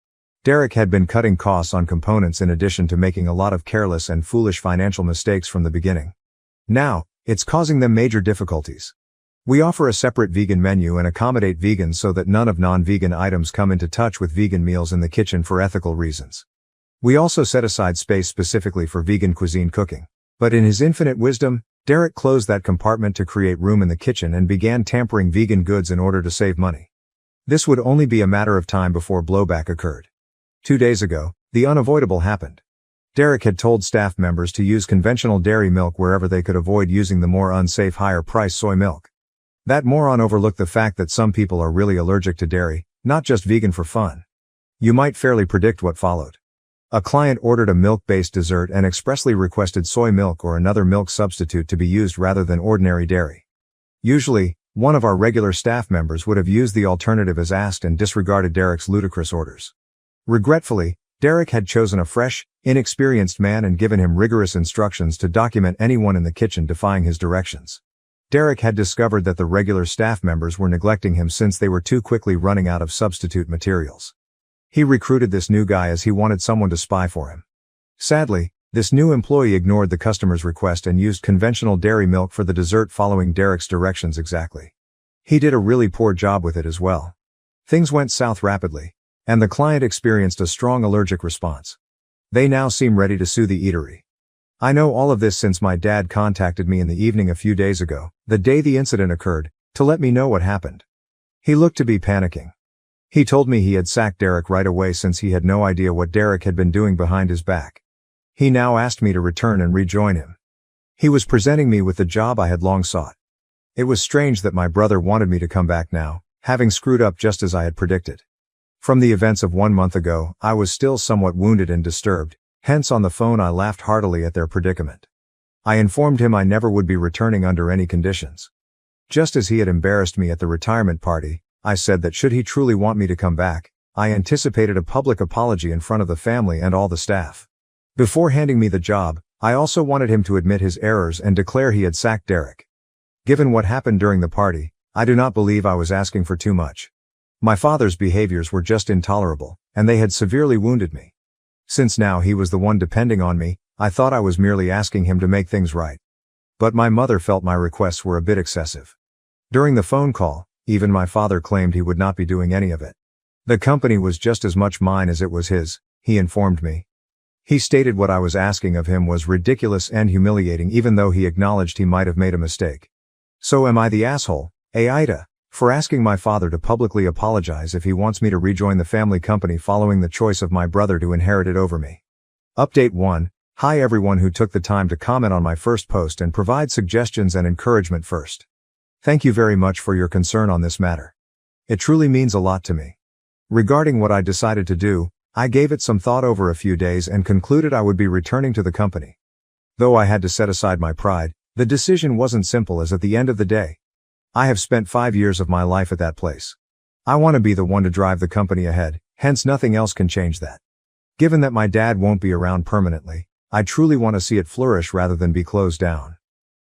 Speaker 1: Derek had been cutting costs on components in addition to making a lot of careless and foolish financial mistakes from the beginning. Now, it's causing them major difficulties. We offer a separate vegan menu and accommodate vegans so that none of non-vegan items come into touch with vegan meals in the kitchen for ethical reasons. We also set aside space specifically for vegan cuisine cooking. But in his infinite wisdom, Derek closed that compartment to create room in the kitchen and began tampering vegan goods in order to save money. This would only be a matter of time before blowback occurred. 2 days ago, the unavoidable happened. Derek had told staff members to use conventional dairy milk wherever they could avoid using the more unsafe higher-priced soy milk. That moron overlooked the fact that some people are really allergic to dairy, not just vegan for fun. You might fairly predict what followed. A client ordered a milk-based dessert and expressly requested soy milk or another milk substitute to be used rather than ordinary dairy. Usually, one of our regular staff members would have used the alternative as asked and disregarded Derek's ludicrous orders. Regretfully, Derek had chosen a fresh, inexperienced man and given him rigorous instructions to document anyone in the kitchen defying his directions. Derek had discovered that the regular staff members were neglecting him since they were too quickly running out of substitute materials. He recruited this new guy as he wanted someone to spy for him. Sadly, this new employee ignored the customer's request and used conventional dairy milk for the dessert following Derek's directions exactly. He did a really poor job with it as well. Things went south rapidly, and the client experienced a strong allergic response. They now seem ready to sue the eatery. I know all of this since my dad contacted me in the evening a few days ago, the day the incident occurred, to let me know what happened. He looked to be panicking. He told me he had sacked Derek right away since he had no idea what Derek had been doing behind his back. He now asked me to return and rejoin him. He was presenting me with the job I had long sought. It was strange that my brother wanted me to come back now, having screwed up just as I had predicted. From the events of 1 month ago, I was still somewhat wounded and disturbed, hence on the phone I laughed heartily at their predicament. I informed him I never would be returning under any conditions. Just as he had embarrassed me at the retirement party, I said that should he truly want me to come back, I anticipated a public apology in front of the family and all the staff. Before handing me the job, I also wanted him to admit his errors and declare he had sacked Derek. Given what happened during the party, I do not believe I was asking for too much. My father's behaviors were just intolerable, and they had severely wounded me. Since now he was the one depending on me, I thought I was merely asking him to make things right. But my mother felt my requests were a bit excessive. During the phone call, even my father claimed he would not be doing any of it. The company was just as much mine as it was his, he informed me. He stated what I was asking of him was ridiculous and humiliating even though he acknowledged he might have made a mistake. So am I the asshole, AITA, for asking my father to publicly apologize if he wants me to rejoin the family company following the choice of my brother to inherit it over me? Update 1. Hi everyone who took the time to comment on my first post and provide suggestions and encouragement first. Thank you very much for your concern on this matter. It truly means a lot to me. Regarding what I decided to do, I gave it some thought over a few days and concluded I would be returning to the company. Though I had to set aside my pride, the decision wasn't simple as at the end of the day, I have spent 5 years of my life at that place. I want to be the one to drive the company ahead, hence nothing else can change that. Given that my dad won't be around permanently, I truly want to see it flourish rather than be closed down.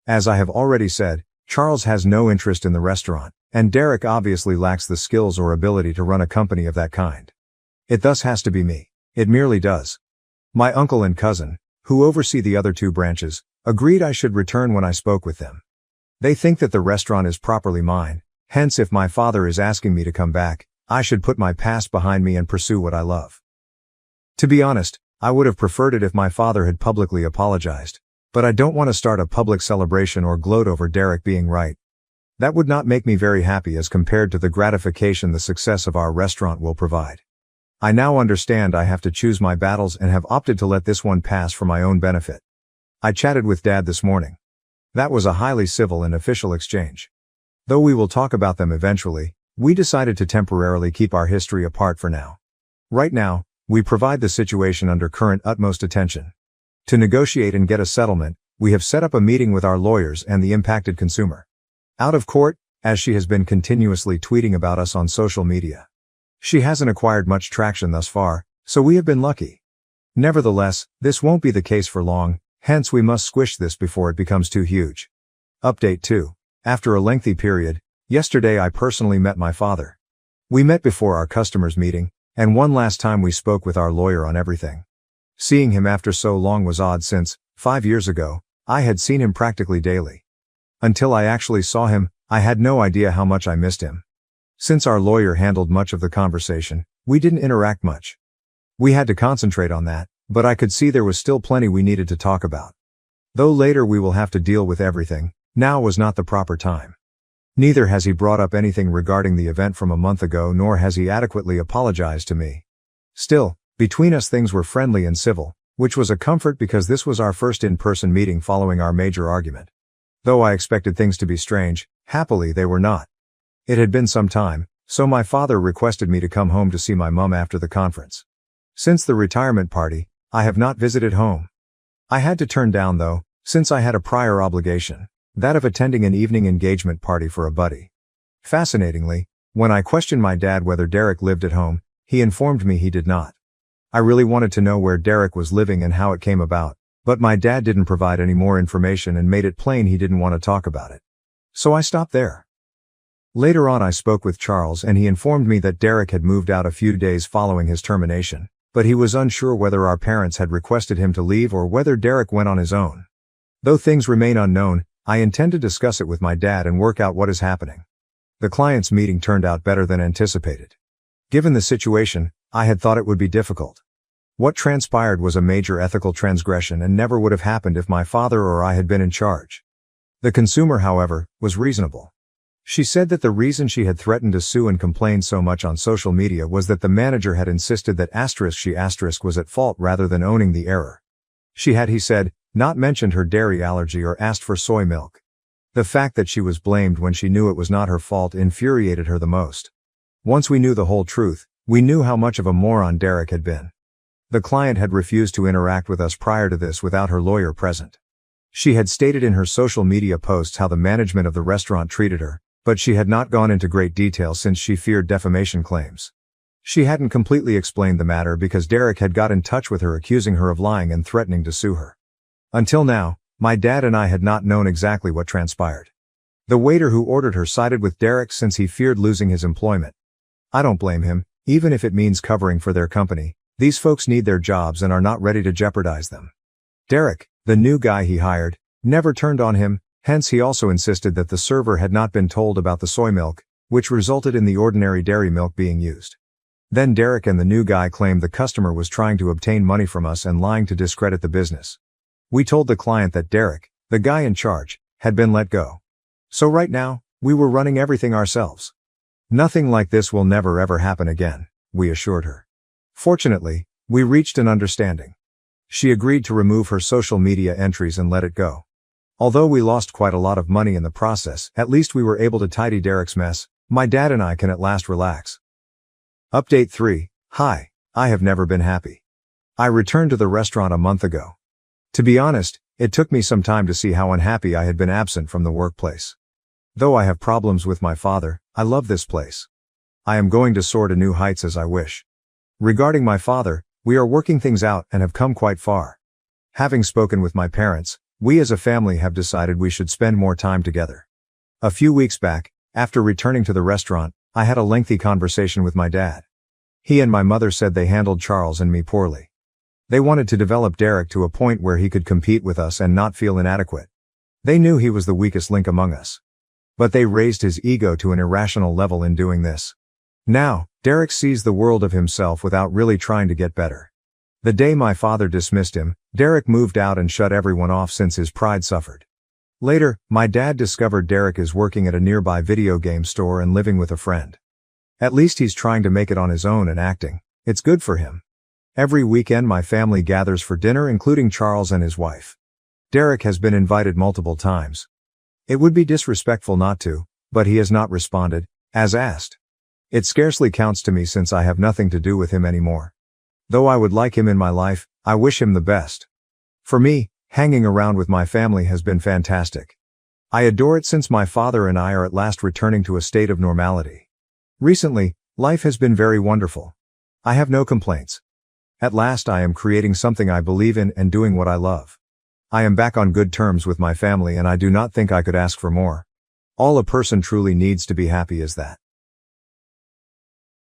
Speaker 1: As I have already said, Charles has no interest in the restaurant, and Derek obviously lacks the skills or ability to run a company of that kind. It thus has to be me. It merely does. My uncle and cousin, who oversee the other two branches, agreed I should return when I spoke with them. They think that the restaurant is properly mine, hence if my father is asking me to come back, I should put my past behind me and pursue what I love. To be honest, I would have preferred it if my father had publicly apologized, but I don't want to start a public celebration or gloat over Derek being right. That would not make me very happy as compared to the gratification the success of our restaurant will provide. I now understand I have to choose my battles and have opted to let this one pass for my own benefit. I chatted with Dad this morning. That was a highly civil and official exchange. Though we will talk about them eventually, we decided to temporarily keep our history apart for now. Right now, we provide the situation under current utmost attention. To negotiate and get a settlement, we have set up a meeting with our lawyers and the impacted consumer. Out of court, as she has been continuously tweeting about us on social media. She hasn't acquired much traction thus far, so we have been lucky. Nevertheless, this won't be the case for long, hence we must squish this before it becomes too huge. Update 2. After a lengthy period, yesterday I personally met my father. We met before our customers meeting, and one last time we spoke with our lawyer on everything. Seeing him after so long was odd since, 5 years ago, I had seen him practically daily. Until I actually saw him, I had no idea how much I missed him. Since our lawyer handled much of the conversation, we didn't interact much. We had to concentrate on that, but I could see there was still plenty we needed to talk about. Though later we will have to deal with everything, now was not the proper time. Neither has he brought up anything regarding the event from a month ago, nor has he adequately apologized to me. Still, between us things were friendly and civil, which was a comfort because this was our first in-person meeting following our major argument. Though I expected things to be strange, happily they were not. It had been some time, so my father requested me to come home to see my mum after the conference. Since the retirement party, I have not visited home. I had to turn down though, since I had a prior obligation, that of attending an evening engagement party for a buddy. Fascinatingly, when I questioned my dad whether Derek lived at home, he informed me he did not. I really wanted to know where Derek was living and how it came about, but my dad didn't provide any more information and made it plain he didn't want to talk about it. So I stopped there. Later on I spoke with Charles and he informed me that Derek had moved out a few days following his termination, but he was unsure whether our parents had requested him to leave or whether Derek went on his own. Though things remain unknown, I intend to discuss it with my dad and work out what is happening. The client's meeting turned out better than anticipated. Given the situation, I had thought it would be difficult. What transpired was a major ethical transgression and never would have happened if my father or I had been in charge. The consumer, however, was reasonable. She said that the reason she had threatened to sue and complain so much on social media was that the manager had insisted that she was at fault rather than owning the error. She had, he said, not mentioned her dairy allergy or asked for soy milk. The fact that she was blamed when she knew it was not her fault infuriated her the most. Once we knew the whole truth, we knew how much of a moron Derek had been. The client had refused to interact with us prior to this without her lawyer present. She had stated in her social media posts how the management of the restaurant treated her, but she had not gone into great detail since she feared defamation claims. She hadn't completely explained the matter because Derek had got in touch with her accusing her of lying and threatening to sue her. Until now, my dad and I had not known exactly what transpired. The waiter who ordered her sided with Derek since he feared losing his employment. I don't blame him, even if it means covering for their company. These folks need their jobs and are not ready to jeopardize them. Derek, the new guy he hired, never turned on him, hence he also insisted that the server had not been told about the soy milk, which resulted in the ordinary dairy milk being used. Then Derek and the new guy claimed the customer was trying to obtain money from us and lying to discredit the business. We told the client that Derek, the guy in charge, had been let go. So right now, we were running everything ourselves. Nothing like this will never ever happen again, we assured her. Fortunately, we reached an understanding. She agreed to remove her social media entries and let it go. Although we lost quite a lot of money in the process, at least we were able to tidy Derek's mess. My dad and I can at last relax. Update 3. Hi, I have never been happy. I returned to the restaurant a month ago. To be honest, it took me some time to see how unhappy I had been absent from the workplace. Though I have problems with my father, I love this place. I am going to soar to new heights as I wish. Regarding my father, we are working things out and have come quite far. Having spoken with my parents, We as a family have decided we should spend more time together. A few weeks back, after returning to the restaurant, I had a lengthy conversation with my dad. He and my mother said they handled Charles and me poorly. They wanted to develop Derek to a point where he could compete with us and not feel inadequate. They knew he was the weakest link among us. But they raised his ego to an irrational level in doing this. Now, Derek sees the world of himself without really trying to get better. The day my father dismissed him, Derek moved out and shut everyone off since his pride suffered. Later, my dad discovered Derek is working at a nearby video game store and living with a friend. At least he's trying to make it on his own and acting. It's good for him. Every weekend my family gathers for dinner, including Charles and his wife. Derek has been invited multiple times. It would be disrespectful not to, but he has not responded, as asked. It scarcely counts to me since I have nothing to do with him anymore. Though I would like him in my life, I wish him the best. For me, hanging around with my family has been fantastic. I adore it since my father and I are at last returning to a state of normality. Recently, life has been very wonderful. I have no complaints. At last I am creating something I believe in and doing what I love. I am back on good terms with my family and I do not think I could ask for more. All a person truly needs to be happy is that.